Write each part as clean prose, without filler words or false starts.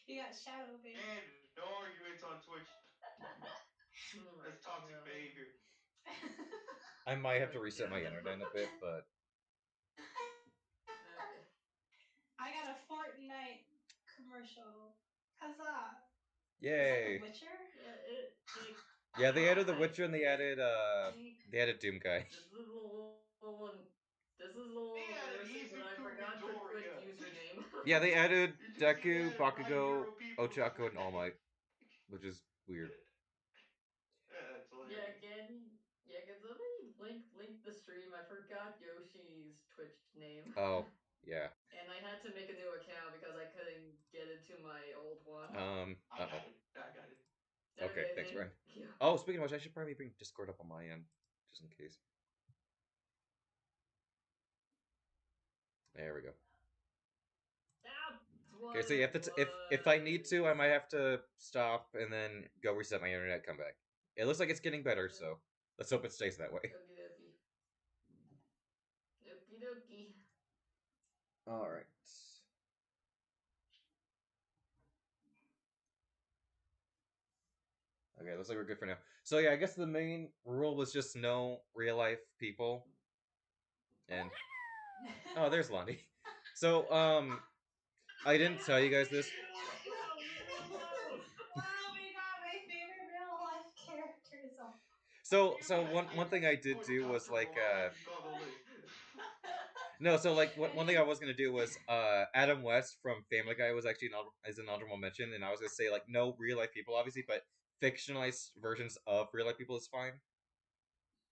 You got shadow banned. And no arguments on Twitch. Oh my That's toxic god. behavior. I might have to Oh my reset my god. internet in a bit, but Okay. I got a Fortnite commercial. Huzzah! Is that The yay! Witcher? Yeah, it like Yeah, they added The I Witcher and they added Doom Guy. this is a little one. This is a little They added embarrassing, but I Izuku forgot to put Midoriya. username. Yeah, they added Did you see they Deku, added My Bakugo, Hero people to Ochako, and All Fortnite? Might, which is weird. That's yeah, hilarious. can somebody link the stream? I forgot Yoshi's Twitch name. Oh, yeah. And I had to make a new account because I couldn't get into my old one. I got it. I got it. Okay, Okay, thanks, thank Brian. you. Oh, speaking of which, I should probably bring Discord up on my end, just in case. There we go. That's what Okay, so yeah, it if I need was. to, I might have to stop and then go reset my internet, come back. It looks like it's getting better, so let's hope it stays that way. Okie dokie. Okie dokie. All right. Okay, looks like we're good for now. So yeah, I guess the main rule was just no real life people. And oh, there's Lonnie. So I didn't tell you guys this. Oh my god, my favorite real life characters. So one thing I did Put do was Dr. like Malarkey on the list. no, so like one thing I was gonna do was Adam West from Family Guy was actually as an honorable mention, and I was gonna say like no real life people obviously, but fictionalized versions of real life people is fine.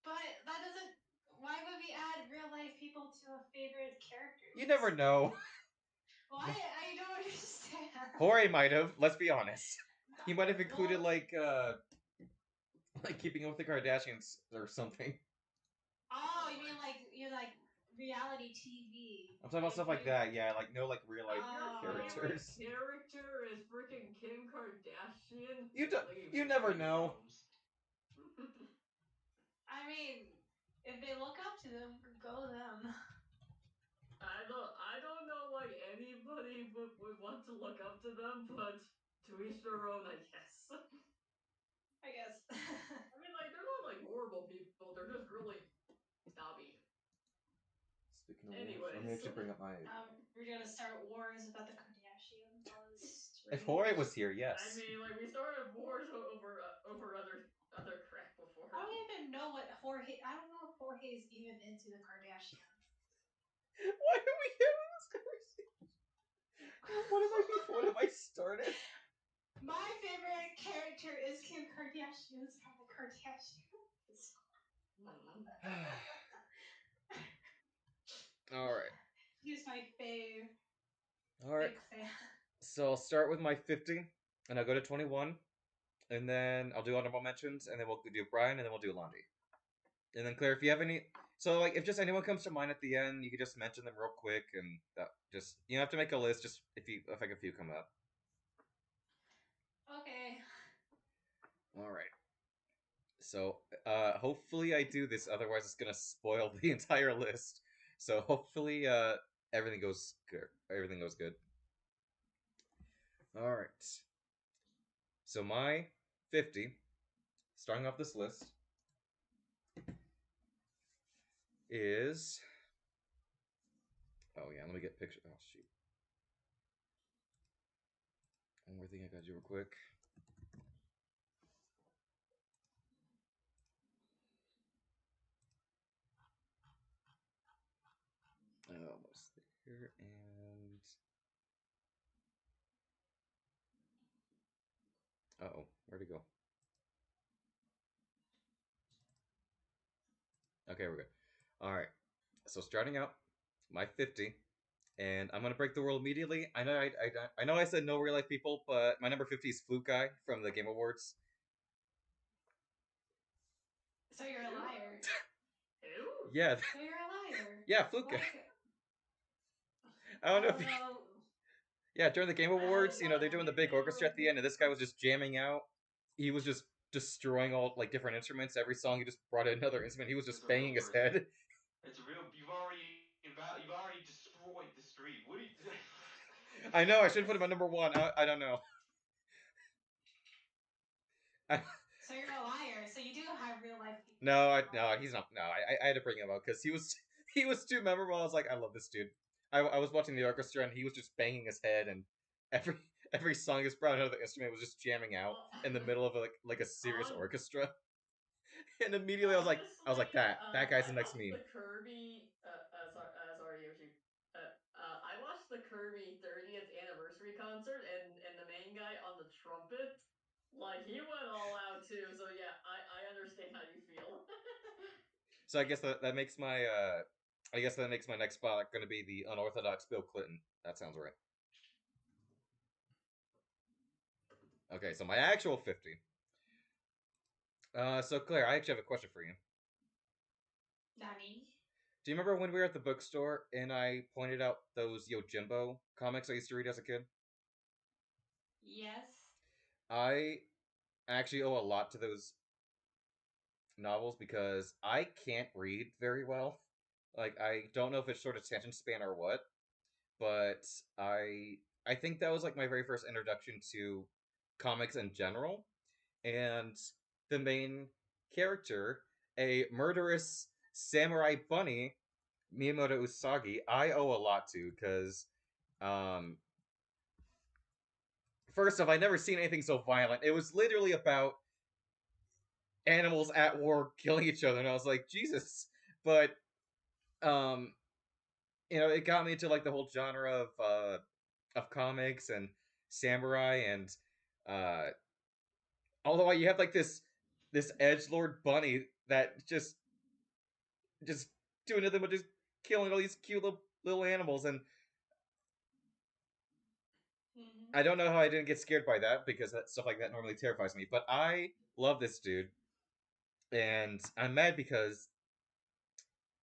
But that doesn't. Why would we add real life people to a favorite characters? You never know. Why? I don't understand. Jorge might have. Let's be honest. He might have included Well, like Keeping Up with the Kardashians or something. oh, you mean like reality TV? I'm talking about stuff like that. Yeah, like no like real life Your favorite characters. character is freaking Kim Kardashian? You do, Leave you me. never Big know. problems. I mean, if they look up to them, go them. I don't know why anybody would want to look up to them, but to each their own, I guess. I guess. I mean, like, they're not like horrible people, they're just really snobby. Speaking of which, let me Anyways. actually bring up my. We're gonna start wars about the Kardashians. All this If rage. Jorge was here, yes. I mean, like, we started wars over other crap before. I don't even know what Jorge. I don't know if Jorge's even into the Kardashians. Why are we having this conversation? What have I started? My favorite character is Kim Kardashian from the Kardashians. All right. He's my fave. All right. Big fan. So I'll start with my 50, and I'll go to 21, and then I'll do honorable mentions, and then we'll do Brian, and then we'll do Londi. And then Claire, if you have any, so like if just anyone comes to mind at the end, you could just mention them real quick, and that just you don't have to make a list. Just if like a few come up. Okay. All right. So hopefully I do this, otherwise it's gonna spoil the entire list. So hopefully everything goes good. Everything goes good. All right. So my 50, starting off this list, is oh yeah, let me get picture. Oh shoot. One more thing I gotta do real quick. Almost there, and oh, where'd it go? Okay, we're good. All right. So starting out, my 50, and I'm gonna break the rule immediately. I know I said no real life people, but my number 50 is Fluke Guy from the Game Awards. So you're a liar. Who? Yeah, So you're a liar. yeah, Fluke Guy. Like, I don't know if well, yeah, during the Game Awards, you know, they're doing the big orchestra at the Terrible. end, and this guy was just jamming out. He was just destroying all like different instruments. Every song, he just brought in another instrument. He was It's just a real banging his person. head. It's a real. You've already destroyed the stream. What do you? I know I should put him at number 1. I don't know. So you're a liar. So you do have real life people. No, he's not. No, I had to bring him up because he was he was too memorable. I was like, I love this dude. I was watching the orchestra and he was just banging his head, and every every song is brought out of the instrument was just jamming out in the middle of like a serious On- orchestra. And immediately I was like that guy's the next I watched meme. the Kirby. Sorry, Yoshi. I watched the Kirby 30th anniversary concert, and the main guy on the trumpet, like he went all out too. So yeah, I understand how you feel. So I guess that makes my I guess that makes my next spot going to be the unorthodox Bill Clinton. That sounds right. Okay, so my actual 50. So Claire, I actually have a question for you. Nani? Do you remember when we were at the bookstore and I pointed out those Yojimbo comics I used to read as a kid? Yes. I actually owe a lot to those novels because I can't read very well. Like I don't know if it's short attention span or what, but I think that was like my very first introduction to comics in general. And the main character, a murderous samurai bunny, Miyamoto Usagi, I owe a lot to because um first off, I never seen anything so violent. It was literally about animals at war killing each other, and I was like, Jesus. But um, it got me into like the whole genre of comics and samurai, and uh, although you have like this edge lord bunny that just doing nothing but just killing all these cute little animals, and I don't know how I didn't get scared by that because that stuff like that normally terrifies me. But I love this dude, and I'm mad because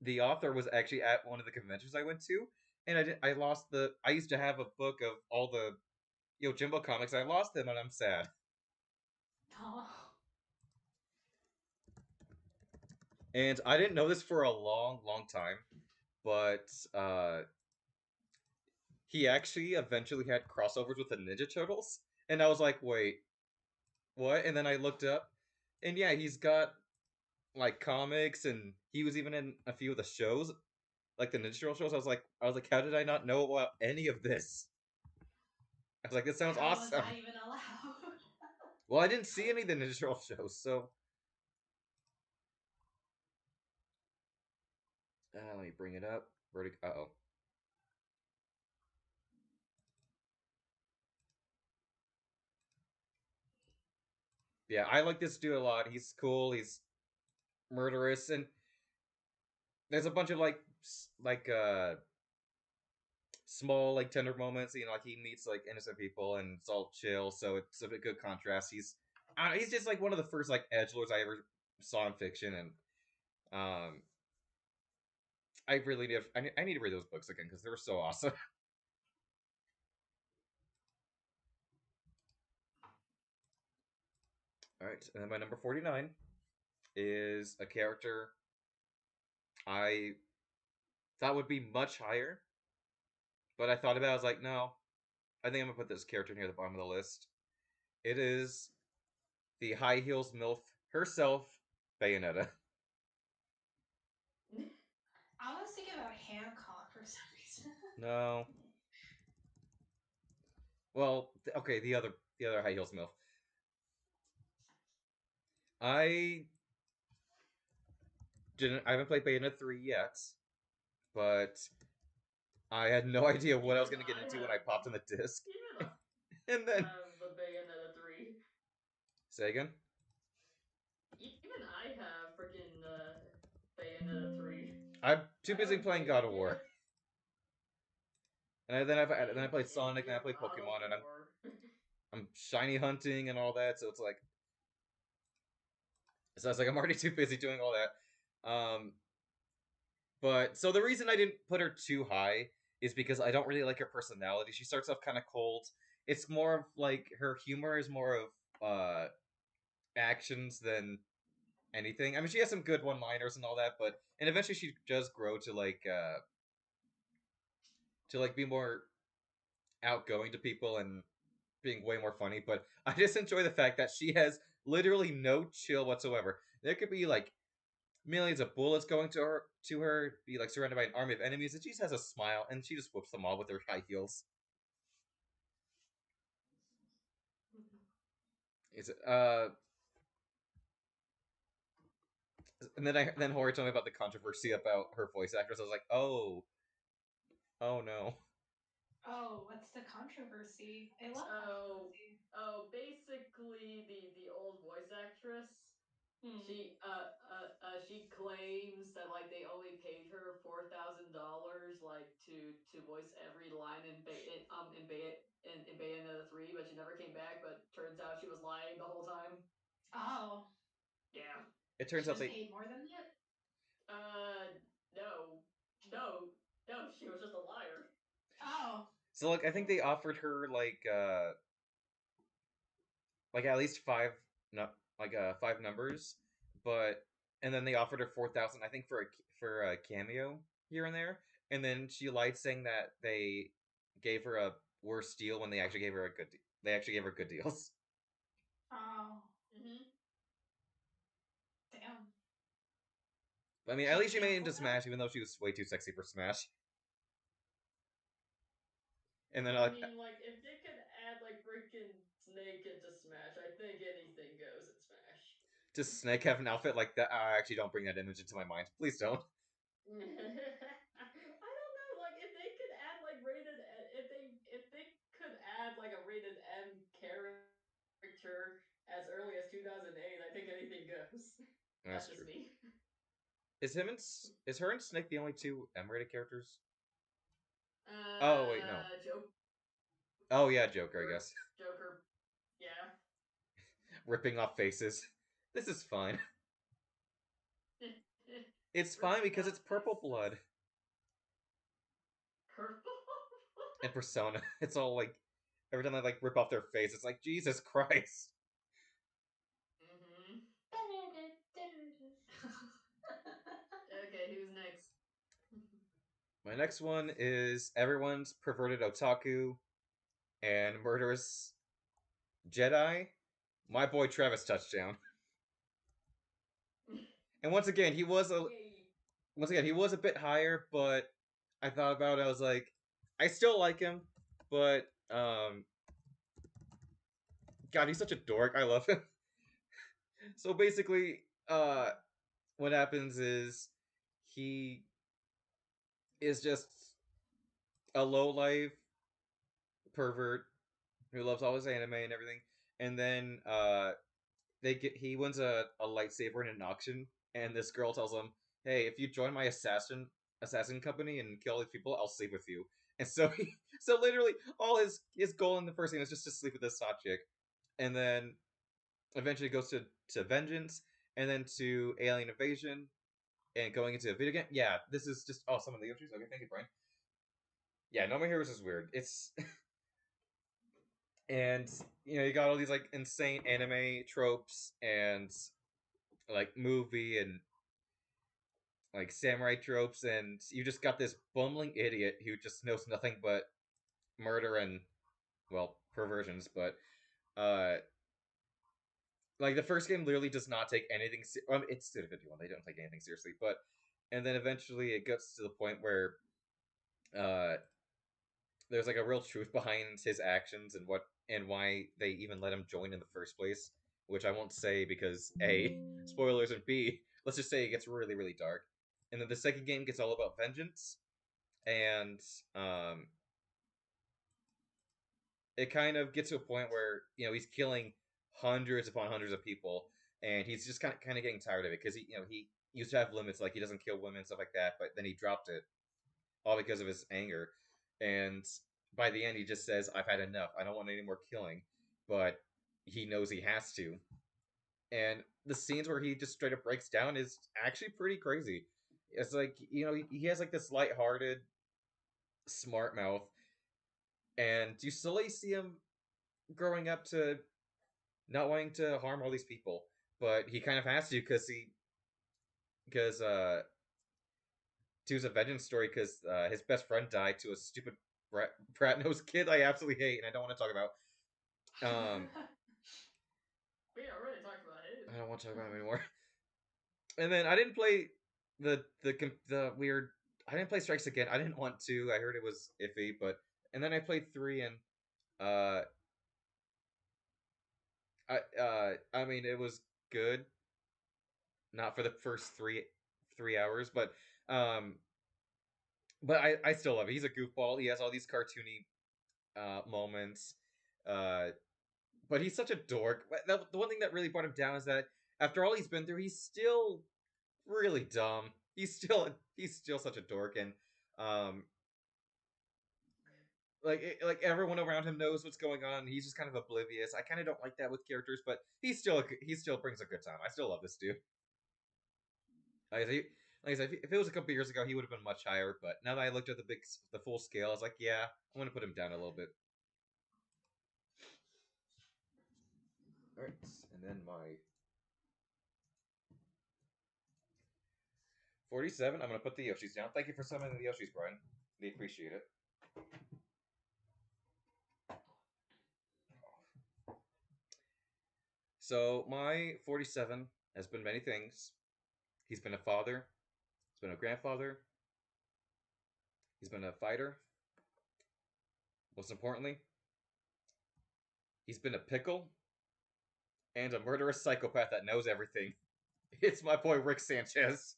the author was actually at one of the conventions I went to, and I lost the. I used to have a book of all the Jimbo comics. I lost them, and I'm sad. Oh. And I didn't know this for a long time, but he actually eventually had crossovers with the Ninja Turtles, and I was like, wait, what? And then I looked up, and yeah, he's got like comics, and he was even in a few of the shows, like the Ninja Turtle shows. I was like, how did I not know about any of this? I was like, this sounds How was awesome. that even allowed? Well, I didn't see any of the Ninja Turtle shows, so let me bring it up. Uh-oh. Yeah, I like this dude a lot. He's cool. He's murderous, and there's a bunch of small like tender moments. Like he meets like innocent people, and it's all chill. So it's a good contrast. He's just like one of the first like edge lords I ever saw in fiction, and um, I really need. I need to read those books again because they were so awesome. All right, and then my number 49 is a character I thought would be much higher, but I thought about it, I was like, no, I think I'm gonna put this character near the bottom of the list. It is the high heels MILF herself, Bayonetta. I was thinking about Hancock for some reason. No. Well, okay, the other high heels MILF. I I haven't played Bayonetta 3 yet, but I had no idea what I was Even gonna get I into when I have, popped in the disc. even And I then have the Bayonetta 3. say again? Even I have freaking Bayonetta 3. I'm too I busy haven't playing played God it of War. yet. And then I played Sonic, then I Dear played God of Pokemon, and War. I'm shiny hunting and all that, so it's like so I was like I'm already too busy doing all that. But so the reason I didn't put her too high is because I don't really like her personality. She starts off kind of cold. It's more of like her humor is more of actions than anything. I mean, she has some good one-liners and all that, but and eventually she does grow to like be more outgoing to people and being way more funny, but I just enjoy the fact that she has literally no chill whatsoever. There could be like millions of bullets going to her, be like surrounded by an army of enemies, and she just has a smile and she just whoops them all with her high heels. Is it and then Hori told me about the controversy about her voice actress. I was like, oh no. Oh, what's the controversy? I love Oh, controversy. basically the old voice actress. Hmm. She claims that like they only paid her $4,000 like to voice every line in Bayonetta 3, but she never came back. But turns out she was lying the whole time. Oh, Yeah. It turns she out was they paid more than that? Uh, no, no, no. She was just a liar. Oh. so like I think they offered her like at least five no like five numbers, but and then they offered her 4,000 I think for a cameo here and there, and then she lied saying that they gave her a worse deal when they actually gave her a good they actually gave her good deals. Oh. Mm-hmm. Damn. I mean, She at got least she made it into canceled now? Smash, even though she was way too sexy for Smash. And then I mean, like, if they could add, like, freaking Snake into Smash, I think anything goes in Smash. does Snake have an outfit like that? I actually don't bring that image into my mind. Please don't. I don't know, like, if they could add, like, if they could add, like, a rated M character as early as 2008, I think anything goes. That's That's just true. me. Is her and Snake the only two M-rated characters? Oh wait, no. Joker, Oh yeah, Joker, I guess. Joker, yeah. Ripping off faces. This is fine. It's fine Ripping because off it's purple faces. blood Purple? and Persona. It's all like every time they like rip off their face, it's like Jesus Christ. Mm-hmm. Okay, who's next? My next one is everyone's perverted otaku and murderous Jedi. My boy Travis Touchdown. And Yay. once again he was a bit higher, but I thought about it. I was like, I still like him, but God, he's such a dork. I love him. So basically, what happens is he is just a low life pervert who loves all his anime and everything, and then he wins a lightsaber in an auction, and this girl tells him, "Hey, if you join my assassin company and kill all these people, I'll sleep with you." And so so literally all his goal in the first game is just to sleep with this hot chick, and then eventually goes to Vengeance, and then to Alien Invasion, and going into a video game. Yeah, this is just some of the entries. Okay, thank you, Brian. Yeah, No More Heroes is weird. It's and you got all these like insane anime tropes and like movie and like samurai tropes, and you just got this bumbling idiot who just knows nothing but murder and well perversions. But uh, like the first game literally does not take anything. It's Suda 51. They don't take anything seriously, but and then eventually it gets to the point where uh, there's like a real truth behind his actions and what and why they even let him join in the first place. Which I won't say because A, spoilers, and B, let's just say it gets really, really dark. And then the second game gets all about vengeance, and um, it kind of gets to a point where he's killing hundreds upon hundreds of people, and he's just kind of getting tired of it because he used to have limits like he doesn't kill women and stuff like that, but then he dropped it all because of his anger, and by the end he just says, "I've had enough. I don't want any more killing," but he knows he has to, and the scenes where he just straight up breaks down is actually pretty crazy. It's like he has like this lighthearted, smart mouth, and you slowly see him growing up to not wanting to harm all these people, but he kind of has to because to his a vengeance story because his best friend died to a stupid Bratno's kid I absolutely hate and I don't want to talk about. Um, We already talked about it. I don't want to talk about him anymore. And then I didn't play the weird. I didn't play Strikes Again. I didn't want to. I heard it was iffy, but and then I played 3 and uh I mean it was good. Not for the first three hours, um but I still love it. He's a goofball. He has all these cartoony moments. Uh but he's such a dork. But the one thing that really brought him down is that after all he's been through, he's still really dumb. He's still such a dork, and um, like everyone around him knows what's going on. He's just kind of oblivious. I kind of don't like that with characters, but he still brings a good time. I still love this dude. Like I said, if it was a couple years ago, he would have been much higher. But now that I looked at the full scale, I was like, yeah, I'm gonna put him down a little bit. All right, and then my 47. I'm gonna put the Yoshis down. Thank you for summoning the Yoshis, Brian. They appreciate it. So my 47 has been many things. He's been a father. He's been a grandfather. He's been a fighter. Most importantly, he's been a pickle and a murderous psychopath that knows everything. It's my boy Rick Sanchez.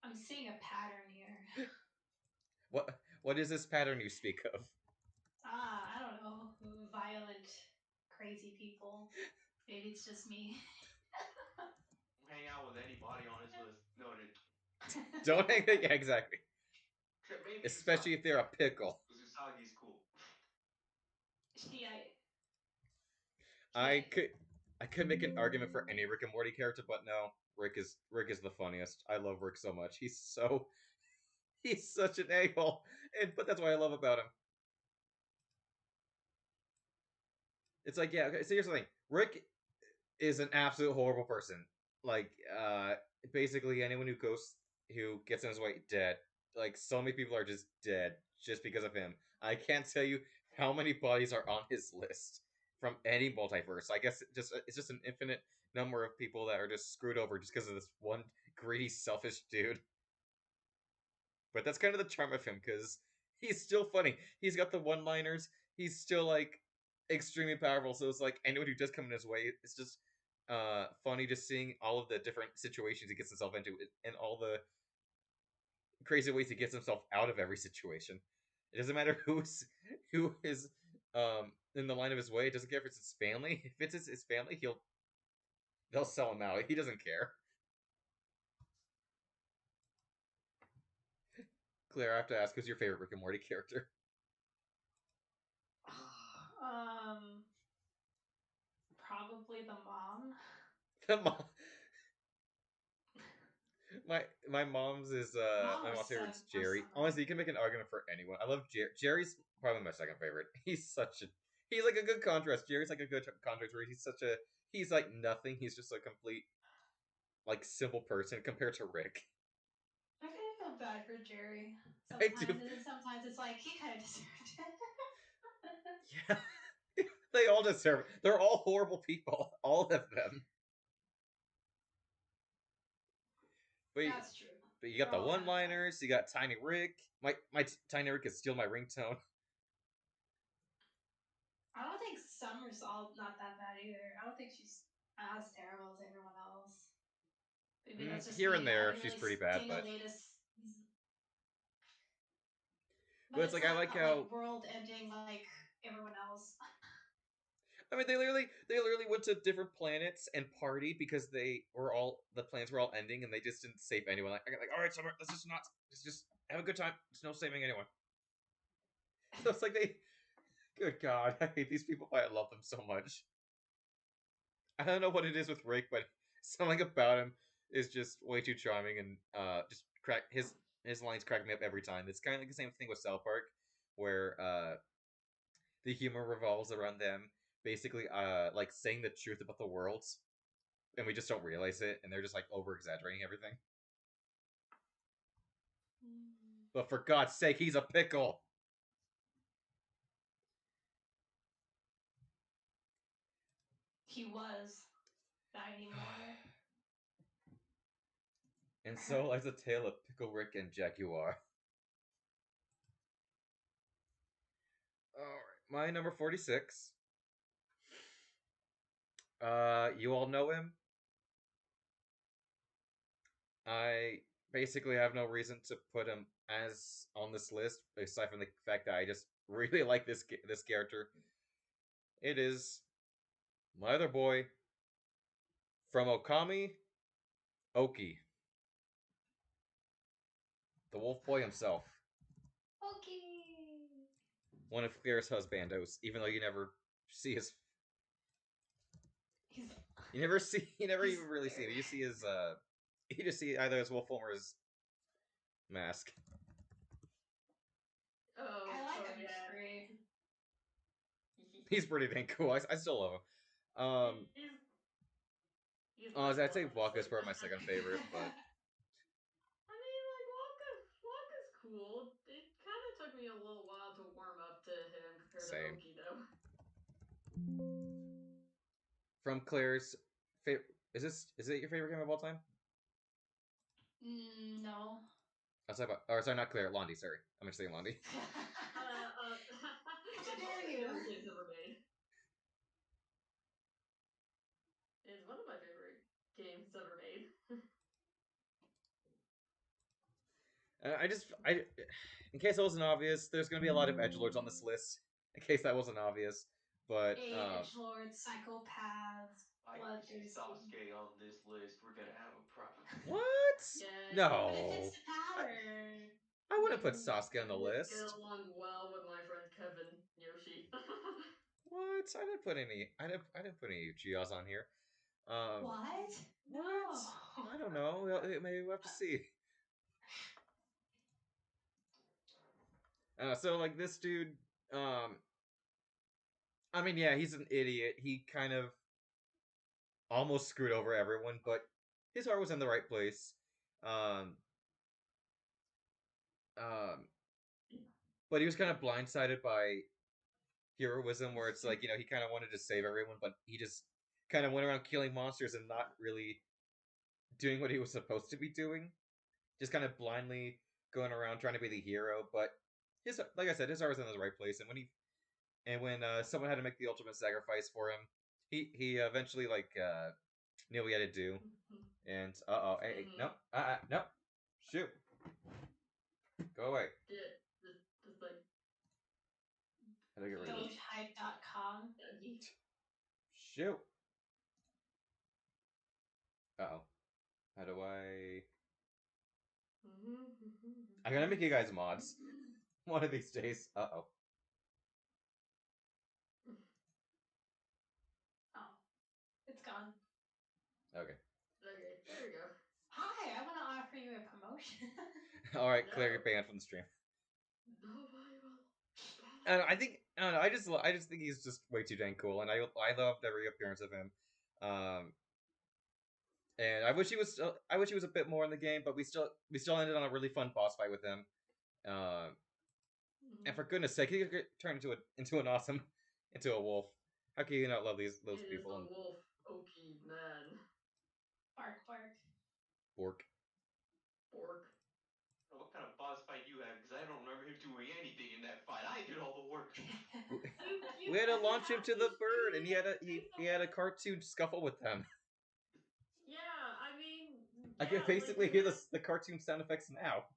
I'm seeing a pattern here. What is this pattern you speak of? I don't know. Violent, crazy people. Maybe it's just me. Hang out with anybody on his list. Noted. Don't hang. Yeah, exactly. Maybe Especially if they're a pickle. Usagi's cool. I could make an argument for any Rick and Morty character, but no, Rick is the funniest. I love Rick so much. He's such an a-hole, but that's what I love about him. It's like, yeah, okay, so here's the thing. Rick is an absolute horrible person. Like, basically anyone who gets in his way, dead. Like, so many people are just dead just because of him. I can't tell you how many bodies are on his list from any multiverse. I guess it's just an infinite number of people that are just screwed over just because of this one greedy, selfish dude. But that's kind of the charm of him, because he's still funny. He's got the one-liners. He's still, like, extremely powerful. So it's like anyone who does come in his way, it's just funny just seeing all of the different situations he gets himself into and all the crazy ways he gets himself out of every situation. It doesn't matter who is in the line of his way. It doesn't care if it's his family. If it's his family, they'll sell him out. He doesn't care. Claire, I have to ask, who's your favorite Rick and Morty character? Probably the mom. The mom. My mom's is my mom's favorite is Jerry. Honestly, you can make an argument for anyone. I love Jerry. Jerry's probably my second favorite. He's like a good contrast. Jerry's like a good contrast where he's like nothing. He's just a complete like simple person compared to Rick. I kind of feel bad for Jerry I sometimes, do. and then sometimes it's like he kind of deserved it. Yeah. They all deserve it. They're all horrible people. All of them. But That's true. But you got the one-liners. You got Tiny Rick. My Tiny Rick is still my ringtone. I don't think Summer's all not that bad either. I don't think she's as terrible as everyone else. Maybe that's just here me. and there, I didn't she's really pretty bad, gain but the latest. but it's like I like how like world-ending like everyone else. I mean, they literally went to different planets and partied because the plans were all ending, and they just didn't save anyone. Like all right, Summer, let's just have a good time. There's no saving anyone. So it's like good God, I hate these people, but I love them so much. I don't know what it is with Rick, but something about him is just way too charming, and just his lines crack me up every time. It's kind of like the same thing with South Park, where the humor revolves around them basically like saying the truth about the world, and we just don't realize it, and they're just like over exaggerating everything. But for God's sake, he's a pickle. He was. Not anymore. And so lies a tale of Pickle Rick and Jaguar. Alright, my number 46. You all know him. I basically have no reason to put him as on this list, aside from the fact that I just really like this character. It is my other boy from Okami, Oki, the Wolf Boy himself. Okay. One of Claire's husbandos, even though you never see his. He's. You never He's even really see him. there. You see his. You just see either his wolf form or his mask. Oh, I like oh him. yeah. Great. He's pretty dang cool. I still love him. He's I'd nice, say honestly. Waka's probably my second favorite, but I mean, like Waka's cool. It kind of took me a little while to warm up to him compared to same. Oki, though. From Claire's favorite, is it your favorite game of all time? No. I'll talk about. Or sorry, not Claire. Londi. Sorry, I'm just saying Londi. How It's one dare of my you? favorite games ever made. It's one of my favorite games ever made. In case that wasn't obvious, there's gonna be a lot of edgelords on this list. In case that wasn't obvious, but Edgelords, psychopaths, I see bloodthirsty. Sasuke on this list. We're gonna have a problem. what? Yeah, No, But it fits the pattern. I wouldn't put you Sasuke on the would list. get along well with my friend Kevin Yoshi. What? I didn't put any Uchiha's on here. What? What? No. I don't know. Maybe we'll have to see. So like this dude, I mean, yeah, he's an idiot. He kind of almost screwed over everyone, but his heart was in the right place. Um, but he was kind of blindsided by heroism, where it's like, he kind of wanted to save everyone, but he just kind of went around killing monsters and not really doing what he was supposed to be doing. Just kind of blindly going around trying to be the hero, but like I said, his heart was in the right place, and when someone had to make the ultimate sacrifice for him, he eventually knew what he had to do. And hey, no, no, shoot, go away. Yeah, just like How do I get rid of this? Dogehype.com. Shoot. Uh-oh. How do I... I'm gonna make you guys mods. One of these days. Uh-oh. Oh, it's gone. Okay. Okay, there we go. Hi, I want to offer you a promotion. Alright, No. Claire, you're banned from the stream. No, I will. I don't know, I just think he's just way too dang cool, and I loved every appearance of him. And I wish he was a bit more in the game, but we still ended on a really fun boss fight with him. And for goodness sake, he could turn into a wolf. How can you not love those people? It is the wolf Oki man. Bark, bark. Bork. Bork. What kind of boss fight you had? Because I don't remember him doing anything in that fight. I did all the work. We had to launch him to the bird, and he had a cartoon scuffle with them. Yeah, I mean, I can basically hear the cartoon sound effects now.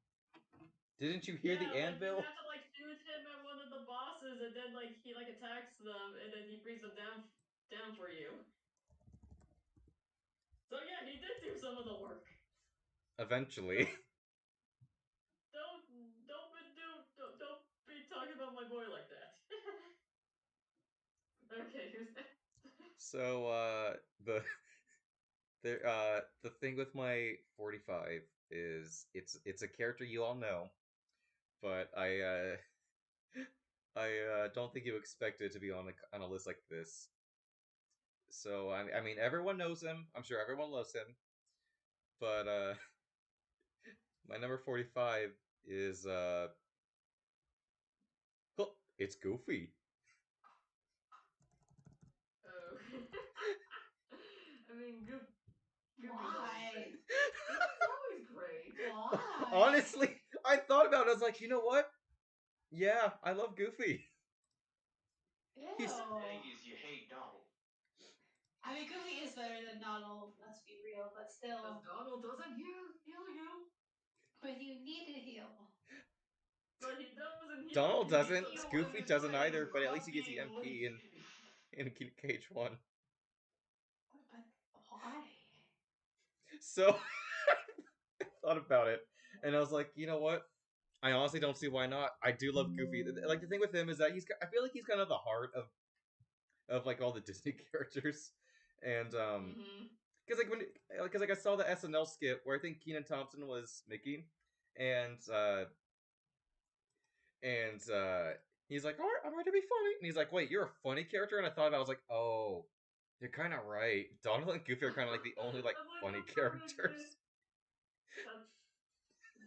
Didn't you hear the anvil? You have to shoot him at one of the bosses, and then he attacks them, and then he brings them down for you. So yeah, he did do some of the work. Eventually. Don't be talking about my boy like that. Okay, who's next? So the thing with my 45 is it's a character you all know, but I don't think you expect it to be on a list like this. So I mean, everyone knows him. I'm sure everyone loves him. But my number 45 is it's Goofy. Oh. mean, Goofy's Why? Goofy's always great. Why? Honestly, I thought about it. I was like, you know what? Yeah, I love Goofy. Ew. He's- Thing is, you hate Donald. I mean, Goofy is better than Donald. Let's be real, but still. Because Donald doesn't heal you. But you need to heal. But he doesn't heal. Donald He doesn't. heals Goofy his doesn't friends. either. But at least he gets the Fucking MP in KH1. But why? So I thought about it, and I was like, you know what? I honestly don't see why not. I do love Goofy. Like the thing with him is that I feel like he's kind of the heart of like all the Disney characters, and Mm-hmm. because like I saw the SNL skit where I think Kenan Thompson was Mickey, and he's like, all right, I'm ready to be funny, and he's like, wait, you're a funny character, and I thought about, it, I was like, oh, you're kind of right. Donald and Goofy are kind of like the only like That's like funny the perfect characters. gift.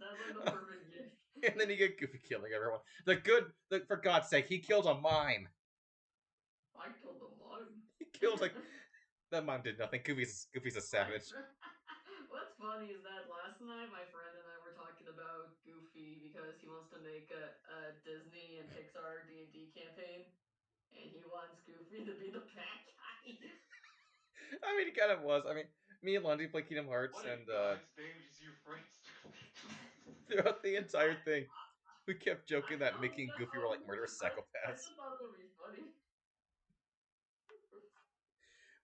That's like the perfect gift. And then you get Goofy killing everyone. For God's sake, he killed a mime. I killed the mime. He killed like that mime did nothing. Goofy's a savage. What's funny is that last night my friend and I were talking about Goofy because he wants to make a Disney and Pixar D&D campaign, and he wants Goofy to be the bad guy. I mean, he kind of was. I mean, me and Lundy play Kingdom Hearts, What and in God's name is your friends? throughout the entire thing, we kept joking that I Mickey and Goofy were like murderous I psychopaths. just thought it would be funny.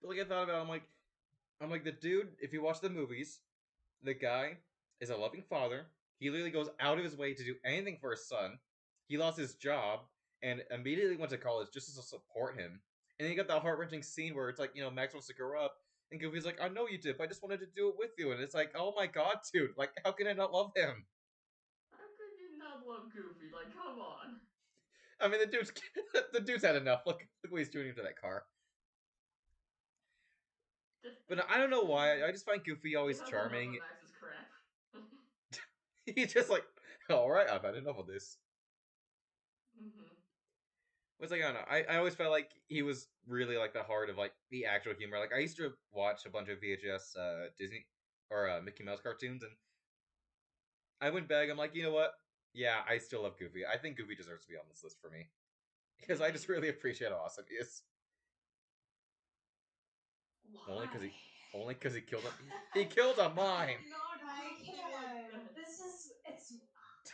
But like I thought about, it, I'm like the dude. If you watch the movies, the guy is a loving father. He literally goes out of his way to do anything for his son. He lost his job and immediately went to college just to support him. And then you got that heart wrenching scene where it's like, Max wants to grow up, and Goofy's like, I know you did, but I just wanted to do it with you. And it's like, oh my god, dude, like, how can I not love him? How could you not love Goofy? Like, come on. I mean, the dude's had enough. Look what he's doing to that car. But I don't know why. I just find Goofy always He has enough of charming. Max's crap. He's just like, all right, I've had enough of this. Mm-hmm. It's like I don't know. I always felt like he was really like the heart of like the actual humor. Like I used to watch a bunch of VHS Disney or Mickey Mouse cartoons, and I went back. I'm like, you know what? Yeah, I still love Goofy. I think Goofy deserves to be on this list for me because I just really appreciate how awesome he is. Why? Only because he killed him. He killed a mime. Not I Goofy can't. like that. It's.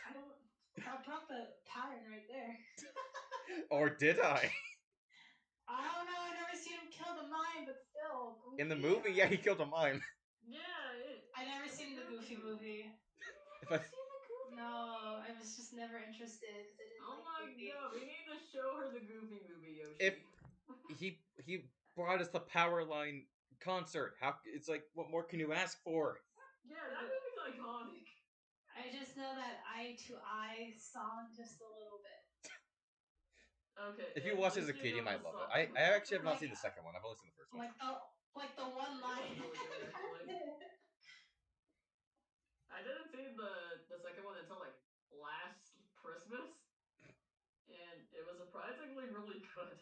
I don't. That broke the pattern right there. Or did I? I don't know. I never seen him kill the mime, but still. Goofy, In the movie, yeah, he killed a mime. Yeah, I never seen the Goofy movie. If I, seen the Goofy No, I was just never interested because I didn't Oh like my Goofy. god, we need to show her the Goofy movie, Yoshi. If he brought us the Powerline concert, how it's like, what more can you ask for? Yeah, that movie's iconic. I just know that eye to eye song just a little bit. Okay. If you watch it as a kid, you might love it. I actually have not seen the second one. I've only seen the first one. Like the one It was line. really good, actually. I didn't see the second one until like last Christmas, and it was surprisingly really good.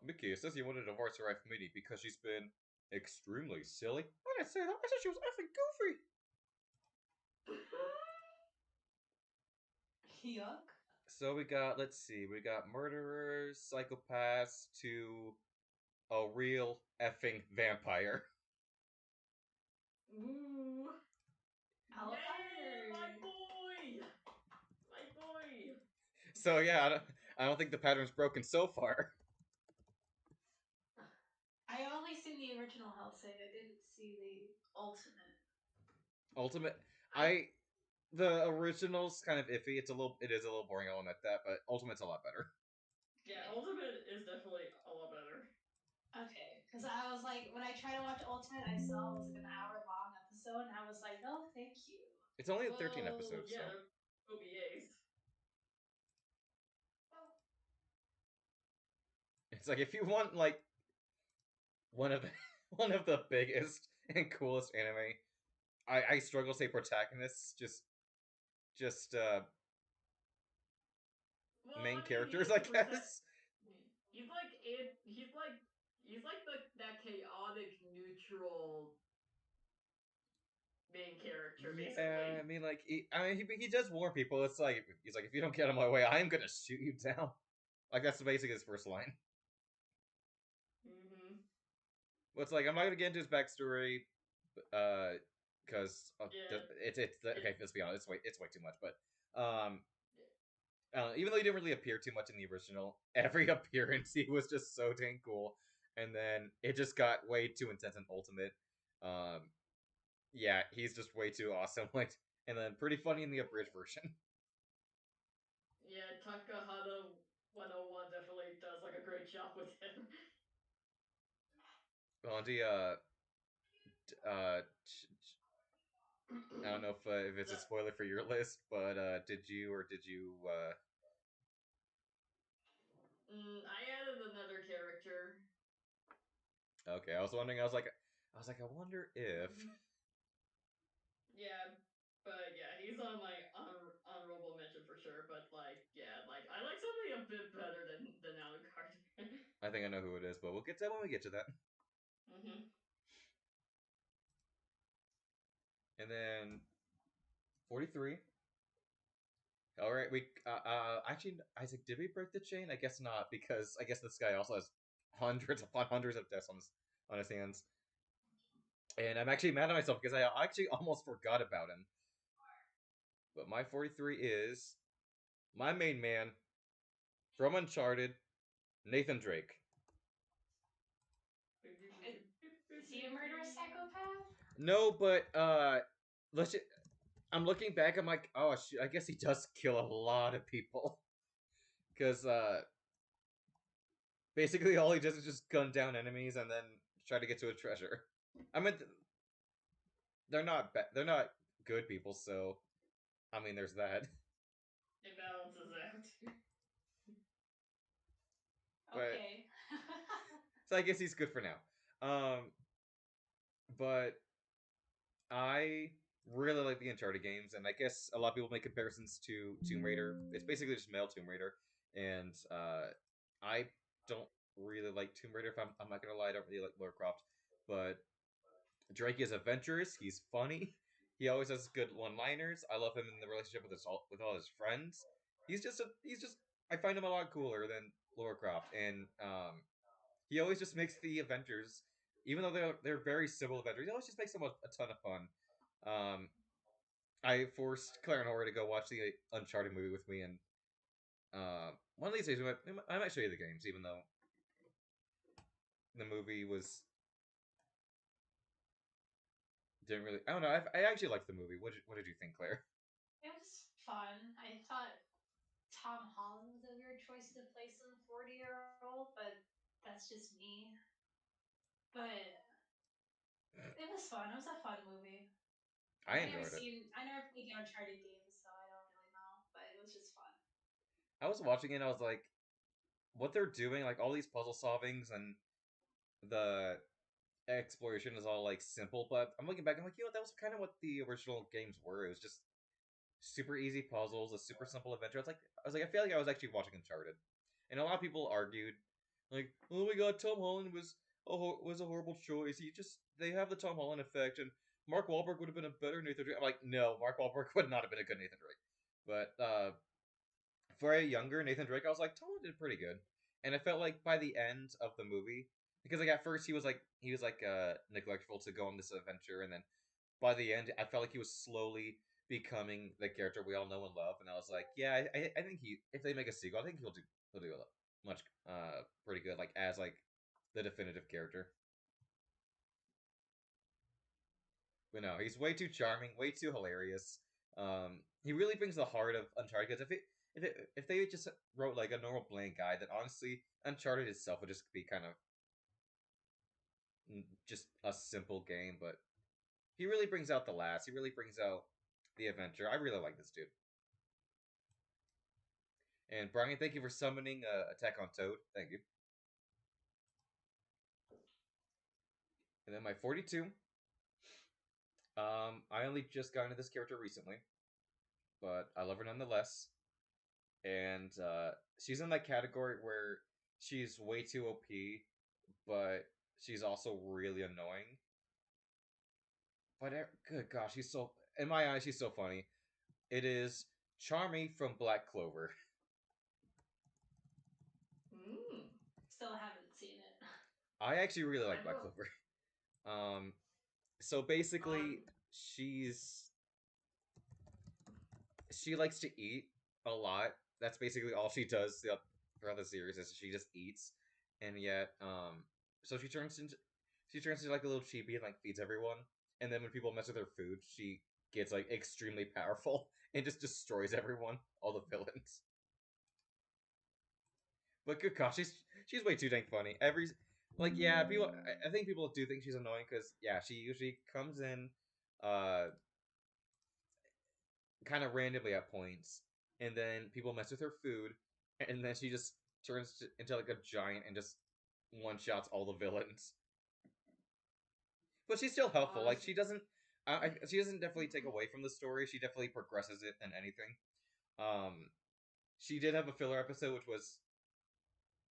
Mickey, it says you wanted to divorce your wife Minnie because she's been extremely silly. I didn't say that. I said she was effing goofy. Yuck. So let's see, we got murderers, psychopaths, to a real effing vampire. Ooh. Alec Yeah, my Howard. boy! My boy! So yeah, I don't think the pattern's broken so far. I only seen the original Hellsing. I didn't see the ultimate. Ultimate, the original's kind of iffy. It is a little boring. I'll admit that, but Ultimate's a lot better. Yeah, Ultimate is definitely a lot better. Okay, because I was like, when I tried to watch Ultimate, I saw it was like an hour-long episode, and I was like, no, thank you. It's only 13 Well, episodes, yeah, so they're OVAs. it's like if you want like one of the one of the biggest and coolest anime, I struggle to say protagonists, just Well, main I mean, characters, he I is guess. He's like he's like that chaotic neutral main character, basically. Yeah, I mean, like, he does warn people. It's like he's like, if you don't get out of my way, I'm gonna shoot you down. Like that's basically his first line. Mm-hmm. Well, it's like I'm not gonna get into his backstory, because Yeah. okay. Let's be honest, it's way too much. But even though he didn't really appear too much in the original, every appearance he was just so dang cool, and then it just got way too intense in Ultimate. Yeah, he's just way too awesome. Like, and then pretty funny in the abridged version. Yeah, Takahata 101 definitely does like a great job with him. Blondie, I don't know if it's a spoiler for your list, but did you I added another character. Okay, I was wondering. I wonder if. Yeah, but yeah, he's on my honorable mention for sure. But like, yeah, like I like something a bit better than Alucard. I think I know who it is, but we'll get to that when we get to that. Mm-hmm. And then 43. All right, we actually, Isaac, did we break the chain? I guess not, because I guess this guy also has hundreds upon hundreds of deaths on his hands. And I'm actually mad at myself because I actually almost forgot about him. But my 43 is my main man from Uncharted, Nathan Drake. Is he a murderous psychopath? No, but let's just, I'm looking back. I'm like, oh shit, I guess he does kill a lot of people. Because basically all he does is just gun down enemies and then try to get to a treasure. I mean, they're not good people, so I mean, there's that. It balances out. But Okay. so I guess he's good for now. But I really like the Uncharted games, and I guess a lot of people make comparisons to Tomb Raider. It's basically just male Tomb Raider, and I don't really like Tomb Raider. If I'm not gonna lie, I don't really like Lara Croft, but Drake is adventurous. He's funny. He always has good one-liners. I love him in the relationship with all his friends. He's just I find him a lot cooler than Lara Croft, and he always just makes the adventures, even though they're very simple adventures, he always just makes them a ton of fun. Um, I forced Claire and Hora to go watch the Uncharted movie with me, and one of these days I might show you the games, even though the movie was didn't really. I don't know. I actually liked the movie. What did you think, Claire? It was fun. I thought Tom Holland was a weird choice to play some 40-year-old, but that's just me. But it was fun. It was a fun movie. I enjoyed it. I never played the Uncharted games, so I don't really know. But it was just fun. I was watching it, and I was like, what they're doing, like all these puzzle solvings and the exploration is all like simple, but I'm looking back, I'm like, you know, that was kind of what the original games were. It was just super easy puzzles, a super simple adventure. I feel like I was actually watching Uncharted, and a lot of people argued, like, oh my god, Tom Holland was a horrible choice. They have the Tom Holland effect, and Mark Wahlberg would have been a better Nathan Drake. I'm like, no, Mark Wahlberg would not have been a good Nathan Drake. But for a younger Nathan Drake, I was like, Tom Holland did pretty good, and I felt like by the end of the movie, because like at first he was like neglectful to go on this adventure, and then by the end, I felt like he was slowly becoming the character we all know and love. And I was like, yeah, I think if they make a sequel, I think he'll do much pretty good, like as like the definitive character. But no, he's way too charming, way too hilarious. He really brings the heart of Uncharted. Because if they just wrote like a normal blank guy, then honestly, Uncharted itself would just be kind of just a simple game. But he really brings out the laughs. He really brings out the adventure. I really like this dude. And Brian, thank you for summoning Attack on Toad. Thank you. And then my 42. I only just got into this character recently, but I love her nonetheless. And she's in that category where she's way too OP, but she's also really annoying. But good gosh, she's so in my eyes, she's so funny. It is Charmy from Black Clover. Mm. Still haven't seen it. I actually really like I Black will- Clover. So basically, Um, she likes to eat a lot. That's basically all she does throughout the series is she just eats, and yet, so she turns into like a little chibi and like feeds everyone. And then when people mess with her food, she gets like extremely powerful and just destroys everyone, all the villains. But good gosh, she's way too dang funny. Yeah, people. I think people do think she's annoying because yeah, she usually comes in, uh, kind of randomly at points, and then people mess with her food, and then she just into like a giant and just one shots all the villains. But she's still helpful. Like she doesn't definitely take away from the story. She definitely progresses it than anything. Um, she did have a filler episode which was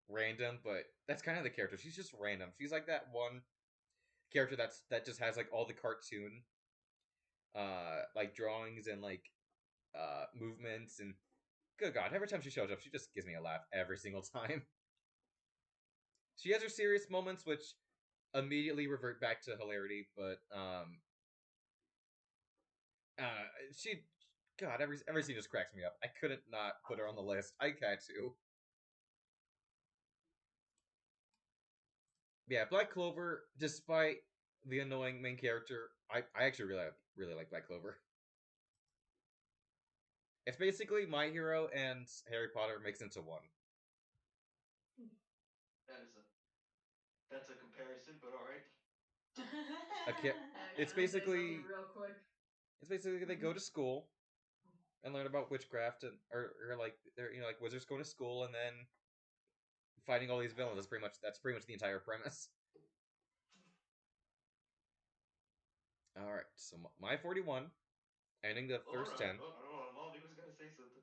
random, but that's kind of the character. She's just random. She's like that one character that just has like all the cartoon like drawings and like movements and good god, every time she shows up she just gives me a laugh every single time. She has her serious moments which immediately revert back to hilarity, but she god, every scene just cracks me up. I couldn't not put her on the list. I had to. Yeah, Black Clover, despite the annoying main character, I actually really like Black Clover. It's basically My Hero and Harry Potter mixed into one. That is a that's a comparison, but all right. It's can I say something basically real quick? they go to school and learn about witchcraft and or like they're like wizards going to school and then fighting all these villains. That's pretty much the entire premise. All right, so my 41, ending the All first right. 10. Oh, I don't know. Molly was gonna say something.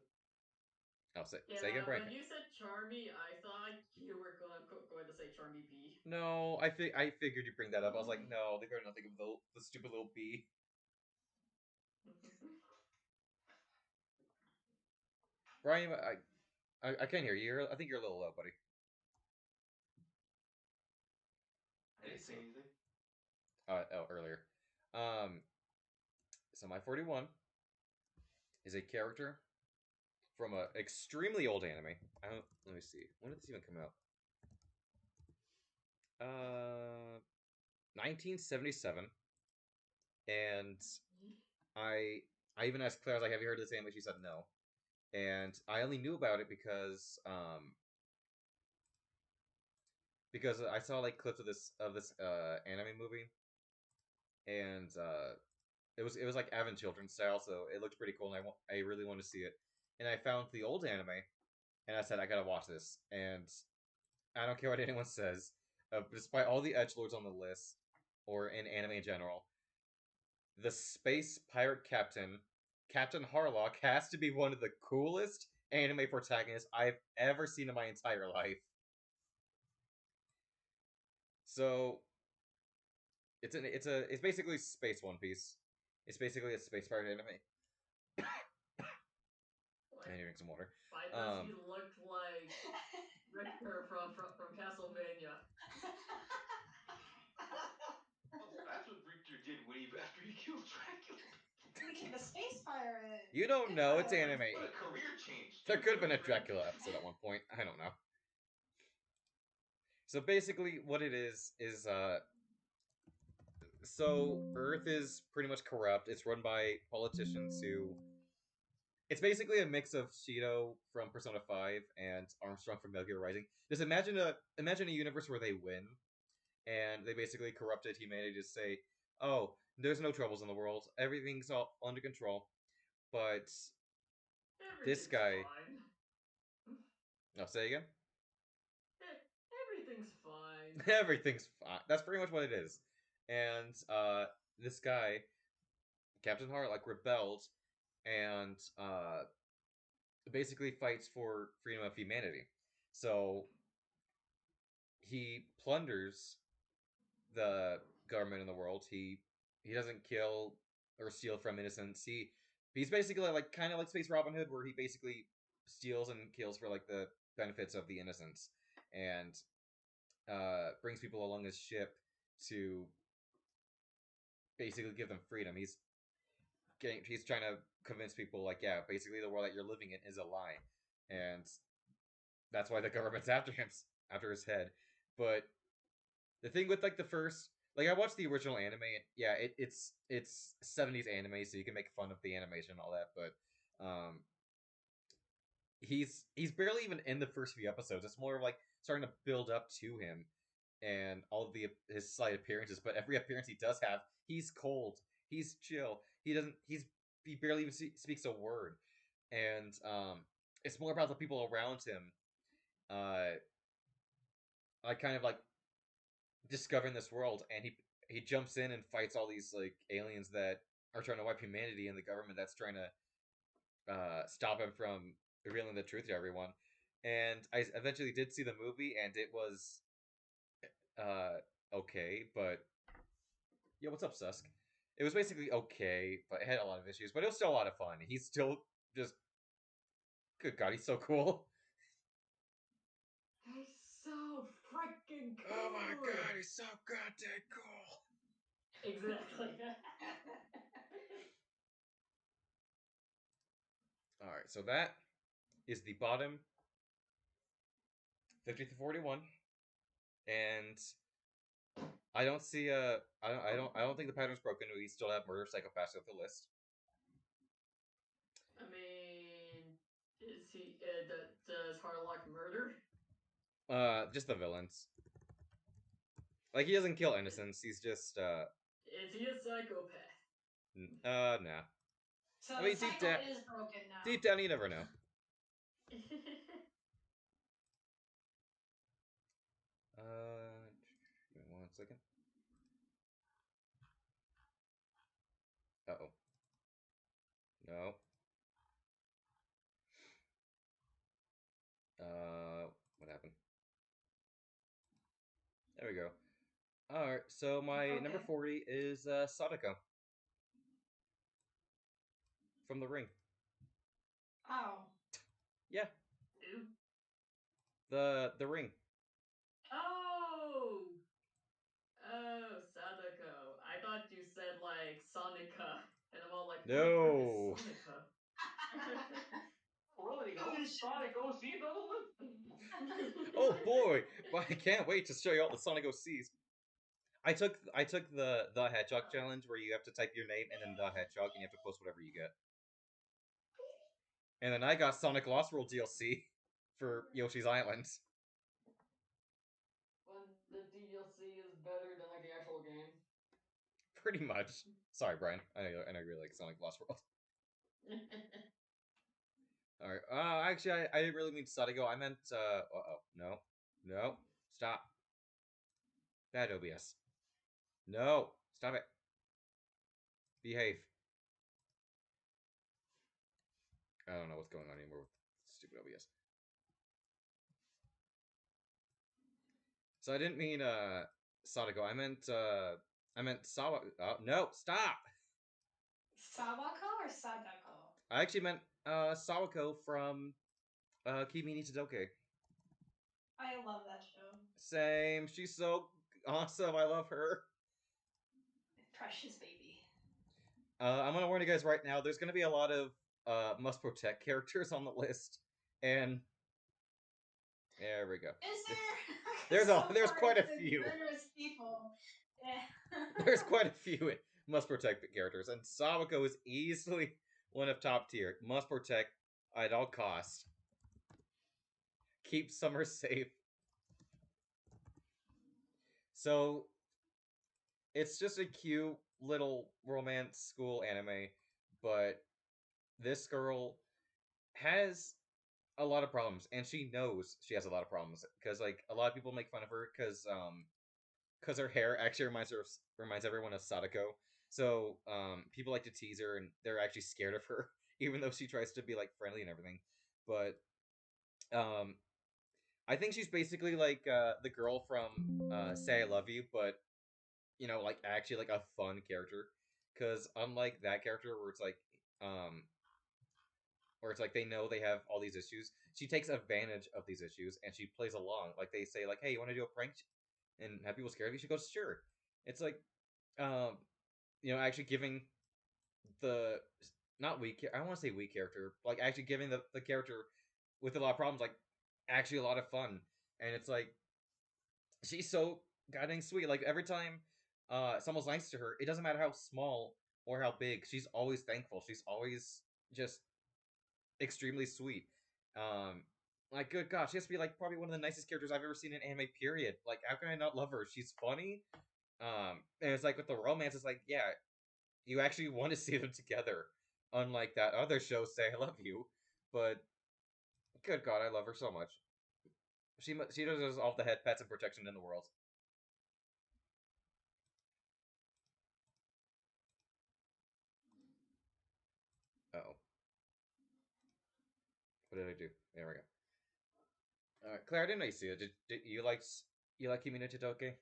I'll say again, Yeah, Brian. when you said Charmy, I thought you were going to say Charmy B. No, I figured you'd bring that up. I was like, no, they better not think of the stupid little bee. Brian, I can't hear you. I think you're a little low, buddy. I didn't say anything. Earlier. Um, so my 41 is a character from a extremely old anime. Let me see. When did this even come out? 1977. And I I even asked Claire, I was like, "Have you heard of this anime?" She said no. And I only knew about it because I saw like clips of this anime movie, and it was like Advent Children style, so it looked pretty cool, and I really wanted to see it. And I found the old anime, and I said I gotta watch this. And I don't care what anyone says, despite all the edge lords on the list or in anime in general, the space pirate captain, Captain Harlock, has to be one of the coolest anime protagonists I've ever seen in my entire life. So it's basically Space One Piece. It's basically a space pirate anime. I need to drink some water. Why does he look like Richter from Castlevania? Oh, that's what Richter did when he after he killed Dracula. He became a space pirate. You don't Good know. for It's him. anime. What a career change. There Dude, could have been good a for him. Dracula episode at one point. I don't know. So basically, what it is so Earth is pretty much corrupt. It's run by politicians who. It's basically a mix of Shido from Persona 5 and Armstrong from Metal Gear Rising. Just imagine a universe where they win, and they basically corrupted humanity to say, "Oh, there's no troubles in the world. Everything's all under control." But this Everything's guy, fine. I'll say again. Everything's fine. Everything's fine. That's pretty much what it is. And this guy, Captain Hart, like rebelled and basically fights for freedom of humanity. So he plunders the government in the world. He doesn't kill or steal from innocents. He's basically like kind of like Space Robin Hood, where he basically steals and kills for like the benefits of the innocents, and brings people along his ship to basically give them freedom. He's trying to convince people like, yeah, basically the world that you're living in is a lie, and that's why the government's after him, after his head. But the thing with like the first, like I watched the original anime, and yeah, it's 70s anime, so you can make fun of the animation and all that, but he's barely even in the first few episodes. It's more of like starting to build up to him and all of his slight appearances. But every appearance he does have, he's cold, he's chill. He barely even speaks a word, and it's more about the people around him. I kind of like discovering this world, and he jumps in and fights all these like aliens that are trying to wipe humanity, and the government that's trying to stop him from revealing the truth to everyone. And I eventually did see the movie, and it was okay, but yeah, what's up, Susk? It was basically okay, but it had a lot of issues, but it was still a lot of fun. He's still just good God, he's so cool. He's so freaking cool. Oh my God, he's so goddamn cool. Exactly. All right, so that is the bottom 50 to 41, and I don't see I don't think the pattern's broken. We still have murder psychopaths at the list. I mean, is he? Does Harlock murder? Just the villains. Like he doesn't kill innocents. He's just Is he a psychopath? nah. So I the mean, cycle is broken now. deep down, you never know. Give me 1 second. Uh-oh. No. What happened? There we go. Alright, so my number Okay. 40 is Sadako. From The Ring. Oh. Yeah, Who? the Ring. Oh! Oh, Sadako. I thought you said like Sonica, and I'm all like, who the frick No. is Sonica? Really though, Oh, shit. Sonic OC's on the list. Oh boy, but I can't wait to show you all the Sonic OCs. I took the Hedgehog challenge where you have to type your name and then the Hedgehog and you have to post whatever you get. And then I got Sonic Lost World DLC for Yoshi's Island. When the DLC is better than like the actual game. Pretty much. Sorry, Brian. I know you really like Sonic Lost World. Alright. Actually, I didn't really mean Sadako. I meant, uh-oh. No. No. Stop. Bad OBS. No. Stop it. Behave. I don't know what's going on anymore with stupid OBS. So I didn't mean, Sadako. I meant Sawa. Oh, no. Stop! Sawako or Sadako? I actually meant, Sawako from, Kimi ni Todoke. I love that show. Same. She's so awesome. I love her. Precious baby. I'm gonna warn you guys right now. There's gonna be a lot of must protect characters on the list, and there we go. Is there? There's So there's far, quite a it's been few. murderous people. Yeah. There's quite a few must protect characters, and Sawako is easily one of top tier. Must protect at all costs. Keep Summer safe. So it's just a cute little romance school anime, but this girl has a lot of problems, and she knows she has a lot of problems because like a lot of people make fun of her because her hair actually reminds everyone of Sadako. So people like to tease her, and they're actually scared of her, even though she tries to be like friendly and everything. But um, I think she's basically like the girl from Say I Love You, but like actually like a fun character. Because unlike that character um, where it's like they know they have all these issues, she takes advantage of these issues and she plays along. Like they say, like, "Hey, you want to do a prank and have people scared of you?" She goes, "Sure." It's like, um, actually giving the not weak. I don't want to say weak character, like actually giving the character with a lot of problems, like actually a lot of fun. And it's like she's so goddamn sweet. Like every time someone's nice to her, it doesn't matter how small or how big, she's always thankful. She's always just extremely sweet. Um, like good gosh, she has to be like probably one of the nicest characters I've ever seen in anime. Period. Like how can I not love her? She's funny. And it's like with the romance, it's like yeah, you actually want to see them together. Unlike that other show, Say I Love You, but good God, I love her so much. She does all the head pets and protection in the world. Oh, what did I do? There we go. All right, Claire, I didn't know you see it. Did you like Kimi no Todoke?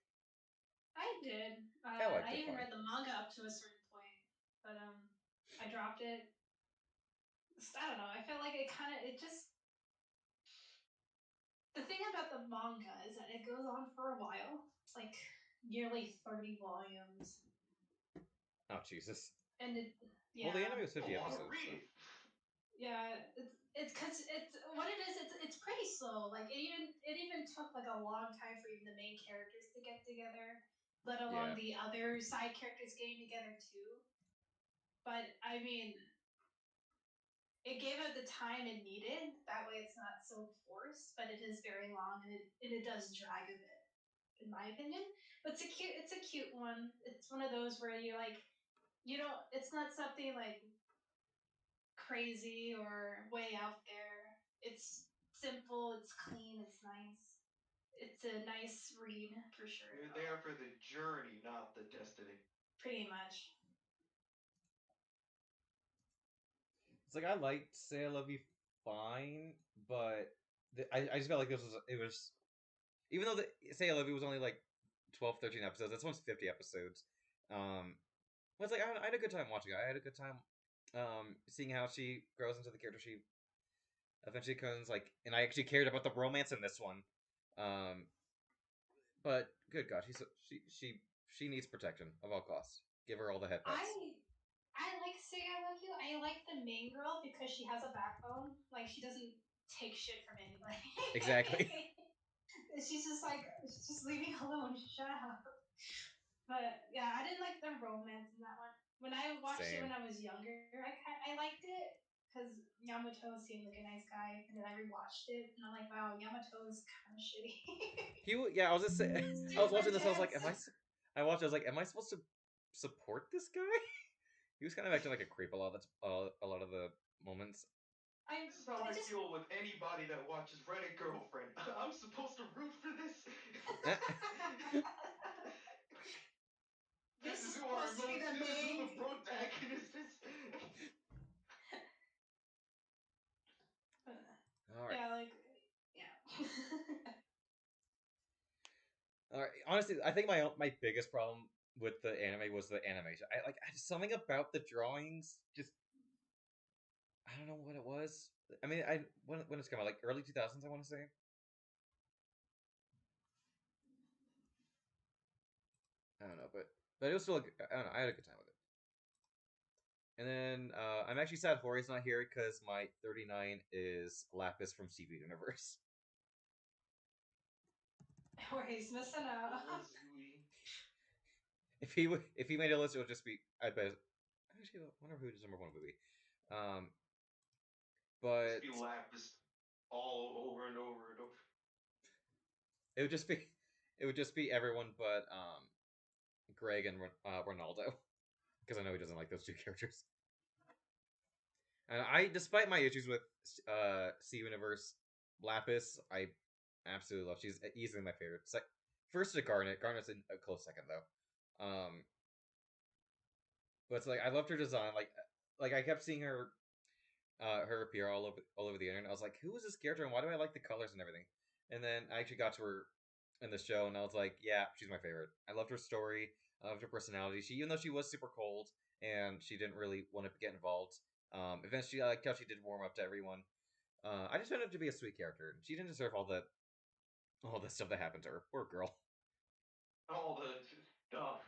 I did. I liked I it even fine. read the manga up to a certain point, but I dropped it. I don't know. I feel like it just the thing about the manga is that it goes on for a while, like nearly 30 volumes, Oh Jesus. and Well, the yeah, anime was I 50 don't want to episodes, read so it. yeah, it's because it's what it is. It's pretty slow. Like it even took like a long time for even the main characters to get together, let alone yeah. the other side characters getting together too. But I mean, it gave it the time it needed. That way, it's not so forced, but it is very long and it does drag a bit, in my opinion. But it's a cute one. It's one of those where you're like, it's not something like crazy or way out there. It's simple. It's clean. It's nice. It's a nice read for sure, You're though. there for the journey, not the destiny. Pretty much. It's like I liked Say I Love You fine, but I just felt like it was even though the Say I Love You was only like 12, 13 episodes. This one's 50 episodes. But it's like I had a good time watching it. I had a good time seeing how she grows into the character she eventually becomes. Like, and I actually cared about the romance in this one. Um, but good God, she needs protection of all costs. Give her all the head pets. I like Say I Love You. I like the main girl because she has a backbone. Like she doesn't take shit from anybody. Exactly. She's just leave me alone. Shut up. But yeah, I didn't like the romance in that one. When I watched it Same. when I was younger, I liked it because Yamato seemed like a nice guy, and then I rewatched it and I'm like, wow, Yamato is kind of shitty. Yeah, I was just saying. I was Super watching this. I was like, intense. I watched. I was like, am I supposed to support this guy? He was kind of acting like a creep a lot of the moments. This is how I I just feel with anybody that watches Rent a Girlfriend. I'm supposed to root for this? This this is is who our supposed to be the this is who main. the protagonist is. All right, Yeah, like yeah. all right. Honestly, I think my biggest problem with the anime was the animation. Something about the drawings. Just I don't know what it was. I mean, when it's coming out, like early 2000s, I want to say. I don't know, but it was still. I don't know. I had a good time with it. And then I'm actually sad Hori's not here because my 39 is Lapis from CV Universe. Where he's missing out. Lazui. If he made a list, it would just be I bet. Actually, I wonder who his number one would be. Um, Just but be Lapis all over and over and over. it would just be it would just be everyone but Greg and Ronaldo because I know he doesn't like those two characters. And despite my issues with C Universe, Lapis, I absolutely love. She's easily my favorite. First to Garnet. Garnet's a close second though. But it's like I loved her design. Like I kept seeing her appear all over the internet. I was like, who is this character and why do I like the colors and everything? And then I actually got to her in the show, and I was like, yeah, she's my favorite. I loved her story. I loved her personality. Even though she was super cold and she didn't really want to get involved, eventually I liked how she did warm up to everyone. I just found her to be a sweet character. She didn't deserve all the stuff that happened to her. Poor girl. All the stuff.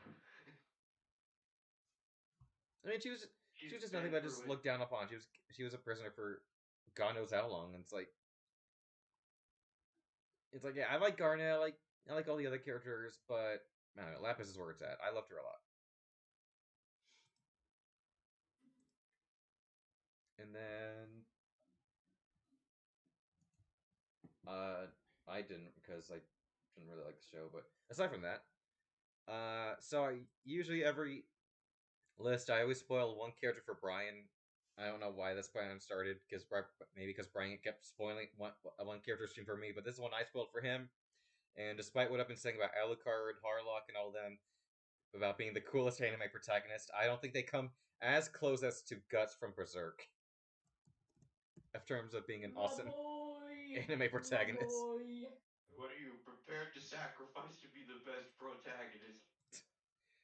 I mean, she She's was just nothing been but just through it. looked down upon. She was a prisoner for God knows how long. And it's like yeah, I like Garnet. I like all the other characters, but I don't know, Lapis is where it's at. I loved her a lot. And then I didn't because I didn't really like the show. But aside from that, so I usually every list I always spoil one character for Brian. I don't know why this plan started because maybe because Brian kept spoiling one character stream for me, but this is one I spoiled for him. And despite what I've been saying about Alucard, Harlock, and all them about being the coolest anime protagonist, I don't think they come as close as to Guts from Berserk in terms of being an My awesome boy, anime protagonist. my boy. What are you prepared to sacrifice to be the best protagonist?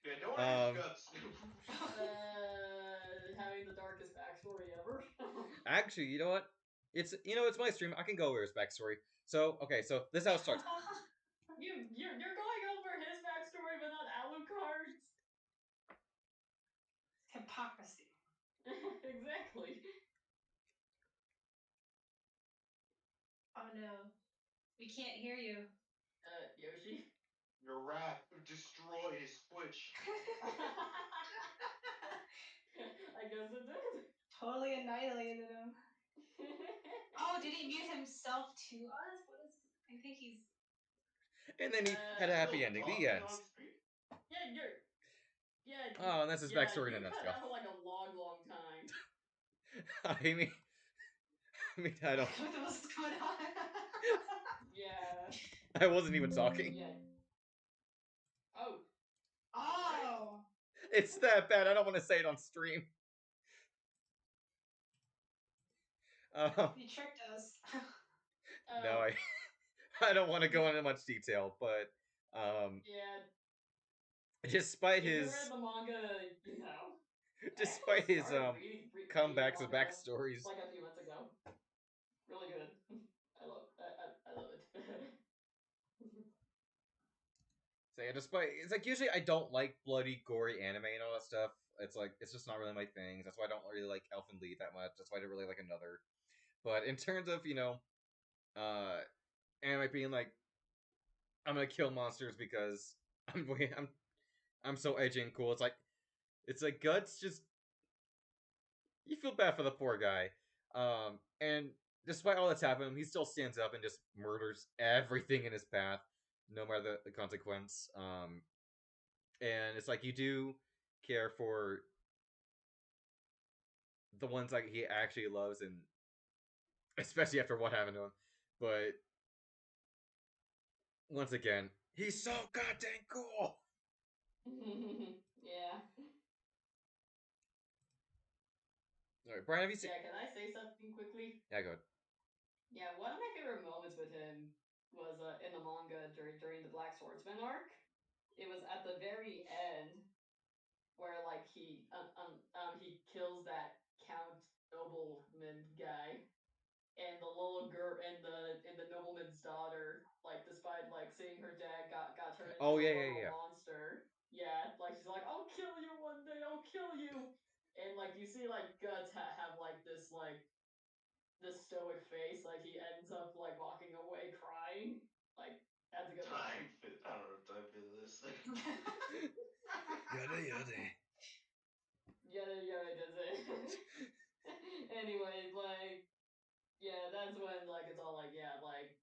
Yeah, don't worry, his guts. Having the darkest backstory ever. Actually, you know what? It's my stream. I can go over his backstory. So okay, so this is how it starts. You're going over his backstory, but not Alucard's. Hypocrisy. Exactly. Oh no. We can't hear you. Yoshi. Your wrath destroyed his Twitch. I guess it did. Totally annihilated him. Oh, did he mute himself to us? What is? I think he's. And then he had a happy Still ending. The talking end. on stream? Oh, and that's his backstory in a You cut nutshell. out for like a long time. I mean, I don't. What's going on? Yeah. I wasn't even talking. Yeah. Oh. Oh. It's that bad. I don't want to say it on stream. You tricked us. No, I don't want to go into much detail, but Yeah. despite If you his read the manga, you know. despite his Reading comebacks and manga, backstories. like a few months ago. Really good. I love it. So yeah, despite it's like usually I don't like bloody, gory anime and all that stuff. It's just not really my thing. That's why I don't really like Elfen Lied that much. That's why I don't really like Another. But in terms of uh, anime being like, I'm gonna kill monsters because I'm I'm I'm so edgy and cool. It's like Guts just you feel bad for the poor guy. And despite all that's happened, he still stands up and just murders everything in his path, no matter the consequence. And it's like you do care for the ones like he actually loves, and especially after what happened to him. But once again, he's so goddamn cool. Yeah. All right, Brian, have you seen? Yeah, can I say something quickly? Yeah, go ahead. Yeah, one of my favorite moments with him was in the manga during the Black Swordsman arc. It was at the very end where like he kills that Count Nobleman guy, and the little girl and the nobleman's daughter, like despite like seeing her dad got turned into Oh a yeah, yeah, literal yeah. monster. Yeah, like she's like, I'll kill you one day, I'll kill you. And like you see like Guts have like this stoic face, like he ends up like walking away crying. Like that's a good moment. I don't know time for this. Yada yada. Yeah, does it. Anyways, like yeah, that's when like it's all like yeah, like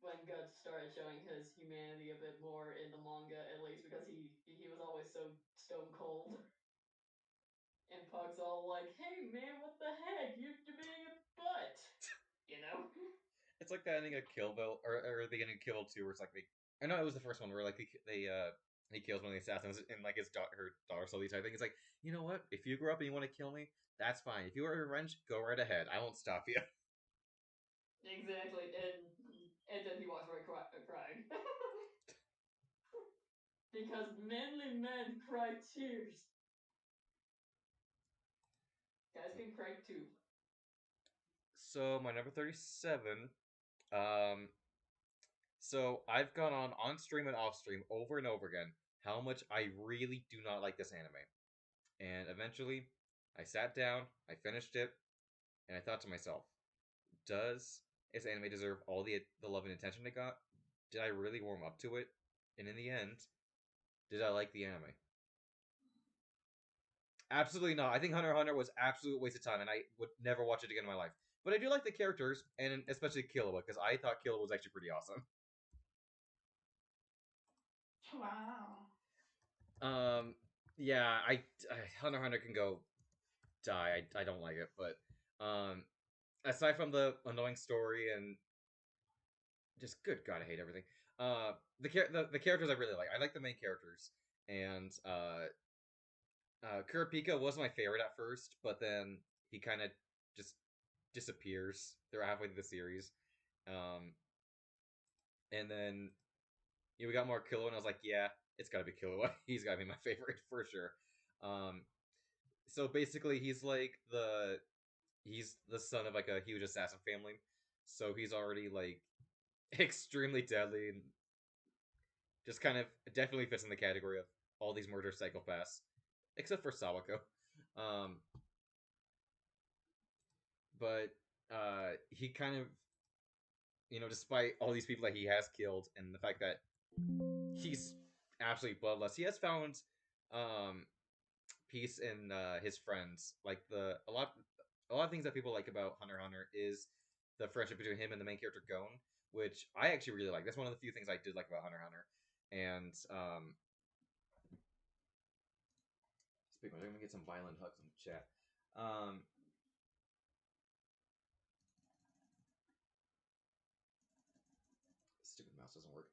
when Guts started showing his humanity a bit more in the manga, at least because he was always so stone cold. And Puck's all like, "Hey man, what the heck? You're being a butt," you know? It's like the ending of Kill Bill, or the ending of Kill Bill 2, where it's like I know it was the first one where like he kills one of the assassins and like her daughter slowly type thing. It's like, you know what? If you grow up and you want to kill me, that's fine. If you want revenge, go right ahead. I won't stop you. Exactly, and then he walks away crying. Because manly men cry tears. Guys can cry too. So my number 37. Um, so I've gone on stream and off stream over and over again how much I really do not like this anime, and eventually I sat down, I finished it, and I thought to myself, does this anime deserve all the love and attention it got? Did I really warm up to it? And in the end, did I like the anime? Absolutely not. I think Hunter x Hunter was absolute waste of time, and I would never watch it again in my life. But I do like the characters, and especially Killua, because I thought Killua was actually pretty awesome. Wow. Yeah, Hunter x Hunter can go die. I don't like it, but aside from the annoying story and just good god, I hate everything. The characters I really like. I like the main characters, and Kurapika was my favorite at first, but then he kind of just disappears. They're halfway through the series, and then we got more Killua, and I was like, yeah, it's gotta be Killua. He's gotta be my favorite for sure. So basically, he's the son of like a huge assassin family, so he's already like extremely deadly and just kind of definitely fits in the category of all these murder psychopaths, except for Sawako. Um, but he kind of, despite all these people that he has killed and the fact that he's absolutely bloodless, he has found um, peace in his friends. Like a lot of things that people like about Hunter x Hunter is the friendship between him and the main character Gon, which I actually really like. That's one of the few things I did like about Hunter x Hunter. And speaking of, I'm gonna get some violent hugs in the chat. Stupid mouse doesn't work.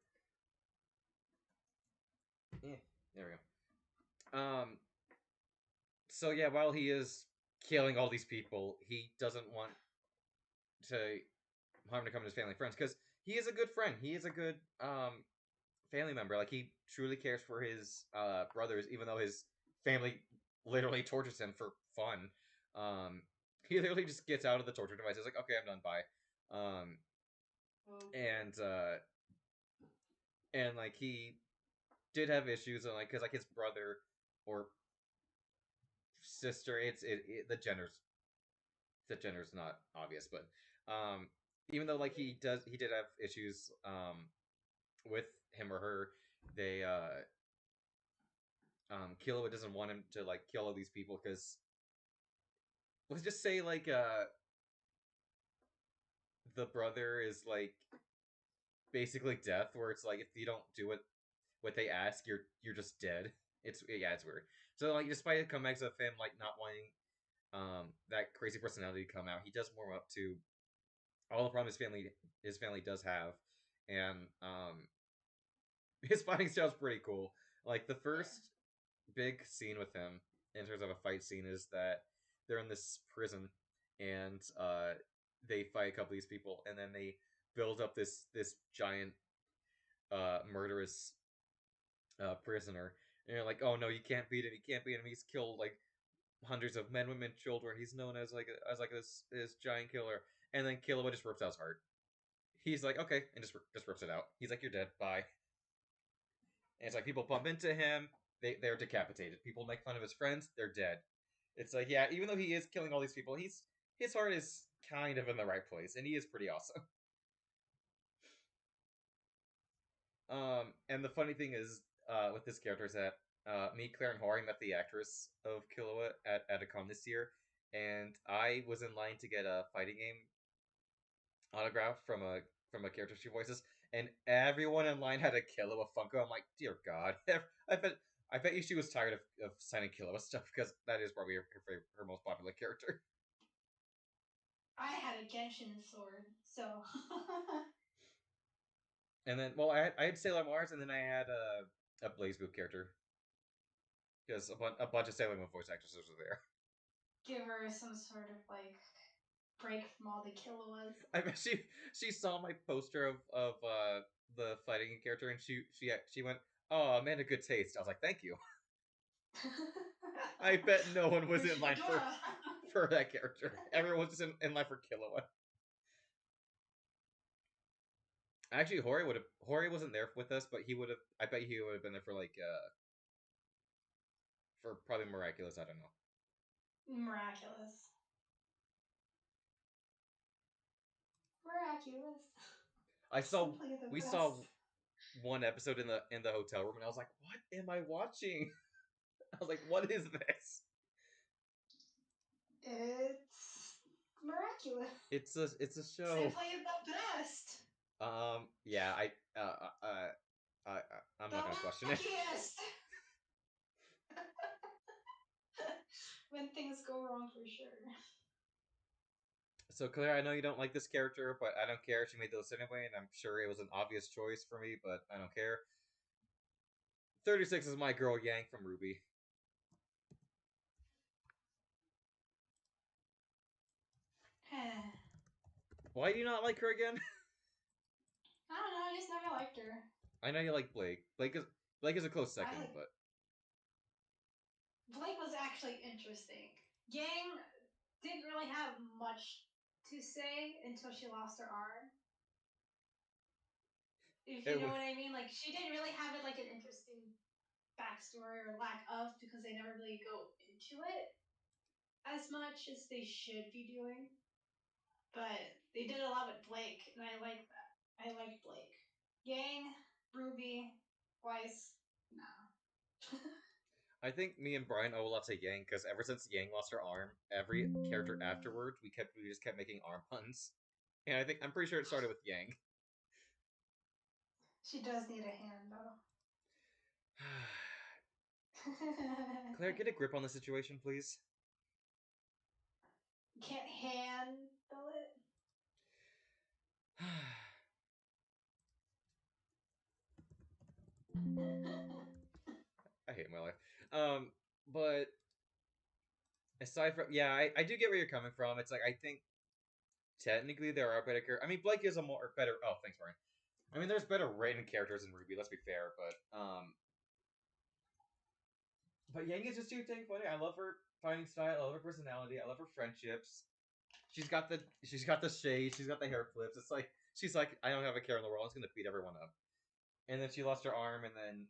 There we go. So yeah, while he is killing all these people, he doesn't want to harm to come to his family and friends because he is a good friend. He is a good family member. Like he truly cares for his brothers, even though his family literally tortures him for fun. He literally just gets out of the torture device. He's like, okay, I'm done. Bye. And like he did have issues, and like because like his brother or sister, the gender's not obvious, but even though like he did have issues with him or her, they Killua doesn't want him to like kill all these people because let's just say like the brother is like basically death, where it's like if you don't do what they ask, you're just dead. It's weird. So like despite the comebacks of him like not wanting that crazy personality to come out, he does warm up to all the problems his family does have, and his fighting style is pretty cool. Like the first big scene with him in terms of a fight scene is that they're in this prison and they fight a couple of these people, and then they build up this giant murderous prisoner, and you're like, oh no, you can't beat him, he's killed like hundreds of men, women, children. He's known as like this giant killer. And then Killua just rips out his heart. He's like, okay, and just rips it out. He's like, you're dead, bye. And it's like people bump into him, they're decapitated. People make fun of his friends, they're dead. It's like, yeah, even though he is killing all these people, his heart is kind of in the right place, and he is pretty awesome. And the funny thing is, with this character is that me, Claire, and Hori met the actress of Killua at a con this year, and I was in line to get a fighting game autograph from a character she voices, and everyone in line had a Killua Funko. I'm like, dear God, I bet you she was tired of signing Killua stuff because that is probably her most popular character. I had a Genshin sword, so. And then, well, I had Sailor Mars, and then I had a BlazBlue character because a bunch of Sailor Moon voice actresses were there. Give her some sort of like break from all the Killuas. I bet she saw my poster of the fighting character and she went, "Oh, man, a good taste." I was like, "Thank you." I bet no one was in line for that character. Everyone was just in line for Killua. Actually, Hori wasn't there with us, but he would have. I bet he would have been there for for probably Miraculous. I don't know. Miraculous. Miraculous. I saw Simply the we best. saw one episode in the hotel room, and I was like, "What am I watching?" I was like, "What is this?" It's miraculous. It's a show. Simply the best. Yeah, I'm not gonna question it. When things go wrong, for sure. So Claire, I know you don't like this character, but I don't care. She made the list anyway, and I'm sure it was an obvious choice for me, but I don't care. 36 is my girl Yang from RWBY. Why do you not like her again? I don't know. I just never liked her. I know you like Blake. Blake is a close second, but Blake was actually interesting. Yang didn't really have much to say until she lost her arm. If you know what I mean, like she didn't really have it like an interesting backstory or lack of because they never really go into it as much as they should be doing. But they did a lot with Blake, and I like that. I liked Blake. Yang, Ruby, Weiss, nah. I think me and Brian owe a lot to Yang because ever since Yang lost her arm, every character afterward we just kept making arm puns, and I'm pretty sure it started with Yang. She does need a hand though. Claire, get a grip on the situation, please. Can't handle it. I hate my life. But aside from I do get where you're coming from. It's like I think technically there are better characters. I mean, Blake is a more better. Oh, thanks, Brian. I mean, there's better written characters in RWBY. Let's be fair, but Yang is just too dang funny. I love her fighting style. I love her personality. I love her friendships. She's got the shade. She's got the hair flips. It's like she's like, I don't have a care in the world. I'm just gonna beat everyone up. And then she lost her arm, and then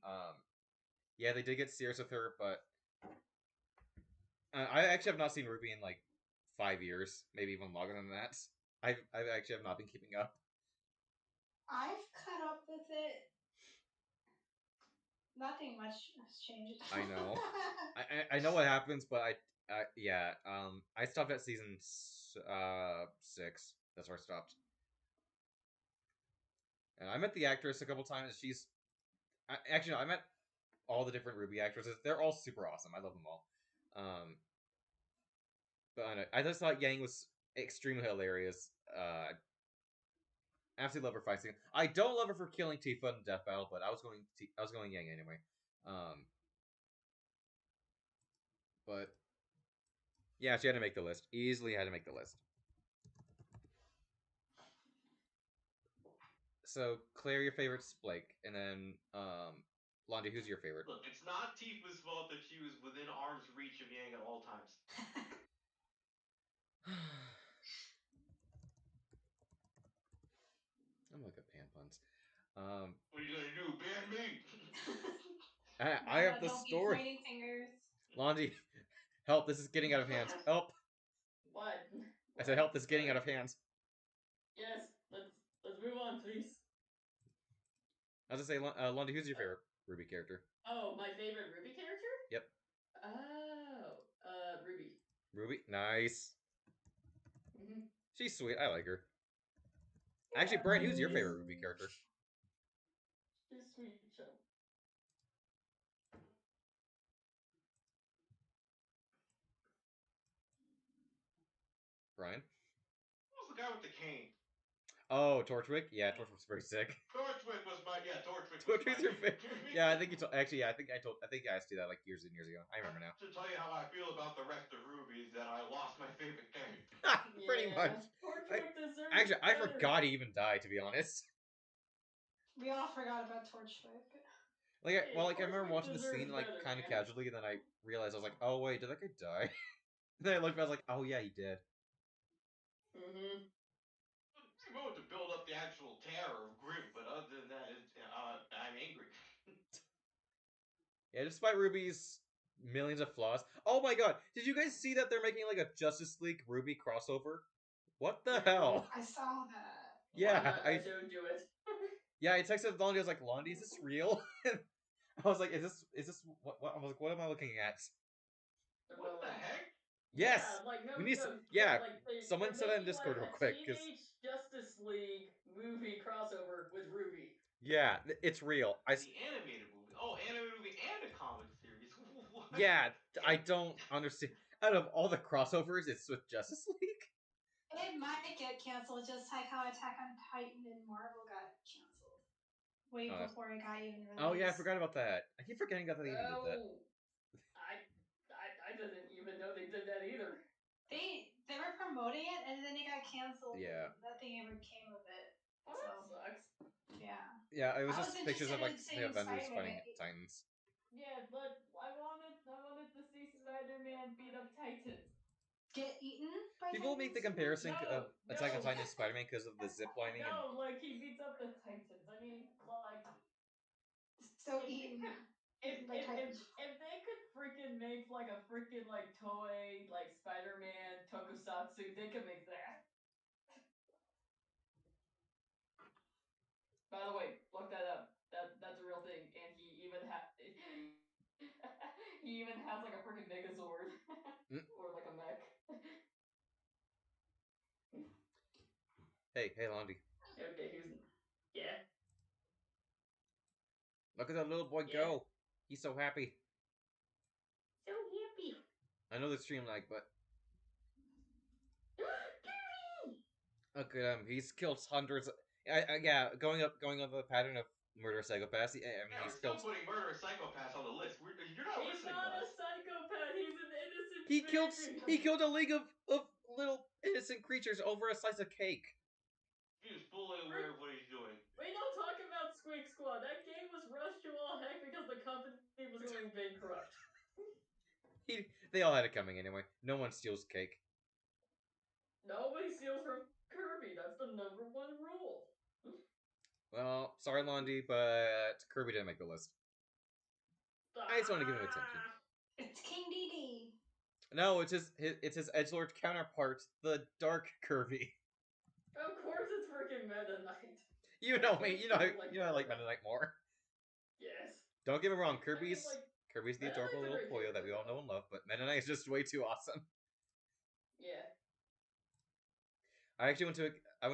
yeah, they did get serious with her, but I actually have not seen RWBY in like 5 years, maybe even longer than that. I actually have not been keeping up. I've caught up with it. Nothing much has changed. I know. I know what happens, but I stopped at season 6. That's where I stopped. And I met the actress a couple times. Actually no, I met all the different RWBY actresses. They're all super awesome. I love them all. But I just thought Yang was extremely hilarious. Absolutely love her fight scene. I don't love her for killing Tifa in the death battle, but I was going Yang anyway. But yeah, she had to make the list. Easily had to make the list. So Claire, your favorite's Blake, and then Blondie, who's your favorite? Look, it's not Tifa's fault that she was within arm's reach of Yang at all times. I'm like a pan puns. What are you gonna do? Ban me? I have the story. Pointing fingers. Blondie, help! This is getting out of hand. Help! What? I said, help! This is getting out of hand. Yes, let's move on, please. I was gonna say, Blondie, who's your favorite RWBY character? Oh, my favorite RWBY character? Yep. Oh, Ruby. Ruby, nice. She's sweet. I like her. Yeah, Actually, Brian, who's your favorite RWBY character? She's sweet, show. Brian? Who's the guy with the cane? Oh, Torchwick? Yeah, Torchwick's very sick. Torchwick was my Torchwick What was your favorite? Yeah, I think you told. Actually, yeah, I think I asked you that like years and years ago. I remember now. To tell you how I feel about the rest of Ruby is that I lost my favorite character. Pretty much. Torchwick deserves Actually, I better. forgot he even died. To be honest. We all forgot about Torchwick. Like, Hey, well, like I remember Torchwick watching the deserves scene like better, kind of man. casually, and then I realized I was like, oh wait, did that guy die? Then I looked, I was like, oh yeah, he did. Mm-hmm. It's a moment to build up the actual terror of Grim, but other than that, I'm angry. Yeah, despite Ruby's millions of flaws. Oh my god, did you guys see that they're making like a Justice League Ruby crossover? What the hell? I saw that. Yeah, I showed you it. yeah, I texted Londi. I was like, Londi, is this real? I was like, is this what? I was like, what am I looking at? What the heck? Yes, Yeah, like no, we need. no, Yeah, like someone they're said that in making Discord like real a quick, because Teenage Justice League movie crossover with Ruby. yeah, it's real. The animated movie. Oh, animated movie and a comic series. What? Yeah, I don't understand. Out of all the crossovers, it's with Justice League. It might get canceled, just like how Attack on Titan and Marvel got canceled way Oh, before it got even released. Oh yeah, I forgot about that. I keep forgetting that they even did that. Oh, I didn't even know they did that either. They were promoting it and then it got canceled. Yeah. And nothing ever came of it. Well, So. that sucks. Yeah. Yeah, it was I just was pictures of interested like in the seeing Avengers Spider-Man fighting get- Titans. Yeah, but I wanted to see Spider-Man beat up Titans. Get eaten by People make the Titans? comparison No, of Attack on no. Titan and Spider-Man because of the zip lining and No, like he beats up the Titans. I mean, like So if, eaten. if, Eaten by if, if, Titans. if they could freaking make like a freaking like Toei like Spider-Man tokusatsu, they could make that. By the way, look that up. That's a real thing, and he even he even has like a freaking Megazord or like a mech. hey, Londi, Okay, yeah. look at that little boy Yeah. go. He's so happy. So happy. I know the stream lag, but look at him. He's killed hundreds. Yeah, going up the pattern of murder psychopaths. I mean, Yeah, he's we're still killed. putting murderous psychopaths on the list. You're not He's listening not to a us. psychopath. He's an innocent He killed a league of little innocent creatures over a slice of cake. He is fully aware of what he's doing. We don't talk about Squeak Squad. That game was rushed to all heck because the company was going bankrupt. They all had it coming anyway. No one steals cake. Nobody steals from Kirby. That's the #1 rule. Well, sorry, Londi, but Kirby didn't make the list. I just want to give him attention. It's King DD. No, it's his edgelord counterpart, the Dark Kirby. Of course, it's freaking Meta Knight. You know me. You know I like Meta Knight more. Yes. Don't get me wrong. I mean, Kirby's the Meta adorable Knight's a little great Poyo that we all character, know and love, but Meta Knight is just way too awesome. Yeah. I went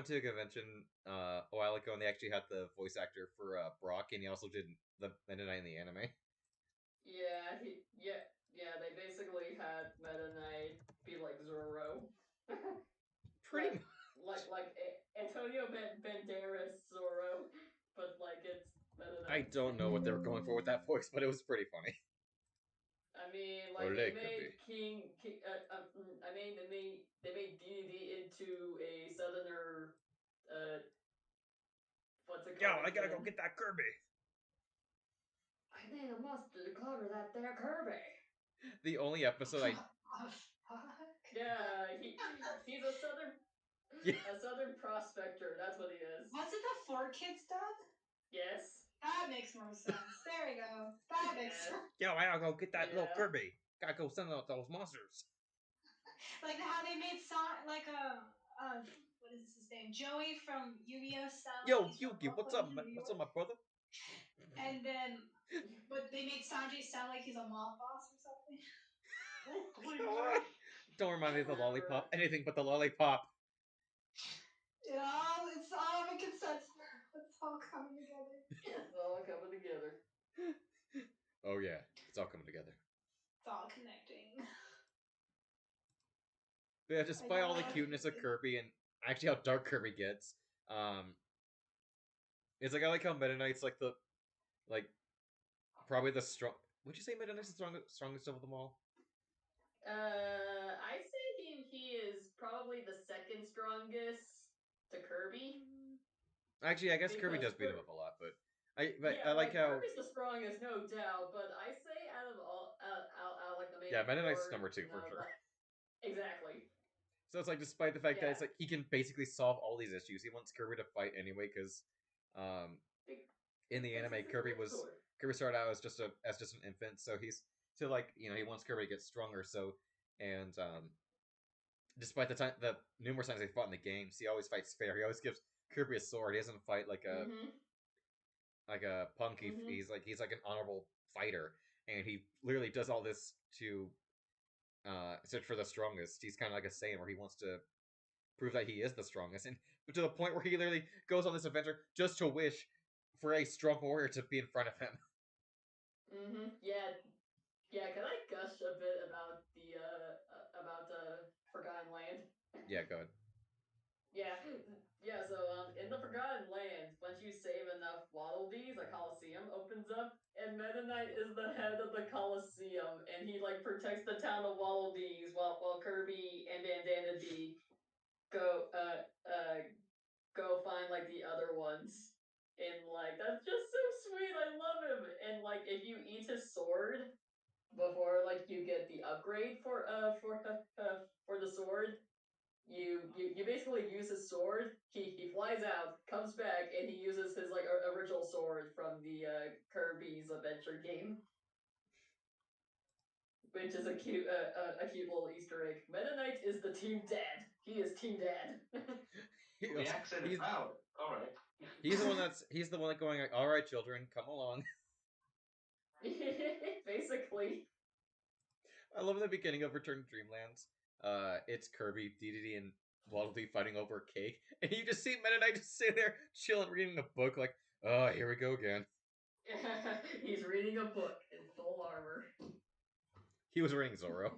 to a convention a while ago, and they actually had the voice actor for Brock, and he also did the Meta Knight in the anime. Yeah, they basically had Meta Knight be like Zoro. Pretty like Antonio Banderas Zoro, but like it's Meta Knight. I don't know what they were going for with that voice, but it was pretty funny. I mean, like Ole they could made be. they made DDD into a southerner. What's it called? Yo, I gotta go get that Kirby. I think I must declare that they're Kirby. The only episode I Yeah, he's a southern a southern prospector. That's what he is. Was it the 4Kids dub? Yes. That makes more sense. There we go. That makes sense. Yo, I gotta go get that little Yeah. Kirby. Gotta go send out those monsters. Like how they made what is his name? Joey from Yu-Gi-Oh! Sound Yo, like he's from Yugi, what's up, Brooklyn, New what's up, York. my brother? And then, but they made Sanji sound like he's a mob boss or something. Don't remind me of the lollipop. Anything but the lollipop. It's all making sense. It's all coming together. It's all coming together. Oh yeah, it's all coming together. It's all connecting. But yeah, despite all the cuteness of Kirby and actually how dark Kirby gets, it's like I like how Meta Knight's like the Like probably the strong. Would you say Meta Knight's the strongest of them all? I say he is probably the second strongest to Kirby. Actually, I guess Kirby Because does beat him up a lot, but I yeah, like like how Kirby's the strongest, no doubt. But I say out of all, out like the main Meta Knight's four, number 2 for sure. Exactly. So it's like, despite the fact that Yeah. it's like he can basically solve all these issues, he wants Kirby to fight anyway because, in the anime, Kirby started out as just an infant, so he wants Kirby to get stronger. So and despite the numerous times they fought in the games, he always fights fair. He always gives Kirby a sword. He doesn't fight like a punk. He's like an honorable fighter, and he literally does all this to search for the strongest. He's kind of like a Saiyan, where he wants to prove that he is the strongest, and but to the point where he literally goes on this adventure just to wish for a strong warrior to be in front of him. Yeah. Yeah. Can I gush a bit about Forgotten Land? Yeah, go ahead. Yeah, yeah. So in the Forgotten Lands, once you save enough Waddle Dees, a Coliseum opens up, and Meta Knight is the head of the Coliseum, and he like protects the town of Waddle Dees while Kirby and Bandana D go go find like the other ones. And like that's just so sweet. I love him. And like if you eat his sword before like you get the upgrade for the sword, you basically use his sword. He flies out, comes back, and he uses his like original sword from the Kirby's Adventure game, which is a cute little Easter egg. Meta Knight is the team dad. He is team dad. The accent is valid. All right. He's the one going like, all right, children, come along. Basically. I love the beginning of Return to Dreamlands. It's Kirby, DDD, and Waddle Dee fighting over cake, and you just see Meta Knight just sitting there chilling, reading a book, like, oh, here we go again. He's reading a book in full armor. He was reading Zorro.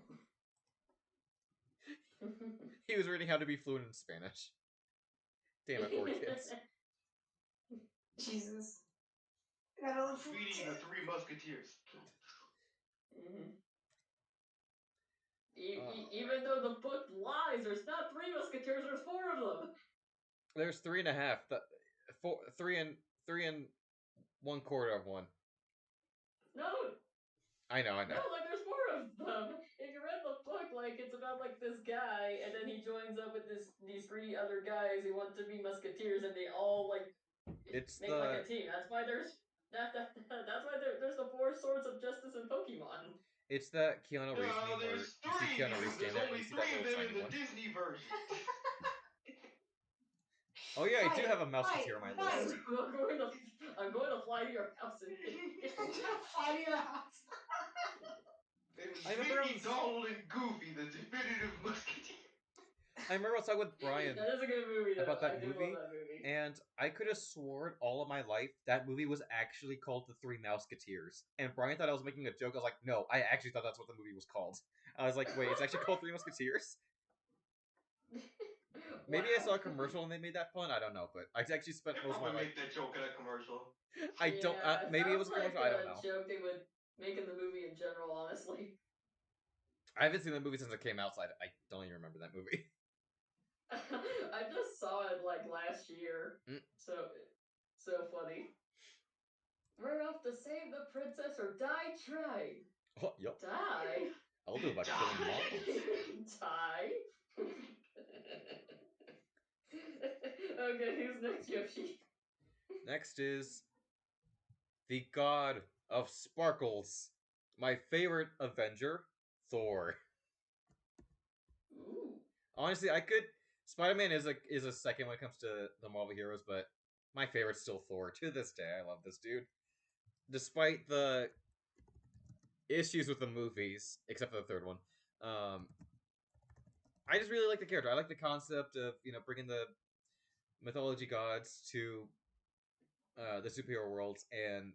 He was reading how to be fluent in Spanish. Damn it, poor kids. Jesus. Feeding the Three Musketeers. Even though the book lies, there's not 3 Musketeers, there's 4 of them. There's 3.5. Three and 1/4 of one. No. I know. No, like there's 4 of them. If you read the book, like it's about like this guy, and then he joins up with these 3 other guys who want to be Musketeers, and they all like make like a team. That's why there's that's why there's the 4 swords of justice in Pokemon. It's that Keanu Reeves meme where There's you see 3. Keanu Reeves stand There's there and only you see 3 that of little them in tiny the one. Disney version. Oh yeah, I do have a Mouseketeer on my list. I'm going to fly to your house and I'm gonna fly to your house. It was I remember Mickey, Donald, and Goofy, the definitive Musketeer. I remember I was talking with Brian That is a good movie, though. about that I do movie, love that movie. and I could have sworn all of my life that movie was actually called The Three Mouseketeers. And Brian thought I was making a joke. I was like, no, I actually thought that's what the movie was called. I was like, wait, it's actually called Three Musketeers? Maybe I saw a commercial and they made that fun. I don't know, but I actually spent most of my life. Make that joke in a commercial. I don't. Maybe it was a commercial. I don't know. Joke they would make in the movie in general. Honestly, I haven't seen the movie since it came out, so I don't even remember that movie. I just saw it like last year. So funny. We're off to save the princess or die trying. Oh, yep. Die. I'll do it by killing moms. Die. Okay, who's next, Yoshi? Next is the god of sparkles, my favorite Avenger, Thor. Ooh. Honestly, Spider-Man is a second when it comes to the Marvel heroes, but my favorite's still Thor. To this day, I love this dude. Despite the issues with the movies, except for the third one, I just really like the character. I like the concept of bringing the mythology gods to the superhero worlds, and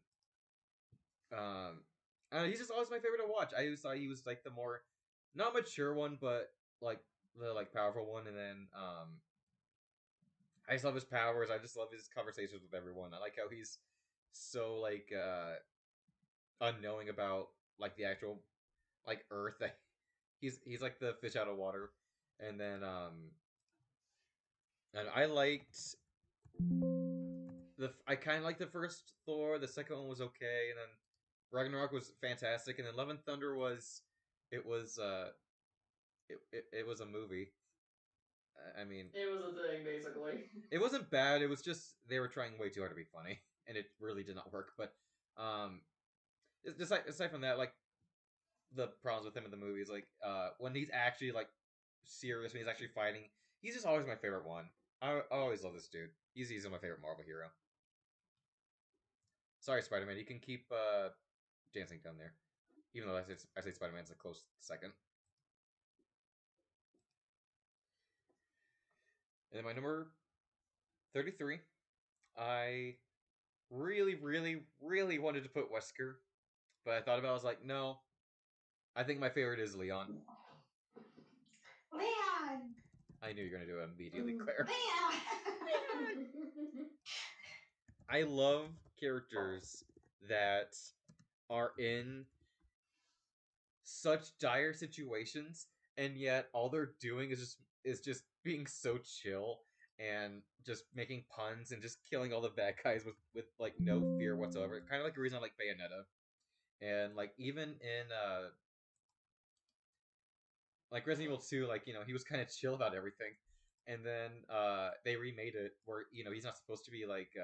he's just always my favorite to watch. I always thought he was like the more not mature one, but like the powerful one, and then I just love his powers. I just love his conversations with everyone. I like how he's so like unknowing about like the actual like Earth. He's like the fish out of water, and then and I liked I kind of liked the first Thor. The second one was okay, and then Ragnarok was fantastic, and then Love and Thunder was it was it was a movie. I mean, It was a thing, basically. it wasn't bad. It was just they were trying way too hard to be funny, and it really did not work. But aside from that, like the problems with him in the movies, like when he's actually like serious, when he's actually fighting, he's just always my favorite one. I always love this dude. He's easily my favorite Marvel hero. Sorry, Spider Man. You can keep dancing down there, even though I say Spider Man's a close second. And then my number 33, I really, really, really wanted to put Wesker, but I thought about it, I was like, no, I think my favorite is Leon. Leon! I knew you were going to do it immediately, Claire. Leon! I love characters that are in such dire situations, and yet all they're doing is just being so chill and just making puns and just killing all the bad guys with like no fear whatsoever. Kind of like the reason I like Bayonetta, and like even in like Resident Evil 2, like he was kind of chill about everything, and then they remade it where he's not supposed to be like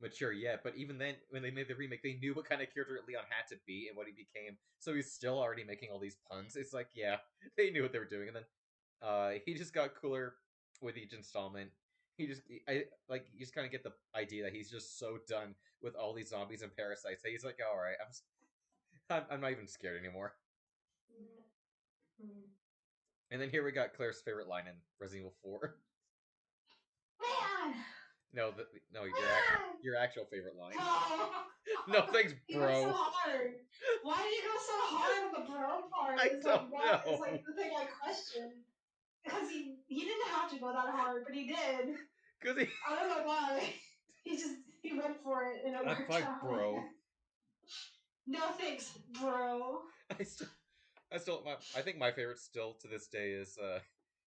mature yet, but even then, when they made the remake, they knew what kind of character Leon had to be and what he became. So he's still already making all these puns. It's like, yeah, they knew what they were doing, and then he just got cooler with each installment. You just kind of get the idea that he's just so done with all these zombies and parasites that he's like, all right, I'm not even scared anymore. And then here we got Claire's favorite line in Resident Evil 4. Leon! No, no, your actual favorite line. No! No, thanks, You went so bro. hard. Why do you go so hard on the bro part? I It's don't like, what know. is like the thing I question? Because he didn't have to go that hard, but he did. Because he. I don't know why. He went for it and it I'm worked fine, out. bro. No thanks, bro. I think my favorite still to this day is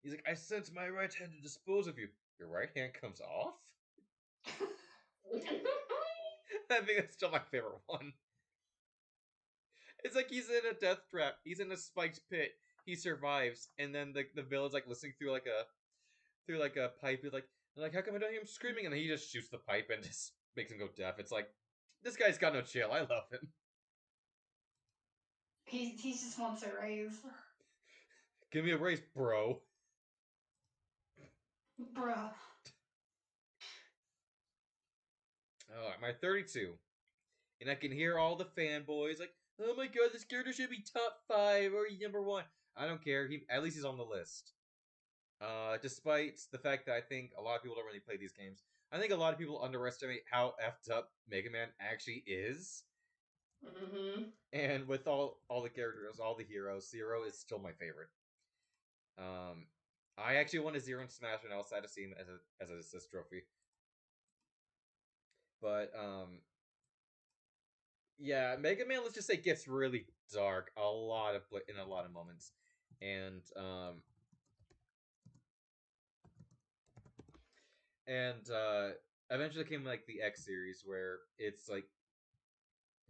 he's like, I sense my right hand to dispose of you. Your right hand comes off? I think that's still my favorite one. It's like he's in a death trap. He's in a spiked pit. He survives, and then the villain's like listening through like a pipe. He's like, how come I don't hear him screaming? And then he just shoots the pipe and just makes him go deaf. It's like, this guy's got no chill. I love him. He just wants a raise. Give me a raise, bro. Bruh. Oh, my 32. And I can hear all the fanboys like, oh my god, this character should be top 5 or number 1. I don't care. At least he's on the list. Despite the fact that I think a lot of people don't really play these games, I think a lot of people underestimate how effed up Mega Man actually is. Mm-hmm. And with all the characters, all the heroes, Zero is still my favorite. I actually won a Zero in Smash, and I was sad to see him as an assist trophy. But yeah, Mega Man, let's just say, gets really dark in a lot of moments, and eventually came like the X series, where it's like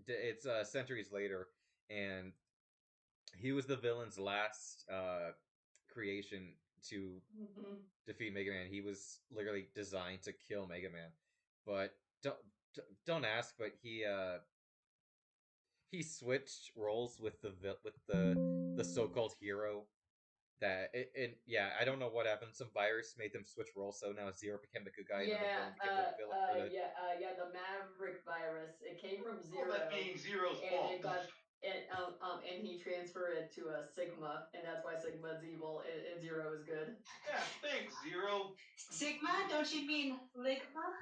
it's centuries later, and he was the villain's last creation to defeat Mega Man. He was literally designed to kill Mega Man, but don't ask. But he switched roles with the so-called hero. Yeah, I don't know what happened. Some virus made them switch roles, so now Zero became the good guy, and then the villain became the villain. The Maverick virus. It came from Zero. Well, that being Zero's and fault. it got and he transferred it to a Sigma, and that's why Sigma's evil and Zero is good. Yeah, thanks, Zero. Sigma? Don't you mean Ligma?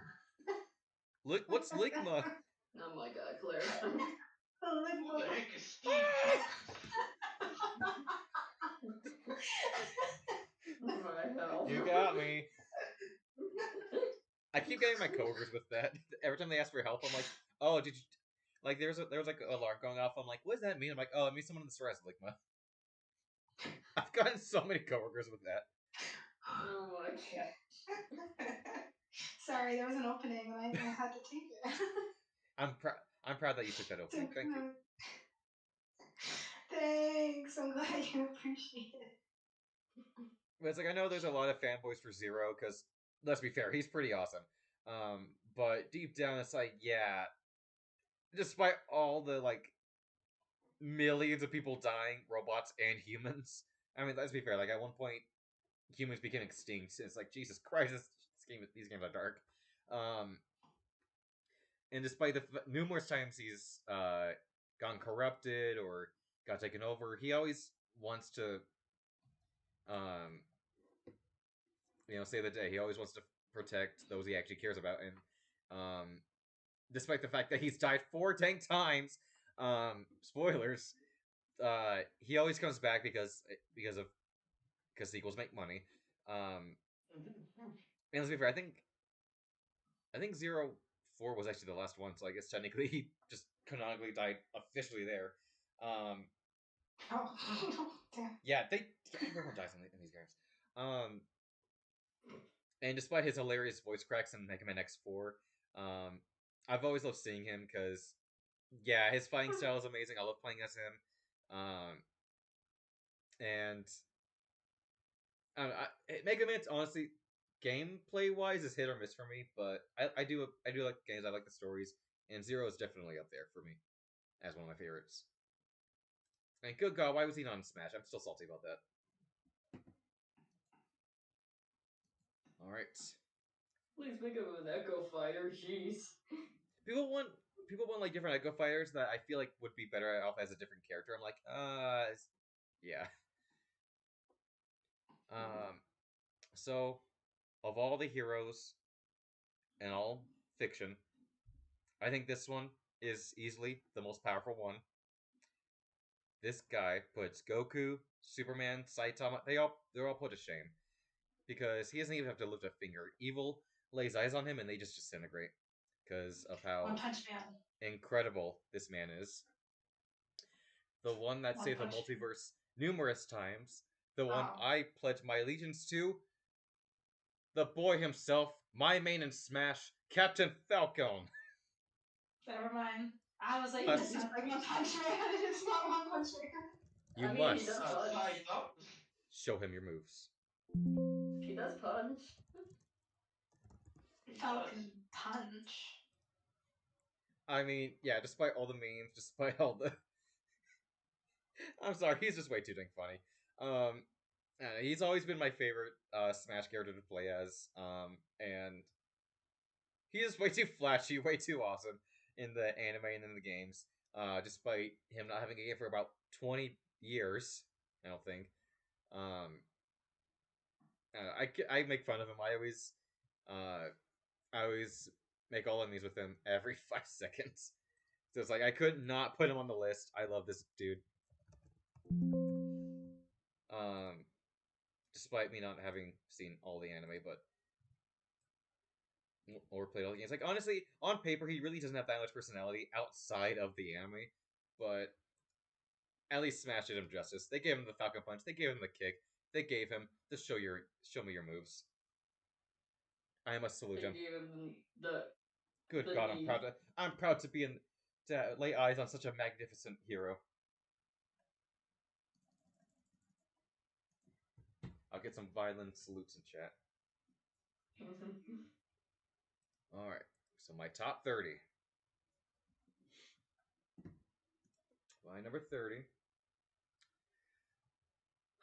Look, what's Ligma? Oh my god, Claire. Who the heck is Steve Jobs? My hell. You got me. I keep getting my coworkers with that. Every time they ask for help, I'm like, "Oh, did you?" Like, there was like an alarm going off. I'm like, "What does that mean?" I'm like, "Oh, it means someone in the store has Ligma." I've gotten so many coworkers with that. Oh my god. Sorry, there was an opening and I had to take it. I'm proud that you took that opening. Thank you. Thanks. I'm glad you appreciate it. But it's like I know there's a lot of fanboys for Zero because let's be fair, he's pretty awesome. But deep down, it's like, yeah, despite all the like millions of people dying, robots and humans. I mean, let's be fair. Like at one point, humans became extinct. It's like Jesus Christ, these games are dark. Um, and despite the numerous times he's gone corrupted or got taken over, he always wants to, um, save the day. He always wants to protect those he actually cares about. And despite the fact that he's died 4 times, spoilers, he always comes back because sequels make money. And let's be fair, I think 04 was actually the last one, so I guess technically he just canonically died officially there. Oh, damn. Yeah, everyone dies in these games. And despite his hilarious voice cracks in Mega Man X4, I've always loved seeing him because, yeah, his fighting style is amazing. I love playing as him. And Mega Man's honestly gameplay wise is hit or miss for me, but I do like games. I like the stories, and Zero is definitely up there for me as one of my favorites. And good God, why was he not in Smash? I'm still salty about that. All right, Please make him an Echo Fighter, jeez. people want like different Echo Fighters that I feel like would be better off as a different character. I'm like, yeah. So of all the heroes and all fiction, I think this one is easily the most powerful one. This guy puts Goku, Superman, Saitama. They're all put to shame because he doesn't even have to lift a finger. Evil lays eyes on him and they just disintegrate because of how One Punch Man. incredible this man is. The one that One saved the Punch Man. multiverse numerous times. The one Wow. I pledge my allegiance to. The boy himself, my main in Smash, Captain Falcon. Never mind. I was like, Uh, this sounds like One Punch Man. It's not One Punch Man. You I mean, he must does punch. show him your moves. He does punch. Falcon Punch. I mean, yeah, despite all the memes, despite all the I'm sorry, he's just way too dang funny. He's always been my favorite Smash character to play as. And he is way too flashy, way too awesome in the anime and in the games. Despite him not having a game for about 20 years, I don't think. Um, I make fun of him. I always make all enemies with him every 5 seconds. So it's like I could not put him on the list. I love this dude. Despite me not having seen all the anime, but or played all the games. Like honestly, on paper, he really doesn't have that much personality outside of the anime, but at least Smash did him justice. They gave him the Falcon Punch. They gave him the kick. They gave him the show me your moves. I must salute They him. gave him the. Good the God, knee. I'm proud to be to lay eyes on such a magnificent hero. I'll get some violent salutes in chat. All right, so my top 30. My number 30.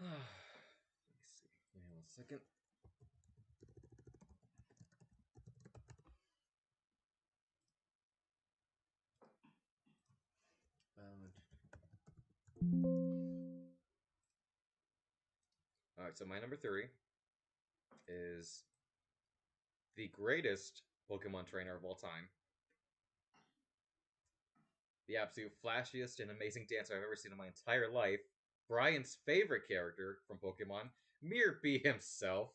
Let me see. Give me 1 second. All right, so my number 30 is the greatest Pokemon trainer of all time. The absolute flashiest and amazing dancer I've ever seen in my entire life. Brian's favorite character from Pokemon, Mirby himself.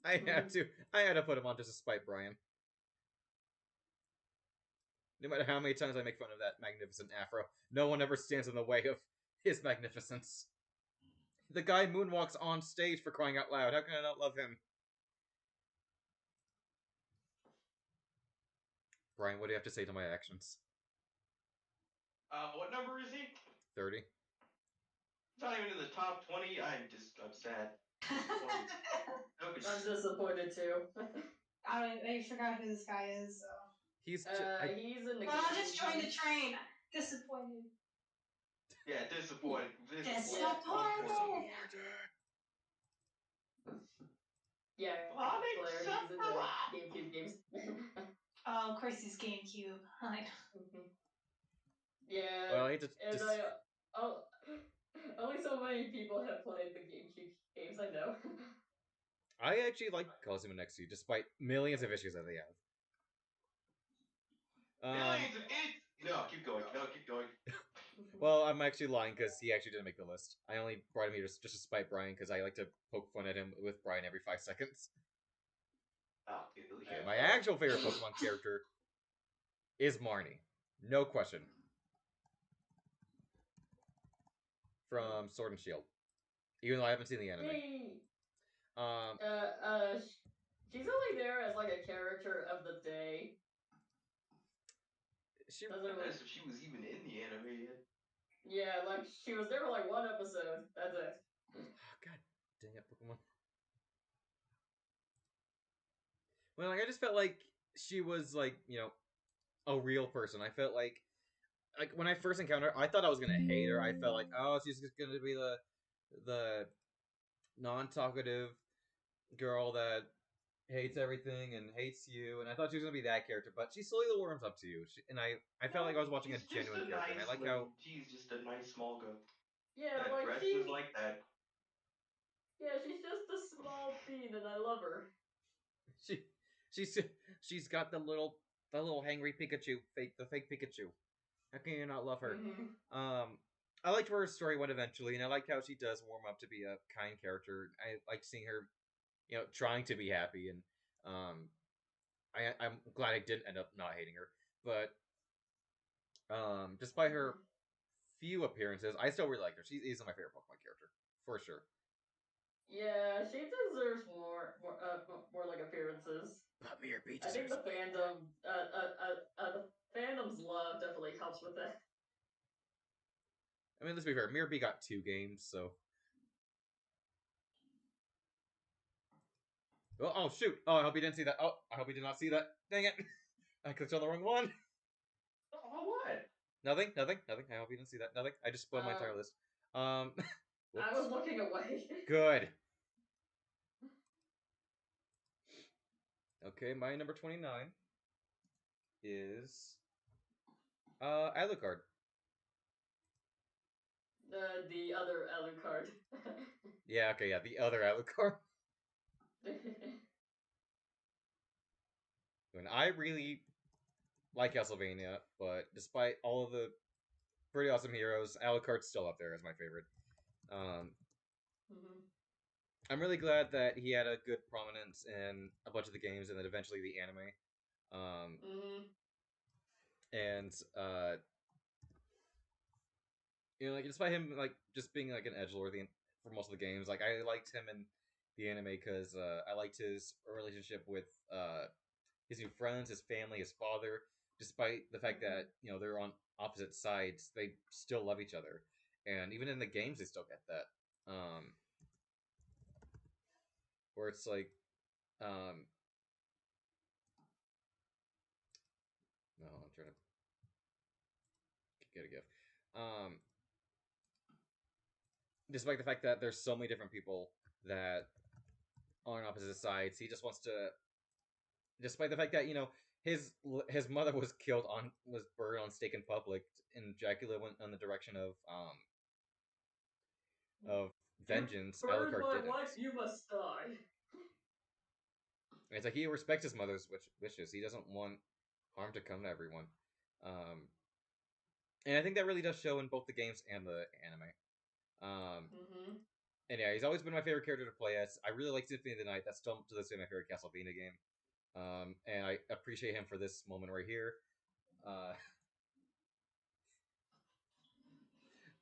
I had to put him on just to spite Brian. No matter how many times I make fun of that magnificent afro, no one ever stands in the way of his magnificence. The guy moonwalks on stage, for crying out loud. How can I not love him? Brian, what do you have to say to my actions? What number is he? 30. He's not even in the top 20. I'm sad. Disappointed. I'm disappointed too. I forgot who this guy is. So. He's He's in the. Well, I'll just join the train. Disappointed. Yeah, disappointed. Disappointed. Yeah, Claire, he's in the GameCube games. Oh, of course, he's GameCube. Yeah, well, I hate to and only so many people have played the GameCube games I know. I actually like Cosmo NXT, despite millions of issues that they have. Millions of idiots. No, keep going. No, keep going. Well, I'm actually lying because he actually didn't make the list. I only brought him here just to spite Brian because I like to poke fun at him with Brian every 5 seconds. Okay, my actual favorite Pokemon character is Marnie. No question. From Sword and Shield. Even though I haven't seen the anime. She's only there as like a character of the day. As if she was even in the anime yet. Yeah, like she was there for like 1 episode. That's it. Oh, God dang it, Pokemon. Well, like, I just felt like she was like, a real person. I felt like when I first encountered her, I thought I was gonna hate her. I felt like, oh, she's just gonna be the non-talkative girl that hates everything and hates you, and I thought she was gonna be that character, but she slowly warms up to you. I felt like I was watching a genuine character, and I like how she's just a nice small girl. Yeah, that like dresses like that. Yeah, she's just a small bean, and I love her. She's got the little hangry Pikachu, the fake Pikachu. How can you not love her? I liked where her story went eventually, and I like how she does warm up to be a kind character. I like seeing her, trying to be happy, and I'm glad I didn't end up not hating her. But despite her few appearances, I still really like her. She's easily my favorite Pokemon character for sure. Yeah, she deserves more like appearances. But Mirby I think deserves the fandom's love definitely helps with that. I mean, let's be fair. Mirby got 2 games, so. Oh shoot! Oh, I hope you didn't see that. Oh, I hope you did not see that. Dang it! I clicked on the wrong one. Oh, what? Nothing. I hope you didn't see that. Nothing. I just spoiled my entire list. I was looking away. Good. Okay, my number 29 is Alucard. The other Alucard. Yeah, okay, yeah, the other Alucard. And I really like Castlevania, but despite all of the pretty awesome heroes, Alucard's still up there as my favorite. I'm really glad that he had a good prominence in a bunch of the games and then eventually the anime. And like despite him like just being like an edgelord for most of the games, like I liked him in the anime because I liked his relationship with his new friends, his family, his father. Despite the fact that they're on opposite sides, they still love each other, and even in the games they still get that. Where it's like, no, I'm trying to get a gift. Despite the fact that there's so many different people that are on opposite sides, he just wants to. Despite the fact that his mother was burned on stake in public, and Dracula went in the direction of vengeance. Burn my didn't. wife, you must die. And it's like he respects his mother's wishes. He doesn't want harm to come to everyone. And I think that really does show in both the games and the anime. And yeah, he's always been my favorite character to play as. I really like Symphony of the Night. That's still to this day my favorite Castlevania game. And I appreciate him for this moment right here.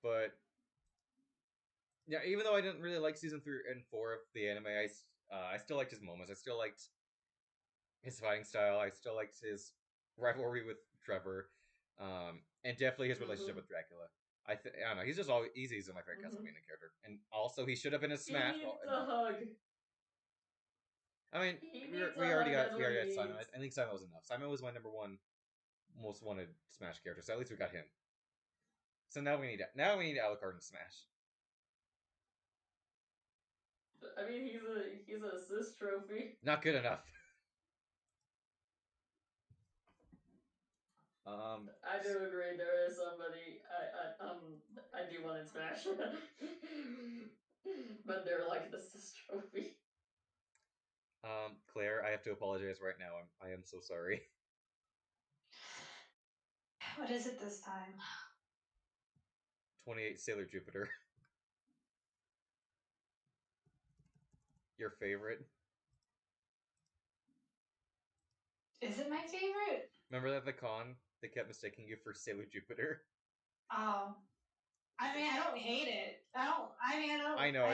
But yeah, even though I didn't really like season 3 and 4 of the anime, I still liked his moments. I still liked his fighting style. I still liked his rivalry with Trevor, and definitely his relationship with Dracula. I don't know. He's just always he's my favorite Castlevania character, and also he should have been in He Smash. needs a hug. I mean, He we, needs we a already hug, got that's we what already he had Simon. needs. I think Simon was enough. Simon was my number one most wanted Smash character, so at least we got him. So now we need Alucard in Smash. I mean, he's a assist trophy. Not good enough. I do agree. There is somebody I do want in Smash, but they're like an assist trophy. Claire, I have to apologize right now. I am so sorry. What is it this time? 28 Sailor Jupiter. Your favorite? Is it my favorite? Remember that at the con they kept mistaking you for Sailor Jupiter? I mean, I don't hate it. I don't. I know.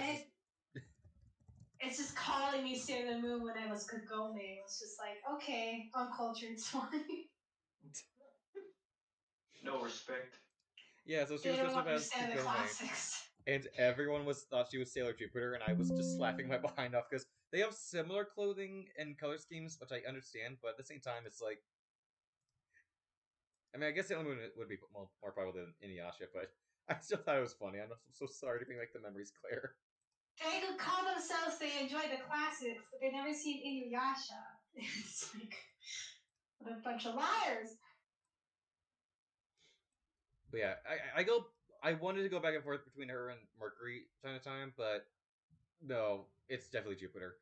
It's just calling me Sailor Moon when I was Kagome. It was just like, okay, uncultured, it's fine. No respect. Yeah, so she They was don't dressed up as understand the Kagome, classics. and everyone thought she was Sailor Jupiter, and I was just laughing my behind off because they have similar clothing and color schemes, which I understand, but at the same time, it's like, I mean, I guess Sailor Moon would be more popular than Inuyasha, but I still thought it was funny. I'm so sorry to bring like the memories, Claire. They could call themselves they enjoy the classics, but they never seen Inuyasha. It's like, what a bunch of liars. But yeah, I wanted to go back and forth between her and Mercury time to time, but no, it's definitely Jupiter.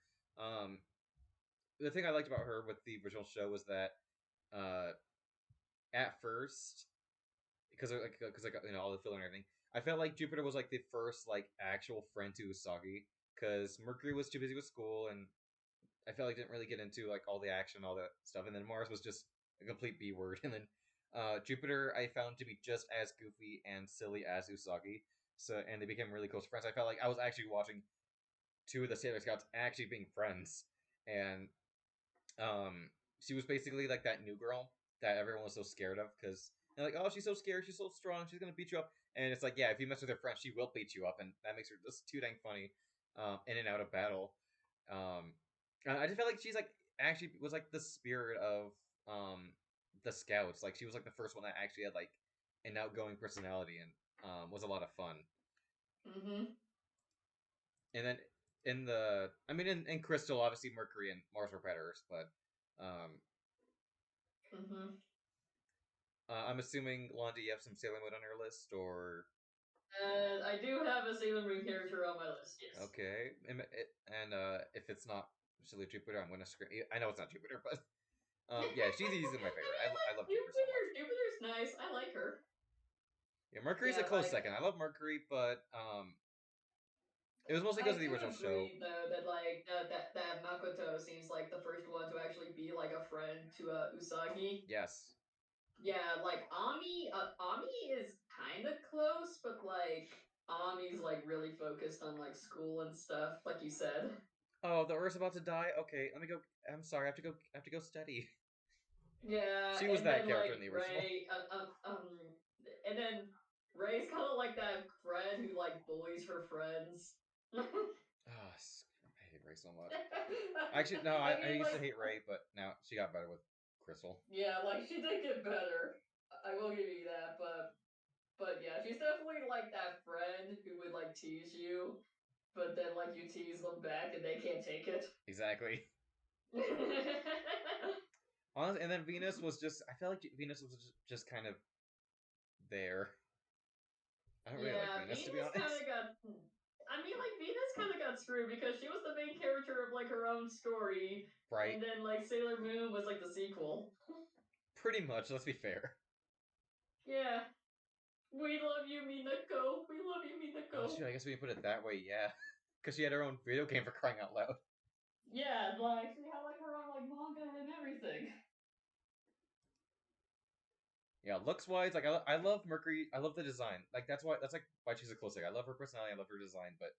The thing I liked about her with the original show was that at first, because all the filler and everything, I felt like Jupiter was like the first like actual friend to Usagi, because Mercury was too busy with school, and I felt like didn't really get into like all the action, all that stuff, and then Mars was just a complete B word, and then Jupiter I found to be just as goofy and silly as Usagi. So and they became really close friends. I felt like I was actually watching two of the Sailor Scouts actually being friends, and she was basically like that new girl that everyone was so scared of because they're like, oh, she's so scared, she's so strong, she's gonna beat you up, and it's like, yeah, if you mess with her friend, she will beat you up, and that makes her just too dang funny, in and out of battle. I just felt like she's like actually was like the spirit of the scouts. Like she was like the first one that actually had like an outgoing personality and was a lot of fun. And then in Crystal, obviously Mercury and Mars were predators, but I'm assuming Londi, you have some Sailor Moon on your list, or I do have a Sailor Moon character on my list. Yes. okay, and if it's not Sailor Jupiter, I'm gonna scream. I know it's not Jupiter, but yeah, she's easily my favorite. I love Jupiter so much. Jupiter's nice. I like her. Yeah, Mercury's a close second. I love Mercury, but it was mostly because of the original show. Though that that Makoto seems like the first one to actually be like a friend to Usagi. Yes. Yeah, like Ami is kind of close, but like Ami's like really focused on like school and stuff, like you said. Oh, the Earth's about to die. Okay, let me go. I'm sorry. I have to go study. Yeah, She was and that then character like in the original. And then Ray's kind of like that friend who like bullies her friends. Oh, I hate Ray so much. Actually, no, I used to hate Ray, but now she got better with Crystal. Yeah, like she did get better. I will give you that, but yeah, she's definitely like that friend who would like tease you, but then like you tease them back and they can't take it. Exactly. Honestly, and then Venus was just. I felt like Venus was just kind of there. I don't really like Venus, to be honest. I mean, like Venus kind of got screwed because she was the main character of like her own story, Right. And then like Sailor Moon was like the sequel. Pretty much. Let's be fair. Yeah. We love you, Minako. We love you, Minako. Oh, shoot, I guess we can put it that way, yeah. Because she had her own video game for crying out loud. Yeah, like she had like her own like manga and everything. Yeah, looks wise, like I love Mercury. I love the design. Like that's like why she's a close second. I love her personality. I love her design, but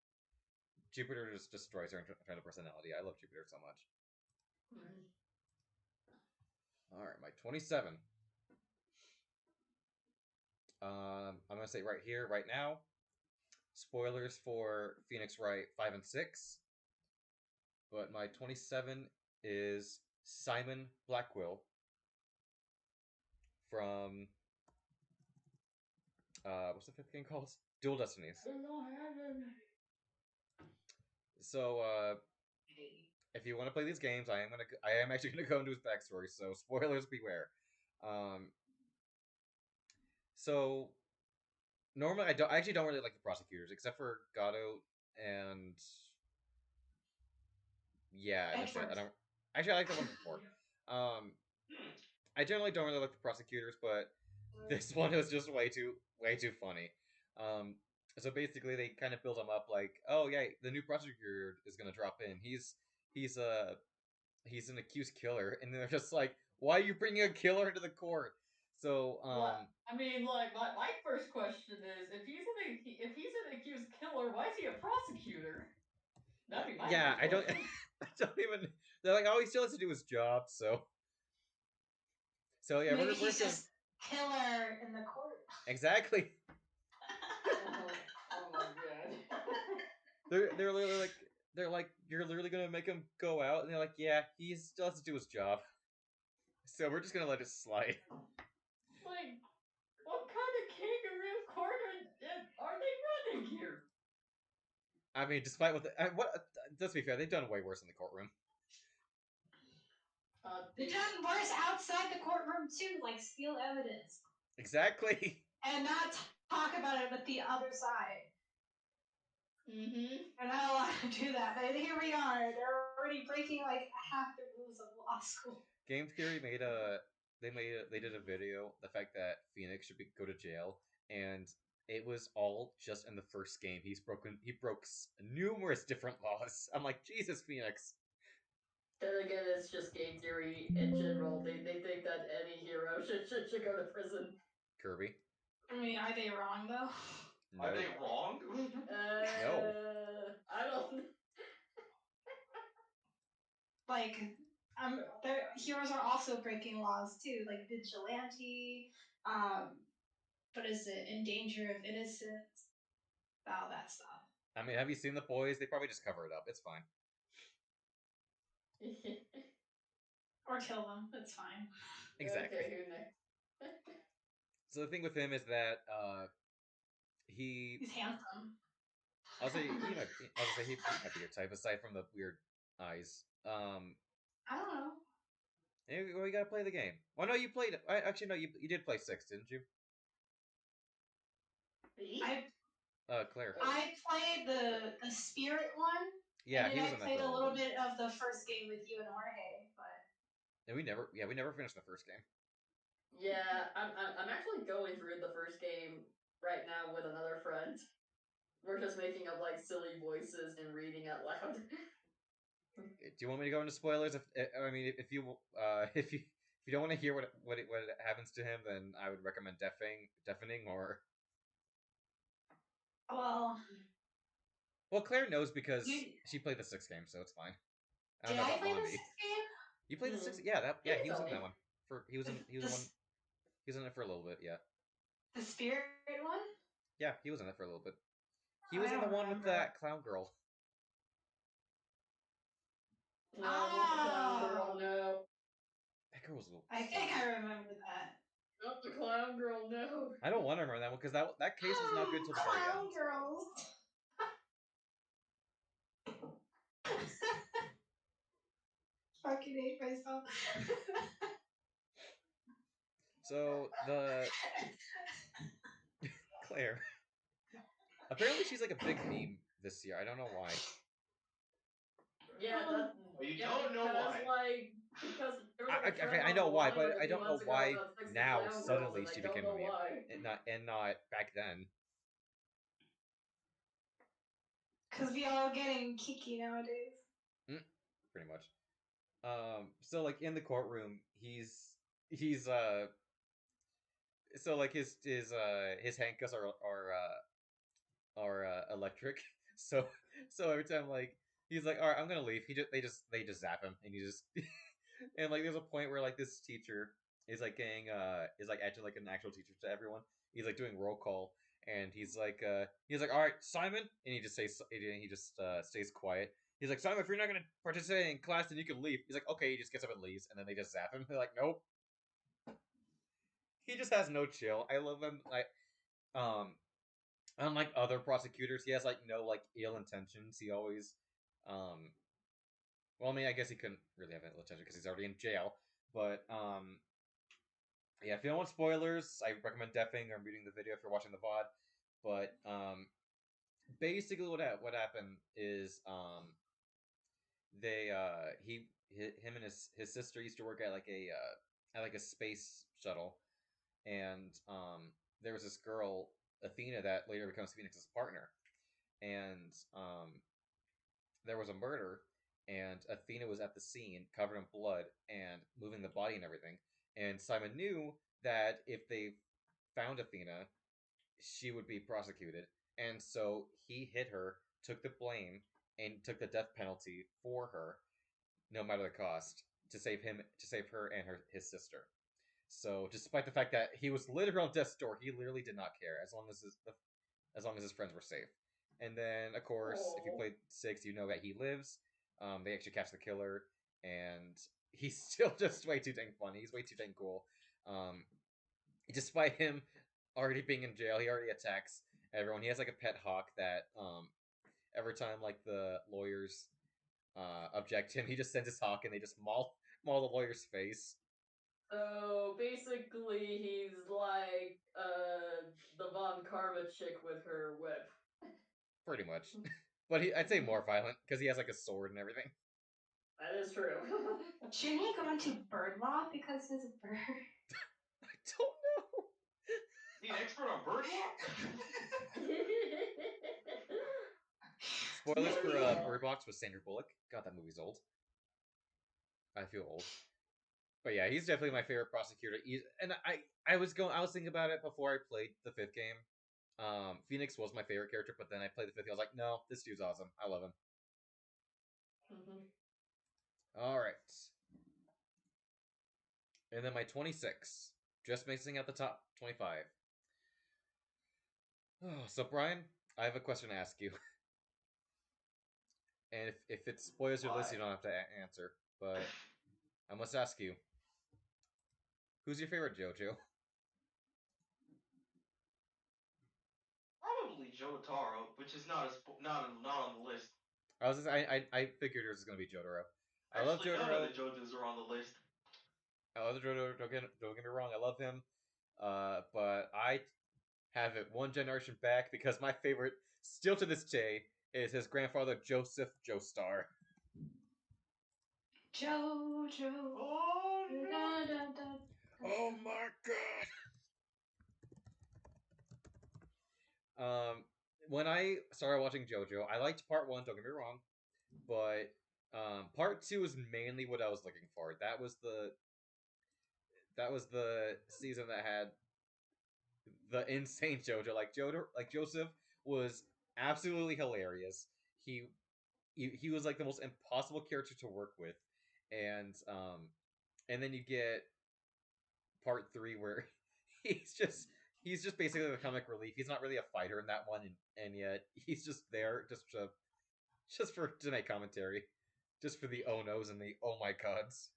Jupiter just destroys her in terms of personality. I love Jupiter so much. All right, my 27. I'm gonna say right here, right now. Spoilers for Phoenix Wright 5 and 6. But my 27 is Simon Blackwell from what's the fifth game called? Dual Destinies. So if you want to play these games, I am actually gonna go into his backstory. So spoilers beware. So normally I actually don't really like the prosecutors except for Gatto and yeah, that's it. I like the one before. I generally don't really like the prosecutors, but this one was just way too funny. So basically, they kind of build him up like, oh yeah, the new prosecutor is gonna drop in. He's an accused killer, and they're just like, why are you bringing a killer into the court? So I mean, like my first question is, if he's an accused killer, why is he a prosecutor? That'd be my yeah, first question. I don't even. They're like, oh, he still has to do his job, so yeah, Maybe we're he's just killer in the court. exactly. Oh my god. They're literally like you're literally gonna make him go out, and they're like, yeah, he still has to do his job, so we're just gonna let it slide. Like, what kind of kangaroo court are they running here? I mean, despite let's be fair, they've done way worse in the courtroom. They've done worse outside the courtroom too, like steal evidence. Exactly. And not talk about it with the other side. Mm-hmm. They're not allowed to do that, but here we are. They're already breaking like half the rules of law school. Game Theory they did a video, the fact that Phoenix should go to jail, and it was all just in the first game. He broke numerous different laws. I'm like, Jesus, Phoenix. Then again, it's just game theory in general. They think that any hero should go to prison. Kirby. I mean, are they wrong though? No. Are they wrong? No. I don't. Like, their heroes are also breaking laws too, like vigilante. What is it? In danger of innocence. All that stuff. I mean, have you seen The Boys? They probably just cover it up. It's fine. Or kill them. It's fine. Exactly. Okay, who next? So the thing with him is that He's handsome. I'll say he might be your type aside from the weird eyes. I don't know. Well, you gotta play the game. Well, no, you played. Actually, no, you did play 6, didn't you? Claire. I played the spirit one. Yeah, and he then was in I that. played a little bit of the first game with you and Jorge, but. And we never finished the first game. Yeah, I'm actually going through the first game right now with another friend. We're just making up like silly voices and reading out loud. Do you want me to go into spoilers? If you don't want to hear what happens to him, then I would recommend deafening or. Well, Claire knows because she played the 6th game, so it's fine. Did I play the 6th game? You played the 6th? Yeah, he was in that one. He was in it for a little bit. Yeah. The spirit one? Yeah, he was in it for a little bit. He was in the one with that clown girl. Clown girl, no. That girl was a little. I think I remember that. Not the clown girl, no. I don't want to remember that one because that case was not good till the very end. Clown girls. Fucking hate myself. So Claire. Apparently, she's like a big meme this year. I don't know why. Yeah, don't know why. Because I know why, but I don't know why now suddenly she became a meme, and not back then. Because we all getting Kiki nowadays. Pretty much. So like in the courtroom, he's so like his handcuffs are electric. So every time like he's like, all right, I'm gonna leave. They just zap him, and he just and like there's a point where like this teacher is like getting is like acting like an actual teacher to everyone. He's like doing roll call, and he's like, all right, Simon, and he just stays quiet. He's like, Simon, if you're not gonna participate in class, then you can leave. He's like, okay. He just gets up and leaves, and then they just zap him. They're like, nope. He just has no chill. I love him. Like, unlike other prosecutors, he has like no like ill intentions. He always, um, well, I mean, I guess he couldn't really have ill intention because he's already in jail. But yeah, if you don't want spoilers, I recommend deafing or muting the video if you're watching the VOD. But basically, what happened is they him and his sister used to work at like a space shuttle, and there was this girl Athena that later becomes Phoenix's partner, and there was a murder, and Athena was at the scene covered in blood and moving the body and everything, and Simon knew that if they found Athena, she would be prosecuted, and so he hit her, took the blame, and took the death penalty for her, no matter the cost, to save her and his sister. So, despite the fact that he was literally on death's door, he literally did not care as long as his friends were safe. And then, of course, if you played 6, you know that he lives. They actually catch the killer, and he's still just way too dang funny. He's way too dang cool. Despite him already being in jail, he already attacks everyone. He has like a pet hawk that every time like the lawyers object him, he just sends his hawk and they just maul the lawyer's face. So basically, he's like the Von Karma chick with her whip. Pretty much. But I'd say more violent because he has like a sword and everything. That is true. Shouldn't he go into bird law because he's a bird? I don't know. He's an expert on birds. Spoilers for Bird Box with Sandra Bullock. God, that movie's old. I feel old. But yeah, he's definitely my favorite prosecutor. I was thinking about it before I played the 5th game. Phoenix was my favorite character, but then I played the 5th game. I was like, no, this dude's awesome. I love him. All right. And then my 26, just mixing at the top 25. Oh, so Brian, I have a question to ask you. And if it spoils your list, you don't have to answer. But I must ask you, who's your favorite JoJo? Probably Jotaro, which is not on the list. I figured it was gonna be Jotaro. I love Actually, Jotaro. none of the JoJos are on the list. I love Jotaro. Don't get me wrong. I love him. But I have it one generation back because my favorite, still to this day, is his grandfather Joseph Joestar. Jojo. Oh no! Da, da, da. Oh my god! When I started watching JoJo, I liked part 1. Don't get me wrong, but part 2 is mainly what I was looking for. That was the season that had the insane JoJo. Like Joseph was absolutely hilarious. He was like the most impossible character to work with, and then you get part 3 where he's just basically the comic relief. He's not really a fighter in that one, and yet he's just there to make commentary, just for the oh no's and the oh my gods.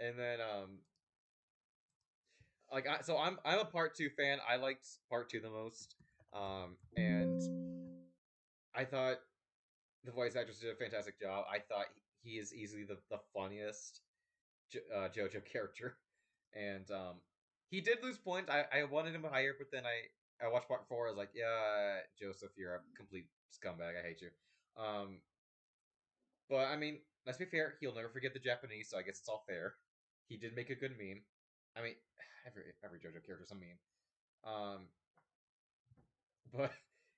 And then I'm a part 2 fan. I liked part 2 the most, and I thought the voice actress did a fantastic job. I thought he is easily the funniest JoJo character, and he did lose points. I wanted him higher, but then I watched part 4. I was like, yeah, Joseph, you're a complete scumbag. I hate you. But I mean, let's be fair. He'll never forget the Japanese, so I guess it's all fair. He did make a good meme. I mean, every JoJo character's a meme. But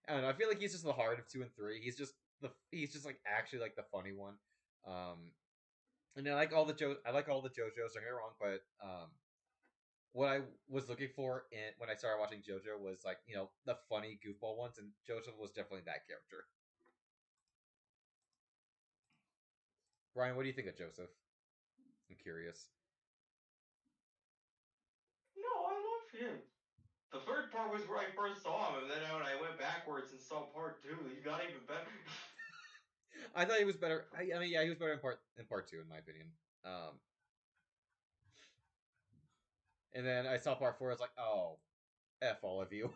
I don't know. I feel like he's just the heart of 2 and 3. He's just like actually like the funny one. And I like all the I like all the JoJo's. Don't get me wrong, but what I was looking for when I started watching JoJo was like the funny goofball ones, and Joseph was definitely that character. Brian, what do you think of Joseph? I'm curious. No, I love him. The third part was where I first saw him, and then when I went backwards and saw part 2, he got even better. I thought he was better. I mean, yeah, he was better in part 2, in my opinion. And then I saw part 4. I was like, oh, f all of you.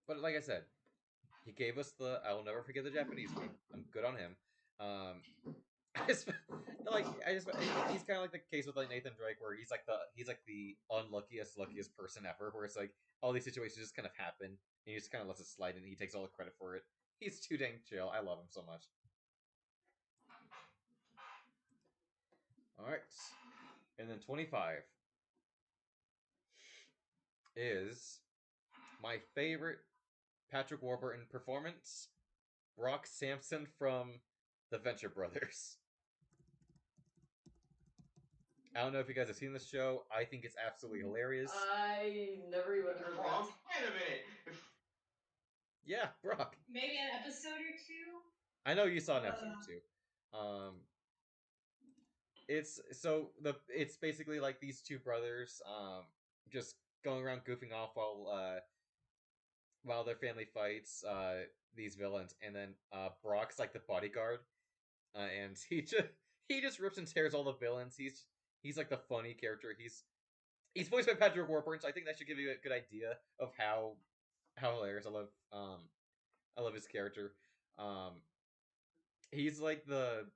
But like I said, he gave us the I will never forget the Japanese meme. I'm good on him. I just he's kind of like the case with like Nathan Drake, where he's like the luckiest person ever. Where it's like all these situations just kind of happen, and he just kind of lets it slide, and he takes all the credit for it. He's too dang chill. I love him so much. All right, and then 25 is my favorite Patrick Warburton performance, Brock Sampson from the Venture Brothers. I don't know if you guys have seen this show. I think it's absolutely hilarious. I never even heard of Brock? it. Wait a minute. Yeah, Brock. Maybe an episode or two. I know you saw an episode or two. It's basically like these two brothers just going around goofing off while their family fights these villains, and then Brock's like the bodyguard, and he just rips and tears all the villains. He's like the funny character. He's voiced by Patrick Warburton, so I think that should give you a good idea of how hilarious I love his character. He's like the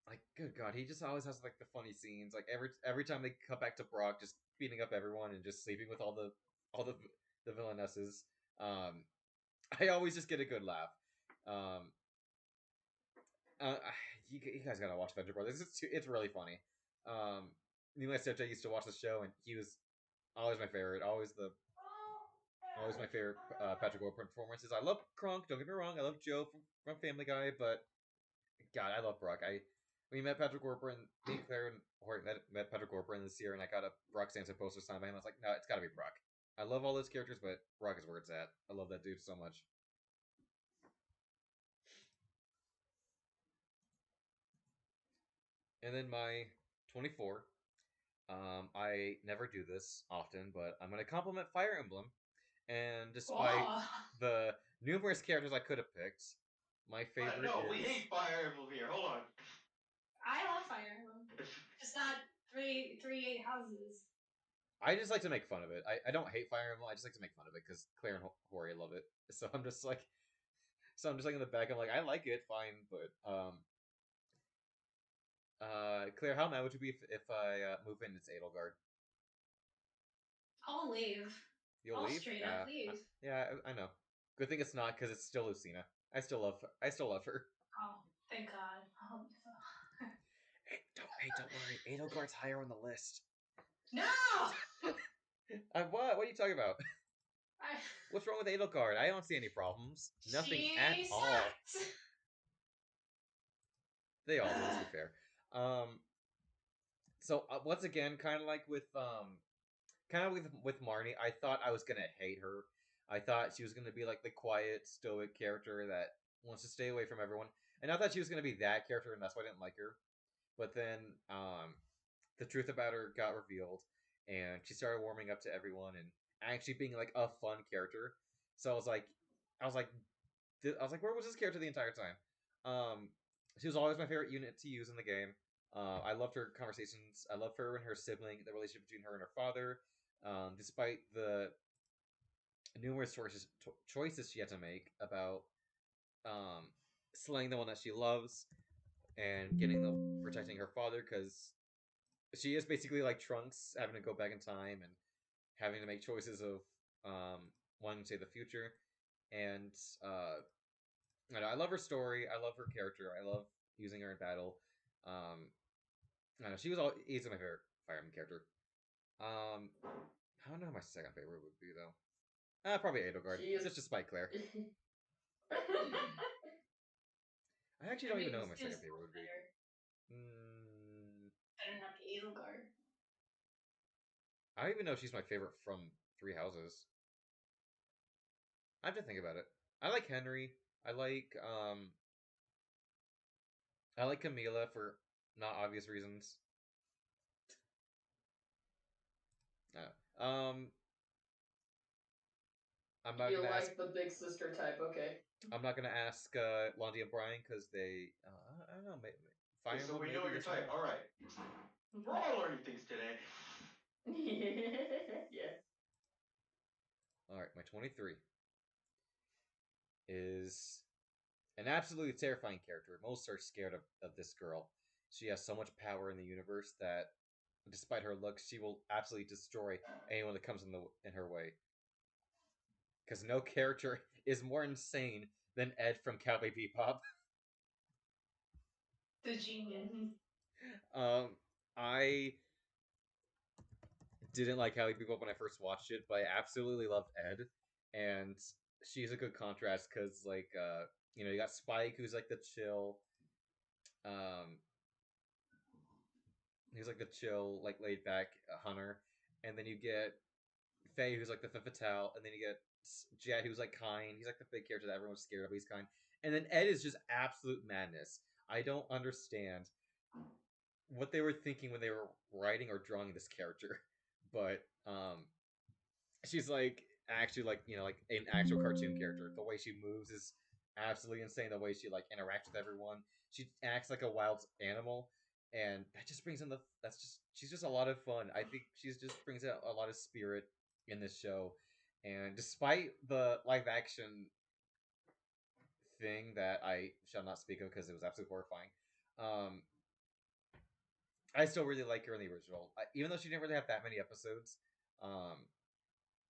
like good god, he just always has like the funny scenes. Like every time they cut back to Brock just beating up everyone and just sleeping with all the villainesses. I always just get a good laugh. Um, you guys gotta watch Venture Brothers. It's really funny. Me and my stepdad used to watch the show, and he was always my favorite. Always my favorite Patrick Warburton performances. I love Kronk. Don't get me wrong. I love Joe from Family Guy, but God, I love Brock. We met Patrick Warburton. Me and Claire and Hort met Patrick Warburton this year, and I got a Brock Sampson poster signed by him. I was like, no, it's got to be Brock. I love all those characters, but Brock is where it's at. I love that dude so much. And then my 24. I never do this often, but I'm going to compliment Fire Emblem. And despite the numerous characters I could have picked, my favorite no, is... we hate Fire Emblem here. Hold on. I love Fire Emblem. Just not 3 8 houses. I just like to make fun of it. I don't hate Fire Emblem. I just like to make fun of it because Claire and Hori love it. So I'm just like in the back. I'm like, I like it, fine, but Claire, how mad would you be if I move in? It's Edelgard. I'll leave. You'll I'll leave? straight up leave. Yeah, I know. Good thing it's not because it's still Lucina. I still love her. Oh, thank God. Don't worry. Edelgard's higher on the list. No! What? What are you talking about? What's wrong with Edelgard? I don't see any problems. Nothing at all. They all do, to be fair. So once again, kind of like with Marnie, I thought I was gonna hate her. I thought she was gonna be like the quiet, stoic character that wants to stay away from everyone, and I thought she was gonna be that character, and that's why I didn't like her. But then, the truth about her got revealed, and she started warming up to everyone and actually being like a fun character. So I was like, where was this character the entire time? She was always my favorite unit to use in the game. I loved her conversations. I loved her and her sibling, the relationship between her and her father. Despite the numerous choices she had to make about slaying the one that she loves and protecting her father, because she is basically like Trunks, having to go back in time and having to make choices of wanting to save the future. And I love her story. I love her character. I love using her in battle. I know she was easily my Fire Emblem character. I don't know who my second favorite would be though. Probably Edelgard, She is- just despite Claire. I actually don't even know who my second favorite would be. Better not be Edelgard. I don't even know if she's my favorite from Three Houses. I have to think about it. I like Henry. I like Camila for not obvious reasons. I'm not You gonna like ask. the big sister type, okay. I'm not gonna ask Londy and Brian because they. I don't know. Fire So Emblem, we know maybe, your yes or no. type. All right. We're all learning things today. Yeah. All right, my 23 is an absolutely terrifying character. Most are scared of this girl. She has so much power in the universe that, despite her looks, she will absolutely destroy anyone that comes in her way. Because no character is more insane than Ed from Cowboy Bebop. The genius. I didn't like Cowboy Bebop when I first watched it, but I absolutely loved Ed, and she's a good contrast because, like, you got Spike, who's like the chill, um, he's like the chill, like laid back hunter, and then you get Faye, who's like the femme fatale, and then you get Jet, who's like kind. He's like the big character that everyone's scared of. But he's kind, and then Ed is just absolute madness. I don't understand what they were thinking when they were writing or drawing this character, but she's like actually like like an actual cartoon character. The way she moves is absolutely insane. The way she like interacts with everyone, she acts like a wild animal, and that just brings in the. She's just a lot of fun. I think she's just brings out a lot of spirit in this show, and despite the live action thing that I shall not speak of because it was absolutely horrifying. I still really like her in the original, even though she didn't really have that many episodes. Um,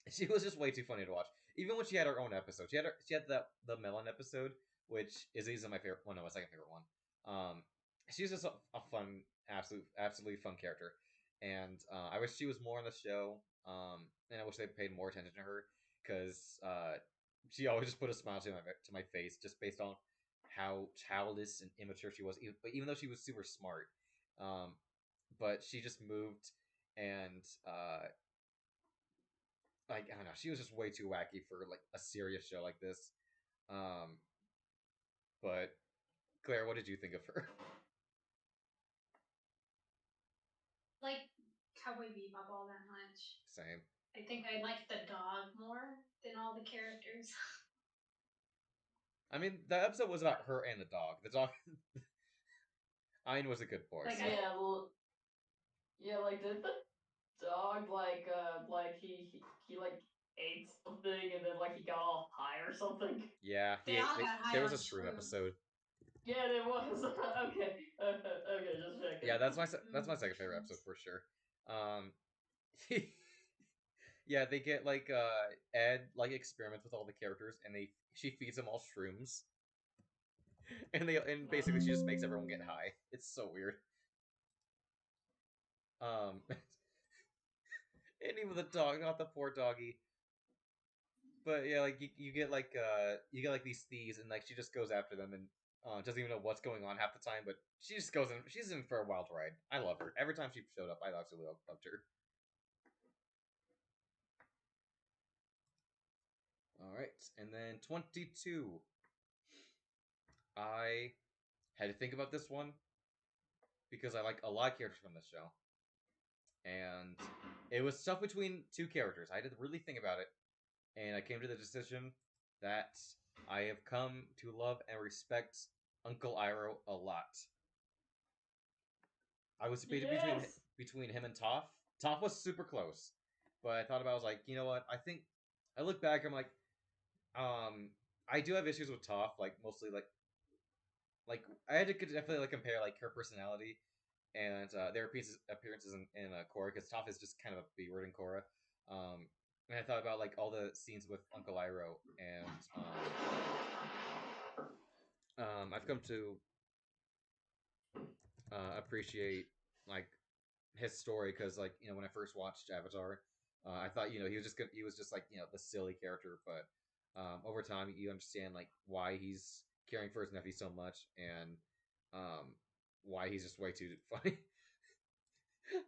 she was just way too funny to watch. Even when she had her own episode, she had the Melon episode, which is easily my favorite one. No, my second favorite one. She's just a fun, absolutely fun character, and I wish she was more on the show. And I wish they paid more attention to her because she always just put a smile to my face just based on how childish and immature she was. But even though she was super smart, but she just moved and like I don't know, she was just way too wacky for like a serious show like this. Um, but Claire, what did you think of her? Like Cowboy Bebop all that much. Same. I think I like the dog more than all the characters. I mean, the episode was about her and the dog. The dog, Ein was a good boy. Like, So. Yeah, like did the dog like he like ate something and then like he got all high or something? Yeah, they all got high there was on a shroom shrooms. episode. Yeah, there was. Okay. Okay, just checking. Yeah, that's my second favorite episode for sure. Um, yeah, they get like Ed like experiments with all the characters, and she feeds them all shrooms, and basically she just makes everyone get high. It's so weird. And even the dog, not the poor doggy. But yeah, like you get like these thieves, and like she just goes after them and doesn't even know what's going on half the time. But she just goes in. She's in for a wild ride. I love her. Every time she showed up, I absolutely loved her. All right, and then 22. I had to think about this one because I like a lot of characters from this show, and it was stuff between two characters. I had to really think about it, and I came to the decision that I have come to love and respect Uncle Iroh a lot. I was debating between him and Toph. Toph was super close, but I thought about. I was like, you know what? I think I look back. I'm like, I do have issues with Toph. Like mostly like I had to definitely like compare like her personality and their appearances in Korra because Toph is just kind of a B word in Korra. And I thought about like all the scenes with Uncle Iroh, and I've come to appreciate like his story because like when I first watched Avatar, I thought he was just like the silly character, but over time you understand like why he's caring for his nephew so much and um, why he's just way too funny.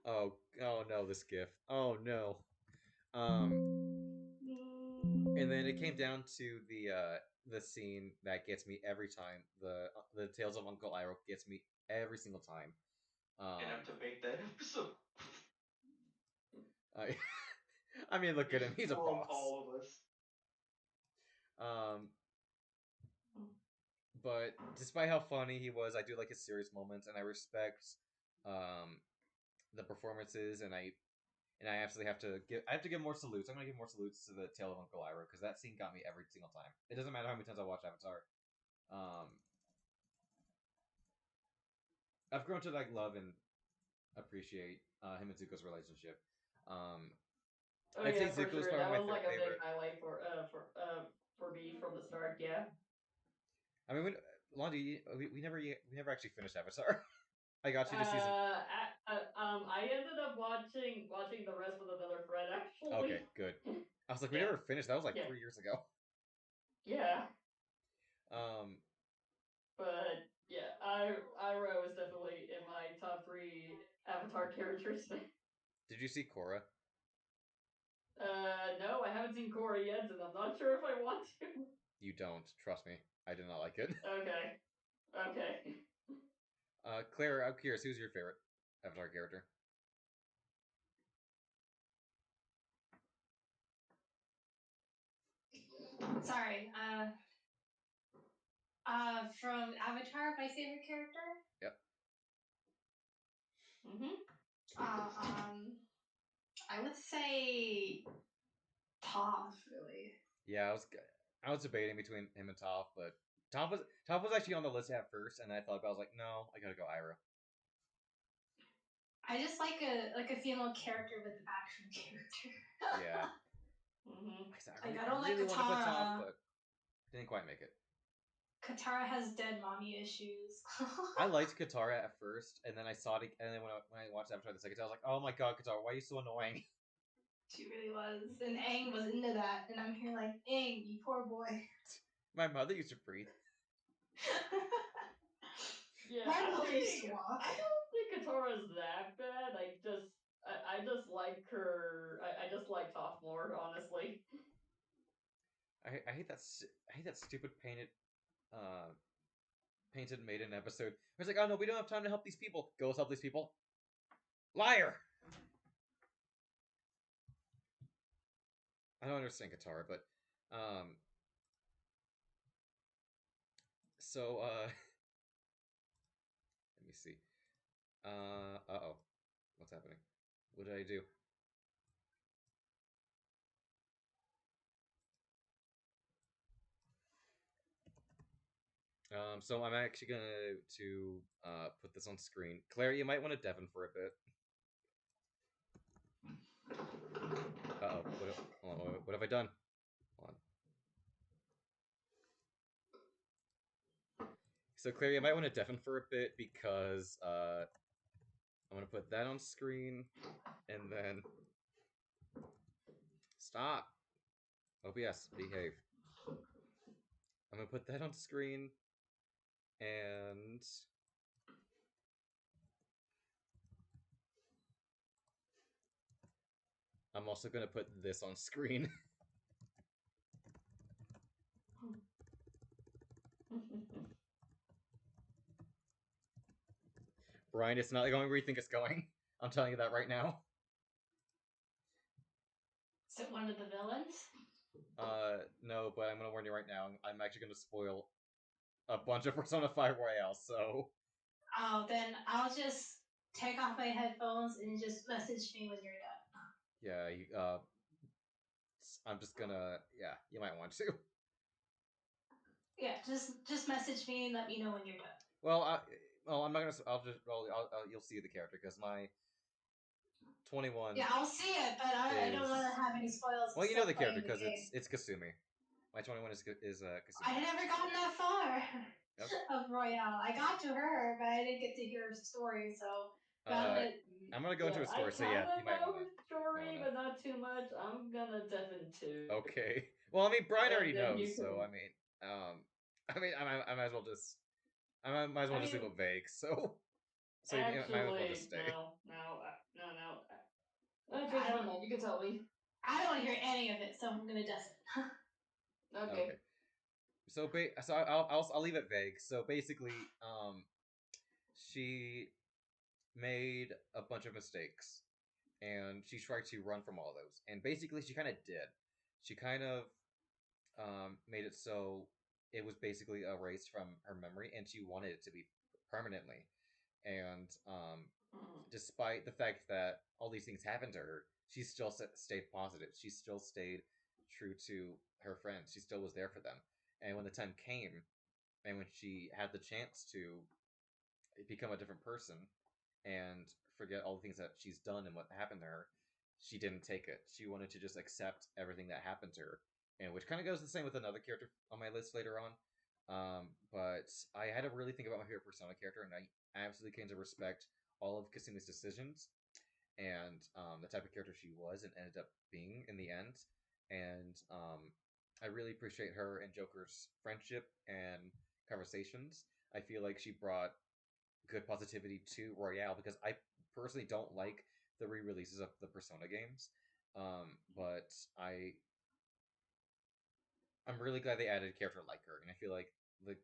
Oh no, this gif. Oh no. And then it came down to the scene that gets me every time. The Tales of Uncle Iroh gets me every single time. Gonna have to make that episode I, I mean, look at him. He's a from boss. all of us. Um, but despite how funny he was, I do like his serious moments, and I respect um, the performances, and I absolutely have to give more salutes. I'm gonna give more salutes to the Tale of Uncle Iroh because that scene got me every single time. It doesn't matter how many times I watch Avatar. Um, I've grown to like love and appreciate him and Zuko's relationship. Um, Oh I'd yeah, say for Zuko's sure. That probably my was like a big favorite. highlight for me from the start. Yeah. I mean, Londi, we never actually finished Avatar. I got you to season. I ended up watching the rest with another friend actually. Okay, good. I was like, we Yeah. never finished. That was like Yeah. 3 years ago. Yeah. Um, But yeah, Iroh is definitely in my top 3 Avatar characters. did you see Korra? No, I haven't seen Korra yet, and I'm not sure if I want to. You don't. Trust me. I did not like it. Okay. Okay. Claire, I'm curious. Who's your favorite Avatar character? Sorry. From Avatar, my favorite character. Yep. Mhm. I would say Toph, really. Yeah, I was debating between him and Toph, but Toph was actually on the list at first, and I thought about. I was like, no, I gotta go Iroh. I just like a female character with an action character. Yeah. Mhm. I Like I don't like really want to put Toph, Katara. but didn't quite make it. Katara has dead mommy issues. I liked Katara at first, and then I saw it, and then when I watched Avatar the second time, I was like, oh my god, Katara, why are you so annoying? She really was, and Aang was into that, and I'm here like Aang, you poor boy. My mother used to breathe. Yeah, My I don't mother used to think walk. Katara's that bad. I just like her. I just like Toph more, honestly. I hate I hate that stupid uh painted maiden episode. It's like, oh no, we don't have time to help these people. Go help these people. Liar. I don't understand Katara, but um, so let me see. Oh, what's happening? What did I do? So I'm actually gonna put this on screen. Claire, you might want to Devon for a bit. Uh oh, what have I done? Hold on. So Claire, you might want to Devon for a bit because I'm gonna put that on screen, and then stop. OBS, behave. I'm gonna put that on screen, and I'm also gonna put this on screen. Brian, it's not going where you think it's going. I'm telling you that right now. Is it one of the villains? No, but I'm gonna warn you right now. I'm actually gonna spoil a bunch of Persona 5 Royale, so. Oh, then I'll just take off my headphones and just message me when you're done. Yeah, I'm just gonna. Yeah, you might want to. Yeah, just message me and let me know when you're done. Well, I'm not gonna. You'll see the character because my 21. Yeah, I'll see it, but I don't want to have any spoils. Well, you know the character because because it's Kasumi. My 21 is Kasumi. I had never gotten that far Yep. of Royale. I got to her, but I didn't get to hear her story. So I'm gonna go into a story, I so yeah, kind you of might know wanna. her story, wanna- but not too much. I'm gonna deafen too. Okay. Well, I mean, Brian And already then you knows, so can- I mean, I might as well just, might as well I just leave mean, it vague. So you might as well just stay. No. I Change my don't- mind. You can tell me. I don't want to hear any of it, so I'm gonna deafen. Okay. So I'll leave it vague. So basically, she made a bunch of mistakes, and she tried to run from all those. And basically, she kind of did. She kind of made it so it was basically erased from her memory, and she wanted it to be permanently. And despite the fact that all these things happened to her, she still stayed positive. She still stayed true to her friends. She still was there for them. And when the time came, and when she had the chance to become a different person and forget all the things that she's done and what happened to her, she didn't take it. She wanted to just accept everything that happened to her, and which kind of goes the same with another character on my list later on. But I had to really think about my favorite Persona character, and I absolutely came to respect all of Kasumi's decisions and the type of character she was and ended up being in the end. And I really appreciate her and Joker's friendship and conversations. I feel like she brought good positivity to Royale because I personally don't like the re-releases of the Persona games, but I'm really glad they added a character like her, and I feel like the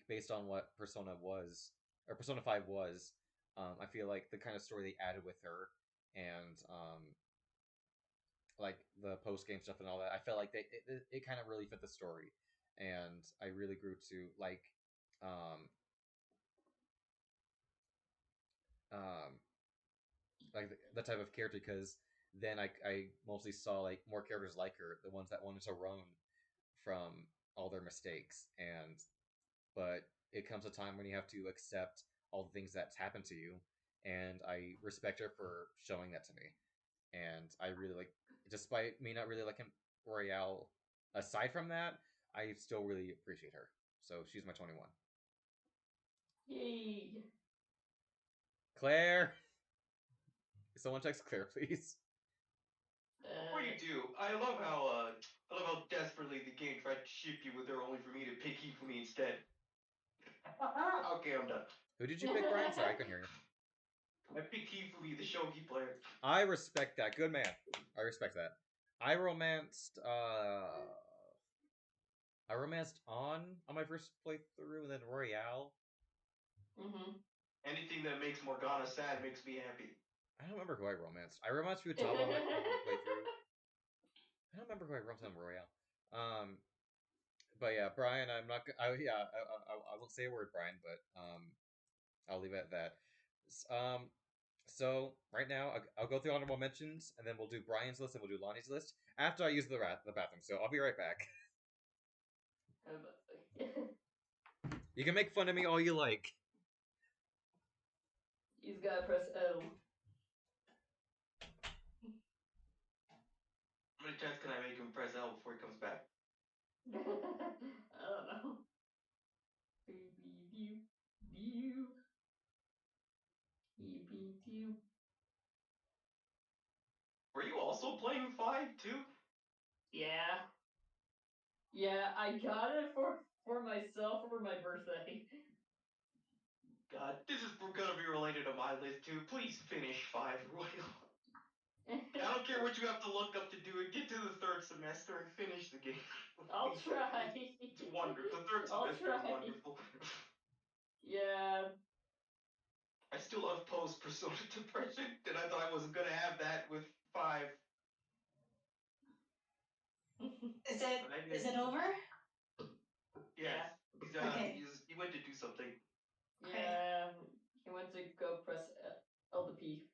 based on what Persona was or Persona 5 was, I feel like the kind of story they added with her and like the post game stuff and all that, I felt like it kind of really fit the story, and I really grew to um um like the type of character because then I mostly saw like more characters like her, the ones that wanted to run from all their mistakes, and but it comes a time when you have to accept all the things that's happened to you, and I respect her for showing that to me, and I really like, despite me not really liking Royale. Aside from that, I still really appreciate her. So she's my 21. Yay. Claire, someone text Claire, please. Before you do, I love how desperately the game tried to ship you with her only for me to pick Hifumi instead. Okay, I'm done. Who did you pick, Brian? Sorry, I couldn't hear you. I picked Hifumi, the shogi player. I respect that. Good man. I respect that. I romanced on my first playthrough, and then Royale. Anything that makes Morgana sad makes me happy. I don't remember who I romanced. I romanced Futaba on my one playthrough. I don't remember who I romanced on Royale. But yeah, Brian, I'm not. I won't say a word, Brian, but I'll leave it at that. So right now I'll go through honorable mentions, and then we'll do Brian's list and we'll do Lonnie's list after I use the bathroom. So I'll be right back. You can make fun of me all you like. He's gotta press L. How many times can I make him press L before he comes back? I don't know. Were you also playing 5 too? Yeah. Yeah, I got it for myself for my birthday. God, this is gonna be related to my list too. Please finish 5 Royal. I don't care what you have to look up to do it. Get to the third semester and finish the game. I'll try. It's wonderful. The third I'll semester is try. wonderful. Yeah. I still have post Persona depression, and I thought I wasn't gonna have that with 5. Is it But I did. is it over? Yes. Okay. He went to do something. Yeah. He went to go press L to P.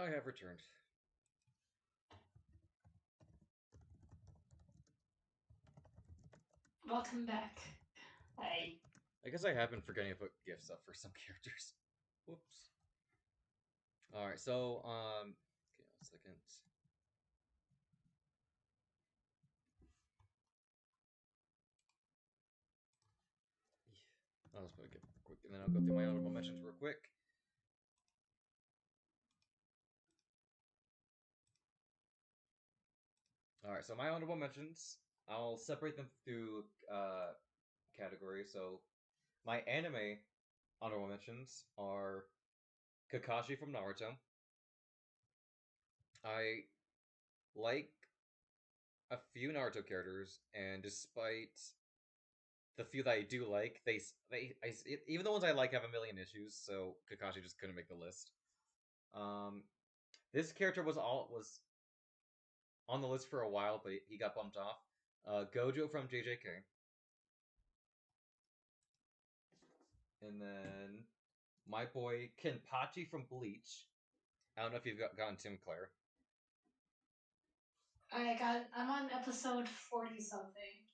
I have returned. Welcome back. Hey. I guess I have been forgetting to put gifts up for some characters. Whoops. Alright, so, okay, 1 second. I'll just put a gift quick, and then I'll go through my honorable mentions real quick. Alright, so my honorable mentions, I'll separate them through categories. So, my anime honorable mentions are Kakashi from Naruto. I like a few Naruto characters, and despite the few that I do like, even the ones I like have a million issues, so Kakashi just couldn't make the list. This character was on the list for a while, but he got bumped off. Gojo from JJK. And then my boy Kenpachi from Bleach. I don't know if you've gotten Tim Clare. I'm on episode 40 something.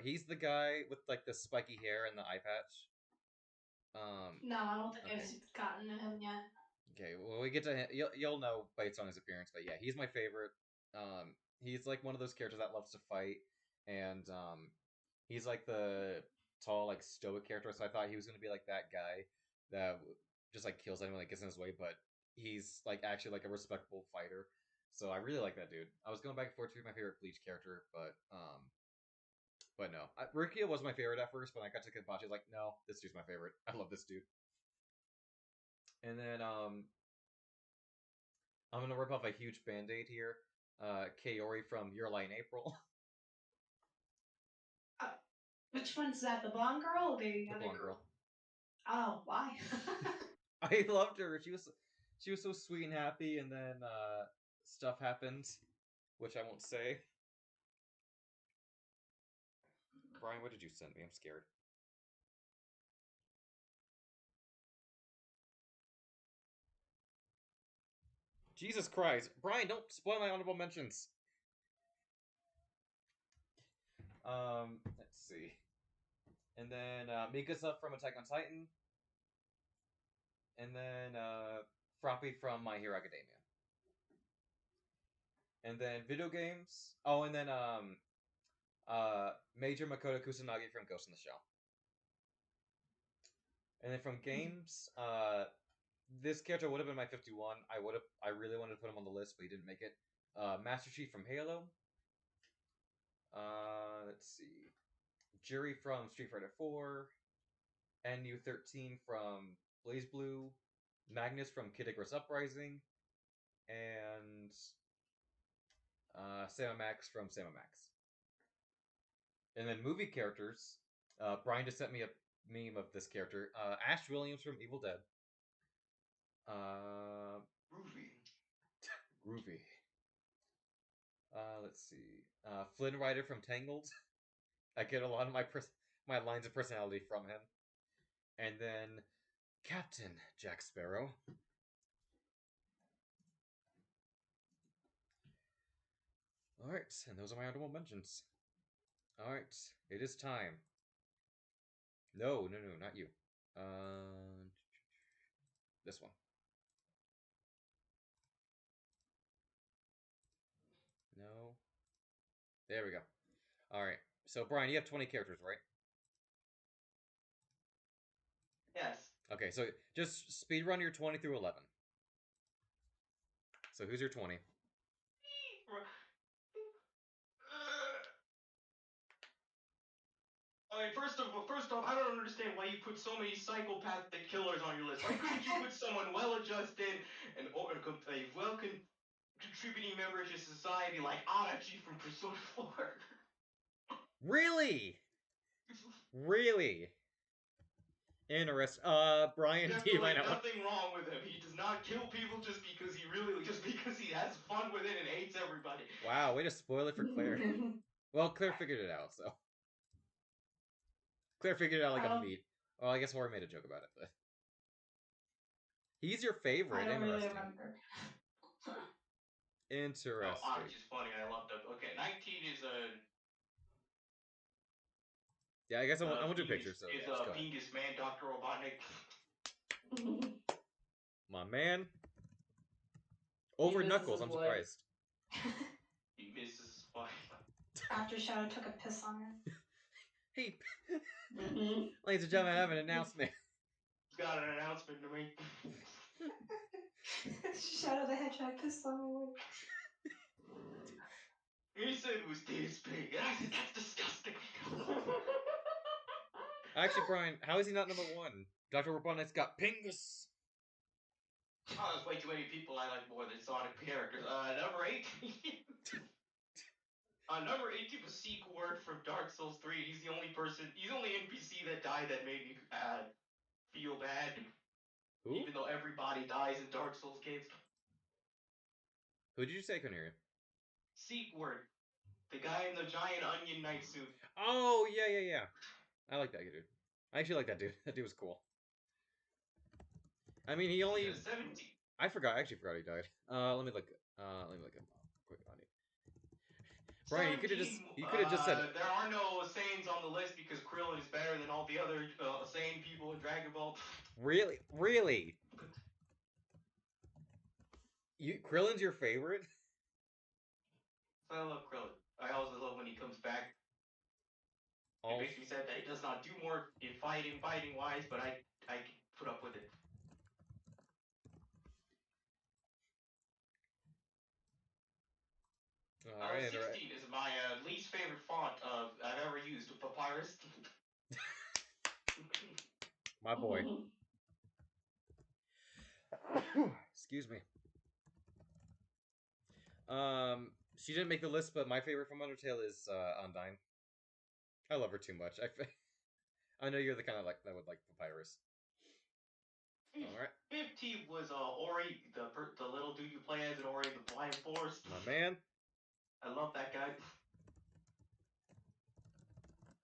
He's the guy with like the spiky hair and the eye patch. No, I don't think okay. I've gotten to him yet. Okay, well we get to him. You'll know based on his appearance, but yeah, he's my favorite. He's like one of those characters that loves to fight, and he's like the tall, like stoic character. So I thought he was gonna be like that guy that just like kills anyone that gets in his way, but he's like actually like a respectable fighter. So I really like that dude. I was going back and forth to be my favorite Bleach character, but no, Rukia was my favorite at first. But when I got to Kenpachi, I was like, no, this dude's my favorite. I love this dude. And then I'm gonna rip off a huge band-aid here. Kaori from Your Lie in April. Which one's that? The blonde girl or the other blonde girl? Oh, why? I loved her. She was so sweet and happy, and then stuff happened, which I won't say. Brian, what did you send me? I'm scared. Jesus Christ. Brian, don't spoil my honorable mentions. Let's see. And then Mikasa from Attack on Titan. And then Froppy from My Hero Academia. And then video games. Oh, and then Major Makoto Kusanagi from Ghost in the Shell. And then from games, this character would have been my 51. I really wanted to put him on the list, but he didn't make it. Master Chief from Halo. Let's see. Jury from Street Fighter 4. NU13 from Blaze Blue. Magnus from Kid Icarus Uprising. And Sam Max from Sam Max. And then movie characters. Brian just sent me a meme of this character. Ash Williams from Evil Dead. Groovy. Let's see. Flynn Rider from Tangled. I get a lot of my lines of personality from him. And then Captain Jack Sparrow. Alright, and those are my honorable mentions. Alright, it is time. No, not you. This one. No. There we go. Alright, so Brian, you have 20 characters, right? Yes. Okay, so just speedrun your 20 through 11. So who's your 20? I mean, first off, I don't understand why you put so many psychopathic killers on your list. Why couldn't you put someone well-adjusted and a contributing member to society like Adachi from Persona 4? Really? Really? Interesting. Brian, do you mind nothing wrong with him. He does not kill people just because he has fun with it and hates everybody. Wow, way to spoil it for Claire. Well, Claire figured it out, so. Claire figured it out like a beat. Well, I guess Hori made a joke about it, but. He's your I favorite. don't really Interesting. remember. Interesting. Oh, which is funny. I love the. Okay, 19 is a. Yeah, I guess I won't do pictures. So is yeah, just go ahead. Pingus Man, Dr. Robotnik. My man. Over misses Knuckles, his I'm wife. surprised. He misses his wife. After Shadow took a piss on her. Hey, Mhm. ladies and gentlemen, I have an announcement. He's got an announcement to make. Shadow the Hedgehog pissed on my wife. He said it was this big, and I said that's disgusting. Actually, Brian, how is he not number one? Dr. Robotnik's got Pingus. Oh, there's way too many people I like more than Sonic characters. Number 18. Number 18 was Sequard from Dark Souls 3. He's the only NPC that died that made me feel bad. Who? Even though everybody dies in Dark Souls games. Who did you say? I couldn't hear you. Sequard. The guy in the giant onion knight suit. Oh, yeah. I like that dude. I actually like that dude. That dude was cool. I mean, he only. 17. I actually forgot he died. Let me look him up quick on it. Brian, you could have just said. There are no Saiyans on the list because Krillin is better than all the other Saiyan people in Dragon Ball. Really? Krillin's your favorite? I love Krillin. I also love when he comes back. It makes me sad that he does not do more in fighting wise, but I can put up with it. Alright, 16 is my least favorite font I've ever used, Papyrus. My boy. Excuse me. She didn't make the list, but my favorite from Undertale is Undyne. I love her too much. I know you're the kind of that would like Papyrus. Alright. 15 was Ori, the little dude you play as in Ori the Blind Forest. My man. I love that guy.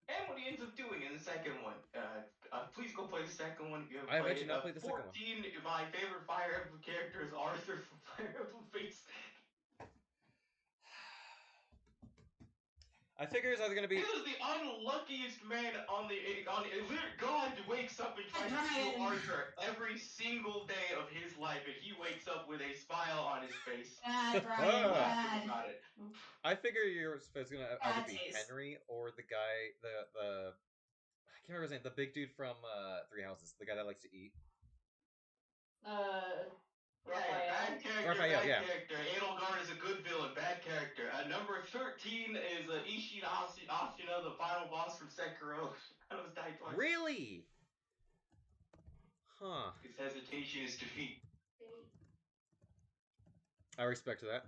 And what he ends up doing in the second one. Please go play the second one. I have actually not played the second one. 14, my favorite Fire Emblem character is Arthur from Fire Emblem Fates. I figure it's either gonna be. He was the unluckiest man on God wakes up and tries to kill Arthur every single day of his life, and he wakes up with a smile on his face. Bad, Brian, bad. About it. I figure it's gonna either be taste. Henry or the guy, the I can't remember his name, the big dude from Three Houses, the guy that likes to eat. Bad character, Raphael, bad yeah. character. Edelgard is a good villain, bad character. Number 13 is Ishin Ashina, the final boss from Sekiro. I was died twice. Really? Huh. His hesitation is defeat. I respect that.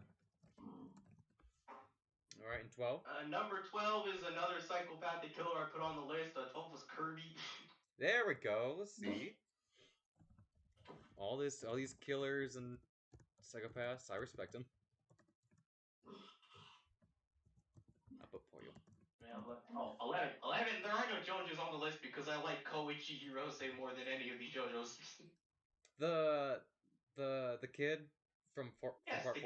Alright, and 12? Number 12 is another psychopathic killer I put on the list. 12 was Kirby. There we go. Let's see. All these killers and psychopaths, I respect them. I put Poyo. Yeah, 11. There are no JoJo's on the list because I like Koichi Hirose more than any of these JoJo's. The kid from part 4? The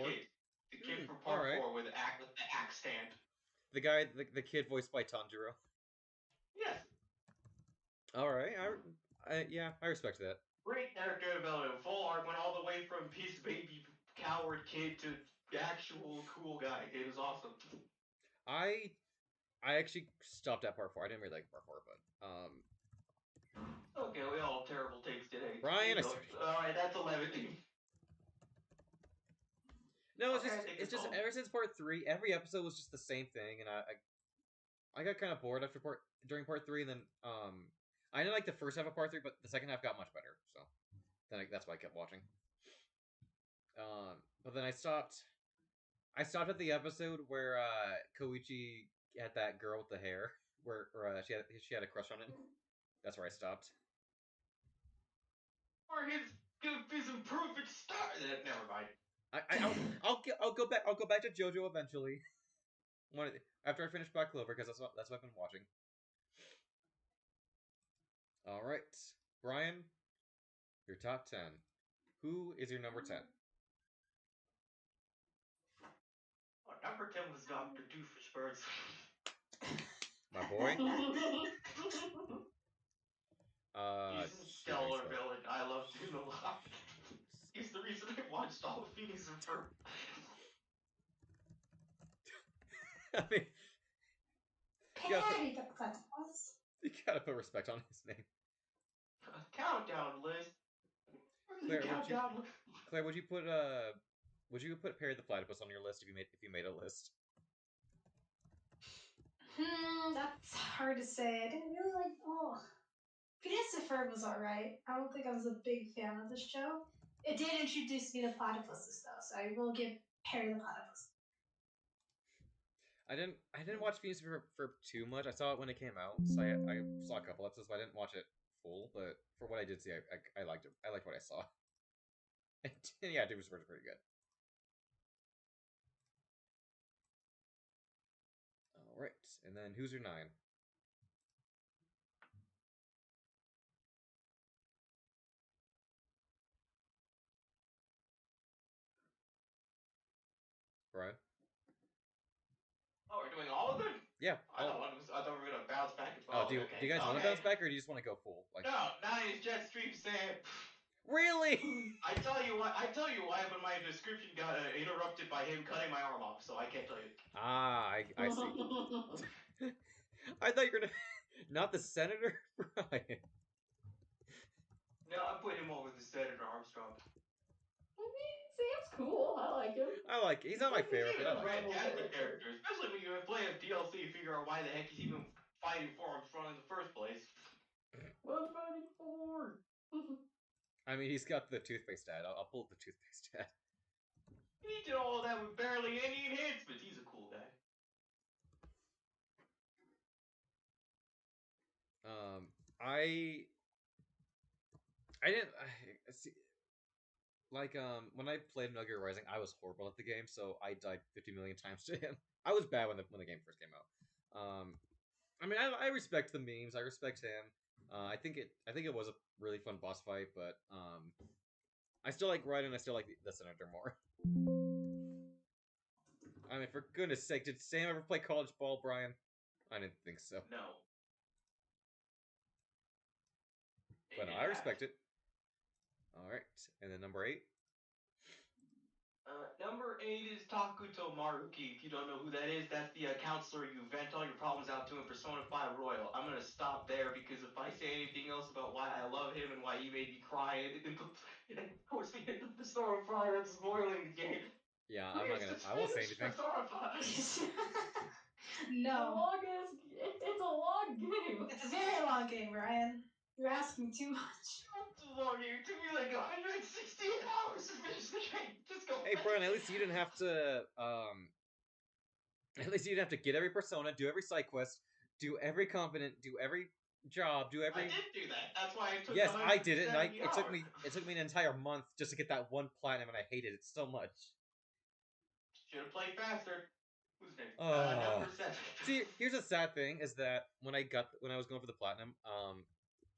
kid from part 4 with the axe stand. The guy, the kid voiced by Tanjiro. Yes. Alright, I respect that. Great character development. Full arc went all the way from piss baby coward kid to actual cool guy. It was awesome. I actually stopped at part 4. I didn't really like part 4, but Okay, we all have terrible takes today. Brian, alright, that's 11. No, it's just ever since part 3, every episode was just the same thing, and I got kind of bored during part 3, and then I didn't like the first half of part 3, but the second half got much better, so then that's why I kept watching. But then I stopped at the episode where Koichi had that girl with the hair, where she had a crush on it. That's where I stopped. Or his imperfect star. Never mind. I'll go back to JoJo eventually. After I finish Black Clover, because that's what I've been watching. All right, Brian, your top 10. Who is your number 10? Oh, number 10 was Dr. Doofenshmirtz. My boy? He's a Shoot, stellar I villain. I loved him a lot. He's the reason I watched all of Phineas and Ferb. I mean, Yeah. Patty the platypus. you gotta put respect on his name. Countdown list. Claire, would you- Countdown list. Claire, would you put Perry the Platypus on your list if you made a list? That's hard to say. I didn't really like. Oh, Phineas and Ferb was alright. I don't think I was a big fan of the show. It did introduce me to platypuses though, so I will give Perry the Platypus. I didn't watch Phineas for too much. I saw it when it came out, so I saw a couple episodes, but I didn't watch it full. But for what I did see, I liked it. I liked what I saw. And yeah, Doofus was pretty good. All right, and then who's your 9? Brian? Oh, we're doing all of them? Yeah. I thought we were gonna bounce back and Oh, forth. do you guys want to bounce back, or do you just want to go full? Like, No, 9 is Jetstream Sam. really? I tell you why, but my description got interrupted by him cutting my arm off, so I can't tell you. Ah, I see. I thought you were gonna not the Senator, Brian. No, I put him over the Senator Armstrong. I mean, Sam's cool. I like him. I like. He's not my favorite, He's but I even a like him. fantastic character, especially when you play a DLC, figure out why the heck he's even fighting for Armstrong in the first place. What fighting for? I mean, he's got the toothpaste ad. I'll pull up the toothpaste ad. He did all that with barely any enhancements. He's a cool guy. I didn't see. Like, when I played Metal Gear Rising, I was horrible at the game, so I died 50 million times to him. I was bad when the game first came out. I mean, I respect the memes. I respect him. I think it was a really fun boss fight, but I still like Raiden. I still like the Senator more. I mean, for goodness sake, did Sam ever play college ball, Brian? I didn't think so. No. But no, I respect it. All right, and then number 8. Number 8 is Takuto Maruki. If you don't know who that is, that's the counselor you vent all your problems out to in Persona 5 Royal. I'm gonna stop there because if I say anything else about why I love him and why he made me cry, of course, the end of Persona 5, that's spoiling the game. Yeah, I won't say anything. No. It's a long game. It's a very long game, Ryan. You're asking too much. It's a long game. It took me like 168 hours to finish the game. Just go. Hey, Brian, at least you didn't have to. At least you didn't have to get every persona, do every side quest, do every competent, do every job, do every. I did do that. That's why it took. Yes, I did it, and it took hours. me an entire month just to get that one platinum, and I hated it so much. Should have played faster. Who's next? Oh. Number 7. See, here's a sad thing: is that when I was going for the platinum,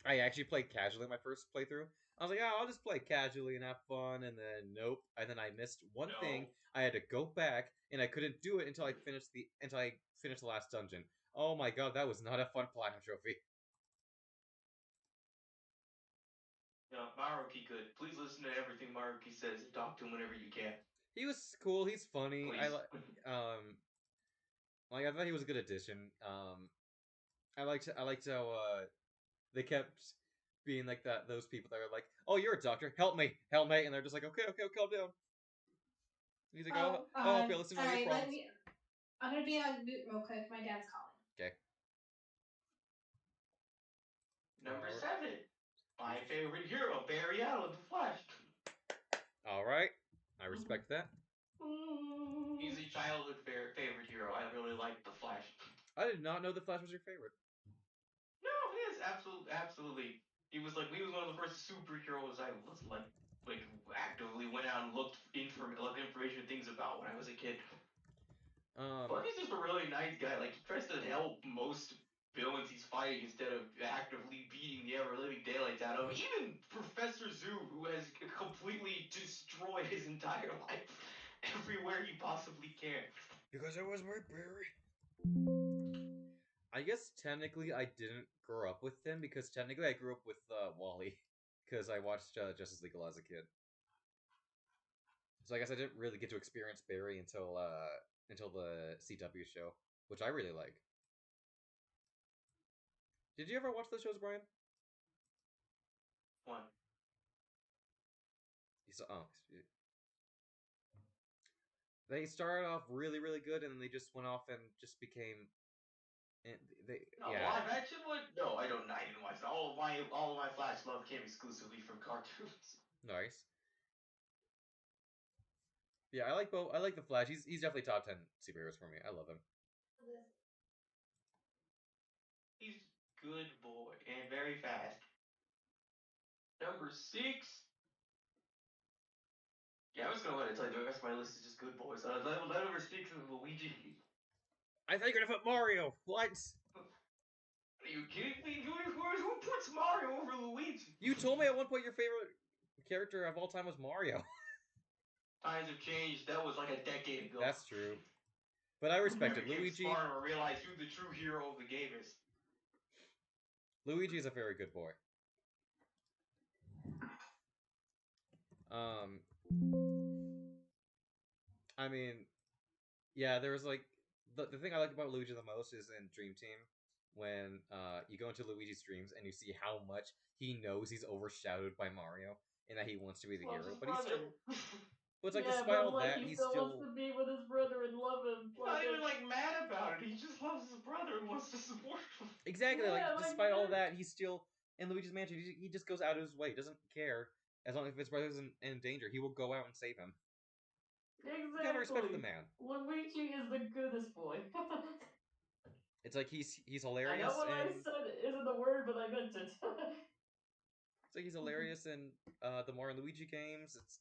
I actually played casually my first playthrough. I was like, oh, I'll just play casually and have fun, and then nope. And then I missed one thing. I had to go back, and I couldn't do it until I finished the last dungeon. Oh my god, that was not a fun platinum trophy. No, Maruki good. Please listen to everything Maruki says and talk to him whenever you can. He was cool. He's funny. Please. I thought he was a good addition. I liked how they kept being like that. Those people that are like, "Oh, you're a doctor. Help me, and they're just like, "Okay, calm down." And he's like, "Oh, okay, listen to your problems." I'm gonna be on mute real quick. My dad's calling. Okay. Number 7. My favorite hero, Barry Allen, the Flash. All right, I respect that. He's a childhood favorite hero. I really like the Flash. I did not know the Flash was your favorite. No, he is absolutely. He was one of the first superheroes I was like actively went out and looked information things about when I was a kid. But he's just a really nice guy. Like, he tries to help most villains he's fighting instead of actively beating the ever living daylights out of him. Even Professor Zoo, who has completely Because it was my Barry. I guess technically I didn't grow up with him because technically I grew up with Wally because I watched Justice League a lot as a kid. So I guess I didn't really get to experience Barry until the CW show, which I really like. Did you ever watch those shows, Brian? One. They started off really, really good, and then they just went off and just became. And they No, live action one? No, I don't. I didn't watch that. All of my Flash love came exclusively from cartoons. Nice. Yeah, I like both. I like the Flash. He's definitely top 10 superheroes for me. I love him. He's good boy and very fast. Number 6. Yeah, I was gonna let it tell you the rest of my list is just good boys. Number 6 is Luigi. I thought you were gonna put Mario. What? Are you kidding me? Who puts Mario over Luigi? You told me at one point your favorite character of all time was Mario. Times have changed. That was like a decade ago. That's true. But I respect it. Became Luigi. smart or realized who the true hero of the game is. Luigi is a very good boy. I mean, yeah, there was like the thing I like about Luigi the most is in Dream Team when you go into Luigi's dreams and you see how much he knows he's overshadowed by Mario and that he wants to be the hero, but he's still. But it's like despite all that, he still wants to be with his brother and love him. He's not even like mad about it. He just loves his brother and wants to support him. Exactly. Yeah, like despite all that, he's still in Luigi's Mansion. He just goes out of his way. Doesn't care as long as his brother's in danger. He will go out and save him. Exactly. You gotta respect the man. Luigi is the goodest boy. It's like he's hilarious. I know what I said isn't the word, but I meant it. It's like he's hilarious in the Mario and Luigi games. It's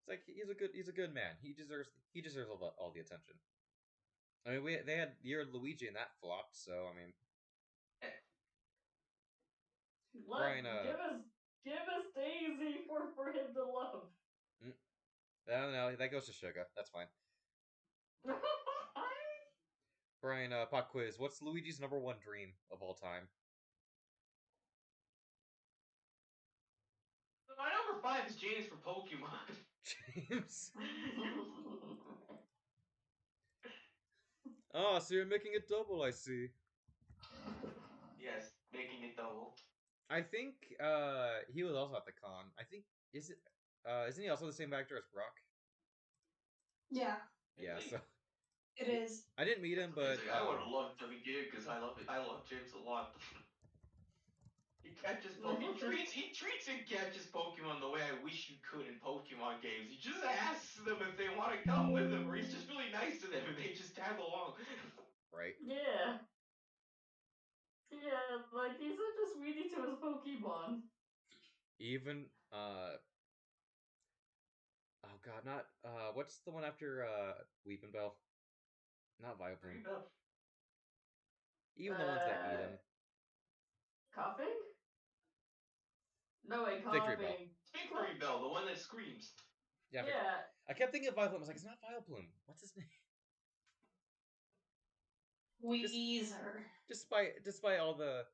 like he's a good man. He deserves all the attention. I mean, they had Year Luigi and that flopped. So I mean, Brian, give us Daisy for him to love. I don't know. That goes to Sugar. That's fine. Brian, pop quiz. What's Luigi's #1 dream of all time? My number 5 is James from Pokemon. James. Oh, so you're making it double, I see. Yes, making it double. I think he was also at the con. I think isn't he also the same actor as Brock? Yeah. Yeah, so it is. I didn't meet him, but I would have loved to meet him because I love James a lot. He catches he treats and catches Pokemon the way I wish you could in Pokemon games. He just asks them if they want to come with him, or he's just really nice to them and they just tag along. Right. Yeah. Yeah, like he's such a sweetie to his Pokemon. Even oh god, not what's the one after Weepinbell? Not Vileplume. Even the ones that eat him. Coughing? No, wait, coughing. Victory Bell, the one that screams. Yeah. I kept thinking of Vileplume. I was like, it's not Vileplume. What's his name? Weezer. Despite all the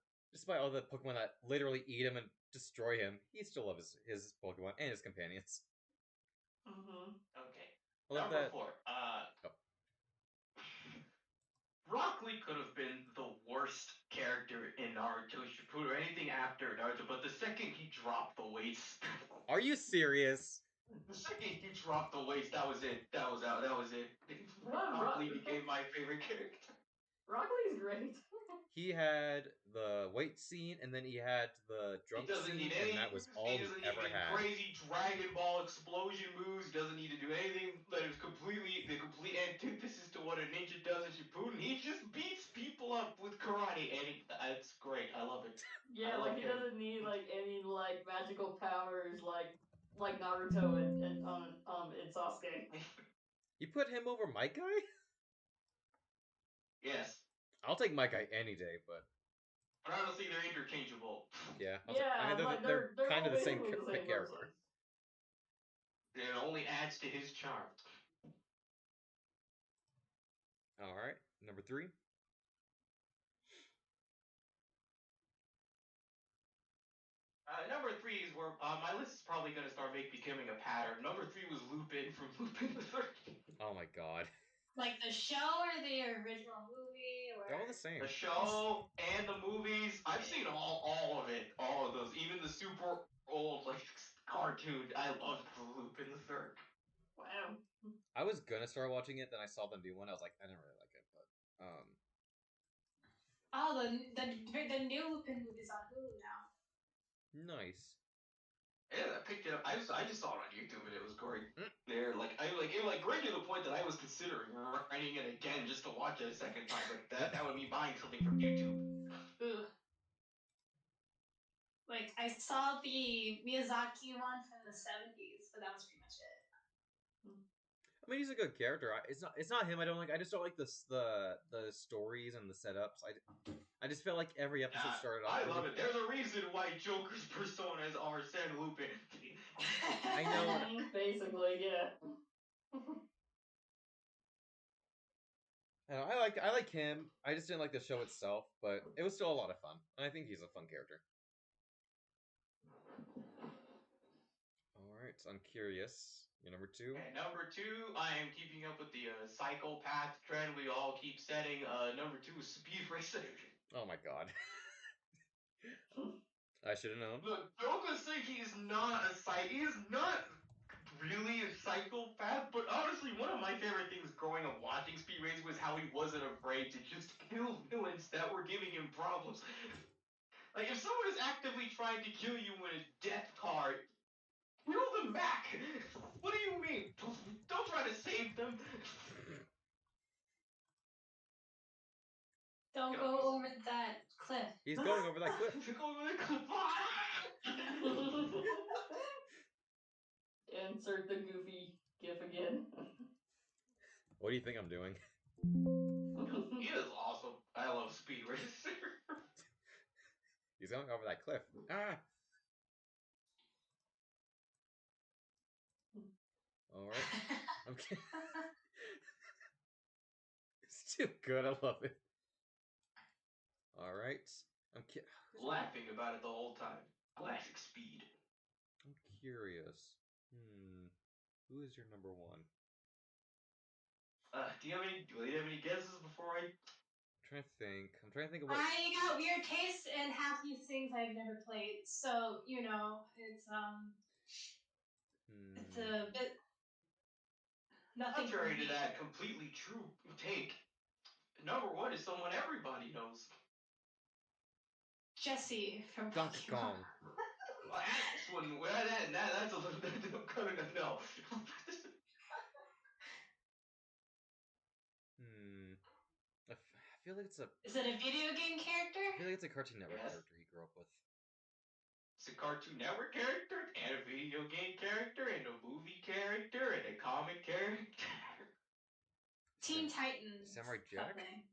Pokemon that literally eat him and destroy him, he still loves his Pokemon and his companions. Okay. I love Number that. 4. Rock Lee could have been the worst character in Naruto Shippuden or anything after Naruto, but the second he dropped the weights. Are you serious? The second he dropped the weights, that was it. That was it. Rock Lee became my favorite character. Rock Lee's great. He had the weight scene, and then he had the drunk scene, and that was all he ever had. Crazy Dragon Ball explosion moves. He doesn't need to do anything that is the complete antithesis to what a ninja does in Shippuden. He just beats people up with karate, and it's great. I love it. Yeah, like he doesn't need like any like magical powers like Naruto and Sasuke. You put him over my guy? Yes. I'll take my guy any day, but honestly, they're interchangeable. Yeah. I mean, they're kind of the same character. It only adds to his charm. All right, number 3. Number 3 is where my list is probably gonna start becoming a pattern. Number 3 was Lupin from Lupin the Third. Oh my god, Like the show or the original movie or they're all the same. The show and the movies, I've seen all of it, all of those, even the super old like cartoon. I loved Lupin the Third. Wow. I was gonna start watching it, then I saw the new one. I was like, I didn't really like it, but Oh, the new Lupin movie's on Hulu now. nice. Yeah, I picked it up. I just saw it on YouTube and it was great. There, it great to the point that I was considering renting it again just to watch it a second time. But that would be buying something from YouTube. Ugh. Like I saw the Miyazaki one from the 70s, but that was pretty much it. I mean, he's a good character. It's not him. I don't like. I just don't like the stories and the setups. I just felt like every episode started off. I love it. There's a reason why Joker's personas are San Lupin. I know. Basically, yeah. I like him. I just didn't like the show itself, but it was still a lot of fun. And I think he's a fun character. All right, so I'm curious. Your number 2. And number 2, I am keeping up with the psychopath trend we all keep setting. Number 2 is Speed Racer. Oh my god. I should have known. Look, Joker saying he is not really a psychopath, but honestly, one of my favorite things growing up watching Speed Racer was how he wasn't afraid to just kill villains that were giving him problems. Like, if someone is actively trying to kill you in a death card, kill them back! What do you mean? Don't try to save them! Don't go over that cliff. He's going over that cliff. Going over that cliff. Insert the goofy gif again. What do you think I'm doing? He is awesome. I love Speed Racer. He's going over that cliff. Ah! Alright. Okay. It's too good. I love it. Alright. Laughing about it the whole time. Classic Speed. I'm curious. Who is your number 1? Do you have any guesses before I... I'm trying to think of what... I got weird tastes in half these things I've never played, so you know it's a bit nothing. Contrary to that completely true take, number 1 is someone everybody knows. Jesse from Donkey Pokemon. Kong. Well, that's a little bit no. I feel like it's a... Is it a video game character? I feel like it's a Cartoon Network Yes. character he grew up with. It's a Cartoon Network character, and a video game character, and a movie character, and a comic character. Teen Titans. Samurai Jack? Something.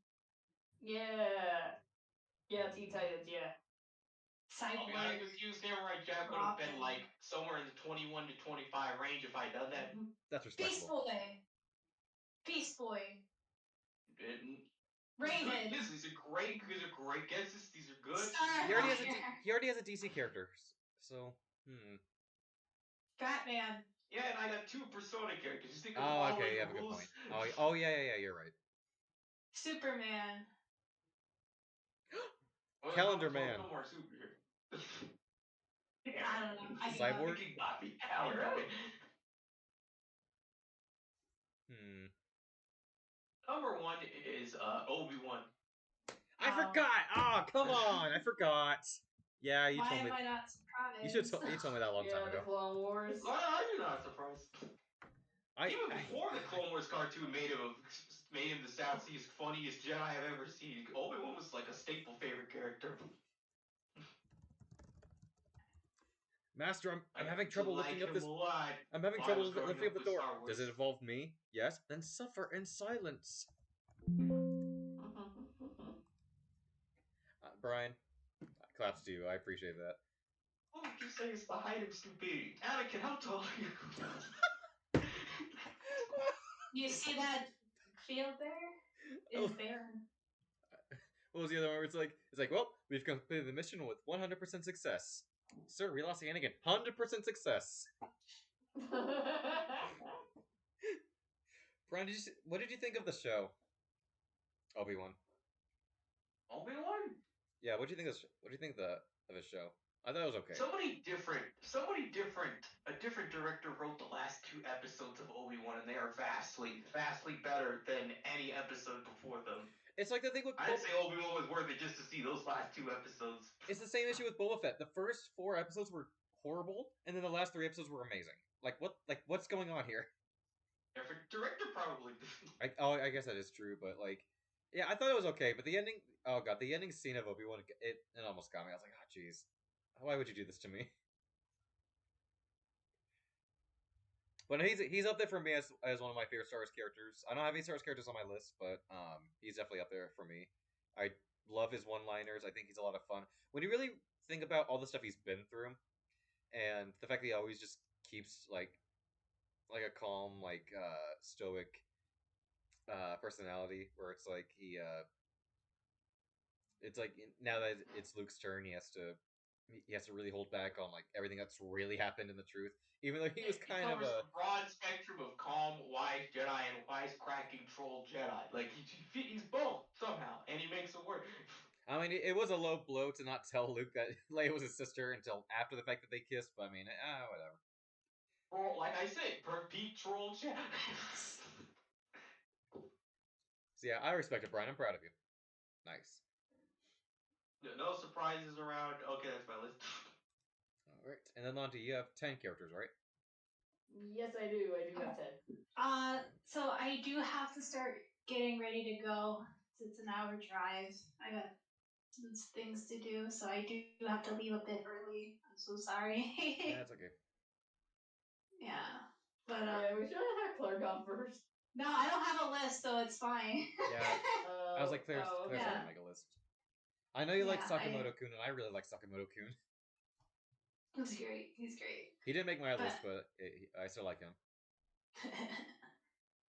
Yeah. Yeah, Teen Titans, yeah. Cyborg. Okay, I confused Samurai Jack would have been like somewhere in the 21 to 25 range if I'd done that. That's Beast respectable. Boy. Beast Boy. Raven. Raven. These are great guesses. These are good. He already has a DC character, so Batman. Yeah, and I got 2 Persona characters. Just think of Oh, following okay, you have a good rules. point. Oh, yeah, you're right. Superman. Well, Calendar no Man. more superhero. I don't know. I Cyborg? He got me. Calendar Man. Number 1 is Obi-Wan. I forgot! Oh, come on! I forgot! Yeah, you Why told me. am I not surprised? You told me that a long time The ago. Clone Wars. I'm not surprised. Even before the Clone Wars cartoon made him the sassiest, funniest Jedi I've ever seen, Obi-Wan was like a staple favorite character. Master, I'm having trouble lifting up this. I'm having When I trouble was growing lifting up up the with door. Star Wars. Does it involve me? Yes. Then suffer in silence. Brian, claps to you. I appreciate that. What would you say is the height of stupidity? Anakin, how tall are you? You see that field there? is Baron. What was the other one? Where it's like, well, we've completed the mission with 100% success. Sir, we lost Anakin. 100% success. Brian, what did you think of the show? Obi-Wan. Obi-Wan? Yeah, what do you think of the show? I thought it was okay. Somebody different. A different director wrote the last 2 episodes of Obi-Wan, and they are vastly better than any episode before them. It's like the thing with I'd say Obi-Wan was worth it just to see those last 2 episodes. It's the same issue with Boba Fett. The first 4 episodes were horrible, and then the last 3 episodes were amazing. What's going on here? Different director, probably. I guess that is true, but yeah, I thought it was okay. But the ending, oh god, the ending scene of Obi-Wan, it almost got me. I was like, oh jeez, why would you do this to me? But he's up there for me as one of my favorite Star Wars characters. I don't have any Star Wars characters on my list, but he's definitely up there for me. I love his one-liners. I think he's a lot of fun. When you really think about all the stuff he's been through, and the fact that he always just keeps like a calm, stoic personality, where it's like it's like now that it's Luke's turn, he has to really hold back on like everything that's really happened in the truth, even though he was kind of a broad spectrum of calm, wise Jedi and wisecracking troll Jedi. Like he's both somehow, and he makes it work. I mean, it was a low blow to not tell Luke that Leia was his sister until after the fact that they kissed. But I mean, whatever. Well, like I said, peak troll Jedi. So yeah, I respect it, Brian. I'm proud of you. Nice. No surprises around. Okay, that's my list. All right, and then Lonty, you have 10 characters, right? Yes, I do. I do have 10. So I do have to start getting ready to go. It's an hour drive. I got things to do, so I do have to leave a bit early. I'm so sorry. Yeah, that's okay. Yeah, but Yeah, we should have had Claire gone first. no, I don't have a list, so it's fine. Yeah, I was like, Claire's okay. not gonna make a list. I know you like Yeah, Sakamoto-kun, and I really like Sakamoto-kun. He's great. He's great. He didn't make my list, but I still like him.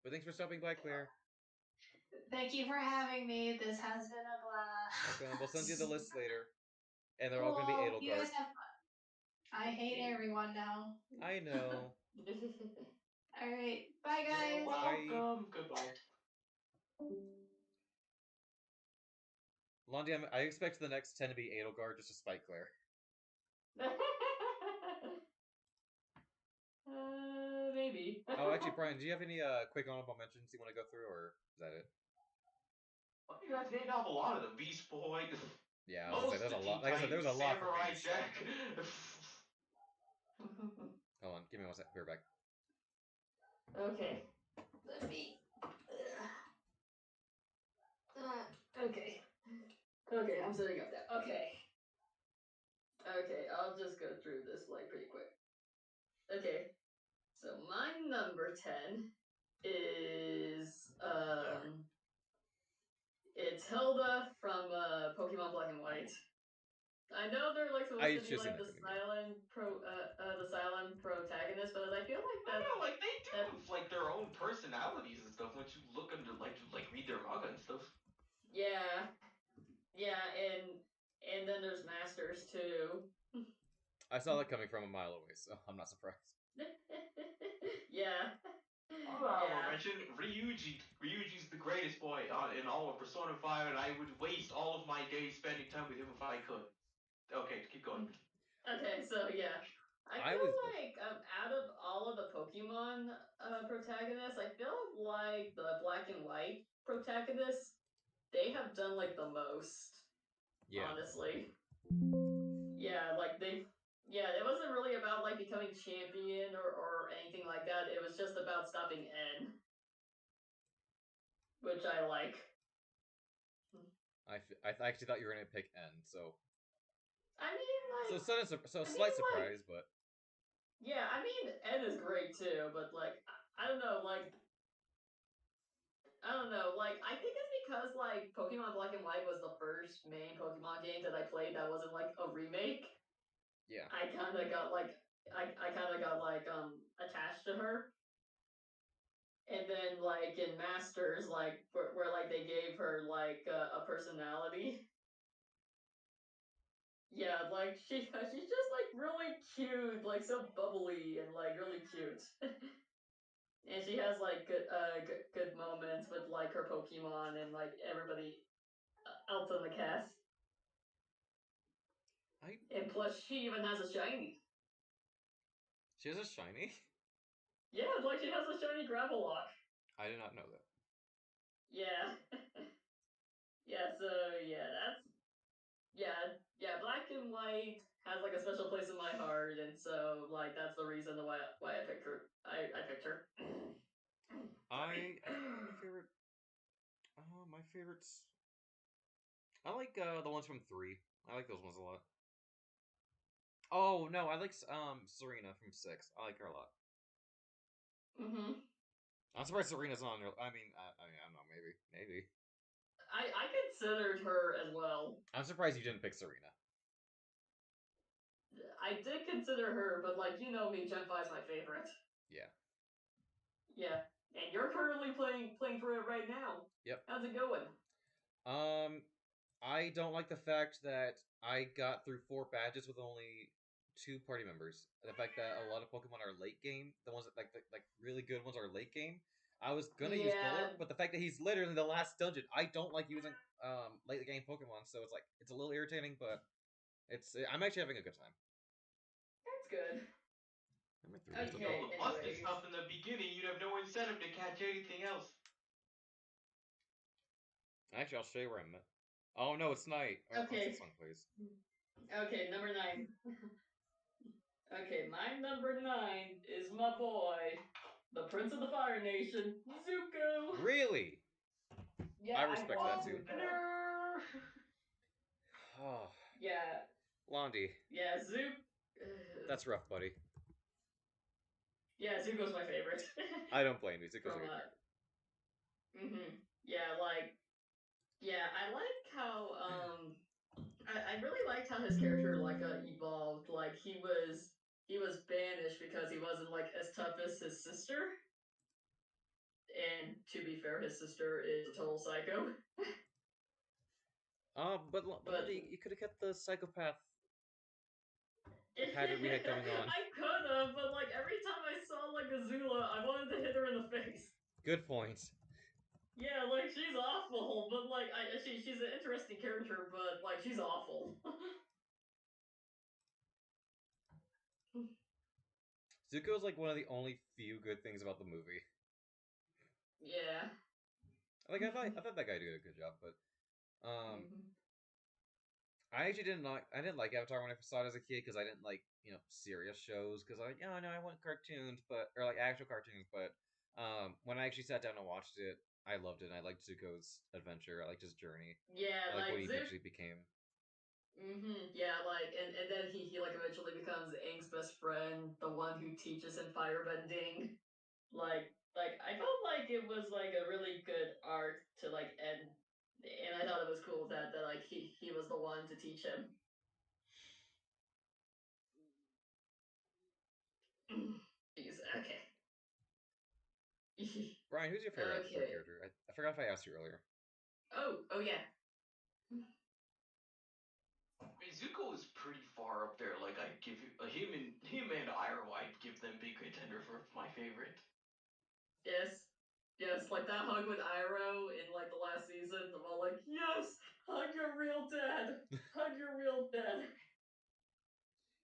But thanks for stopping by, Claire. Thank you for having me. This has been a blast. Okay, we'll send you the list later. And they're all going to be Cool. You Edelgard. guys have fun. I hate everyone now. I know. Alright. Bye, guys. You're welcome. Goodbye. Londi, I expect the next 10 to be Edelgard just to spite Claire. Maybe. Oh, actually, Brian, do you have any quick honorable mentions you want to go through, or is that it? Well, you guys named off a lot of them. Beast Boy. Yeah, I was gonna say, there's a lot. Like I said, there's a lot for Samurai me. Jack. Hold on, give me one sec. Be right back. Okay. Let me. Okay. Okay, I'm setting up now. Okay. Okay, I'll just go through this like pretty quick. Okay. So my number 10 is it's Hilda from Pokemon Black and White. I know they're like supposed to be like the silent protagonist, but I feel like that. No, like they do have like their own personalities and stuff. Once you look into like read their manga and stuff. Yeah, yeah, and then there's Masters too. I saw that coming from a mile away, so I'm not surprised. Yeah. I'll mention Ryuji. Ryuji's the greatest boy in all of Persona 5, and I would waste all of my days spending time with him if I could. Okay, keep going. Okay, so yeah. I feel like out of all of the Pokemon protagonists, I feel like the Black and White protagonists, they have done like the most. Yeah. Honestly. Yeah, like it wasn't really about like becoming champion or anything like that. It was just about stopping N. Which I like. I actually thought you were gonna pick N, so. I mean, like. So slight surprise, but. Yeah, I mean, N is great too, but like, I don't know, like. I don't know, like, I think it's because like Pokemon Black and White was the first main Pokemon game that I played that wasn't like a remake. Yeah. I kind of got like attached to her. And then like in Masters, like where like they gave her like a personality. Yeah, like she's just like really cute, like so bubbly and like really cute. And she has like good moments with like her Pokemon and like everybody else in the cast. I And plus, she even has a shiny. She has a shiny. Yeah, like she has a shiny Gravelock. I did not know that. Yeah. Yeah, so yeah, yeah, Black and White has like a special place in my heart, and so like that's the reason why I picked her. I picked her. I think my favorite. My favorites. I like the ones from 3. I like those ones a lot. Oh no, I like Serena from 6. I like her a lot. Mm-hmm. I'm surprised Serena's not on there. I don't know. Maybe. I considered her as well. I'm surprised you didn't pick Serena. I did consider her, but like you know me, Gen 5 is my favorite. Yeah. Yeah, and you're currently playing for it right now. Yep. How's it going? I don't like the fact that I got through 4 badges with only 2 party members. The fact that a lot of Pokemon are late game, the ones that like really good ones are late game. I was gonna use Yeah, Golurk, but the fact that he's literally in the last dungeon, I don't like using late game Pokemon. So it's a little irritating, but I'm actually having a good time. that's good. I'm at 3 If days you to killed Okay, the bus and anyways. stuff in the beginning, you'd have no incentive to catch anything else. Actually, I'll show you where I'm at. Oh no, it's night. Okay. The song plays. Okay, number 9. Okay, my number 9 is my boy, the Prince of the Fire Nation, Zuko. Really? Yeah, I I respect love that too. Zuko. Oh, Yeah, Londi, yeah, Zuko. that's rough, buddy. Yeah, Zuko's my favorite. I don't blame you. Zuko's a From good character. yeah, like yeah, I like how I really liked how his character like evolved. Like he was banished because he wasn't like as tough as his sister. And to be fair, his sister is a total psycho. But But Londi, you could have kept the psychopath pattern we had going on. I could have, but like every time I saw like Azula, I wanted to hit her in the face. Good point. Yeah, like she's awful, but like she's an interesting character, but like she's awful. Zuko is like one of the only few good things about the movie. Yeah. Like I thought that guy did a good job, but Mhm. I actually I didn't like Avatar when I saw it as a kid because I didn't like serious shows because oh no I want cartoons or like actual cartoons, but when I actually sat down and watched it, I loved it. And I liked Zuko's adventure. I liked his journey. Yeah, I like what like he Zook. eventually became. Yeah, like and then he like eventually becomes Aang's best friend, the one who teaches him firebending. Like I felt like it was like a really good arc to like end, and I thought it was cool that like he was the one to teach him. Jeez, okay. Brian, who's your favorite Avatar Okay. character? I forgot if I asked you earlier. Oh yeah. I mean, Zuko is pretty far up there. Like I'd give him and Iroh, I'd give them big contender for my favorite. Yes. Yes, like that hug with Iroh in like the last season. I'm all like, yes, hug your real dad. Hug your real dad.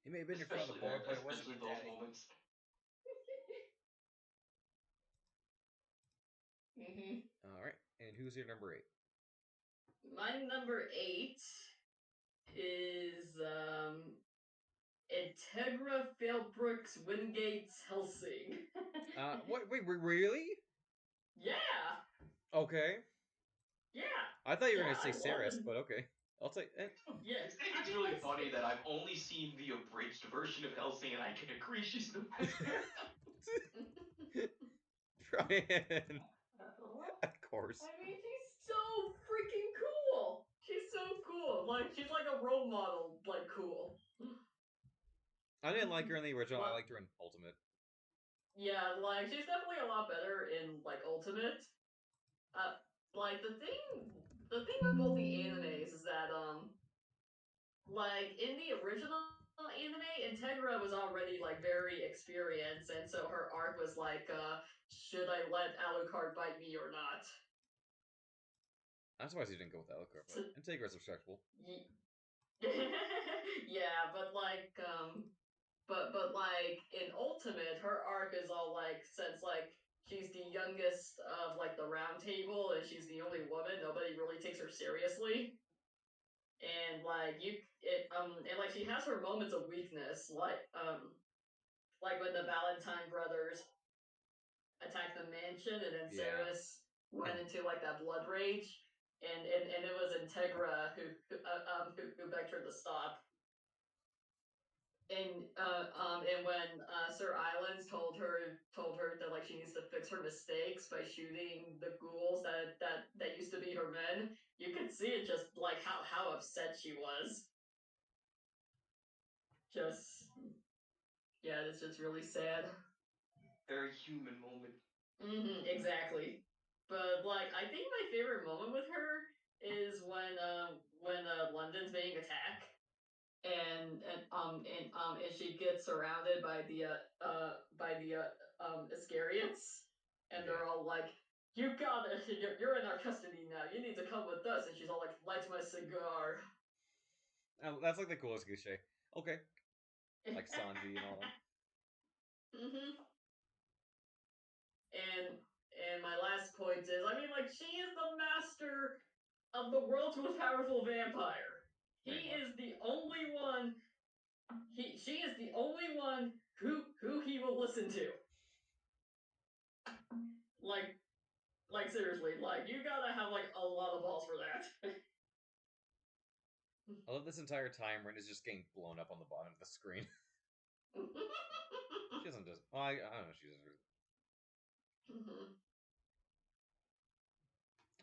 He may have been your father, boy, but it wasn't Especially your those daddy. moments. All right, and who's your number 8? My number 8 is Integra Failbrooks Wingate's Helsing. Wait, really? Yeah, Okay. yeah, I thought you were yeah. gonna say I Saris, wanted. but okay. I'll take it. Yeah, I think I it's mean, really like, funny that I've only seen the abridged version of Helsing, and I can agree she's the best character. Brian. Of course. I mean, she's so freaking cool. She's so cool. Like, she's like a role model. Like, cool. I didn't like her in the original. I What? liked her in Ultimate. Yeah, like she's definitely a lot better in like Ultimate. Uh, like the thing with both the animes is that like in the original anime, Integra was already like very experienced, and so her arc was like, should I let Alucard bite me or not? I'm surprised you didn't go with Alucard, but So, Integra's respectable. yeah, but like but like in Ultimate, her arc is all like since like she's the youngest of like the round table and she's the only woman, nobody really takes her seriously. And like and like she has her moments of weakness, like when the Valentine brothers attacked the mansion and then Yeah. Ceres went And into like that blood rage and it was Integra who begged her to stop. And when Sir Islands told her that like she needs to fix her mistakes by shooting the ghouls that used to be her men, you could see it just like how upset she was. Just yeah, it's just really sad. Very human moment. Exactly. But like I think my favorite moment with her is when London's being attacked and she gets surrounded by the Iscariot's, and yeah. they're all like, "You got it. You're in our custody now. You need to come with us." And she's all like, "Light my cigar." That's like the coolest cliche. Okay. Like Sanji and all them. hmm And my last point is, I mean, like she is the master of the world's most powerful vampire. Pretty He much. is the only one. She is the only one who he will listen to. Like Like seriously, like you gotta have like a lot of balls for that. I love this entire time Rin is just getting blown up on the bottom of the screen. She doesn't just. Well, I don't know. She doesn't.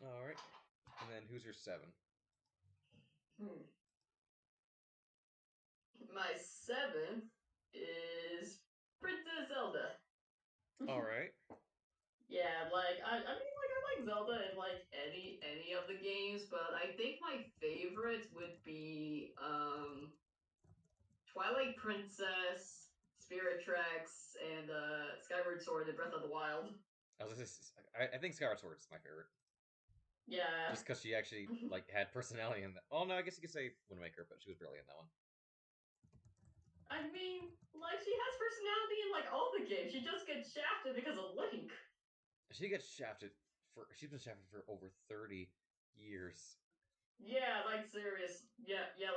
All right. And then who's your 7? My seventh is Princess Zelda. All right. Yeah, like I mean, like I like Zelda in like any of the games, but I think my favorite would be Twilight Princess, Spirit Tracks, and Skyward Sword and Breath of the Wild. I think Skyward Sword is my favorite, Yeah. just because she actually like had personality in that. Oh no, I guess you could say Wind Waker, but she was barely in that one. I mean, like she has personality in like all the games. She just gets shafted because of Link. She gets shafted for. She's been shafted for over 30 years. Yeah, like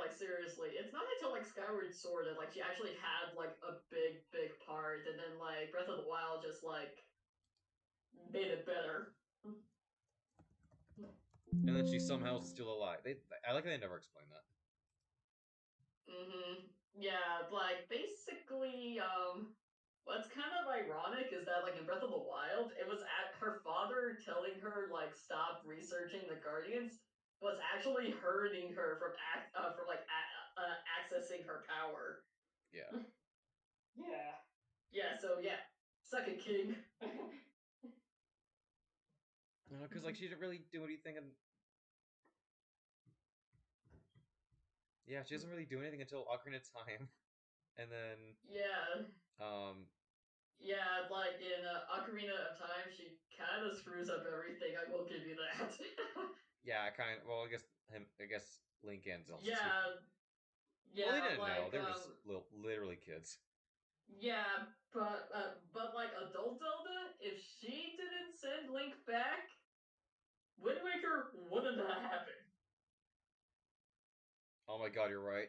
like seriously. It's not until like Skyward Sword that like she actually had like a big part, and then like Breath of the Wild just like made it better. And then she's somehow still alive. I like that they never explain that. Yeah, like basically, what's kind of ironic is that like in Breath of the Wild, it was at her father telling her like stop researching the Guardians was actually hurting her from accessing her power. Yeah. Yeah. Yeah, so yeah. Suck it, King. Because like she didn't really do anything, and yeah, she doesn't really do anything until Ocarina of Time, and then Yeah. um Yeah, like in Ocarina of Time, she kind of screws up everything. I will give you that. yeah, kind of. Well, I guess Link and Zelda too. yeah, Well, they yeah, didn't know. like They were just literally kids. yeah, but like adult Zelda, if she didn't send Link back, Wind Waker wouldn't have happened. Oh my god, you're right.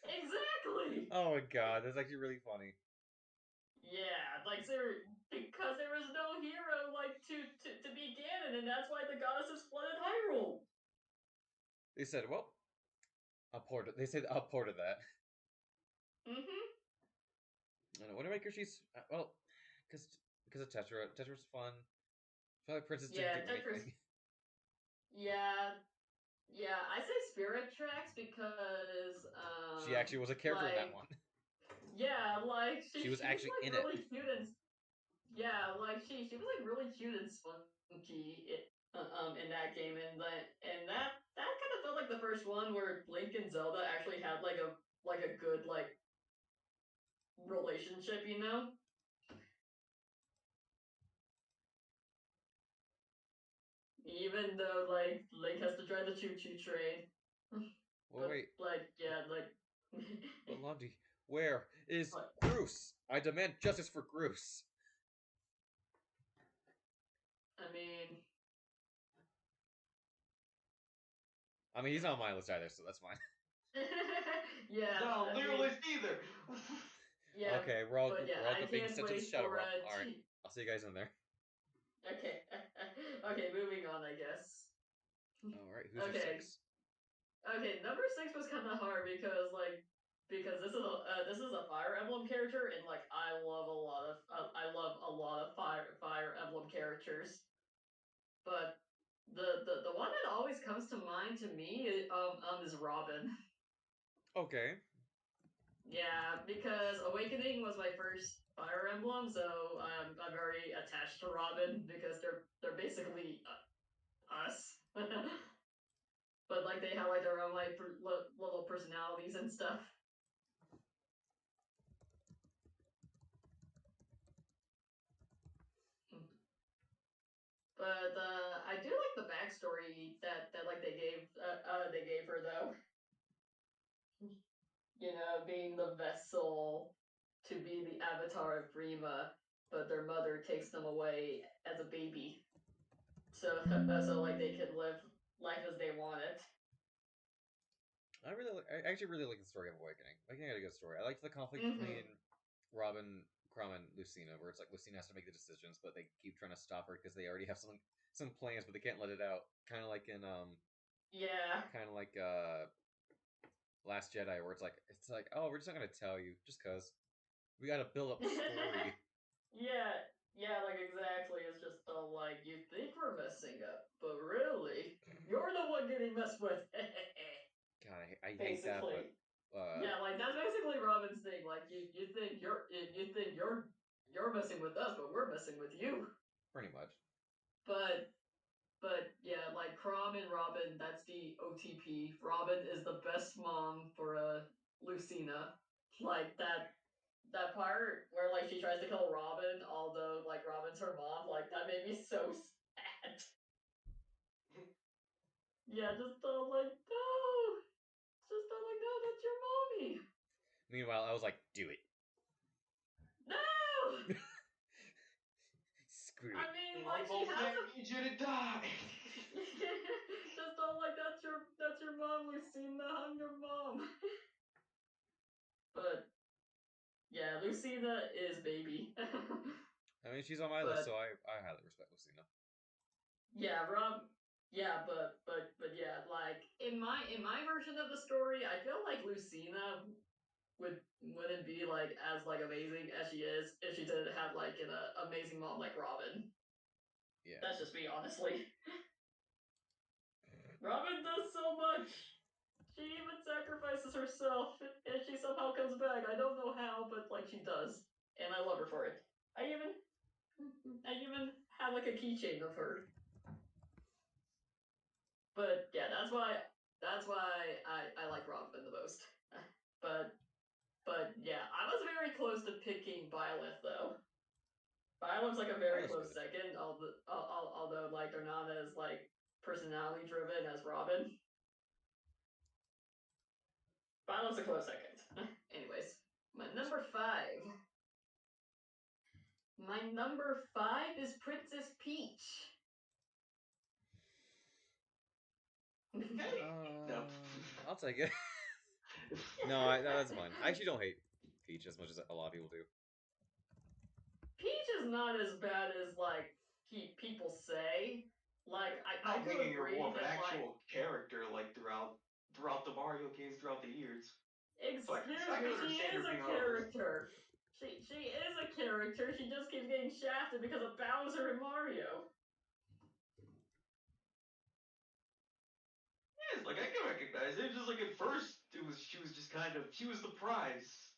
Exactly. Oh my god, that's actually really funny. Yeah, like because there was no hero like to be Ganon, and that's why the goddesses flooded Hyrule. They said, "Well, They said a port of that. Mm-hmm. And Wind Waker, she's well, because of Tetra. Tetra's fun. Twilight Princess didn't Yeah, do Tetris. anything. Yeah, yeah. I say Spirit Tracks because She actually was a character in that like one. yeah, like She was she's actually like in it. really cute and yeah, like she was like really cute and spunky in that game, and that kind of felt like the first one where Link and Zelda actually had like a good like relationship, you know? Even though like Link has to drive the choo choo train, Well, but wait, like yeah, like but Lundy, where is but, Groose? I demand justice for Groose. I mean, I mean, he's not on my list either, so that's fine. yeah, Not on I their mean, list either. yeah, Okay, but yeah, we're all I being can't sent to the wait shadow for realm. All right, I'll see you guys in there. okay, okay, moving on, I guess. All right, who's your Okay, 6? okay, number six was kind of hard because this is a Fire Emblem character, and like I love a lot of Fire Emblem characters, but the one that always comes to mind to me is Robin. Okay. Yeah, because Awakening was my first Fire Emblem, so I'm very attached to Robin because they're basically us. But like they have like their own like little personalities and stuff. But I do like the backstory that like they gave her though. You know, being the vessel to be the avatar of Rima, but their mother takes them away as a baby, so so like they could live life as they want it. I actually really like the story of Awakening. Awakening had a good story. I liked the conflict Mm-hmm. between Robin, Crom, and Lucina, where it's like Lucina has to make the decisions, but they keep trying to stop her because they already have some plans, but they can't let it out. Kind of like in Yeah. kind of like Last Jedi, where it's like oh, we're just not gonna tell you just cause we got to build up the story. Yeah, yeah, like exactly. It's just all like you think we're messing up, but really, you're the one getting messed with. God, I hate that, but Basically, yeah, like that's basically Robin's thing. Like you think you're messing with us, but we're messing with you. pretty much. But yeah, like Crom and Robin, that's the OTP. Robin is the best mom for Lucina. Like that part where like she tries to kill Robin, although like Robin's her mom, like that made me so sad. Yeah, just like no, just like no, that's your mommy. Meanwhile, I was like, do it. No, Screw I it. mean like she Uncle has Flynn a needs you to die. just like that's your mom, Lucina. I'm your mom. But yeah, Lucina is baby. I mean, she's on my list, so But I highly respect Lucina. yeah, Rob. Yeah, but yeah, like in my version of the story, I feel like Lucina wouldn't be like as like amazing as she is if she didn't have like an amazing mom like Robin. Yeah. That's just me, honestly. Robin does so much. She even sacrifices herself, and she somehow comes back. I don't know how, but like she does, and I love her for it. I even have like a keychain of her. But yeah, that's why I like Robin the most. But yeah, I was very close to picking Byleth though. Byleth's like a very Violet's close good. second, although like they're not as like personality driven as Robin. Byleth's a close second. Anyways, my number five. My number five is Princess Peach. Hey, no. I'll take it. No, that's fine. I actually don't hate Peach as much as a lot of people do. Peach is not as bad as like people say. Like I I'm do thinking you're more agree of an that like actual character, like throughout the Mario games throughout the years. So excuse I me, can she understand is her a being on a list. character. She is a character. She just keeps getting shafted because of Bowser and Mario. Yes, like I can recognize it. Just like at first, she was just kind of she was the prize,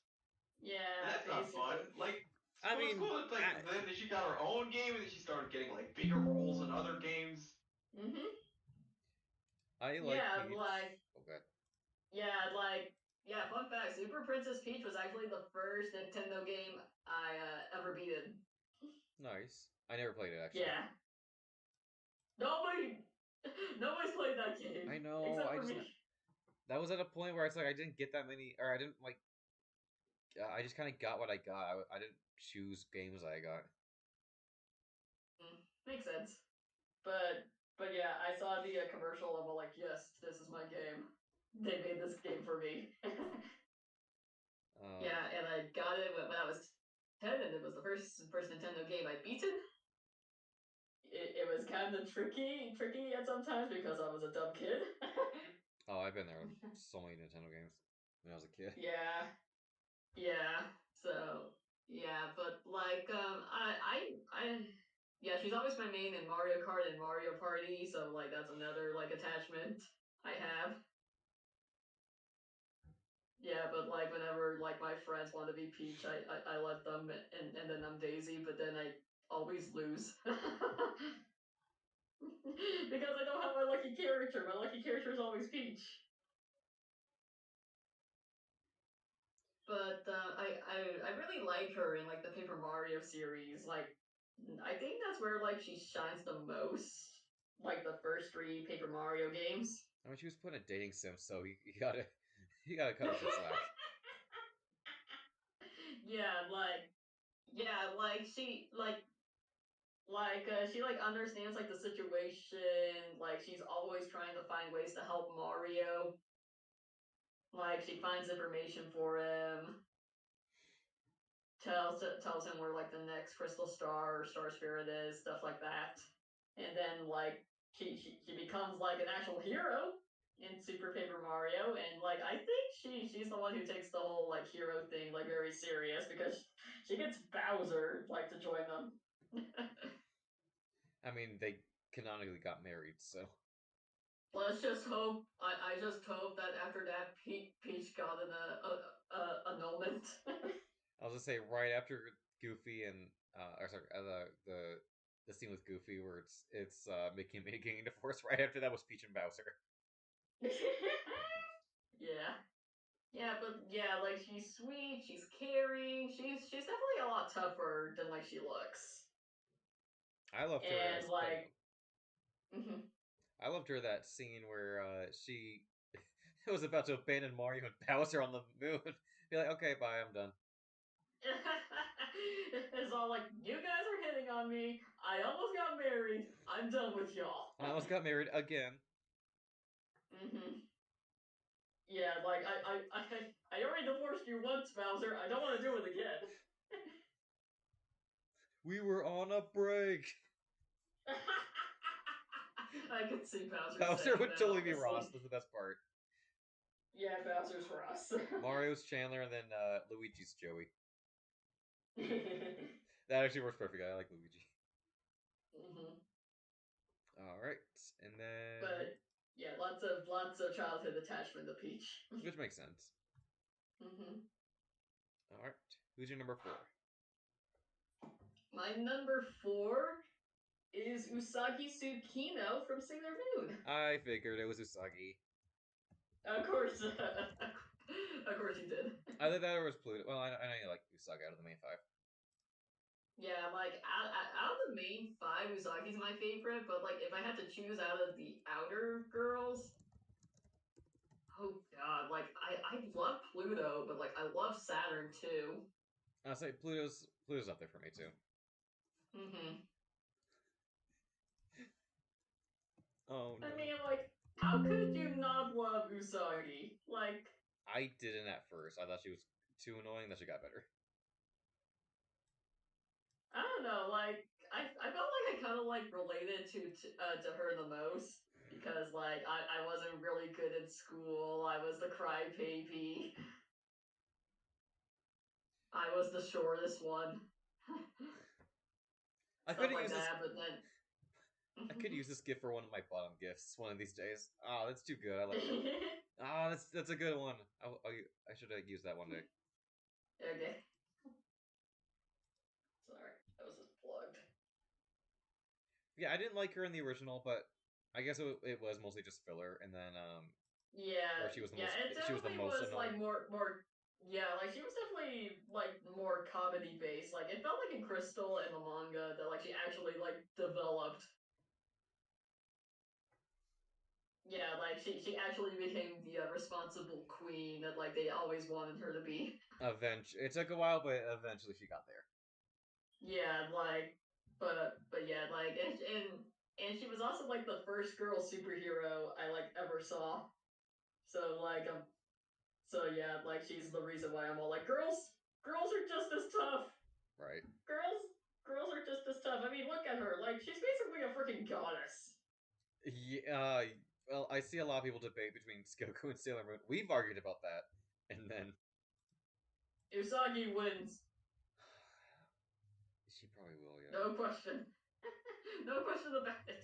and Yeah, that's not fun. basically. Like I Well, it's mean, cool. It's like then she got her own game, and then she started getting like bigger roles in other games. Mhm. I like Yeah, Peach. like Oh god. yeah, like yeah. Fun fact: Super Princess Peach was actually the first Nintendo game I ever beaten. Nice. I never played it actually. Yeah. Nobody, nobody's played that game I know. except for me. That was at a point where it's like I didn't get that many, or I didn't like. I just kind of got what I got. I didn't choose games I got. Makes sense. But yeah, I saw the commercial. I'm all like, yes, this is my game. They made this game for me. Um, Yeah, and I got it when I was 10, and it was the first Nintendo game I'd beaten. It was kind of tricky at sometimes because I was a dumb kid. oh, I've been there with so many Nintendo games when I was a kid. Yeah, yeah. So yeah, but like yeah, she's always my main in Mario Kart and Mario Party. So like that's another like attachment I have. Yeah, but like whenever like my friends want to be Peach, I let them, and then I'm Daisy, but then I always lose. Because I don't have my lucky character. My lucky character is always Peach. But I really like her in like the Paper Mario series. Like I think that's where like she shines the most. Like the first three Paper Mario games. I mean, she was put in a dating sim, so you gotta you gotta cut her some slack. Yeah, like she like understands like the situation. Like she's always trying to find ways to help Mario. Like she finds information for him, tells him where like the next crystal star or star spirit is, stuff like that. And then like she becomes like an actual hero in Super Paper Mario, and like I think she's the one who takes the whole like hero thing like very serious because she gets Bowser like to join them. I mean, they canonically got married, so Let's just hope. I just hope that after that, Peach got an annulment. I was gonna say right after Goofy and or sorry, the scene with Goofy where it's Mickey and Minnie getting divorced. Right after that was Peach and Bowser. Yeah, yeah, but yeah, like she's sweet, she's caring, she's definitely a lot tougher than like she looks, I loved her as and playing. like, mhm. I loved her that scene where she was about to abandon Mario and Bowser on the moon. Be like, okay, bye, I'm done. It's all like, you guys are hitting on me. I almost got married. I'm done with y'all. I almost got married again. Mhm. Yeah, like I already divorced you once, Bowser. I don't want to do it again. We were on a break. I could see Bowser Bowser saying would that, totally be honestly. Ross. That's the best part. Yeah, Bowser's Ross. Mario's Chandler, and then Luigi's Joey. That actually works perfect. I like Luigi. Mhm. All right, and then But yeah, lots of childhood attachment to Peach. which makes sense. Mhm. All right, who's your number 4? My number 4 is Usagi Tsukino from Sailor Moon. I figured it was Usagi. Of course, of course you did. Either that or it was Pluto. Well, I know you like Usagi out of the main 5. Yeah, like out of the main 5, Usagi's my favorite. But like, if I had to choose out of the outer girls, oh god, like I love Pluto, but like I love Saturn too. I'll say Pluto's up there for me too. Mhm. Oh no. I mean, like, how could you not love Usagi? Like, I didn't at first. I thought she was too annoying. That she got better. I don't know, like I felt like I kind of like related to her the most because like I wasn't really good at school. I was the crybaby. I was the shortest one. I Stuff could like use this. that, but then I could use this gift for one of my bottom gifts one of these days. Oh, that's too good. I like it. Ah, that's a good one. I should have used that one day. okay. Yeah, I didn't like her in the original, but I guess it was mostly just filler. And then where Yeah, she was the yeah, most it she was the definitely most was like annoying. more. Yeah, like she was definitely like more comedy based. Like it felt like in Crystal in the manga that like she actually like developed. Yeah, like she actually became the responsible queen that like they always wanted her to be. It took a while, but eventually she got there. Yeah, like, but yeah, like, and she was also like the first girl superhero I like ever saw. So like, so yeah, like she's the reason why I'm all like, girls are just as tough. Right. Girls are just as tough. I mean, look at her. Like, she's basically a freaking goddess. Yeah. Well, I see a lot of people debate between Goku and Sailor Moon. We've argued about that, and then Usagi wins, she probably will. Yeah. no question, no question about it.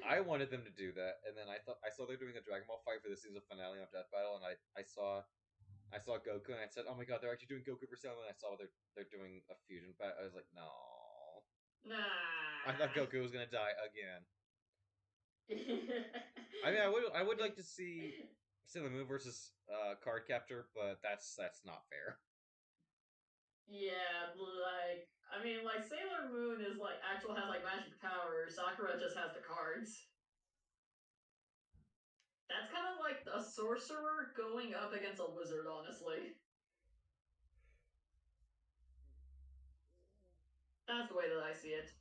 I wanted them to do that, and then I saw they're doing a Dragon Ball fight for the season finale on Death Battle, and I saw Goku, and I said, "Oh my god, they're actually doing Goku for Sailor." And I saw they're doing a fusion fight. I was like, "No." I thought Nah. Goku was gonna die again. I mean, I would like to see Sailor Moon versus Card Captor, but that's not fair. Yeah, like I mean, like Sailor Moon is like actual has like magic powers. Sakura just has the cards. That's kind of like a sorcerer going up against a wizard, honestly. That's the way that I see it.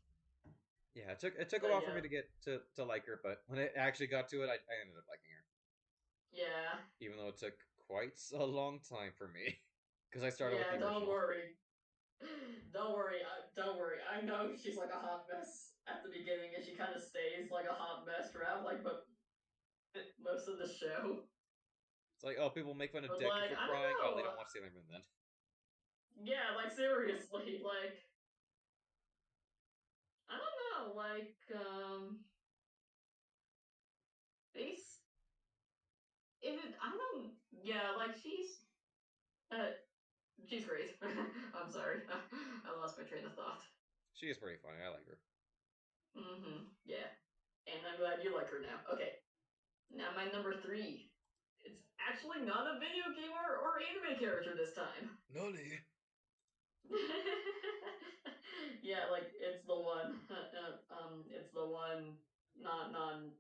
Yeah, it took a But while for me yeah, to get to like her, but when it actually got to it, I ended up liking her, yeah, even though it took quite a long time for me because I started with yeah. the Don't original. worry, don't worry. I know she's like a hot mess at the beginning, and she kind of stays like a hot mess throughout like but most of the show. It's like, oh, people make fun of But Deku like for I crying. don't Oh, they know. don't watch Sailor Moon then. Yeah, like seriously, like I don't know, like they is it I don't yeah, like uh she's great. I'm sorry. I lost my train of thought. She is pretty funny. I like her. Yeah. And I'm glad you like her now. Okay. Now my number 3. It's actually not a video game or anime character this time. Nani? Yeah, like it's the one it's the one not non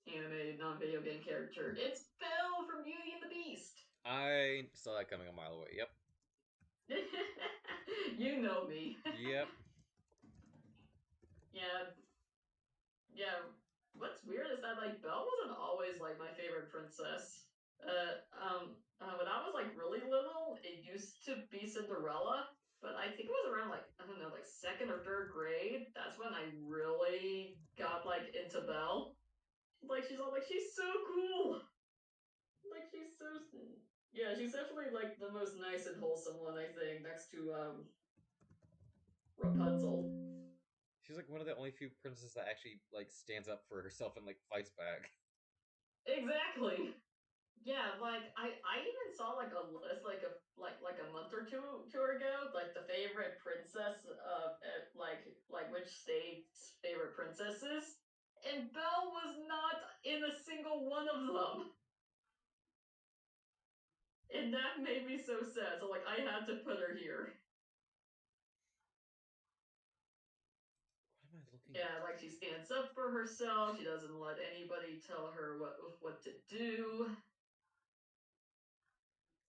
anime, non video game character. It's Belle from Beauty and the Beast. I saw that coming a mile away. Yep. You know me. Yep. Yeah, yeah. What's weird is that like Belle wasn't always like my favorite princess. When I was like really little, it used to be Cinderella, but I think it was around like I don't know, like second or third grade. That's when I really got like into Belle. Like she's all like she's so cool. Like she's so yeah, she's definitely like the most nice and wholesome one I think next to Rapunzel. She's like one of the only few princesses that actually like stands up for herself and like fights back. Exactly. Yeah, like I even saw like a list like a month or two ago, like the favorite princess of like which state's favorite princesses, and Belle was not in a single one of them, and that made me so sad. So like I had to put her here. What am I looking Yeah, at? like she stands up for herself. She doesn't let anybody tell her what to do.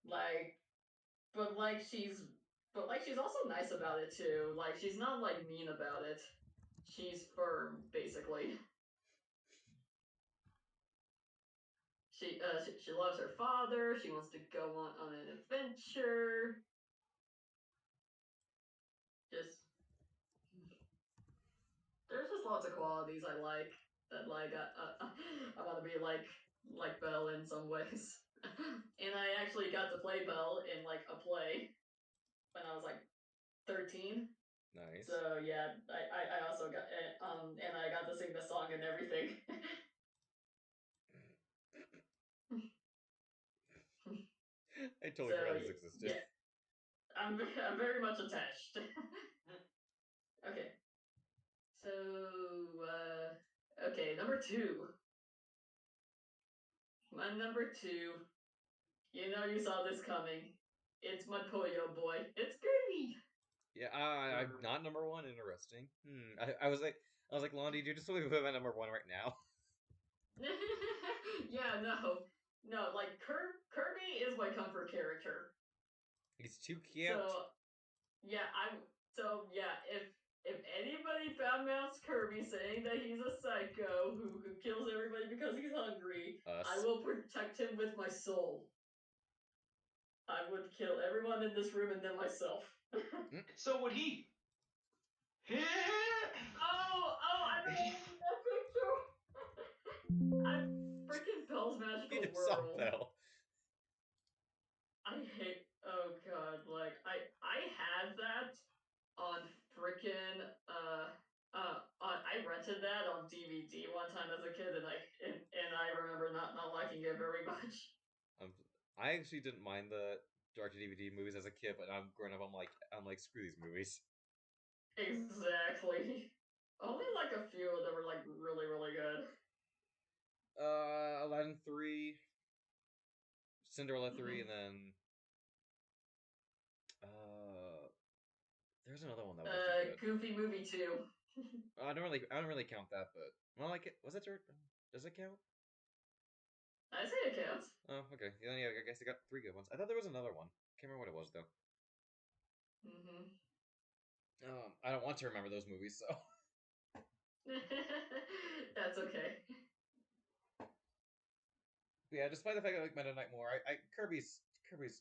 Like but like she's but she's also nice about it too. Like she's not like mean about it. She's firm basically. She loves her father. She wants to go on an adventure. Just there's just lots of qualities I like that like I want to be like Belle in some ways. And I actually got to play Belle in like a play when I was like 13. Nice. So yeah, I also got and I got to sing the song and everything. I totally So forgot this existed. yeah, I'm very much attached. Okay, So, okay, number two. My number two. You know you saw this coming. It's my Poyo boy. It's Kirby. Yeah, I'm not number one. Interesting. I was like, Londi, do you just want me to put my number one right now? Yeah, no. Like Kirby is my comfort character. He's too cute. So yeah, if anybody found Kirby saying that he's a psycho who kills everybody because he's hungry, I Us. will protect him with my soul. I would kill everyone in this room and then myself. So would he. I know that picture. I'm freaking Bell's You Magical just saw World. Bell. I hate. Oh god, like I had that on freaking I rented that on DVD one time as a kid, and I remember not liking it very much. I actually didn't mind the direct to DVD movies as a kid, but now I'm growing up. I'm like, screw these movies. Exactly. Only like a few of them were like really good. Aladdin 3, Cinderella 3, Mhm. and then there's another one that was actually good. Goofy movie too. I don't really count that, but well, like, was that your? Does it count? I say it counts. Oh, okay. Yeah, I guess I got three good ones. I thought there was another one. Can't remember what it was though. Mm-hmm. I don't want to remember those movies, so. That's okay. Yeah, despite the fact I like Meta Knight more, Kirby's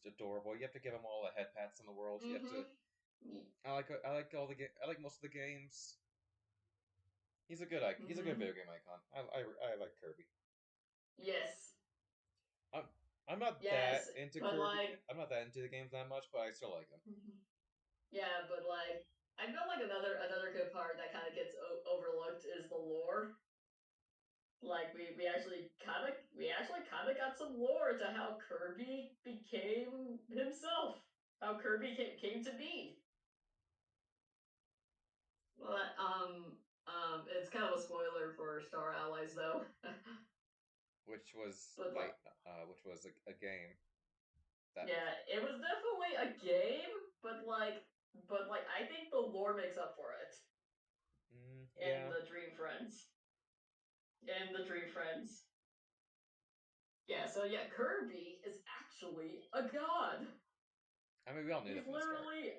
adorable. You have to give him all the head pats in the world. You have to. Mm-hmm. I like all the I like most of the games. He's a good He's a good Mm-hmm. video game icon. I like Kirby. Yes. I'm not Yes, that into but Kirby. like, I'm not that into the games that much, but I still like them. yeah, but like, I feel like another good part that kind of gets overlooked is the lore. Like we actually kind of got some lore to how Kirby became himself, how Kirby came to be. But it's kind of a spoiler for Star Allies though. Which was But like, which was a game that. yeah, it was definitely a game, but I think the lore makes up for it in Yeah. the Dream Friends. In the Dream Friends. Yeah, so yeah, Kirby is actually a god. I mean, we all knew He's that from the start. literally,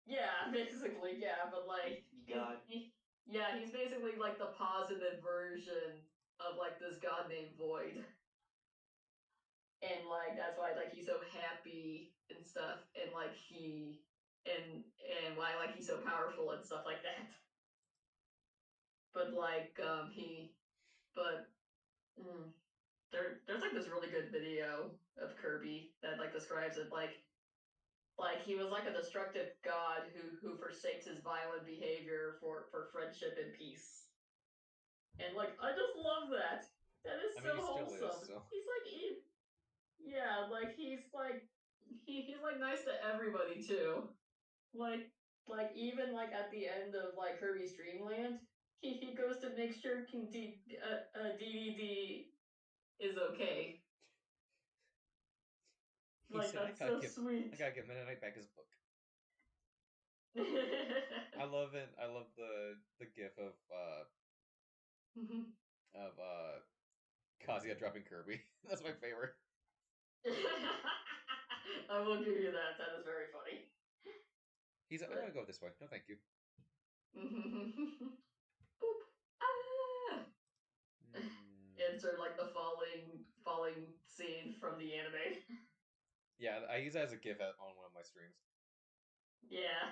yeah, basically, yeah, but like, God. he's basically like the positive version of like this god named Void. And like that's why like he's so happy and stuff, and like and why like he's so powerful and stuff like that. But like but mm, there's like this really good video of Kirby that like describes it like he was like a destructive god who forsakes his violent behavior for friendship and peace. And like I just love that. That is I mean, so he still is. wholesome. So. He's like yeah, like he's like nice to everybody too. Like even like at the end of like Kirby's Dreamland, he goes to make sure King DDD is okay. He Like said, that's so sweet. I gotta get Meta Knight back his book. I love it. I love the gif of Kazuya dropping Kirby. That's my favorite. I will give you that. That is very funny. He's like, I'm gonna go this way. No, thank you. Boop. Ah! Insert like the falling scene from the anime. Yeah, I use it as a gif on one of my streams. Yeah.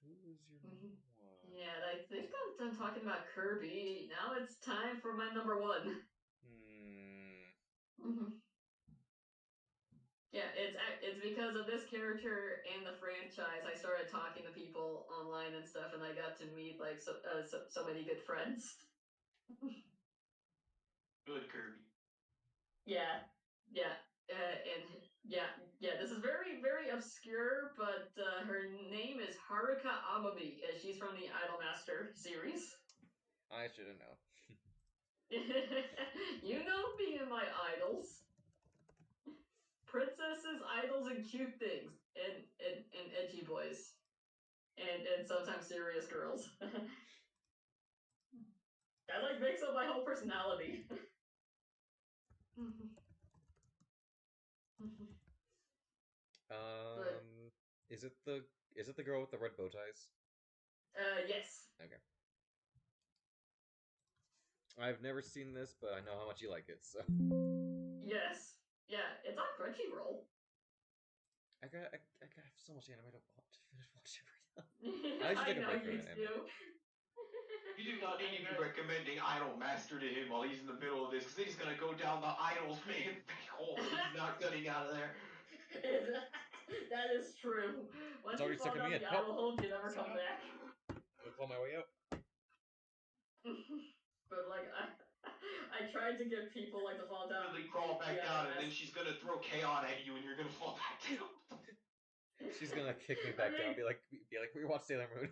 Who's your number one? Yeah, I think I'm done talking about Kirby. Now it's time for my number one. Yeah, it's because of this character and the franchise. I started talking to people online and stuff, and I got to meet like so many good friends. Good Kirby. Yeah, yeah, and yeah, Yeah, this is very, very obscure, but her name is Haruka Amami, and she's from the Idolmaster series. I shouldn't know. You know me and my idols. Princesses, idols, and cute things. And edgy boys. And sometimes serious girls. That like makes up my whole personality. But Is it the girl with the red bow ties? yes. Okay. I've never seen this, but I know how much you like it, so. Yes. Yeah, it's on Crunchyroll. I got so much anime to finish watching right now. I should take a know break from you anime. do. You do not need to be I know. recommending Idol Master to him while he's in the middle of this, because then he's gonna go down the Idols man hole that he's not getting out of there. That is true. Once you already fall sucking down me the in. Help. idol hole, you never come back. I'll pull my way out. But like I tried to get people like to fall down. Really crawl back the down, and then IMS. she's gonna throw K-On! At you, and you're gonna fall back down. She's gonna kick me back down. Be like, we watched Sailor Moon.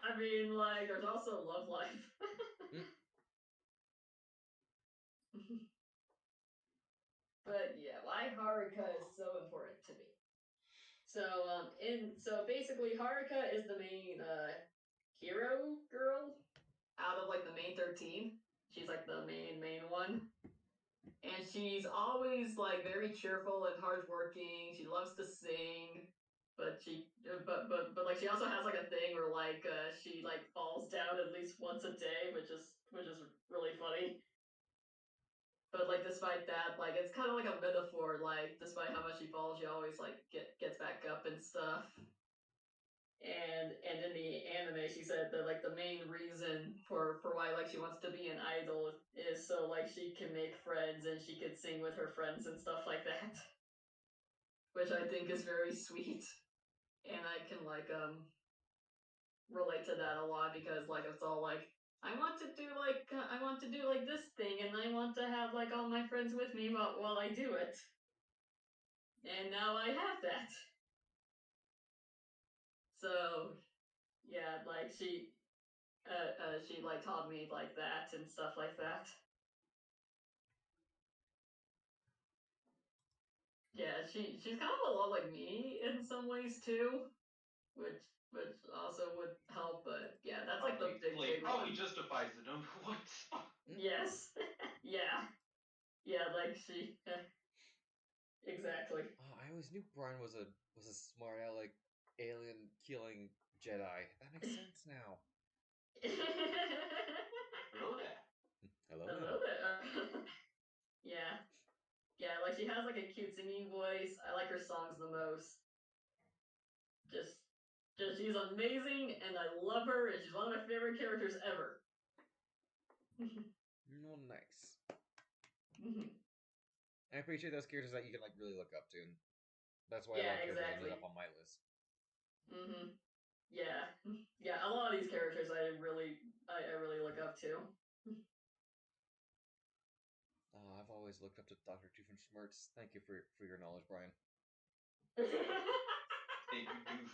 I mean, like, there's also Love Life. But yeah, why Haruka is so important to me. So basically Haruka is the main hero girl out of like the main 13. She's like the main one. And she's always like very cheerful and hardworking. She loves to sing, but like she also has like a thing where like she like falls down at least once a day, which is really funny. But like despite that, like it's kind of like a metaphor. Like despite how much she falls, she always like gets back up and stuff. And in the anime, she said that like the main reason for why like she wants to be an idol is so like she can make friends and she can sing with her friends and stuff like that, which I think is very sweet. And I can like relate to that a lot because like it's all like I want to do like this thing and I want to have like all my friends with me while I do it. And now I have that. So yeah, like she like taught me like that and stuff like that. Yeah, she's kind of a lot like me in some ways too, which also would help. But yeah, that's like the big Probably one. justifies the number one spot. Yes, yeah, like she exactly. Oh, I always knew Brian was a smart aleck alien killing Jedi. That makes sense now. Hello there. Hello there. Yeah, like she has like a cute singing voice. I like her songs the most. Just she's amazing, and I love her, and she's one of my favorite characters ever. No, nice. I appreciate those characters that you can like really look up to, and that's why Yeah, a lot of characters exactly. ended up on my list. Yeah. A lot of these characters I really look up to. I've always looked up to Dr. Doofenshmirtz. Thank you for your knowledge, Brian. Thank you, Doof.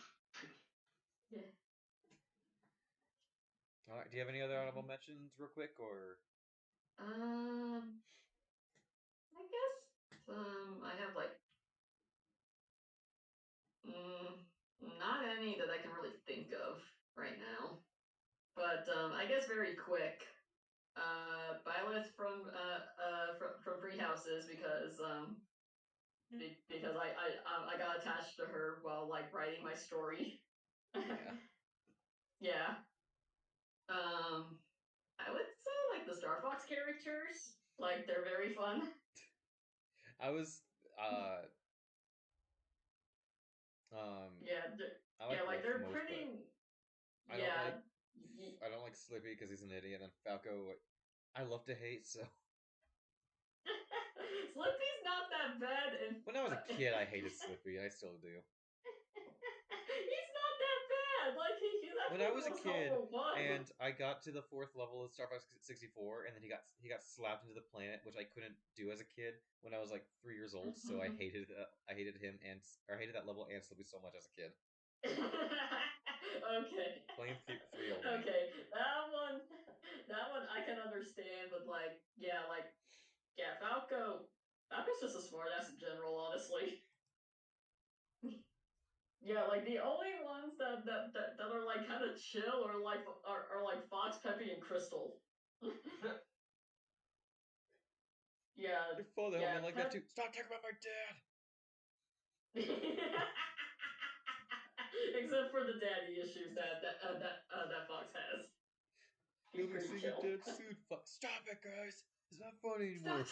Yeah. All right. Do you have any other honorable mentions, real quick, or? I guess I have like not any that I can really think of right now, but I guess very quick. Violet from Free Houses because I got attached to her while like writing my story. Yeah. Yeah. I would say like the Star Fox characters, like they're very fun. I was Yeah, I like like Wolf they're the most, pretty. but I don't like Slippy because he's an idiot, and Falco I love to hate, so. Slippy's not that bad, and When I was a kid, I hated Slippy. I still do. he's not that bad. Like he's When I was a was kid so fun. and I got to the 4th level of Star Fox 64, and then he got slapped into the planet, which I couldn't do as a kid when I was like 3 years old. So I hated him and or I hated that level and Slippy so much as a kid. Okay. Playing 3 only. Okay, that one I can understand, but like, yeah, Falco's just a smartass in general, honestly. Yeah, like the only ones that are like kind of chill are like Fox, Peppy, and Crystal. Yeah, Your father helped yeah, me like that too. Stop talking about my dad. Except for the daddy issues that Fox has. He's Let me pretty see your chill. dad's suit. Fuck. Stop it, guys. It's not funny Stop. anymore.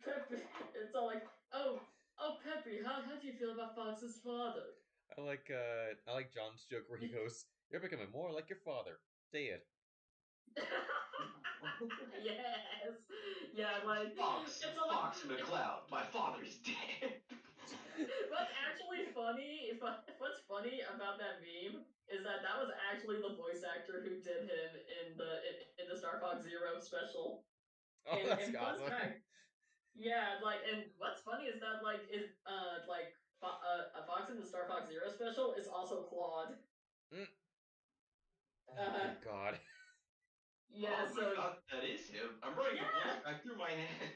Peppy, it's all like, oh, Peppy, how do you feel about Fox's father? I like John's joke where he goes, "You're becoming more like your father, dead." Yes, yeah, like Fox, it's all like, Fox McCloud, my father's dead. what's actually funny, what's funny about that meme is that was actually the voice actor who did him in the Star Fox Zero special. Oh, that's And fun awesome. fact, yeah, like, and what's funny is that a Fox in the Star Fox Zero special is also Claude. Mm. Oh, Uh, good God. yeah, Oh my so god, that is him. I'm running the voice yeah, back through my head.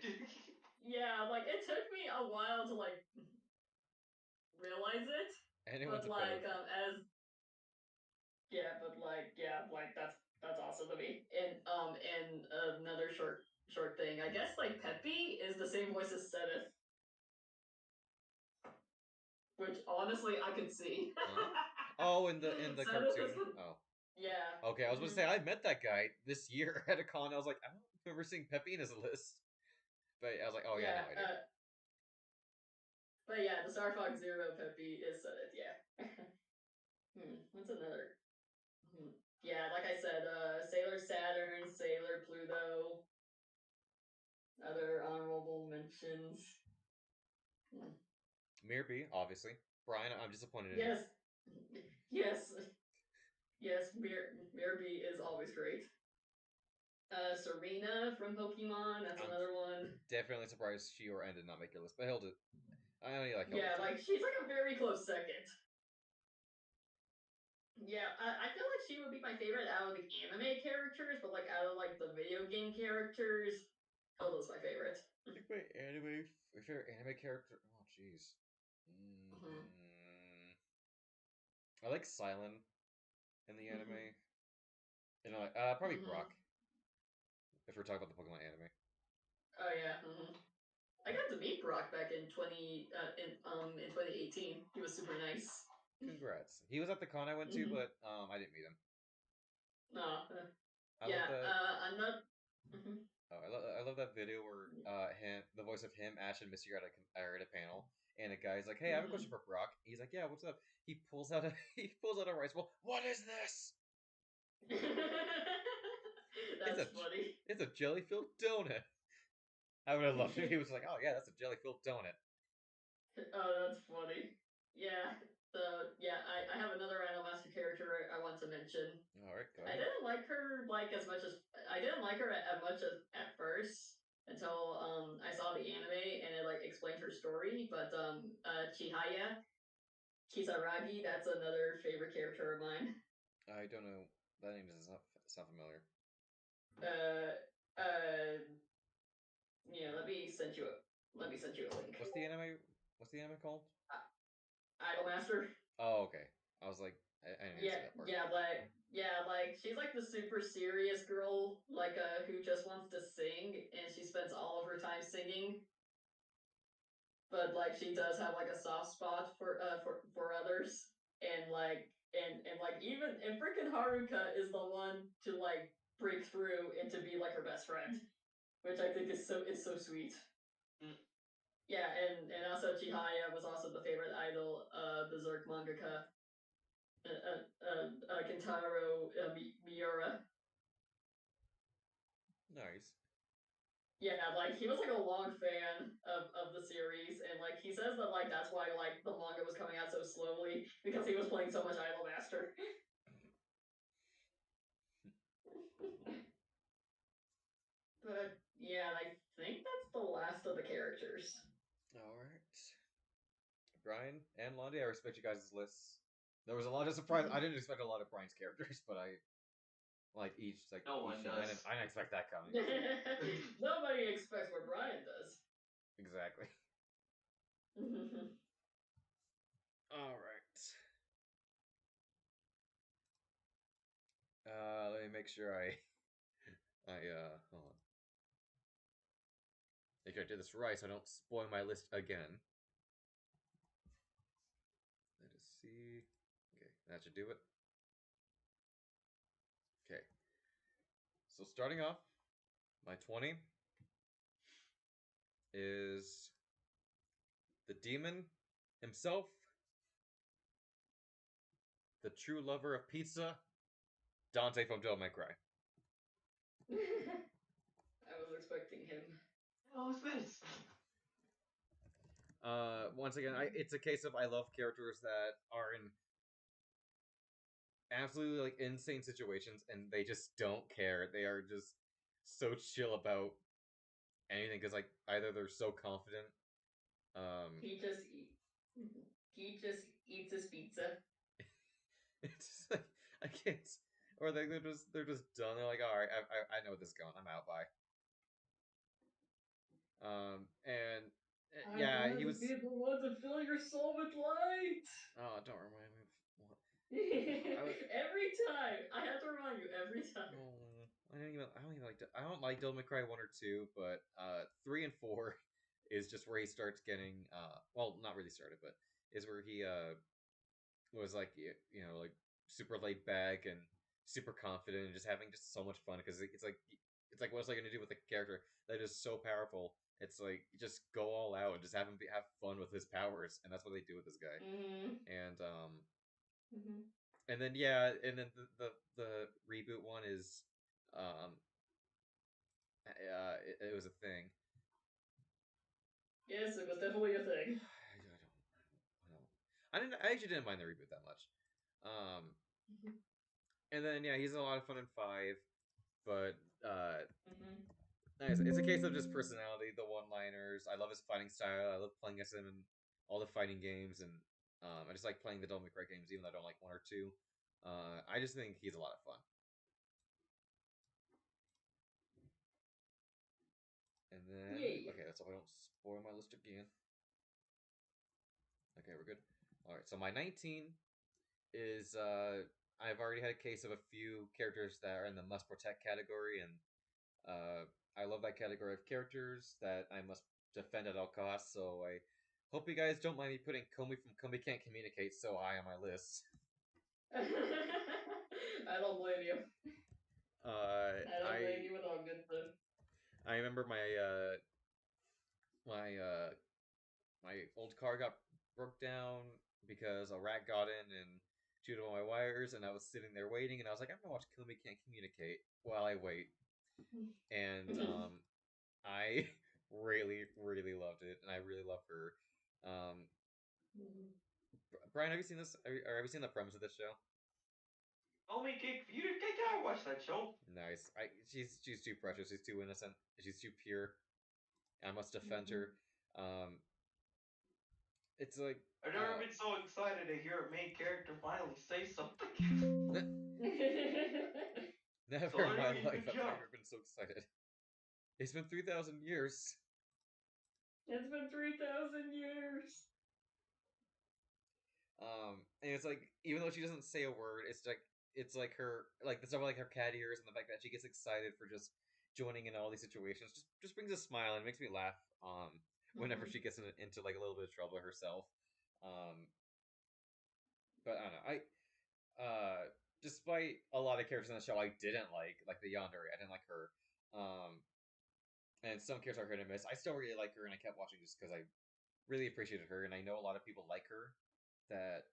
yeah, like it took me a while to like realize it, Anyone's but a better. that's awesome to me. And another short thing, I guess like Peppy is the same voice as Sedith, which honestly I could see. Huh? Oh, in the Sedith is cartoon. Oh, yeah. okay. I was going to say I met that guy this year at a con. I was like, I don't remember seeing Peppy in his list, but I was like, oh yeah, Yeah, no, I do. but yeah, the Star Fox Zero Peppy is Sedith, yeah. What's another? Yeah, like I said, Sailor Saturn, Sailor Pluto, other honorable mentions. Mirby, obviously. Brian, I'm disappointed in you. Yes, yes, yes. Mirby is always great. Serena from Pokemon, that's I'm another one. definitely surprised she or N did not make your list, but held it. I only like held it Yeah, too. like she's like a very close second. Yeah, I feel like she would be my favorite out of the anime characters, but like out of like the video game characters, Hilda's my favorite. I think my favorite anime character. Oh, jeez. Mhm. I like Silent in the anime. You know, probably Mhm. Brock. If we're talking about the Pokemon anime. Oh yeah. I got to meet Brock back in 2018. He was super nice. Congrats. He was at the con I went to, Mhm. but I didn't meet him. No. I love Yeah. the. I'm not. Mhm. Oh, I love that video where the voice of him, Ash, and Misty are at a panel, and a guy's like, "Hey, I have a question for Brock." He's like, "Yeah, what's up?" He pulls out a he pulls out a rice bowl. What is this? It's That's funny. it's a jelly filled donut. I would have loved it if he was like, "Oh yeah, that's a jelly filled donut." Oh, that's funny. Yeah. I have another Idolmaster character I want to mention. All right, go I ahead. didn't like her like as much as I didn't like her as much as at first until I saw the anime and it like explained her story. But Chihaya Kisaragi, that's another favorite character of mine. I don't know. That name does not sound familiar. Uh, uh, yeah. Let me send you a link. What's the anime? What's the anime called? Idolmaster. Oh, okay. I was like, I didn't even Yeah, see that part. like she's like the super serious girl, like who just wants to sing, and she spends all of her time singing. But like she does have like a soft spot for others, and like even and freaking Haruka is the one to like break through and to be like her best friend, which I think is so sweet. Mm. Yeah, and also Chihaya was also the favorite idol of the Berserk mangaka Kentaro Miura. Nice. Yeah, like he was like a long fan of the series, and like he says that like that's why like the manga was coming out so slowly because he was playing so much Idolmaster. Yeah, and I think that's the last of the characters. All right. Brian and Londi, I respect you guys' lists. There was a lot of surprise. I didn't expect a lot of Brian's characters, but I like each like No one each. does. I didn't expect that coming. Nobody expects what Brian does. Exactly. All right. Let me make sure I hold on. Make sure I did this right so I don't spoil my list again. Let us see. Okay, that should do it. Okay. So starting off, my 20 is the demon himself, the true lover of pizza, Dante from Devil May Cry. I was expecting him. What the hell is this? Once again, it's a case of I love characters that are in absolutely like insane situations and they just don't care. They are just so chill about anything because like either they're so confident. He just eats his pizza. It's just like I can't. Or they're just done. They're like, all right, I know this is going. I'm out. Bye. And yeah, he was. be the one to fill your soul with light. Oh, don't remind me of what. Every time I have to remind you every time. Oh, I don't even like. I don't like Devil May Cry 1 or 2, but 3 and 4 is just where he starts getting. Well, not really started, but is where he was like like super laid back and super confident and just having just so much fun because it's like what's I gonna do with a character that is so powerful? It's like just go all out and just have fun with his powers, and that's what they do with this guy. And and then yeah, and then the reboot one is um it was a thing. Yes, it was definitely a thing. I actually didn't mind the reboot that much. And then yeah, he's a lot of fun in 5, but it's a case of just personality, the one-liners. I love his fighting style. I love playing against him in all the fighting games, and I just like playing the Devil May Cry games, even though I don't like 1 or 2. I just think he's a lot of fun. And then okay, let's hope I don't spoil my list again. Okay, we're good. All right, so my 19 is I've already had a case of a few characters that are in the must protect category, and I love that category of characters that I must defend at all costs. So I hope you guys don't mind me putting Komi from Komi Can't Communicate so high on my list. I don't blame you. I don't blame you at all, good son. I remember my my old car got broke down because a rat got in and chewed on my wires, and I was sitting there waiting, and I was like, I'm gonna watch Komi Can't Communicate while I wait. And I really, really loved it, and I really love her. Brian, have you seen this? Have you seen the premise of this show? Oh my god, you gotta watch that show. Nice. She's too precious. She's too innocent. She's too pure. I must defend her. It's like I've never been so excited to hear a main character finally say something. Never in my life have I ever been so excited. It's been 3,000 years. It's been 3,000 years. And it's like even though she doesn't say a word, it's like her like the stuff like her cat ears and the fact that she gets excited for just joining in all these situations just brings a smile and makes me laugh. Whenever she gets into like a little bit of trouble herself. But I don't know. Despite a lot of characters in the show I didn't like the Yandere, I didn't like her. And some characters are hit and miss. I still really like her, and I kept watching just because I really appreciated her, and I know a lot of people like her. That,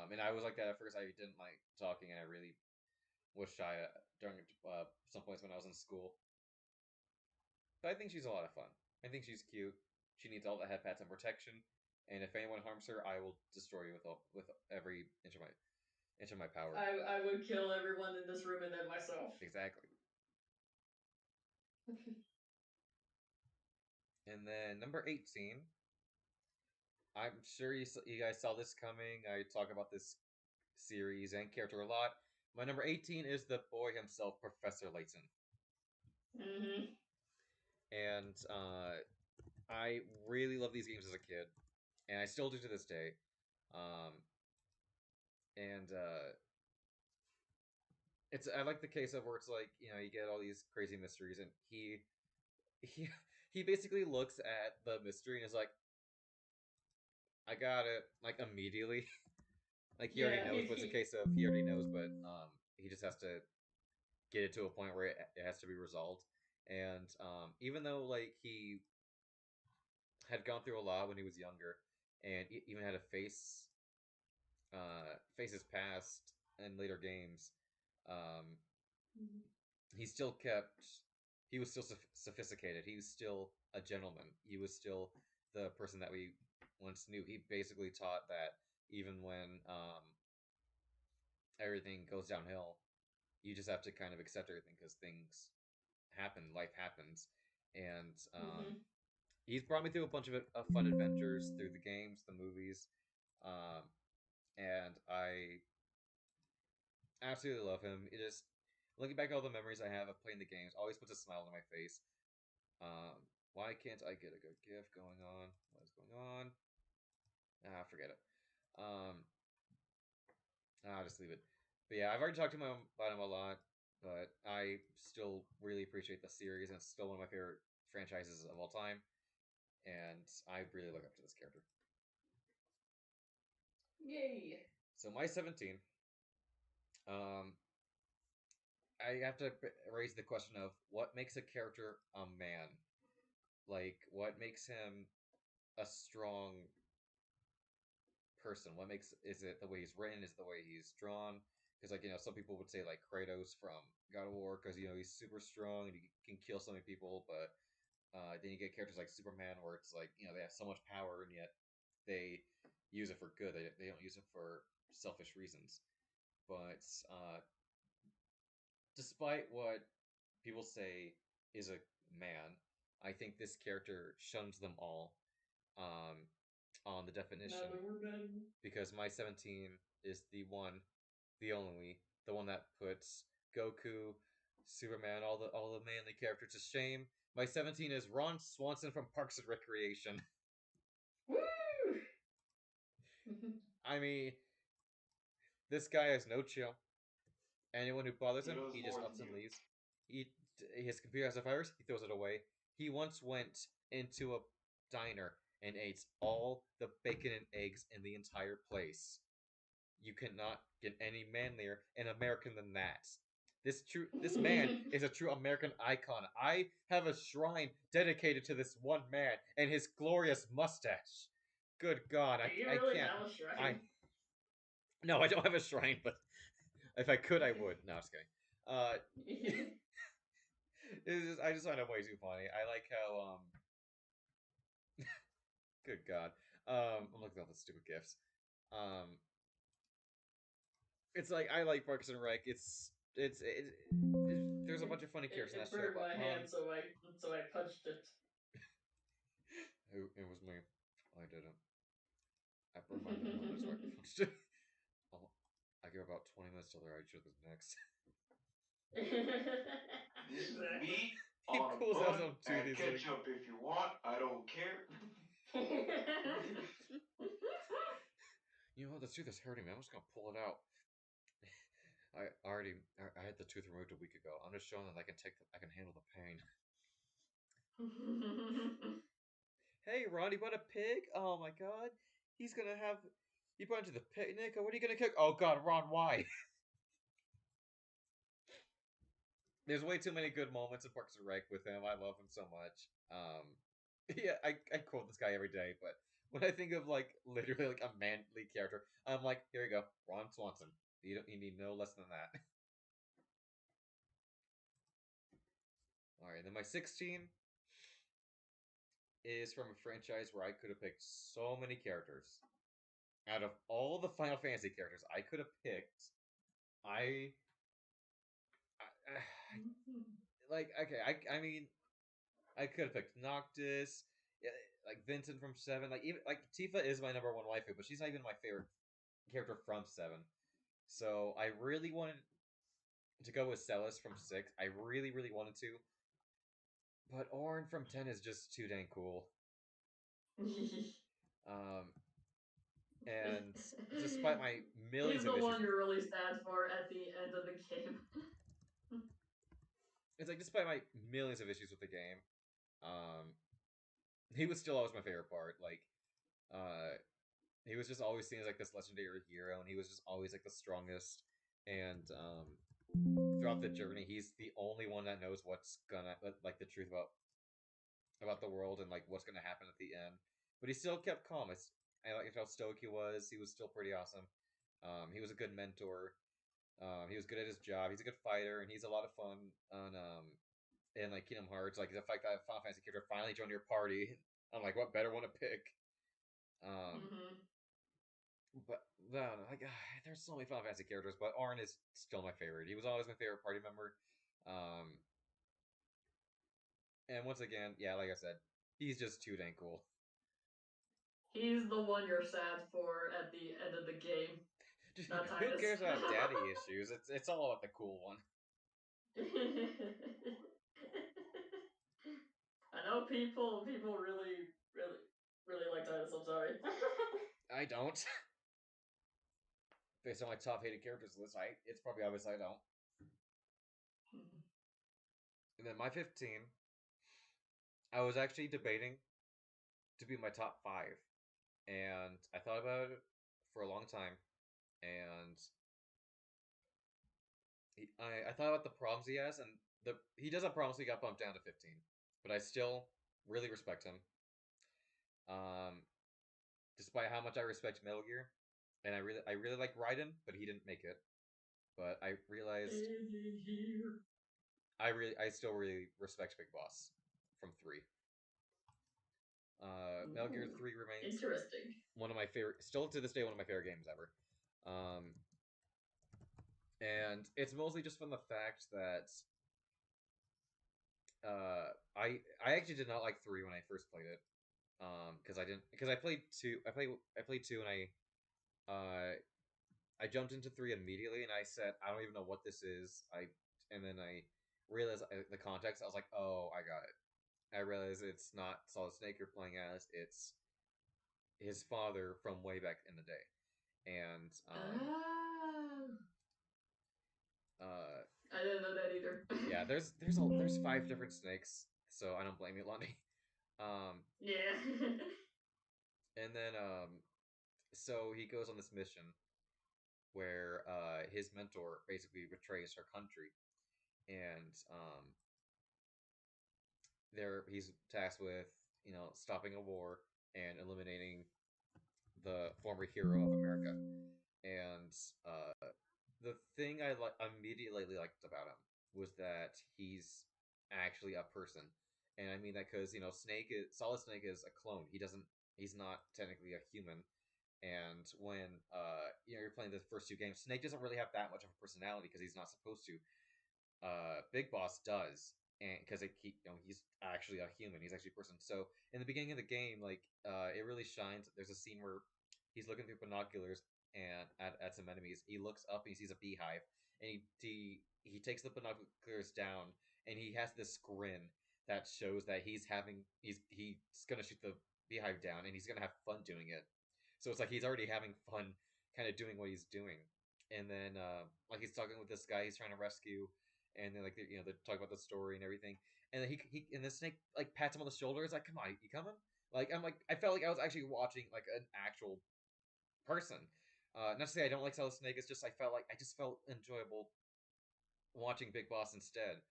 and I was like that at first. I didn't like talking, and I really was shy during some points when I was in school. But I think she's a lot of fun. I think she's cute. She needs all the head pats and protection. And if anyone harms her, I will destroy you with every inch of my power. I would kill everyone in this room and then myself. Exactly. And then number 18. I'm sure you guys saw this coming. I talk about this series and character a lot. My number 18 is the boy himself, Professor Layton. Mm-hmm. And I really love these games as a kid, and I still do to this day. Um, and it's I like the case of where it's like you get all these crazy mysteries, and he he basically looks at the mystery and is like, I got it, like immediately. Like he already Yeah, knows, but it's a case of he already knows, but he just has to get it to a point where it has to be resolved. And even though like he had gone through a lot when he was younger, and even had to face his past in later games, um, he still kept. He was still sophisticated. He was still a gentleman. He was still the person that we once knew. He basically taught that even when everything goes downhill, you just have to kind of accept everything because things happen, life happens, and mm-hmm. he's brought me through a bunch of fun adventures through the games, the movies, um, and I absolutely love him. It just looking back at all the memories I have of playing the games always puts a smile on my face. Um, why can't I get a good GIF going on? What is going on? Forget it. Um, I'll just leave it. But yeah, I've already talked to him about him a lot, but I still really appreciate the series, and it's still one of my favorite franchises of all time. And I really look up to this character. Yay! So my 17, um, I have to raise the question of what makes a character a man. Like, what makes him a strong person? What makes is it the way he's written? Is it the way he's drawn? Because like some people would say like Kratos from God of War because he's super strong and he can kill so many people, but then you get characters like Superman where it's like they have so much power and yet they use it for good. They don't use it for selfish reasons. But despite what people say is a man, I think this character shuns them all um, on the definition Now that we're done. because my 17 is the only, the one that puts Goku, Superman, all the manly characters to shame. My 17 is Ron Swanson from Parks and Recreation. Woo! I mean, this guy has no chill. Anyone who bothers He him, knows he just more ups than and you. leaves. His computer has a virus, he throws it away. He once went into a diner and ate all the bacon and eggs in the entire place. You cannot get any manlier and American than that. This man is a true American icon. I have a shrine dedicated to this one man and his glorious mustache. Good God, Do you I really can't. have a I shrine? No, I don't have a shrine, but if I could, I would. No, I'm just kidding. I just find it way too funny. I like how good God. I'm looking at all the stupid gifs. Um, it's like I like Parks and Rec. There's a bunch of funny characters in It that show, burned but my hand, so I punched it. it was me. I didn't. I burned my hand, so I punched it. Oh, I give about 20 minutes till their show is next. This is Exactly. me He on a pulls out bun. some tooth. Add He's like, ketchup if you want. I don't care. you know what? The tooth is hurting me. I'm just gonna pull it out. I had the tooth removed a week ago. I'm just showing that I can handle the pain. Hey, Ron, you bought a pig? Oh my God, he's gonna have. You brought him to the picnic? What are you gonna cook? Oh God, Ron, why? There's way too many good moments in Parks and Rec with him. I love him so much. Yeah, I quote this guy every day, but when I think of like literally like a manly character, I'm like, here you go, Ron Swanson. You need no less than that. All right, then my 16 is from a franchise where I could have picked so many characters. Out of all the Final Fantasy characters I could have picked, I like okay. I mean I could have picked Noctis, yeah, like Vincent from Seven. Like even like Tifa is my number one waifu, but she's not even my favorite character from Seven. So I really wanted to go with Celis from Six. I really, really wanted to, but Orn from 10 is just too dang cool. Um, and despite my millions He's of the issues, one you're really sad for at the end of the game. it's like despite my millions of issues with the game, he was still always my favorite part. Like, he was just always seen as like this legendary hero, and he was just always like the strongest. And throughout the journey, he's the only one that knows what's gonna like the truth about the world and like what's gonna happen at the end. But he still kept calm. I like how stoic he was. He was still pretty awesome. He was a good mentor. He was good at his job. He's a good fighter, and he's a lot of fun on in like Kingdom Hearts. Like the fact that a Final Fantasy character finally joined your party. I'm like, what better one to pick? Mm-hmm. But no, no, like there's so many Final Fantasy characters, but Arn is still my favorite. He was always my favorite party member. And once again, yeah, like I said, he's just too dang cool. He's the one you're sad for at the end of the game. Not Who Titus. cares about daddy issues? It's all about the cool one. I know people really like Titus. I'm sorry. I don't. Based on my top hated characters list, it's probably obvious I don't. And then my 15, I was actually debating to be my top 5. And I thought about it for a long time. And I thought about the problems he has, and he does have problems. So he got bumped down to 15, but I still really respect him. Um, despite how much I respect Metal Gear, and I really like Raiden, but he didn't make it. But I realized I still really respect Big Boss from 3. Metal Gear 3 remains Interesting. one of my favorite, still to this day, one of my favorite games ever. And it's mostly just from the fact that I actually did not like 3 when I first played it. Because I played 2. I played 2, and I jumped into 3 immediately, and I said I don't even know what this is. And then I realized the context. I was like, oh, I got it. I realized it's not Solid Snake you're playing as. It's his father from way back in the day. And I didn't know that either. yeah, there's 5 different snakes, so I don't blame you, Lonnie. Yeah. And then so he goes on this mission where his mentor basically betrays her country, and there he's tasked with stopping a war and eliminating the former hero of America. And the thing I immediately liked about him was that he's actually a person, and I mean that because Solid Snake is a clone. He's not technically a human. And when you're playing the first 2 games, Snake doesn't really have that much of a personality because he's not supposed to. Big Boss does, and because he's actually a human, he's actually a person. So in the beginning of the game, like it really shines. There's a scene where he's looking through binoculars and at some enemies. He looks up and he sees a beehive, and he takes the binoculars down, and he has this grin that shows that he's gonna shoot the beehive down, and he's gonna have fun doing it. So it's like he's already having fun, kind of doing what he's doing. And then like he's talking with this guy he's trying to rescue, and then like they talk about the story and everything, and then he and the snake like pats him on the shoulder. It's like, come on, you coming? Like I'm like I felt like I was actually watching like an actual person. Not to say I don't like Solid Snake. It's just I just felt enjoyable watching Big Boss instead,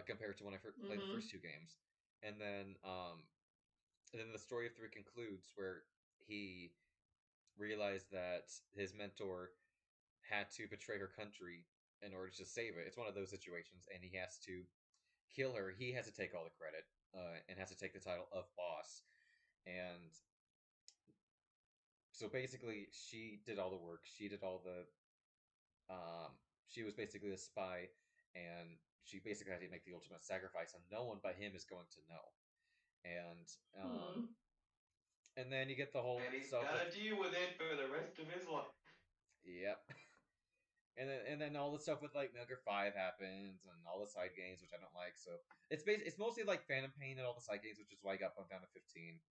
compared to when I played the first 2 games. And then the story of 3 concludes where he realized that his mentor had to betray her country in order to save it. It's one of those situations, and he has to kill her. He has to take all the credit, and has to take the title of boss. And so basically, she did all the work. She did all the. She was basically a spy, and she basically has to make the ultimate sacrifice, and no one but him is going to know. And and then you get the whole And he's stuff with gotta deal with it for the rest of his life. yep. And then all the stuff with like Metal Gear 5 happens and all the side games which I don't like. So it's mostly like Phantom Pain and all the side games, which is why I got bumped down to 15.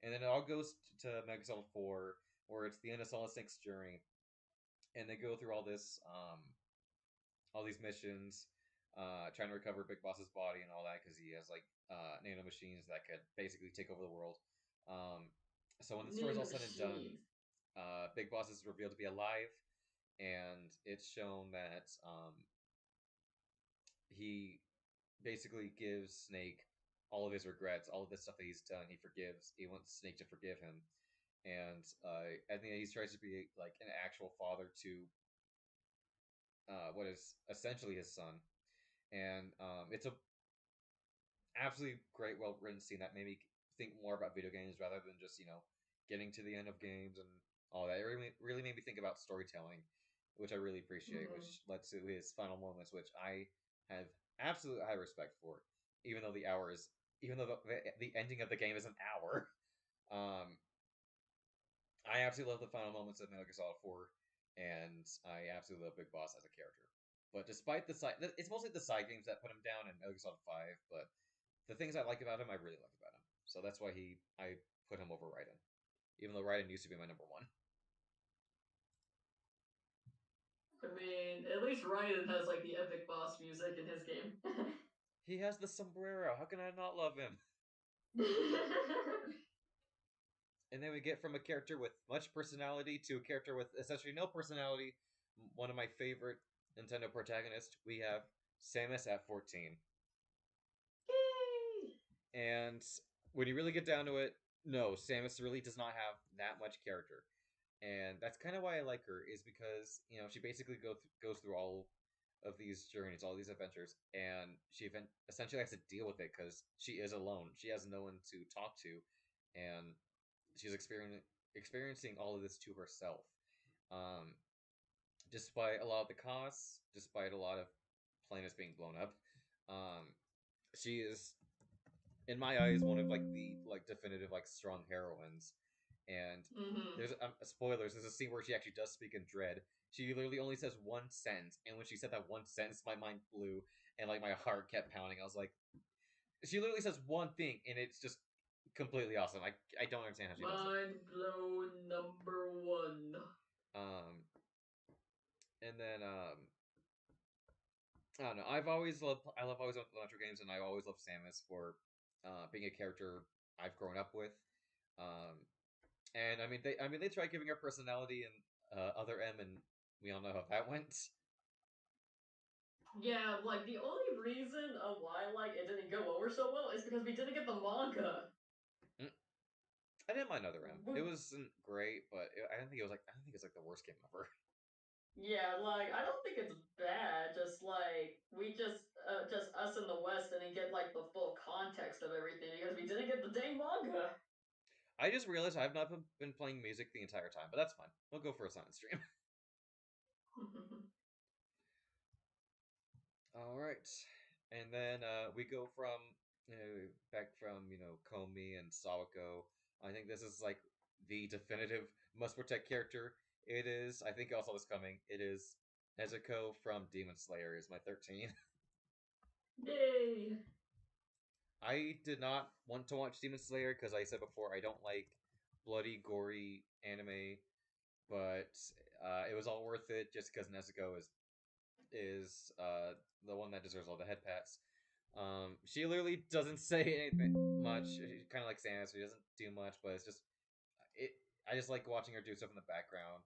And then it all goes to Metal Gear Solid 4, where it's the end of Solid Snake's journey, and they go through all these missions, trying to recover Big Boss's body and all that because he has like nano machines that could basically take over the world. Um, so when the story's all said and done, Big Boss is revealed to be alive, and it's shown that he basically gives Snake all of his regrets, all of the stuff that he's done. He forgives. He wants Snake to forgive him, and I think he tries to be like an actual father to what is essentially his son. And it's a absolutely great, well written scene that made me think more about video games rather than just getting to the end of games and all that. It really made me think about storytelling, which I really appreciate, which led to his final moments, which I have absolute high respect for, even though the ending of the game is an hour. Um, I absolutely love the final moments of Metal Gear Solid 4, and I absolutely love Big Boss as a character. But despite it's mostly the side games that put him down in Metal Gear Solid 5. But the things I like about him, I really like about him. So that's why I put him over Raiden, even though Raiden used to be my number one. I mean, at least Raiden has like the epic boss music in his game. He has the sombrero. How can I not love him? And then we get from a character with much personality to a character with essentially no personality. One of my favorite Nintendo protagonists. We have Samus at 14. And when you really get down to it, no, Samus really does not have that much character. And that's kind of why I like her, is because she basically goes through all of these journeys, all these adventures, and she essentially has to deal with it because she is alone. She has no one to talk to, and she's experiencing all of this to herself. Um, Despite a lot of the costs, despite a lot of planets being blown up, um, she is, in my eyes, one of like the definitive strong heroines. And there's spoilers. There's a scene where she actually does speak in Dread. She literally only says one sentence, and when she said that one sentence, my mind blew, and like my heart kept pounding. I was like, she literally says one thing, and it's just completely awesome. I don't understand how she does it. Mind blown number one. And then I don't know. I love always loved retro games, and I always loved Samus for being a character I've grown up with. Um, and they tried giving her personality in Other M, and we all know how that went. Yeah, like the only reason of why like it didn't go over so well is because we didn't get the manga. I didn't mind Other M. It wasn't great, but I don't think it's like the worst game ever. Yeah, like I don't think it's bad. Just like we just us in the West didn't get like the full context of everything because we didn't get the dang manga. I just realized I've not been playing music the entire time, but that's fine. We'll go for a silent stream. All right, and then we go from back from Komi and Sawako. I think this is like the definitive must protect character. It is. I think I saw this coming. It is Nezuko from Demon Slayer. Is my 13. Yay! I did not want to watch Demon Slayer because I said before I don't like bloody, gory anime, but it was all worth it just because Nezuko is the one that deserves all the head pats. She literally doesn't say anything much. She kind of like Samus. She doesn't do much, but it's just it. I just like watching her do stuff in the background.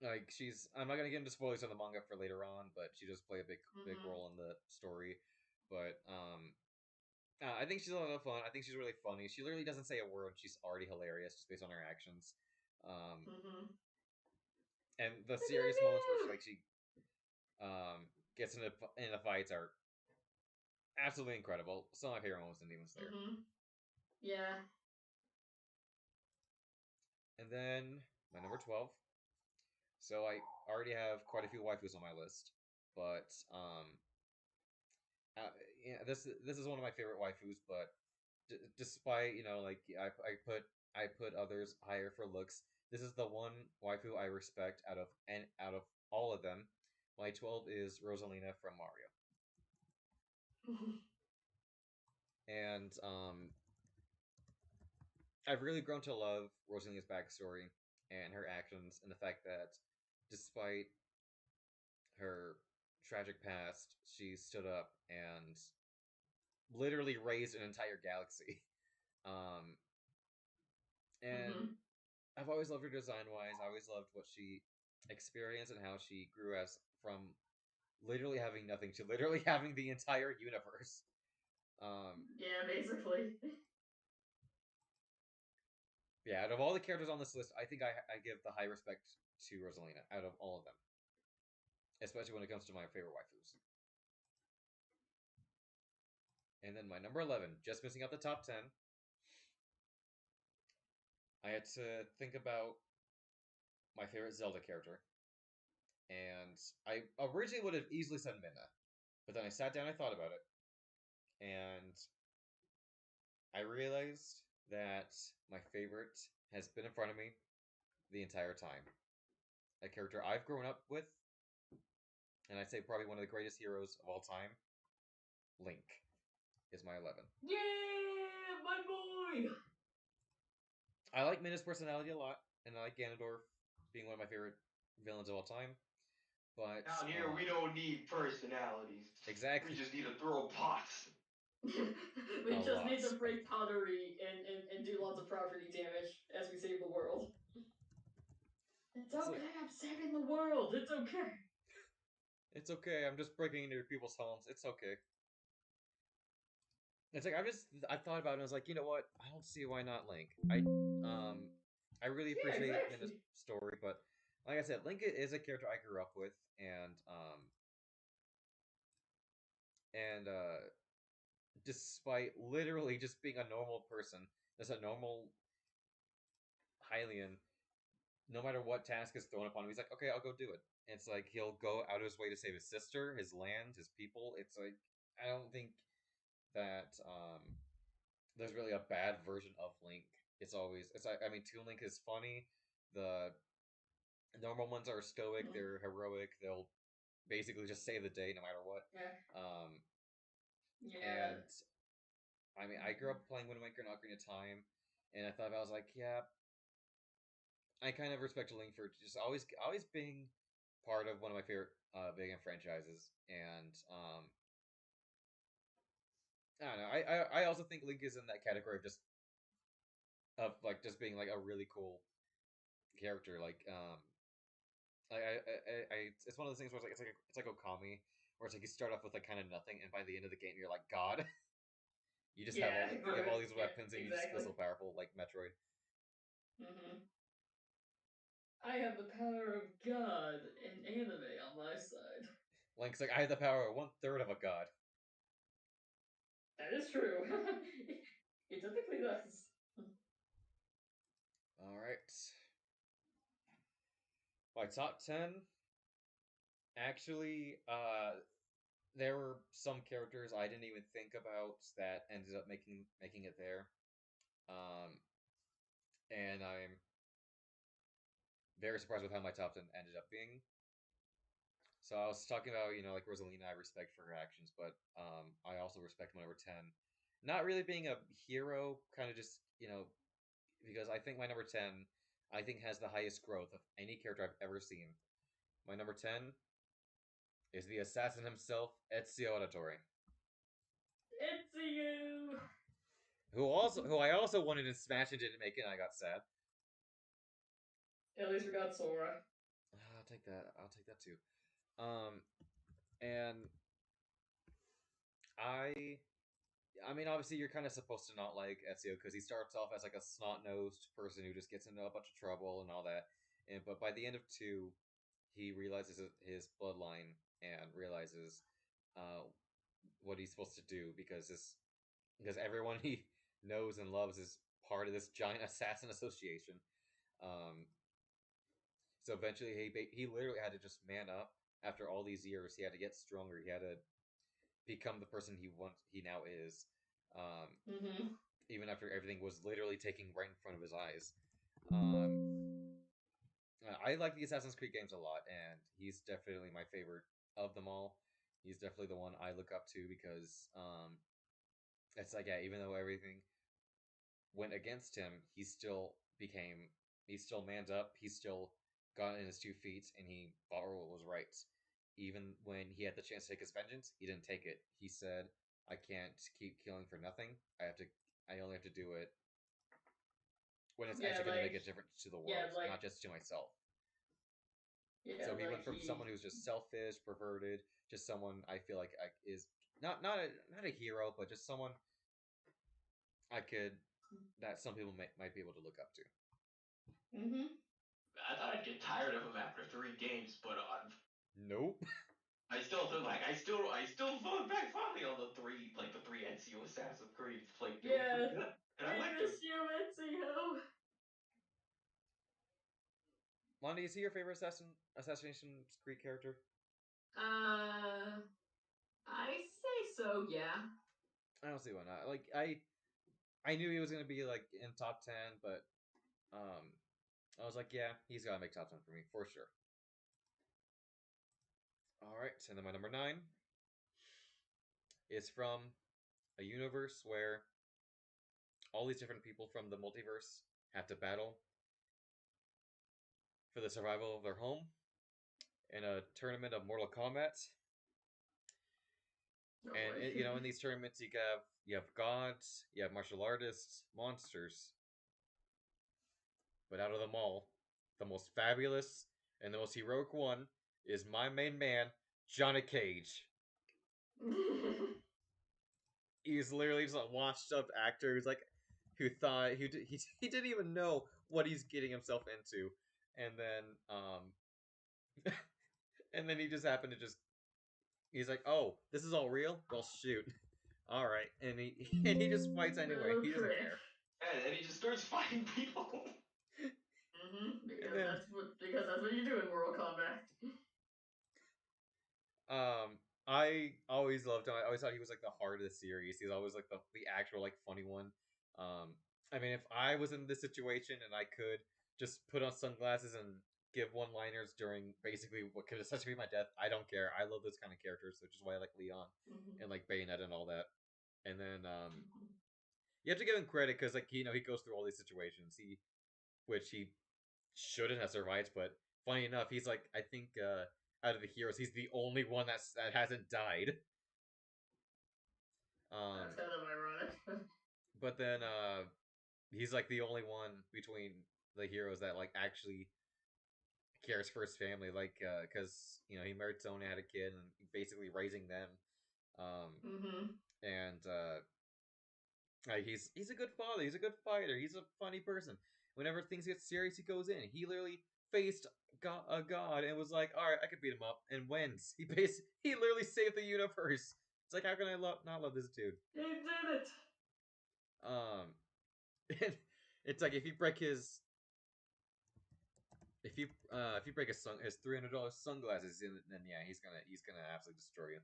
Like I'm not gonna get into spoilers of the manga for later on, but she does play a big role in the story. But I think she's a lot of fun. I think she's really funny. She literally doesn't say a word. She's already hilarious just based on her actions. And the serious moments where she gets in the fights are absolutely incredible. Some of my favorite moments in Demon Slayer. Yeah. And then my number 12. So I already have quite a few waifus on my list. but yeah, this is one of my favorite waifus. But despite like I put others higher for looks, this is the one waifu I respect out of all of them. My 12 is Rosalina from Mario, and I've really grown to love Rosalina's backstory and her actions, and the fact that despite her tragic past, she stood up and literally raised an entire galaxy. Um, and Mhm. I've always loved her design wise. I always loved what she experienced and how she grew as from literally having nothing to literally having the entire universe. Yeah, basically. Yeah, out of all the characters on this list, I think I give the high respect to Rosalina out of all of them, especially when it comes to my favorite waifus. And then my number 11, just missing out the top 10. I had to think about my favorite Zelda character, and I originally would have easily said Minna, but then I sat down, I thought about it, and I realized that my favorite has been in front of me the entire time. A character I've grown up with, and I'd say probably one of the greatest heroes of all time. Link is my 11. Yeah, my boy. I like Minna's personality a lot, and I like Ganondorf being one of my favorite villains of all time. But Down here, we don't need personalities. We exactly just need to throw pots. We a just lot. need to break pottery and do lots of property damage as we save the world. It's It's okay, I'm saving the world. It's okay. it's okay. I'm just breaking into people's homes. It's okay. It's like I thought about it and I was like, you know what? I don't see why not Link. I really Yeah, appreciate Minna's exactly. story, but like I said, Link is a character I grew up with, and despite literally just being a normal person, just a normal Hylian, no matter what task is thrown upon him, he's like, okay, I'll go do it. It's like he'll go out of his way to save his sister, his land, his people. It's like I don't think that there's really a bad version of Link. It's like I mean, Toon Link is funny. The normal ones are stoic. They're heroic. They'll basically just save the day no matter what. Yeah. Um, Yeah. and I mean, I grew up playing Wind Waker and Ocarina of Time, and I thought I was like, yeah, I kind of respect Link for just always being part of one of my favorite video game franchises, and I don't know. I also think Link is in that category of like just being like a really cool character. It's one of those things where it's like Okami, where it's like you start off with like kind of nothing, and by the end of the game you're like God. You just have Yeah, you have all these yeah, weapons, and you just feel exactly. so powerful, like Metroid. I have the power of God and anime on my side. Link's like I have the power of 1/3 of a god. That is true. He typically does. All right, my top 10. Actually, there were some characters I didn't even think about that ended up making it there. Um, and I'm very surprised with how my top 10 ended up being. So I was talking about, like Rosalina, I respect for her actions, but I also respect my number 10. Not really being a hero, kind of just, because I think my number 10, I think has the highest growth of any character I've ever seen. My number 10 is the assassin himself, Ezio Auditore, It's you. who I also wanted in Smash and didn't make it, and I got sad. At least we got Sora. I'll take that. I'll take that too. Um, and I I mean, obviously, you're kind of supposed to not like Ezio because he starts off as like a snot-nosed person who just gets into a bunch of trouble and all that. But by the end of two, he realizes his bloodline and realizes uh, what he's supposed to do because everyone he knows and loves is part of this giant assassin association. Um, so eventually, he literally had to just man up after all these years, he had to get stronger. He had to become the person he now is. Mm-hmm. Even after everything was literally taking right in front of his eyes. Um, I like the Assassin's Creed games a lot, and he's definitely my favorite of them all. He's definitely the one I look up to because it's like, yeah, even though everything went against him, he still manned up, he still got in his 2 feet, and he fought what was right. Even when he had the chance to take his vengeance, he didn't take it. He said, "I can't keep killing for nothing. I only have to do it when it's Yeah, actually going to make like a difference to the yeah, world, like not just to myself." yeah, So he went like from someone he who's just selfish, perverted, just someone I feel like is not a hero, but just someone I could that some people might be able to look up to. Mm-hmm. I thought I'd get tired of him after 3 games, but Nope. I still feel like I still fall back fondly on the three Ezio Assassin's Creed. Like they were Yeah, pretty good, and I we liked them. miss you, Ezio. Londi, is he your favorite Assassination Creed character? I say so. Yeah. I don't see why not. Like I knew he was gonna be like in top 10, but um, I was like, yeah, he's gotta make top 10 for me for sure. All right, and then my number 9 is from a universe where all these different people from the multiverse have to battle for the survival of their home in a tournament of Mortal Kombat. No And way. in these tournaments, you have gods, you have martial artists, monsters, but out of them all, the most fabulous and the most heroic one is my main man, Johnny Cage. He's literally just a washed up actor who's like, he didn't even know what he's getting himself into, and then and then he just happened to just he's like, oh, this is all real. Well, shoot, all right, and he and he just fights anyway. He doesn't Okay. care. And he just starts fighting people. Mm-hmm. And then Because that's what you do in Mortal Kombat. I always loved him. I always thought he was like the heart of the series. He's always like the actual like funny one. I mean, if I was in this situation and I could just put on sunglasses and give one-liners during basically what could essentially be my death, I don't care. I love those kind of characters, which is why I like Leon Mm-hmm. and like Bayonetta and all that. And then you have to give him credit because like he goes through all these situations. Which he shouldn't have survived, but funny enough, he's like I think out of the heroes, he's the only one that hasn't died. That's Um, kind of ironic. but then he's like the only one between the heroes that like actually cares for his family, like because he married Sonya, had a kid, and basically raising them. Mm-hmm. And he's a good father. He's a good fighter. He's a funny person. Whenever things get serious, he goes in. He literally faced a god and was like, "All right, I could beat him up," and wins. He literally saved the universe. It's like, how can I not love this dude? He did it. Um, it's like if you break his $300 sunglasses, then yeah, he's gonna absolutely destroy you.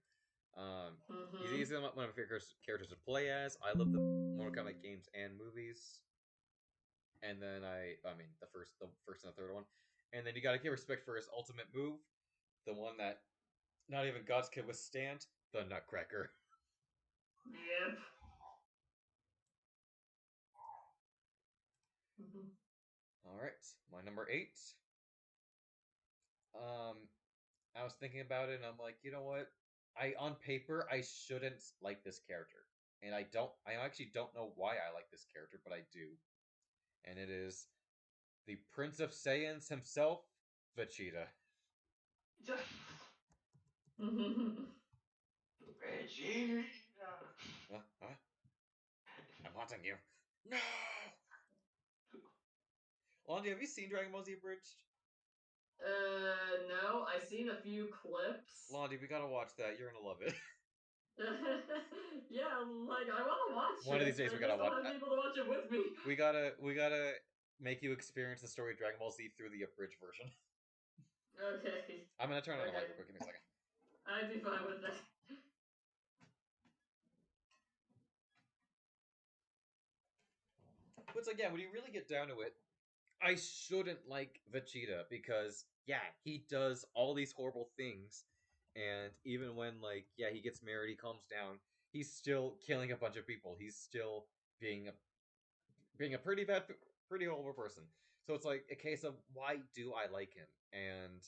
He's Mm-hmm. one of my favorite characters to play as. I love the Mortal Kombat games and movies. And then I mean the first and the third one, and then you gotta give respect for his ultimate move, the one that not even gods can withstand, the Nutcracker. Yep. Mm-hmm. All right, my number 8. Um, I was thinking about it, and I'm like, you know what? On paper I shouldn't like this character, and I actually don't know why I like this character, but I do, and it is the Prince of Saiyans himself, Vegeta. Vegeta. Huh? I'm haunting you. No. Londi, have you seen Dragon Ball Z Abridged? No, I seen a few clips. Londi, we gotta watch that. You're gonna love it. Yeah, like I want to watch One of it. these days I we just gotta don't watch. have people to watch it with me. We gotta make you experience the story of Dragon Ball Z through the abridged version. Okay. I'm gonna turn on the light Okay. real quick. Give me a second. I'd be fine with that. But it's like, yeah, when you really get down to it, I shouldn't like Vegeta because, yeah, he does all these horrible things, and even when, like, yeah, he gets married, he calms down, he's still killing a bunch of people. He's still being a pretty horrible person. So it's like a case of why do I like him? And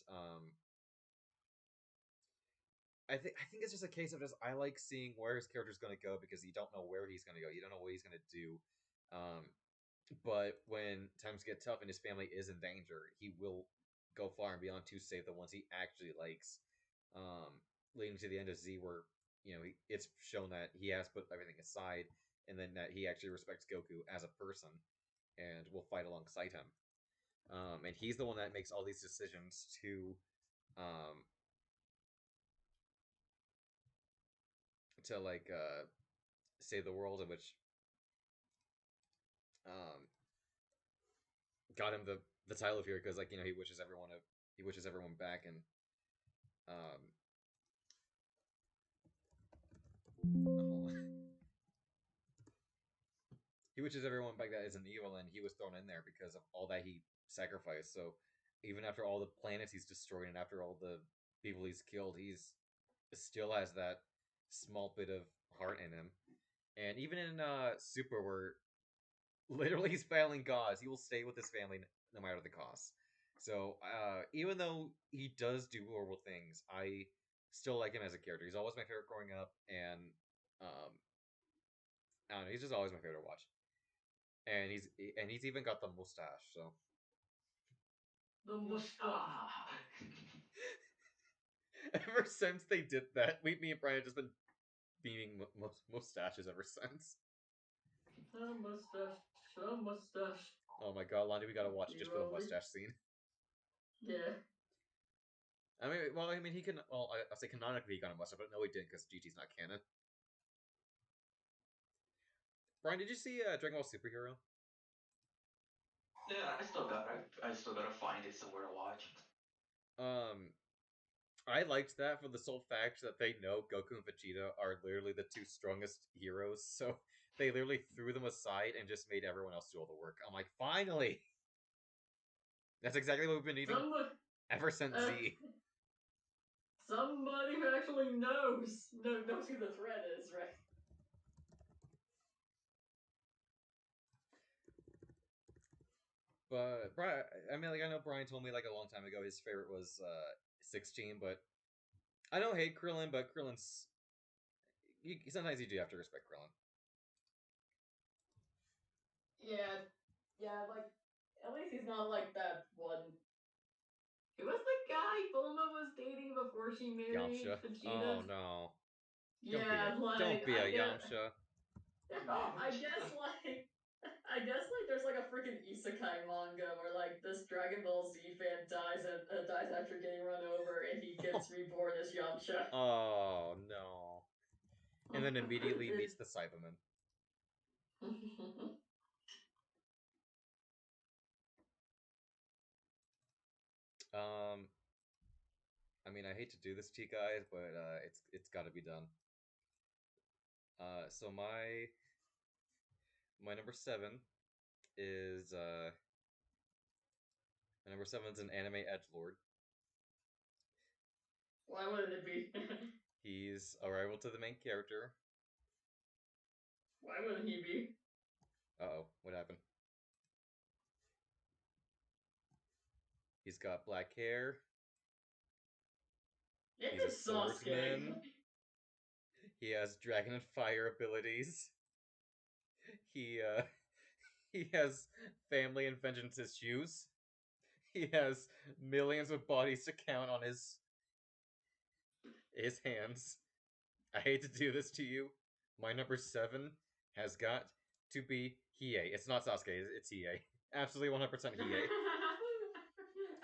I think it's just a case of just I like seeing where his character's going to go because you don't know where he's going to go. You don't know what he's going to do. But when times get tough and his family is in danger, he will go far and beyond to save the ones he actually likes. Leading to the end of Z, where it's shown that he has put everything aside, and then that he actually respects Goku as a person and will fight alongside him. And he's the one that makes all these decisions um, to save the world, in which um, got him the title of here because he wishes everyone back and um, he wishes everyone back that isn't evil, and he was thrown in there because of all that he sacrificed. So even after all the planets he's destroyed and after all the people he's killed, he's still has that small bit of heart in him. And even in Super, where literally he's battling gods, he will stay with his family no matter the cost. So even though he does do horrible things, I still like him as a character. He's always my favorite growing up, and um, I don't know, he's just always my favorite to watch. And he's even got the mustache. So The mustache. ever since they did that, me and Brian have just been beaming mustaches ever since. A mustache. A mustache. Oh my god, Lonnie, we gotta watch just for the Rolly. mustache scene. Yeah. He can. Well, I'll say canonically he got a mustache, but no, he didn't because GT's not canon. Brian, did you see Dragon Ball Superhero? Yeah, I still gotta find it somewhere to watch. Um, I liked that for the sole fact that they know Goku and Vegeta are literally the two strongest heroes, so they literally threw them aside and just made everyone else do all the work. I'm like, finally! That's exactly what we've been needing ever since Z. Somebody who actually knows who the threat is, right? But Brian, I know Brian told me like a long time ago his favorite was 16, but I don't hate Krillin, but Krillin's sometimes you do have to respect Krillin. Yeah, like at least he's not like that one. Who was the guy Bulma was dating before she married Yamcha. Vegeta? Oh no. Yeah, Don't like be a Yamcha. I guess like there's like a freaking isekai manga where like this Dragon Ball Z fan dies after getting run over and he gets reborn as Yamcha. Oh no. And then immediately meets the Cyberman. Um, I hate to do this to you guys, but it's got to be done. So my number seven is my number seven's an anime edge lord. Why wouldn't it be? He's a rival to the main character. Why wouldn't he be? Uh-oh, what happened? He's got black hair. It He's a is Sasuke. swordsman. He has dragon and fire abilities. He he has family and vengeance issues. He has millions of bodies to count on his hands. I hate to do this to you. My number seven has got to be Hiei. It's not Sasuke, it's Hiei. Absolutely 100% Hiei.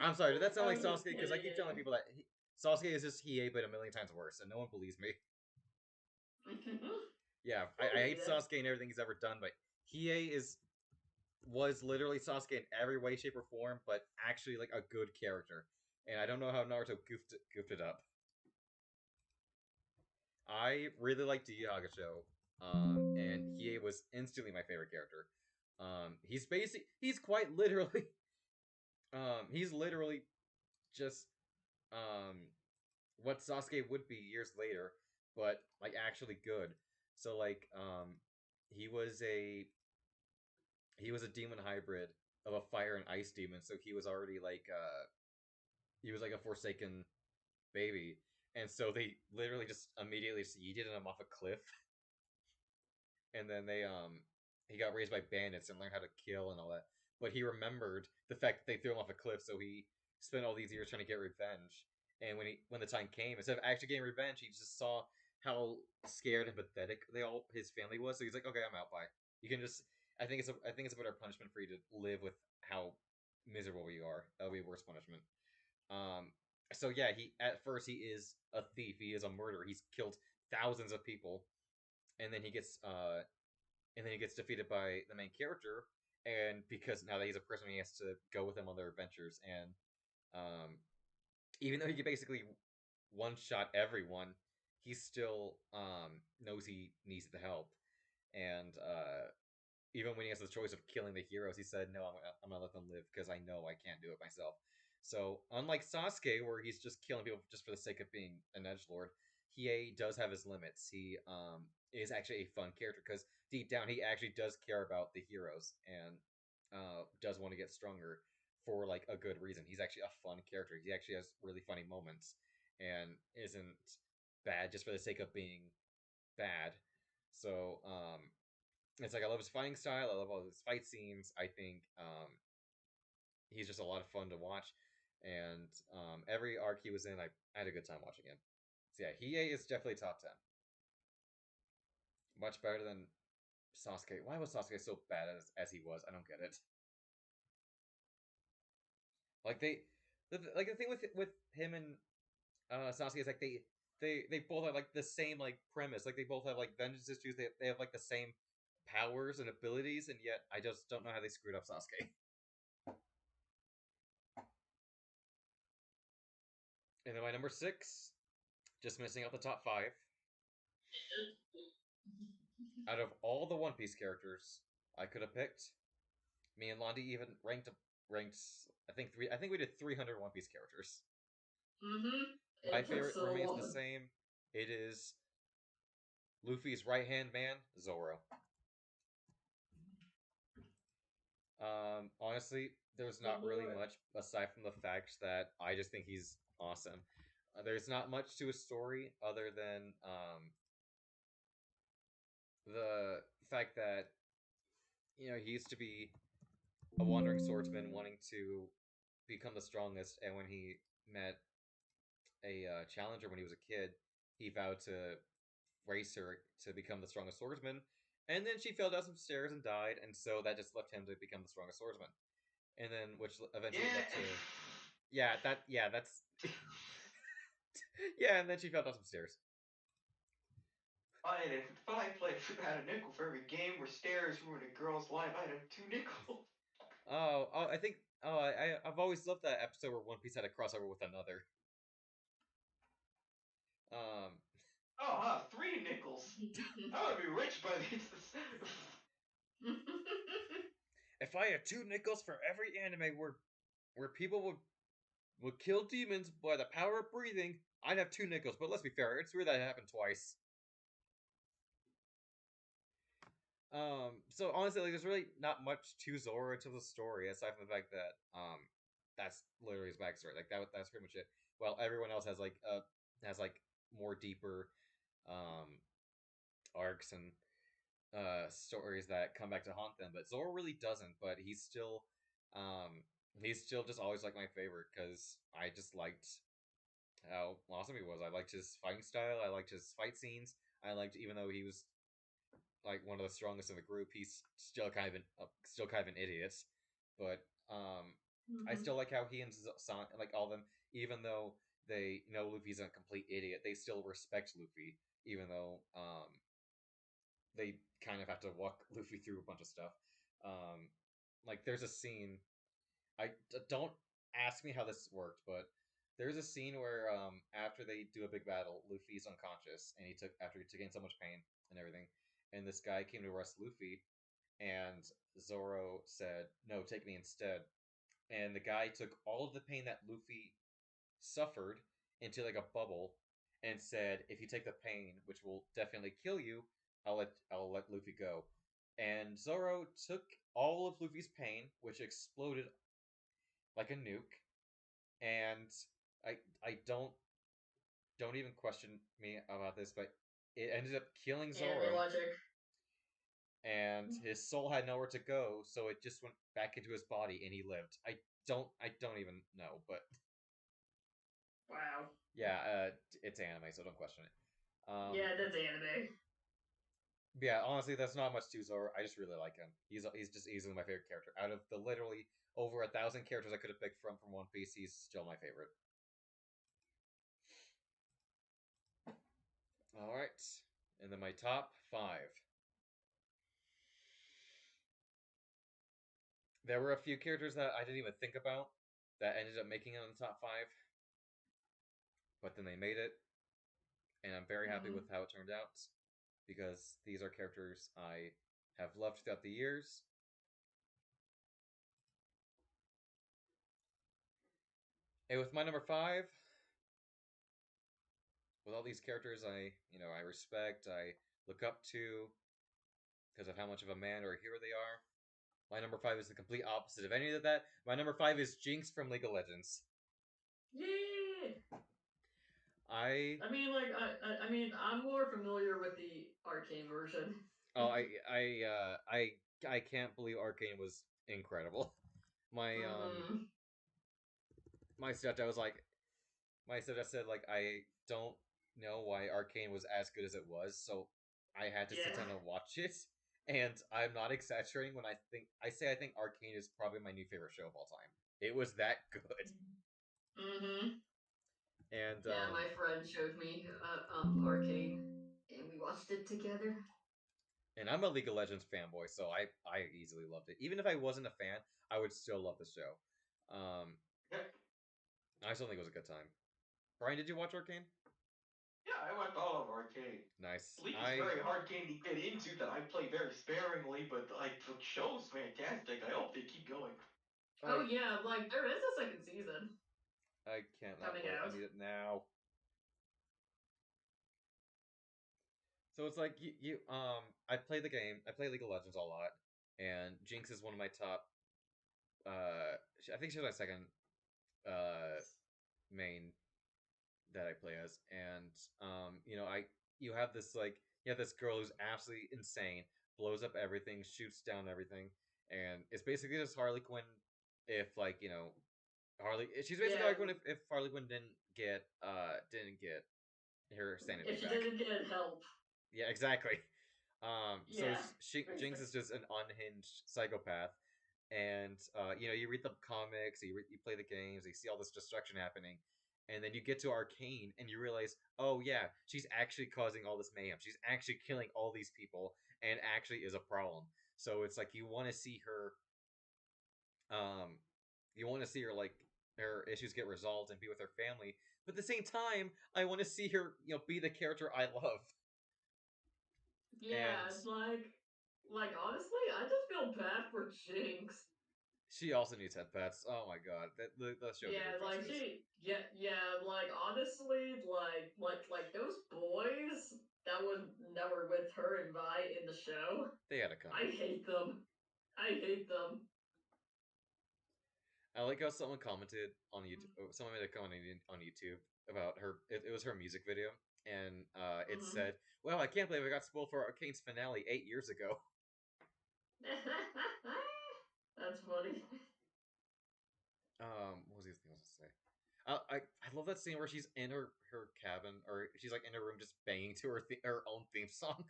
I'm sorry, did that sound like I'm just Sasuke? Because I keep telling kidding. people that Sasuke is just Hiei, but a million times worse, and no one believes me. Yeah, I hate Sasuke and everything he's ever done, but Hiei was literally Sasuke in every way, shape, or form, but actually like a good character. and I don't know how Naruto goofed it up. I really liked Yu Yu Hakusho, and Hiei was instantly my favorite character. He's quite literally, he's literally just what Sasuke would be years later, but like actually good. So like he was a he was a demon hybrid of a fire and ice demon, so he was already like he was like a forsaken baby. And so they literally just immediately just yeeted him off a cliff, and then he got raised by bandits and learned how to kill and all that. But he remembered the fact that they threw him off a cliff, so he spent all these years trying to get revenge. And when the time came, instead of actually getting revenge, he just saw how scared and pathetic his family was. So he's like, okay, I'm out. Bye. You can just I think it's a better punishment for you to live with how miserable you are. That would be a worse punishment. Um, so yeah, he at first he is a thief. He is a murderer. He's killed thousands of people, and then he gets defeated by the main character. And because now that he's a prisoner, he has to go with them on their adventures. And um, even though he can basically one shot everyone, he still knows he needs the help. And even when he has the choice of killing the heroes, he said, "No, I'm gonna let them live because I know I can't do it myself." So unlike Sasuke, where he's just killing people just for the sake of being an edge lord, Hiei does have his limits. He is actually a fun character because deep down he actually does care about the heroes and does want to get stronger for like a good reason. He's actually a fun character. He actually has really funny moments and isn't bad just for the sake of being bad. So it's like I love his fighting style. I love all his fight scenes. I think he's just a lot of fun to watch, and every arc he was in, I had a good time watching him. So yeah, Hiei is definitely top 10. Much better than Sasuke. Why was Sasuke so bad as he was? I don't get it. Like like the thing with him and Sasuke is like they both have like the same like premise. Like they both have like vengeance issues. They have like the same powers and abilities, and yet I just don't know how they screwed up Sasuke. And then my number 6, just missing out the top 5. Out of all the One Piece characters I could have picked, me and Londi even ranked. I think we did 300 One Piece characters. My It took favorite so remains the long. same. It is Luffy's right hand man, Zoro. Honestly, there's not really much aside from the fact that I just think he's awesome. There's not much to his story other than the fact that he used to be a wandering swordsman wanting to become the strongest, and when he met a challenger when he was a kid, he vowed to race her to become the strongest swordsman, and then she fell down some stairs and died, and so that just left him to become the strongest swordsman, and then which eventually led to that's yeah, and then she fell down some stairs. If I had a nickel for every game where stairs ruined a girl's life, I'd have 2 nickels. I think I've always loved that episode where One Piece had a crossover with another. Um, 3 nickels. I would be rich by the end of this. if I had 2 nickels for every anime where people would kill demons by the power of breathing, I'd have 2 nickels. But let's be fair, it's weird that it happened twice. So honestly, like, there's really not much to Zoro to the story aside from the fact that that's literally his backstory. Like that's pretty much it. Well, everyone else has like more deeper um arcs and stories that come back to haunt them, but Zoro really doesn't. But he's still just always like my favorite because I just liked how awesome he was. I liked his fighting style. I liked his fight scenes. I liked even though he was like one of the strongest in the group, he's still kind of an idiot. But I Mm-hmm. still like how he and Son like all of them, even though they know Luffy's a complete idiot, they still respect Luffy, even though they kind of have to walk Luffy through a bunch of stuff. Like there's a scene. Don't ask me how this worked, but There's a scene where after they do a big battle, Luffy's unconscious, and after he took in so much pain and everything, and this guy came to arrest Luffy, and Zoro said, "No, take me instead." And the guy took all of the pain that Luffy suffered into like a bubble, and said, "If you take the pain, which will definitely kill you, I'll let Luffy go." And Zoro took all of Luffy's pain, which exploded like a nuke, and I don't even question me about this, but it ended up killing Anime Zoro, logic. and his soul had nowhere to go, so it just went back into his body, and he lived. I don't even know, but Wow. yeah, it's anime, so don't question it. Yeah, that's anime. Yeah, honestly, that's not much to Zoro. I just really like him. He's just easily my favorite character. Out of the literally over 1,000 characters I could have picked from One Piece, he's still my favorite. All right, and then my top five. There were a few characters that I didn't even think about that ended up making it on the top five, but then they made it, and I'm very happy with how it turned out because these are characters I have loved throughout the years. And with my number five, with all these characters I respect, I look up to because of how much of a man or a hero they are. My number five is the complete opposite of any of that. My number five is Jinx from League of Legends. Yeah. I I mean, like, I mean, I'm more familiar with the arcane version. oh I can't believe Arcane was incredible. My Mm-hmm. my stepdad was like my stepdad said like I don't know why Arcane was as good as it was, so I had to sit Yeah. down and watch it. And I'm not exaggerating when I think Arcane is probably my new favorite show of all time. It was that good. Mm-hmm. And Yeah, my friend showed me Arcane, and we watched it together. and I'm a League of Legends fanboy, so I easily loved it. Even if I wasn't a fan, I would still love the show. Um, Yeah, I still think it was a good time. Brian, did you watch Arcane? yeah, I went all of Arcade. Nice. League is a very hard game to get into that I play very sparingly, but like the show's fantastic. I hope they keep going. Oh I yeah, like there is a second season I can't not coming wait. I out. need it now. So it's like I play the game. I play League of Legends a lot, and Jinx is one of my top. I think she's my second uh main that I play as, and you have this girl who's absolutely insane, blows up everything, shoots down everything, and it's basically just Harley Quinn if she's basically Yeah, Harley Quinn if Harley Quinn didn't get her sanity if she back. didn't get help. Yeah, exactly. So Yeah, Jinx is just an unhinged psychopath, and you read the comics, you play the games, you see all this destruction happening, and then you get to Arcane and you realize, oh yeah, she's actually causing all this mayhem. She's actually killing all these people, and actually is a problem. So it's like um, you want to see her like her issues get resolved and be with her family, but at the same time, I want to see her be the character I love. And yeah, like honestly, I just feel bad for Jinx. she also needs head pats. Oh my god, the show did her Yeah, like justice. yeah, like honestly, like those boys that was never with her and Vi in the show. They had to come. I hate them. I hate them. I like how someone commented on YouTube. Someone made a comment on YouTube about her. It was her music video, and it Mm-hmm. said, "Well, I can't believe I got spoiled for Arcane's finale 8 years ago." That's funny. What was the other thing I was gonna say? I love that scene where she's in her cabin, or she's like in her room just banging to her own theme song.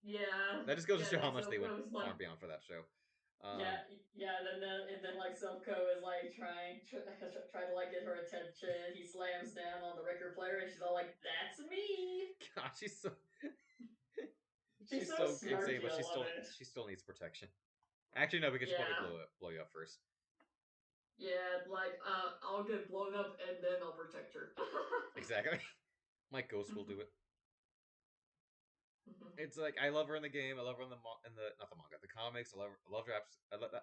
Yeah, That just goes to yeah. show how Then much they went Silco is far like, and beyond for that show. yeah, Um, yeah. And then like Silco is like try to like get her attention. He slams down on the record player, and she's all like, "That's me." God, she's so She's she's so so insane, snarky. but I love it. she still needs protection. Actually, no, because she probably Yeah. blow you up first. Yeah, like I'll get blown up and then I'll protect her. Exactly. My ghost will do it. It's like I love her in the game. I love her in the not the manga, the comics. I love her.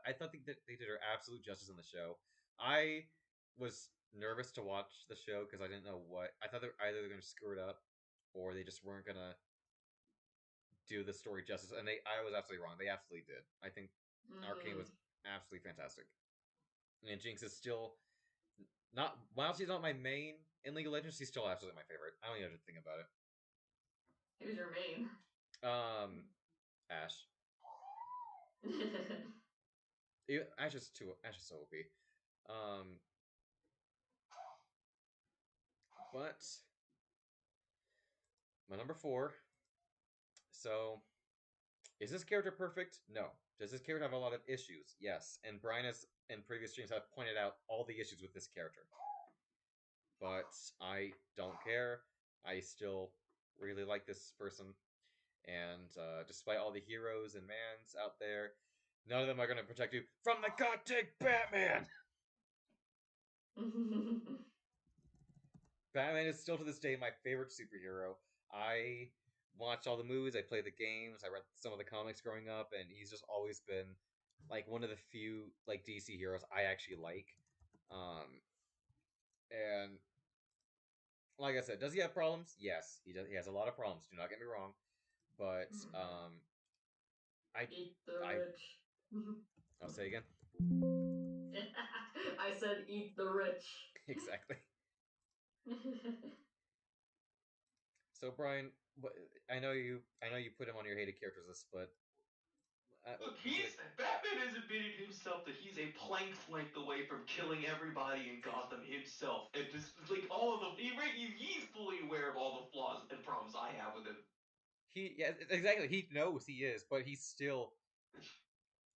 I thought they did her absolute justice in the show. I was nervous to watch the show because I didn't know what I thought. Either they're going to screw it up, or they just weren't gonna do the story justice. And I was absolutely wrong. They absolutely did. I think Arcane was absolutely fantastic. And Jinx is still not. While she's not my main in League of Legends, she's still absolutely my favorite. I don't even have to think about it. Who's your main? Ash. Ash is too. Ash is so OP. But my number 4. So, is this character perfect? No. Does this character have a lot of issues? Yes. And Brian has in previous streams have pointed out all the issues with this character. But I don't care. I still really like this person. And despite all the heroes and mans out there, none of them are going to protect you from the goddamn Batman! Batman is still to this day my favorite superhero. I watched all the movies, I played the games, I read some of the comics growing up, and he's just always been like one of the few like DC heroes I actually like. And like I said, does he have problems? Yes, he does. He has a lot of problems. Do not get me wrong, but I Eat the I rich. I'll say again. I said eat the rich. Exactly. So Brian, I know you put him on your hated characters list, but Look, would you he's Batman has admitted himself that he's a plank's length away from killing everybody in Gotham himself, and just like all of the he's fully aware of all the flaws and problems I have with him. Yeah, exactly. He knows he is, but he still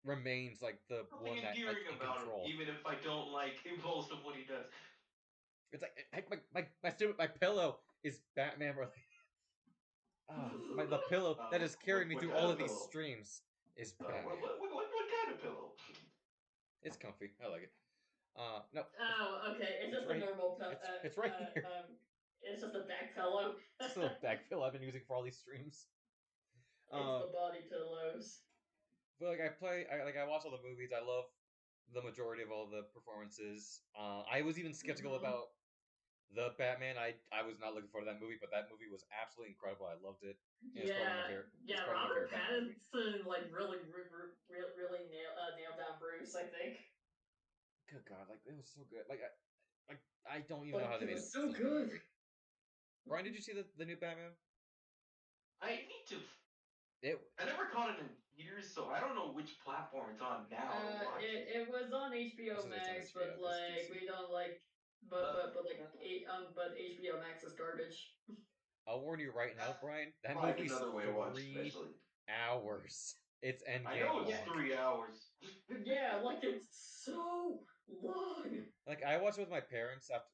remains like the Something one that like endearing in about him, control. even if I don't like most of what he does. It's like heck, my pillow is Batman related. The pillow that has carried me What through kind all of of these pillow? streams is Batman. What kind of pillow? It's comfy. I like it. No. Oh, okay. It's just a right. normal pillow. It's right here. It's just a back pillow. It's a little back pillow I've been using for all these streams. It's the body pillows. But like I watch all the movies. I love the majority of all the performances. I was even skeptical about the Batman. I was not looking forward to that movie, but that movie was absolutely incredible. I loved it. And it's probably one of my favorite. Yeah. It's probably Robert my favorite Batman movie. Pattinson like really nailed down Bruce. I think. Good God, like it was so good. I don't even know how they It made was it so such a good good. movie. Brian, did you see the new Batman? I need to. It. I never caught it in theaters, so I don't know which platform it's on now to watch it. It was on HBO It's on Max, HBO, but 'cause like DC. we don't like, but HBO Max is garbage. I'll warn you right now, Brian. That Find movie's another way to watch it 3 eventually. hours. It's I endgame know it's long. 3 hours. Yeah, like it's so long. Like I watched it with my parents after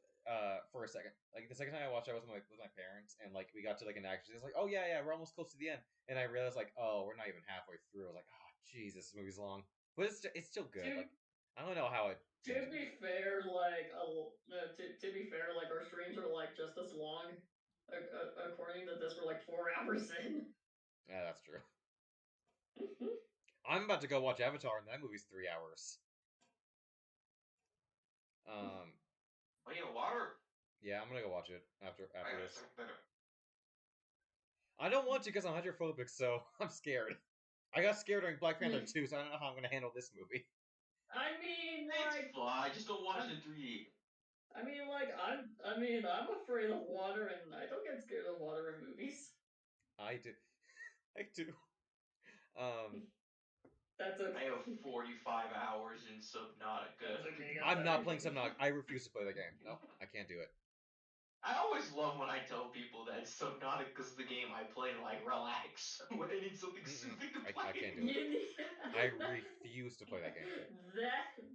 for a second. Like the second time I watched it, I was with my parents, and like we got to like an action. It's like, oh yeah, we're almost close to the end, and I realized like, oh, we're not even halfway through. I was like, oh Jesus, this movie's long, but it's still good. Like I don't know how it. To be fair, to be fair, like our streams are like just as long. According to this, we're like 4 hours in. Yeah, that's true. I'm about to go watch Avatar, and that movie's 3 hours. Oh yeah, water. Yeah, I'm gonna go watch it after this. Better. I don't want to because I'm hydrophobic, so I'm scared. I got scared during Black Panther 2, so I don't know how I'm gonna handle this movie. I mean, like, it's fine. Just don't watch it in 3D. I mean, like, I'm afraid of water, and I don't get scared of water in movies. I do. I do. That's okay. I have 45 hours in Subnautica. Okay, I'm not playing Subnautica. I refuse to play the game. No, I can't do it. I always love when I tell people that Subnautica's the game I play to like relax when I need something soothing to play. I can't do it. I refuse to play that game. That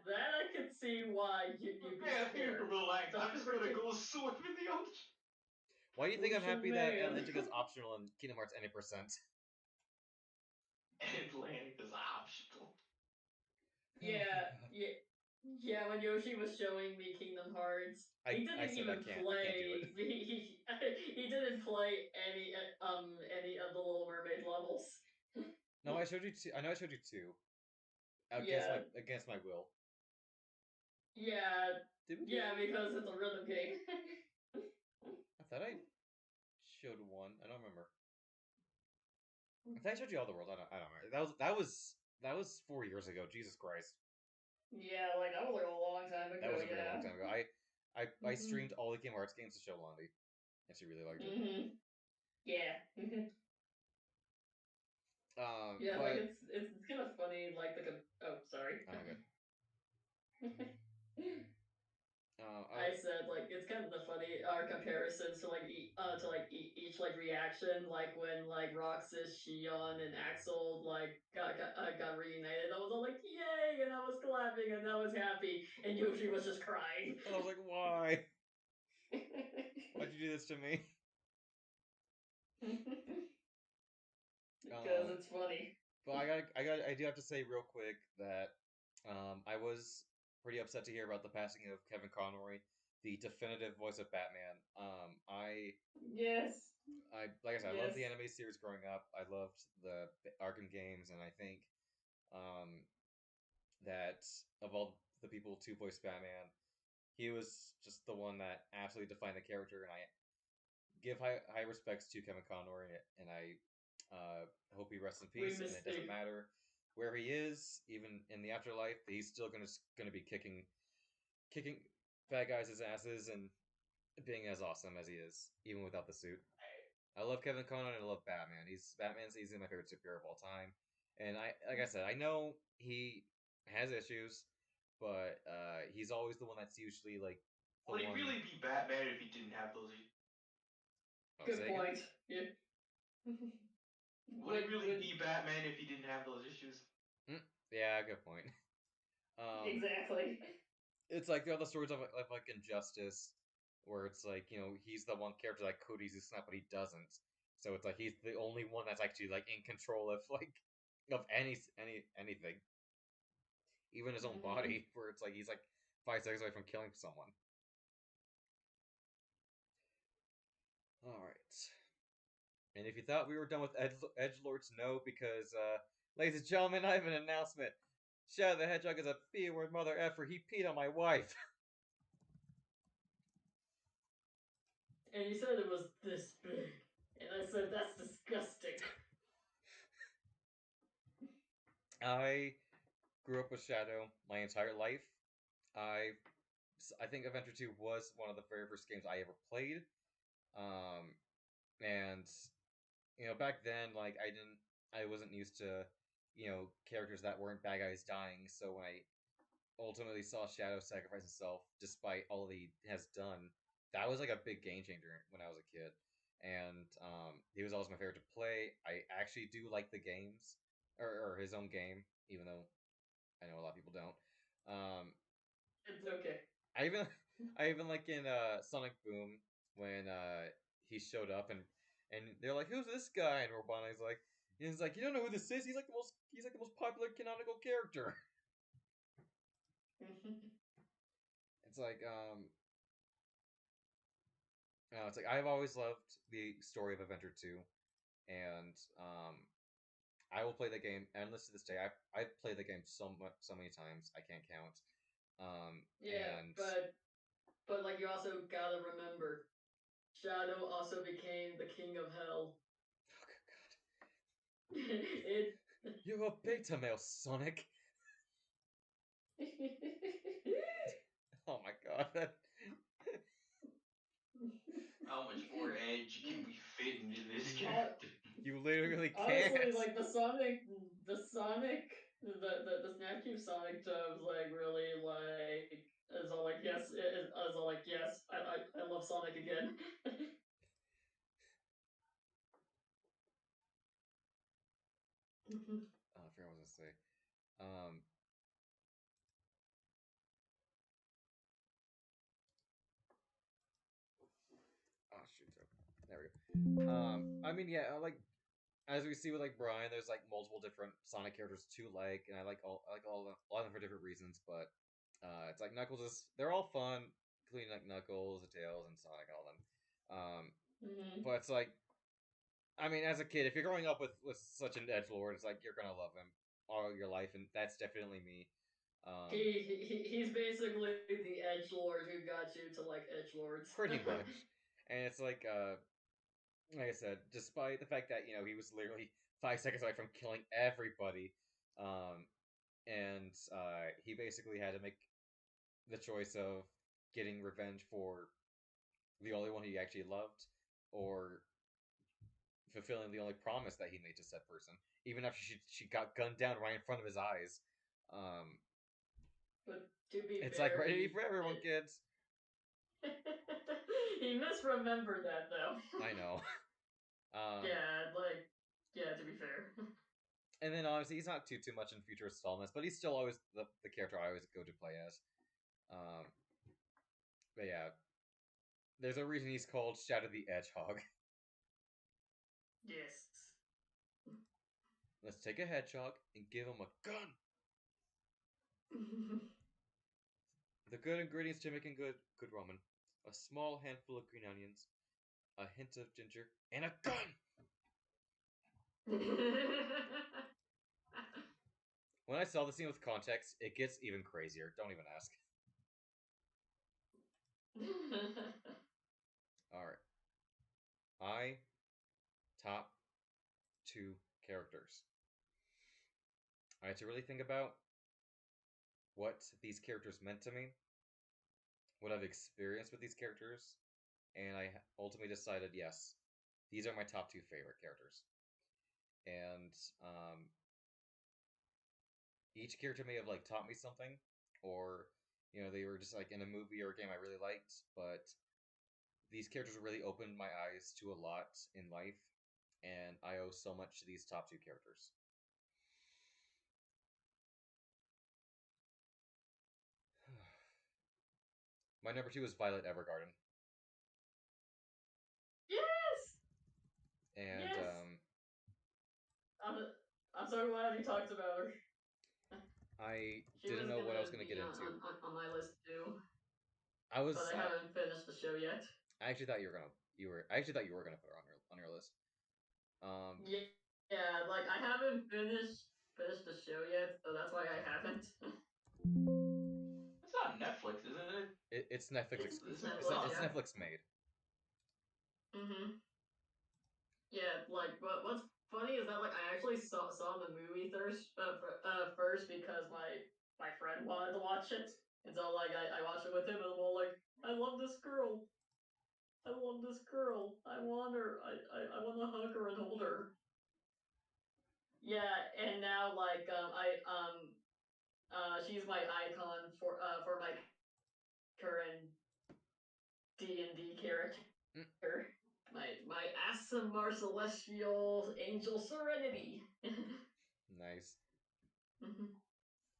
I could see why you'd be scared. Relax. I'm just gonna go swim in the ocean. Why do you think I'm happy that Atlantica's optional in Kingdom Hearts any percent? Atlantica's optional. Yeah, Yeah, when Yoshi was showing me Kingdom Hearts, he I didn't said even I can't do play. it. He didn't play any of the Little Mermaid levels. No, I showed you two. I know I showed you two Yeah, against my will. yeah, Did we? yeah, because it's a rhythm game. I thought I showed one. I don't remember. I thought I showed you all the world. I don't remember. That was 4 years ago. Jesus Christ. Yeah, like that was like a long time That ago. was a very long Yeah. time ago. I streamed all the Kingdom Hearts games to show Londi, and she really liked it. Yeah. Yeah, like But it's kind of funny. Like oh, sorry. oh my god. I said like it's kind of the funny our comparisons to each like reaction like when like Roxas, Shion, and Axel like got reunited. I was all like yay, and I was clapping and I was happy, and Yoshi was just crying. I was like, why? Why'd you do this to me? Because it's funny. But I do have to say real quick that I was pretty upset to hear about the passing of Kevin Conroy, the definitive voice of Batman. Yes. Like I said, I loved Yes. the anime series growing up. I loved the Arkham games, and I think um, that of all the people to voice Batman, he was just the one that absolutely defined the character, and I give high respects to Kevin Conroy, and I hope he rests in We peace. And it doesn't mistake. matter where he is, even in the afterlife, he's still gonna be kicking bad guys' asses and being as awesome as he is, even without the suit. I love Kevin Conroy and I love Batman. Batman's easily my favorite superhero of all time. And like I said, I know he has issues, but he's always the one that's usually like the Would he one. really be Batman if he didn't have those? Oh, Good say again? point. Yeah. Would he really When be Batman if he didn't have those issues? Yeah, good point. exactly. It's like the other stories of like Injustice, where it's like he's the one character that could easily snap, but he doesn't. So it's like he's the only one that's actually like in control of anything, even his own body. Where it's like he's like 5 seconds away from killing someone. All right. And if you thought we were done with Edge Lords, no, because ladies and gentlemen, I have an announcement. Shadow the Hedgehog is a B-word mother effer. He peed on my wife. And you said it was this big. And I said, that's disgusting. I grew up with Shadow my entire life. I think Adventure 2 was one of the very first games I ever played. And back then, like I wasn't used to, characters that weren't bad guys dying. So when I ultimately saw Shadow sacrifice himself, despite all he has done, that was like a big game changer when I was a kid. And he was always my favorite to play. I actually do like the games, or his own game, even though I know a lot of people don't. It's okay. I even I even like in Sonic Boom when he showed up and they're like, "Who's this guy?" And Robana's like, he's like, "You don't know who this is? He's like the most popular canonical character." It's like it's like I've always loved the story of Adventure 2, and I will play the game endless to this day. I've played the game so many times I can't count. Yeah, And but like you also gotta remember, Shadow also became the king of hell. oh god, it. you're a beta male, Sonic. Oh my god, that How much more edge can we fit into this Uh, character? you literally can't. Honestly, like the Snapcube Sonic dubs, like really like is all like yes, is all like yes, I love Sonic again. Oh, I forgot what I was gonna say. Um, oh shoot, there we go. I mean, yeah, like as we see with like Brian, there's like multiple different Sonic characters to like, and I like all of them for different reasons. But It's like Knuckles is. They're all fun, including like Knuckles, and Tails, and Sonic, and all them. Mm-hmm. But it's like, I mean, as a kid, if you're growing up with such an edge lord, it's like you're gonna love him all your life, and that's definitely me. He's basically the edge lord who got you to like edge lords. Pretty much, and it's like I said, despite the fact that he was literally 5 seconds away from killing everybody, and he basically had to make the choice of getting revenge for the only one he actually loved, or fulfilling the only promise that he made to said person, even after she got gunned down right in front of his eyes. Um, But to be it's fair, like ready for everyone, kids. he misremembered that though. I know. Yeah, like, yeah. To be fair. And then obviously he's not too much in future installments, but he's still always the character I always go to play as. Um, but yeah, there's a reason he's called Shadow the Hedgehog. Yes. Let's take a hedgehog and give him a gun. The good ingredients to making good ramen: a small handful of green onions, a hint of ginger, and a gun. When I saw the scene with context, it gets even crazier. Don't even ask. All right, I top two characters. I had to really think about what these characters meant to me, what I've experienced with these characters, and I ultimately decided yes, these are my top two favorite characters. And each character may have like taught me something, or they were just like in a movie or a game I really liked, but these characters really opened my eyes to a lot in life, and I owe so much to these top two characters. My number two is Violet Evergarden, Yes. and Yes. I'm I'm so glad you talked about her. I She didn't was know what I gonna was gonna get be into. on my list too, I but was I haven't finished the show yet. I actually thought I actually thought you were gonna put her on your list. Yeah, yeah. Like I haven't finished the show yet, so that's why I haven't. It's on Netflix, isn't it? It's Netflix It's exclusive. Netflix, Oh, It's yeah. Netflix made. Mhm. Yeah, like what's funny is that like I actually saw the movie first because my friend wanted to watch it, and so like I watched it with him, and I'm all like, I love this girl. I love this girl. I want her. I want to hug her and hold her. Yeah, and now like she's my icon for my current D&D character. Mm, My Asimar Celestial Angel Serenity. nice.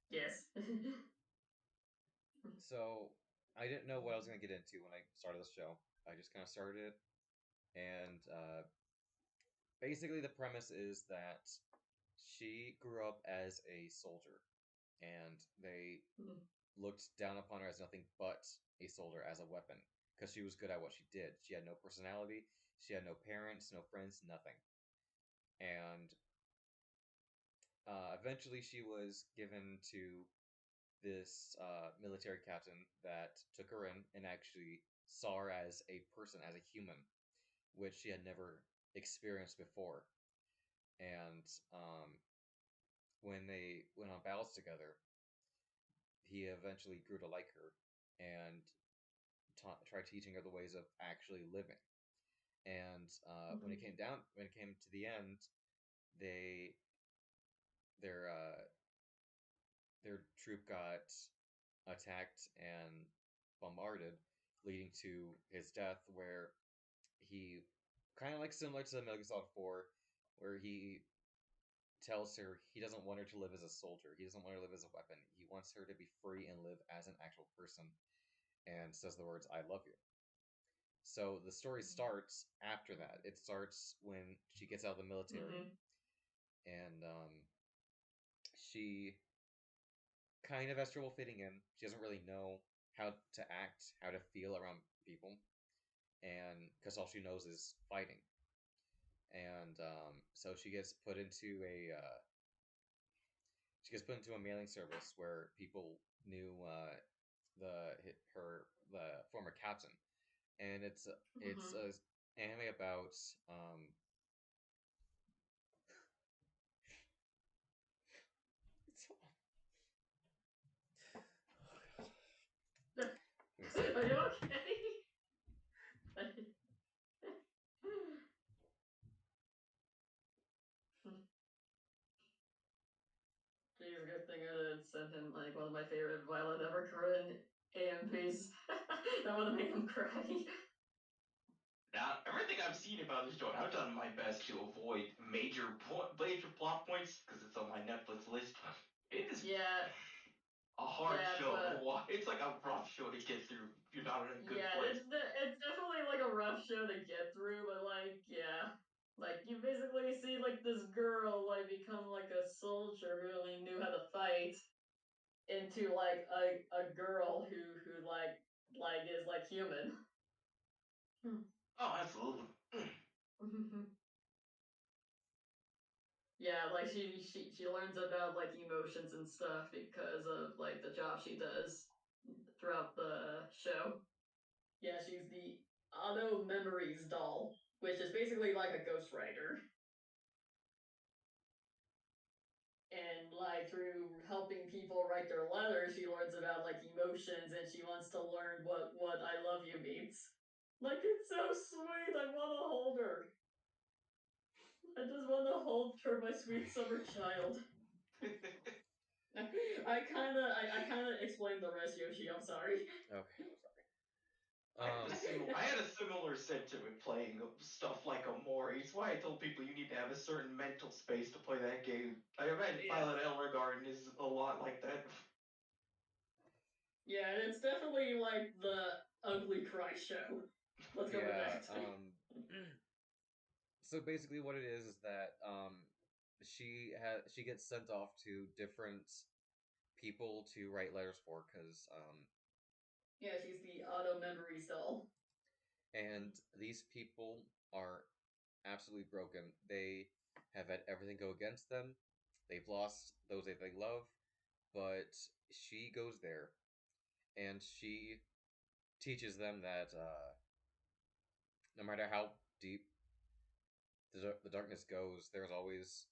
Yes. So I didn't know what I was gonna get into when I started the show. I just kind of started it, and basically the premise is that she grew up as a soldier, and they looked down upon her as nothing but a soldier, as a weapon, because she was good at what she did. She had no personality, she had no parents, no friends, nothing. And eventually she was given to this military captain that took her in and actually saw her as a person, as a human, which she had never experienced before. And when they went on battles together, he eventually grew to like her and tried teaching her the ways of actually living. And when it came to the end, they their their troop got attacked and bombarded, leading to his death, where he kind of like similar to Metal Gear Solid 4, where he tells her he doesn't want her to live as a soldier. He doesn't want her to live as a weapon. He wants her to be free and live as an actual person, and says the words, "I love you." So the story starts after that. It starts when she gets out of the military, Mm-hmm. and she kind of has trouble fitting in. She doesn't really know how to act, how to feel around people, and because all she knows is fighting. And so she gets put into a mailing service where people knew the former captain, and it's Mhm. a anime about it's so Give me a second. Are you okay? Geez, a good thing I did send him like one of my favorite Violet Evergarden AMVs. That would have made him cry. Now, everything I've seen about this show, and I've done my best to avoid major plot points because it's on my Netflix list. It is Yeah, a hard yeah, show to but watch. It's like a rough show to get through if you're not in a good yeah, place. it's definitely like a rough show to get through, but like yeah, like you basically see like this girl like become like a soldier who only knew how to fight into like a girl who is like human. Oh, absolutely. Yeah, like she learns about like emotions and stuff because of like the job she does throughout the show. Yeah, she's the Auto Memories doll, which is basically like a ghostwriter. And like through helping people write their letters, she learns about like emotions and she wants to learn what I love you means. Like it's so sweet. I want to hold her. I just want to hold her, my sweet summer child. I kind of explained the rest, Yoshi. I'm sorry. Okay, I'm sorry. I had a similar sentiment playing stuff like Amori. It's why I told people you need to have a certain mental space to play that game. I imagine Yeah, Violet Evergarden is a lot like that. yeah, it's definitely like the ugly cry show. Let's go with Yeah. that. So basically, what it is that she gets sent off to different people to write letters for because Yeah, she's the Auto Memories doll. and these people are absolutely broken. They have had everything go against them. They've lost those that they love, but she goes there and she teaches them that no matter how deep the darkness goes, there's always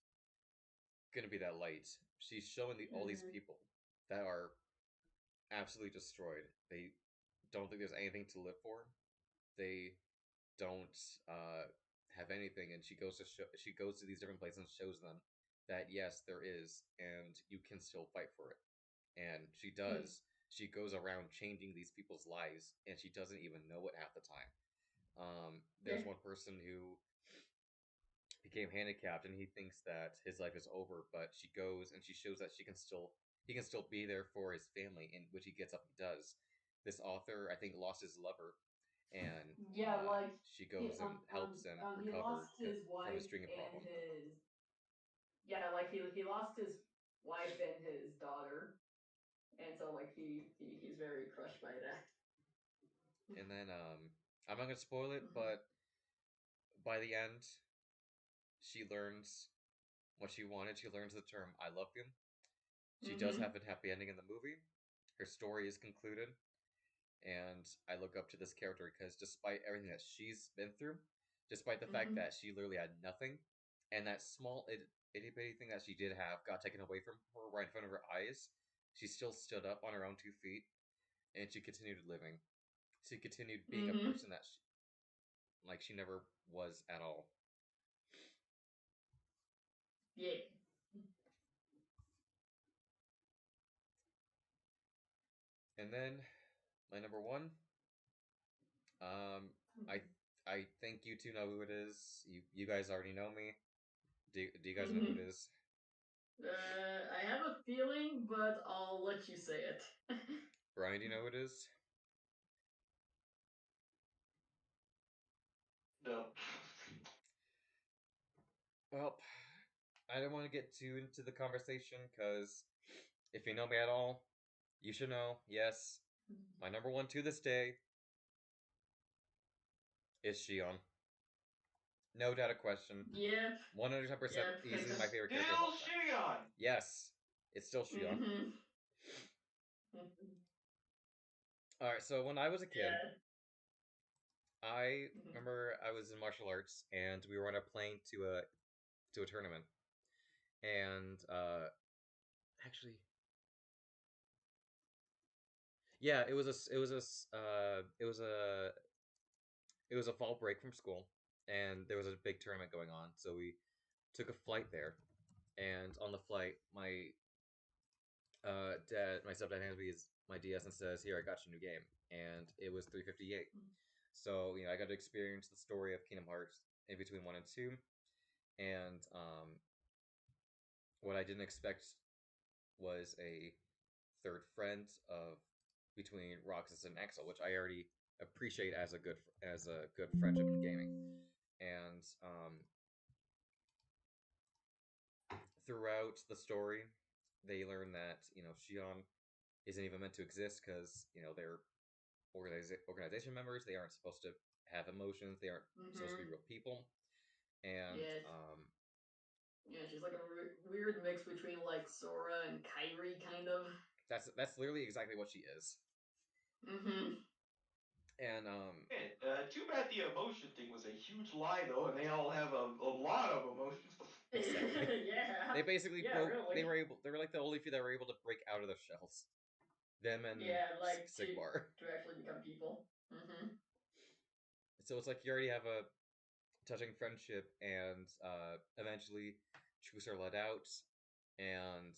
going to be that light. She's showing all these Mm-hmm. people that are absolutely destroyed. They don't think there's anything to live for. They don't have anything, and she goes to these different places and shows them that yes, there is, and you can still fight for it. And she does. She goes around changing these people's lives, and she doesn't even know it half the time. Yeah. There's one person who became handicapped, and he thinks that his life is over. But she goes and she shows that he can still be there for his family, in which he gets up and does. This author, I think, lost his lover, and Yeah, like she goes and helps him he lost recover his from his wife drinking and problem. his yeah, like he lost his wife and his daughter, and so like he's very crushed by that. And then I'm not gonna spoil it, Mhm. but by the end, she learns what she wanted. She learns the term "I love you." She does Mhm. have a happy ending in the movie. Her story is concluded, and I look up to this character because despite everything that she's been through, despite the fact Mhm. that she literally had nothing, and that small itty bitty thing that she did have got taken away from her right in front of her eyes, she still stood up on her own 2 feet, and she continued living. She continued being a Mhm. person that she never was at all. Yeah. And then my number one, um, I I think you two know who it is. You guys already know me. Do you guys know who Mhm. it is? I have a feeling, but I'll let you say it. Brian, do you know who it is? No. Well, I don't want to get too into the conversation because if you know me at all, you should know, yes, my number one to this day is Shion. No doubt a question. Yep. 100% Yep. easily my favorite character of Still all time. Shion. Yes, it's still Shion. Mhm. Alright, so when I was a kid, Yeah. I Mhm. remember I was in martial arts and we were on a plane to a tournament. And actually yeah, it was it was a fall break from school and there was a big tournament going on. So we took a flight there, and on the flight my stepdad hands me my DS and says, "Here, I got you a new game," and it was 358. So I got to experience the story of Kingdom Hearts in between 1 and 2, and what I didn't expect was a third friend of between Roxas and Axel, which I already appreciate as a good friendship in gaming, and throughout the story, they learn that Shion isn't even meant to exist because they're organization members. They aren't supposed to have emotions. They aren't supposed to be Mhm. real people. And Yeah. Yeah, she's like a weird mix between like Sora and Kyrie, kind of. that's literally exactly what she is. Mhm. And Man, too bad the emotion thing was a huge lie though, and they all have a lot of emotions. exactly, Yeah. they basically Yeah, broke. really. They were like the only few that were able to break out of their shells. Them and Yeah, like Sigmar. to actually become people. Mhm. So it's like you already have a touching friendship, and eventually truths are let out, and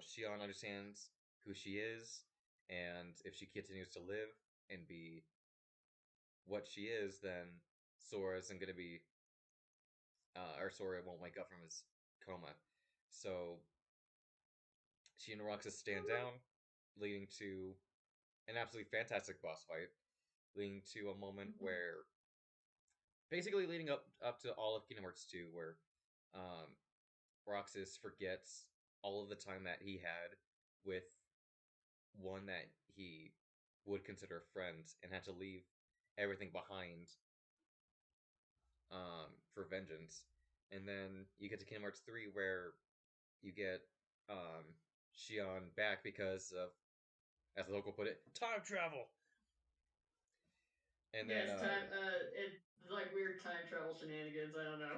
Shion understands who she is, and if she continues to live and be what she is, then Sora isn't going to be, or Sora won't wake up from his coma. So she and Roxas stand down, leading to an absolutely fantastic boss fight, leading to a moment where basically leading up to all of Kingdom Hearts 2, where um, Roxas forgets all of the time that he had with one that he would consider a friend and had to leave everything behind for vengeance. And then you get to Kingdom Hearts 3 where you get Shion back because of, as the local put it, time travel. And Yeah, then it's time. It's like weird time travel shenanigans. I don't know.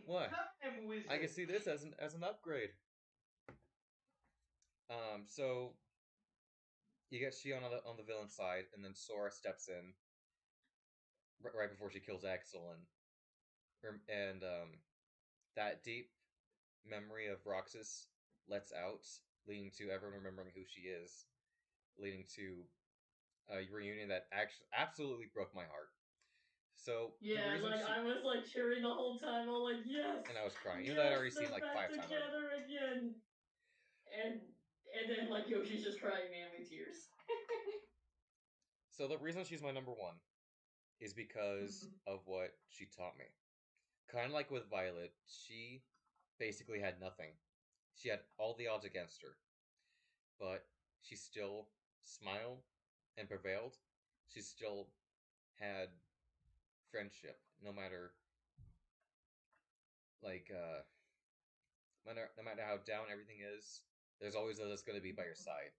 what? Time I can wizard. see this as an upgrade. So you get Shion on the villain side, and then Sora steps in right before she kills Axel, and that deep memory of Roxas lets out, leading to everyone remembering who she is, leading to a reunion that actually absolutely broke my heart. So the Yeah, reason like she I was like cheering the whole time. I'm like, yes, and I was crying, even though I'd yes, already seen they're like back 5 times already. together again. And and then like Yoshi's just crying manly tears. So the reason she's my number one is because of what she taught me. Kind of like with Violet, she basically had nothing. She had all the odds against her, but she still smiled and prevailed. She still had friendship, no matter like no matter how down everything is. There's always those that's going to be by your side.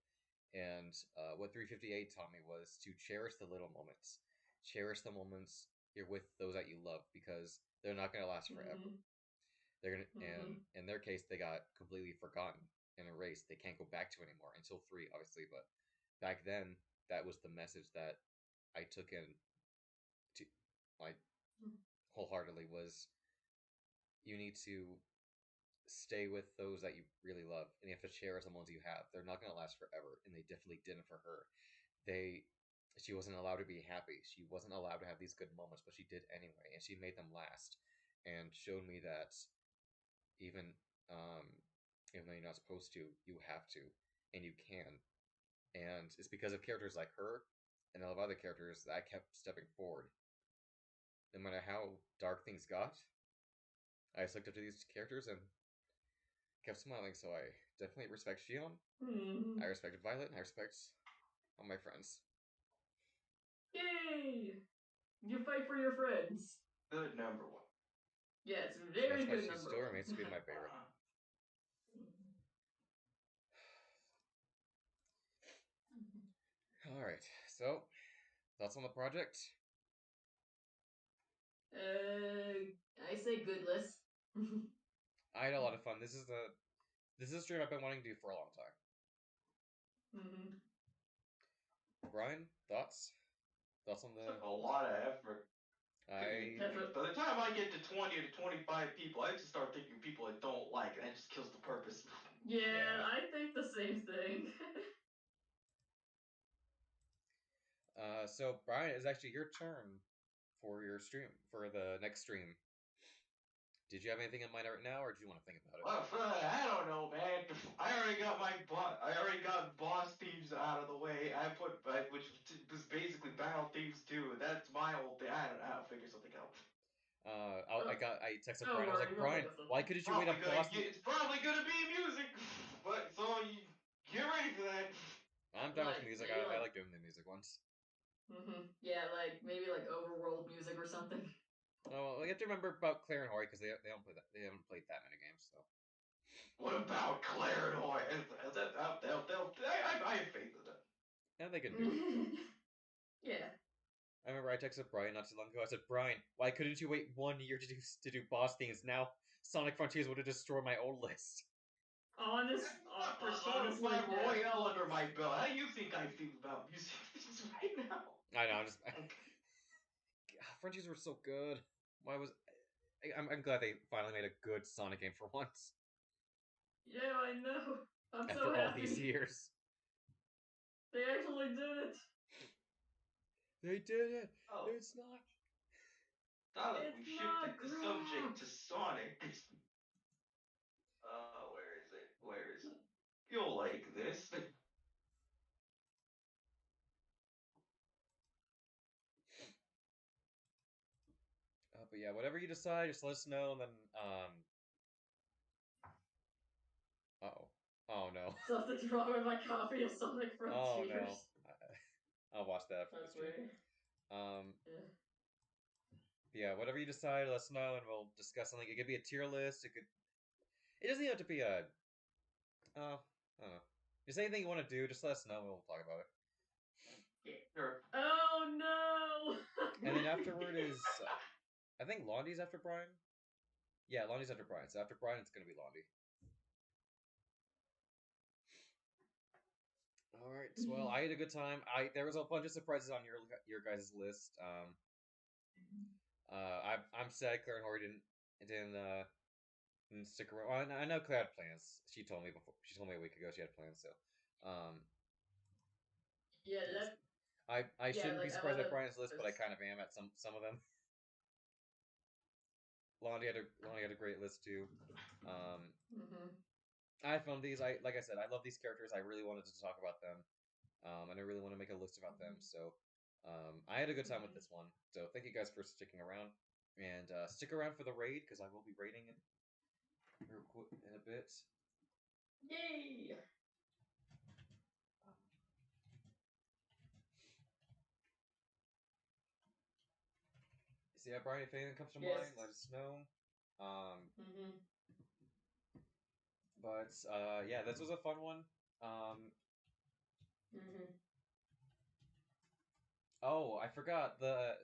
And what 358 taught me was to cherish the little moments, cherish the moments you're with those that you love because they're not going to last forever. They're gonna, and in their case, they got completely forgotten and erased. They can't go back to anymore until 3, obviously. But back then, that was the message that I took in to like wholeheartedly was you need to stay with those that you really love, and you have to cherish the ones you have. They're not going to last forever, and they definitely didn't for her. They She wasn't allowed to be happy. She wasn't allowed to have these good moments, but she did anyway, and she made them last, and showed me that even um, even though you're not supposed to, you have to, and you can. And it's because of characters like her and a lot of other characters that I kept stepping forward. No matter how dark things got, I just looked up to these characters and kept smiling, so I definitely respect Shion. Hmm. I respected Violet, and I respect all my friends. Yay! You fight for your friends. Good number one. Yeah, it's a very That's why good she number still one. remains to be my favorite. Alright, so, thoughts on the project? I say good list. I had a lot of fun. This is a stream I've been wanting to do for a long time. Hmm. Brian, thoughts? Thoughts on the... Took a lot of effort. Effort. By the time I get to 20 to 25 people, I just start thinking people I don't like, and that just kills the purpose. Yeah, Yeah. I think the same thing. So Brian, it's actually your turn for your stream, for the next stream. Did you have anything in mind right now, or do you want to think about it? Well, I don't know, man. I already got I already got boss themes out of the way. Which was basically battle themes too. That's my whole thing. I don't know how to figure something out. I texted Don't Brian. I was worry, like, we'll Brian, think of why something. couldn't you wait a boss? It's probably gonna be music, but so you get ready for that. I'm done with Like, music. maybe I like- like doing the music ones. Yeah, like maybe like overworld music or something. Oh, you have to remember about Claire and Hori because they don't play that. They haven't played that many games, so. What about Claire and Hoy? I have faith in them. Yeah, they can do it. Yeah. I remember I texted Brian not too long ago. I said, Brian, why couldn't you wait 1 year to do boss things? Now Sonic Frontiers would have destroyed my old list. Persona Honestly, 5 yeah. Royale under my belt. How do you think I feel about music right now? I know. I'm just. Frontiers were so good. Why was? I'm glad they finally made a good Sonic game for once. Yeah, I know. I'm After so all happy. these years, They actually did it. they did it. Oh. It's not. Now that It's we not shifted the subject Grump. to Sonic. Where is it? Where is it? You'll like this. But yeah, whatever you decide, just let us know. And then Oh no. Something's wrong with my copy of Sonic Frontiers. Oh no. I'll watch that after the That's stream. weird. Yeah. Yeah, whatever you decide, let us know, and we'll discuss something. It could be a tier list. It doesn't even have to be a. I don't know. Just anything you want to do, just let us know, and we'll talk about it. Sure. Oh no! And then afterward is, I think Londy's after Brian. Yeah, Londy's after Brian. So after Brian, it's gonna be Londy. All right. Well, I had a good time. There was a bunch of surprises on your guys' list. I'm sad Claire and Hori didn't stick around. Well, I know Claire had plans. She told me a week ago she had plans. So, Yeah, I shouldn't be surprised at Brian's list, but I there's- kind of am at some of them. Londy had a great list too. I found these. Like I said, I love these characters. I really wanted to talk about them, and I really want to make a list about them. So, I had a good time with this one. So thank you guys for sticking around, and stick around for the raid because I will be raiding it real quick in a bit. Yay! So yeah, Brian, if anything comes to Yes. mind, let us know. Mm-hmm. But yeah, this was a fun one. Mm-hmm. Oh, I forgot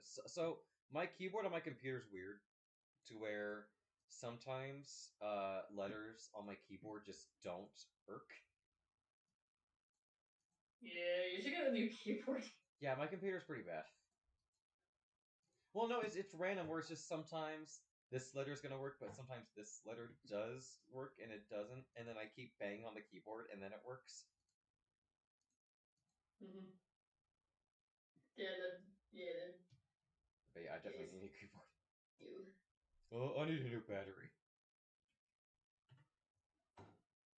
so my keyboard on my computer is weird, to where sometimes letters on my keyboard just don't work. Yeah, you should get a new keyboard. Yeah, my computer's pretty bad. Well, no, it's random where it's just sometimes this letter's gonna work, but sometimes this letter does work and it doesn't, and then I keep banging on the keyboard and then it works. Mm-hmm. Yeah, But yeah, I definitely Yes. need a new keyboard. you. Oh, I need a new battery.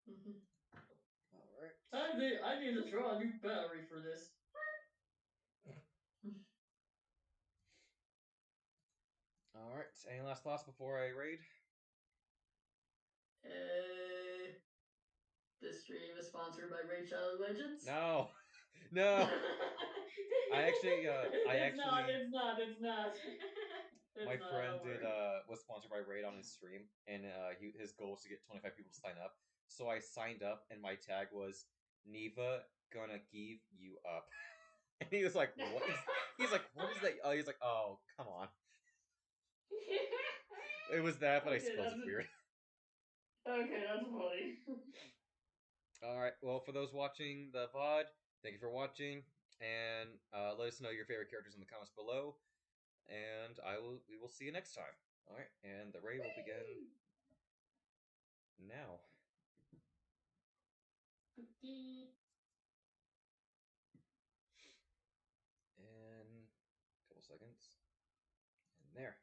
Mm-hmm. Alright. I need to draw a new battery for this. Alright, any last thoughts before I raid? sponsored by Raid Shadow Legends? No, no. I actually, It's not. It's not. It's not. My It's not, friend don't did worry. was sponsored by Raid on his stream, and his goal was to get 25 people to sign up. So I signed up, and my tag was Neva gonna give you up, and he was like, "What is?" He's like, "What is that?" He's like, "Oh, come on." It was that, but I Okay, suppose that's it's weird. Okay, that's funny. All right. Well, for those watching the VOD, thank you for watching, and let us know your favorite characters in the comments below. And we will see you next time. All right, and the raid will begin now. In a couple seconds. And there.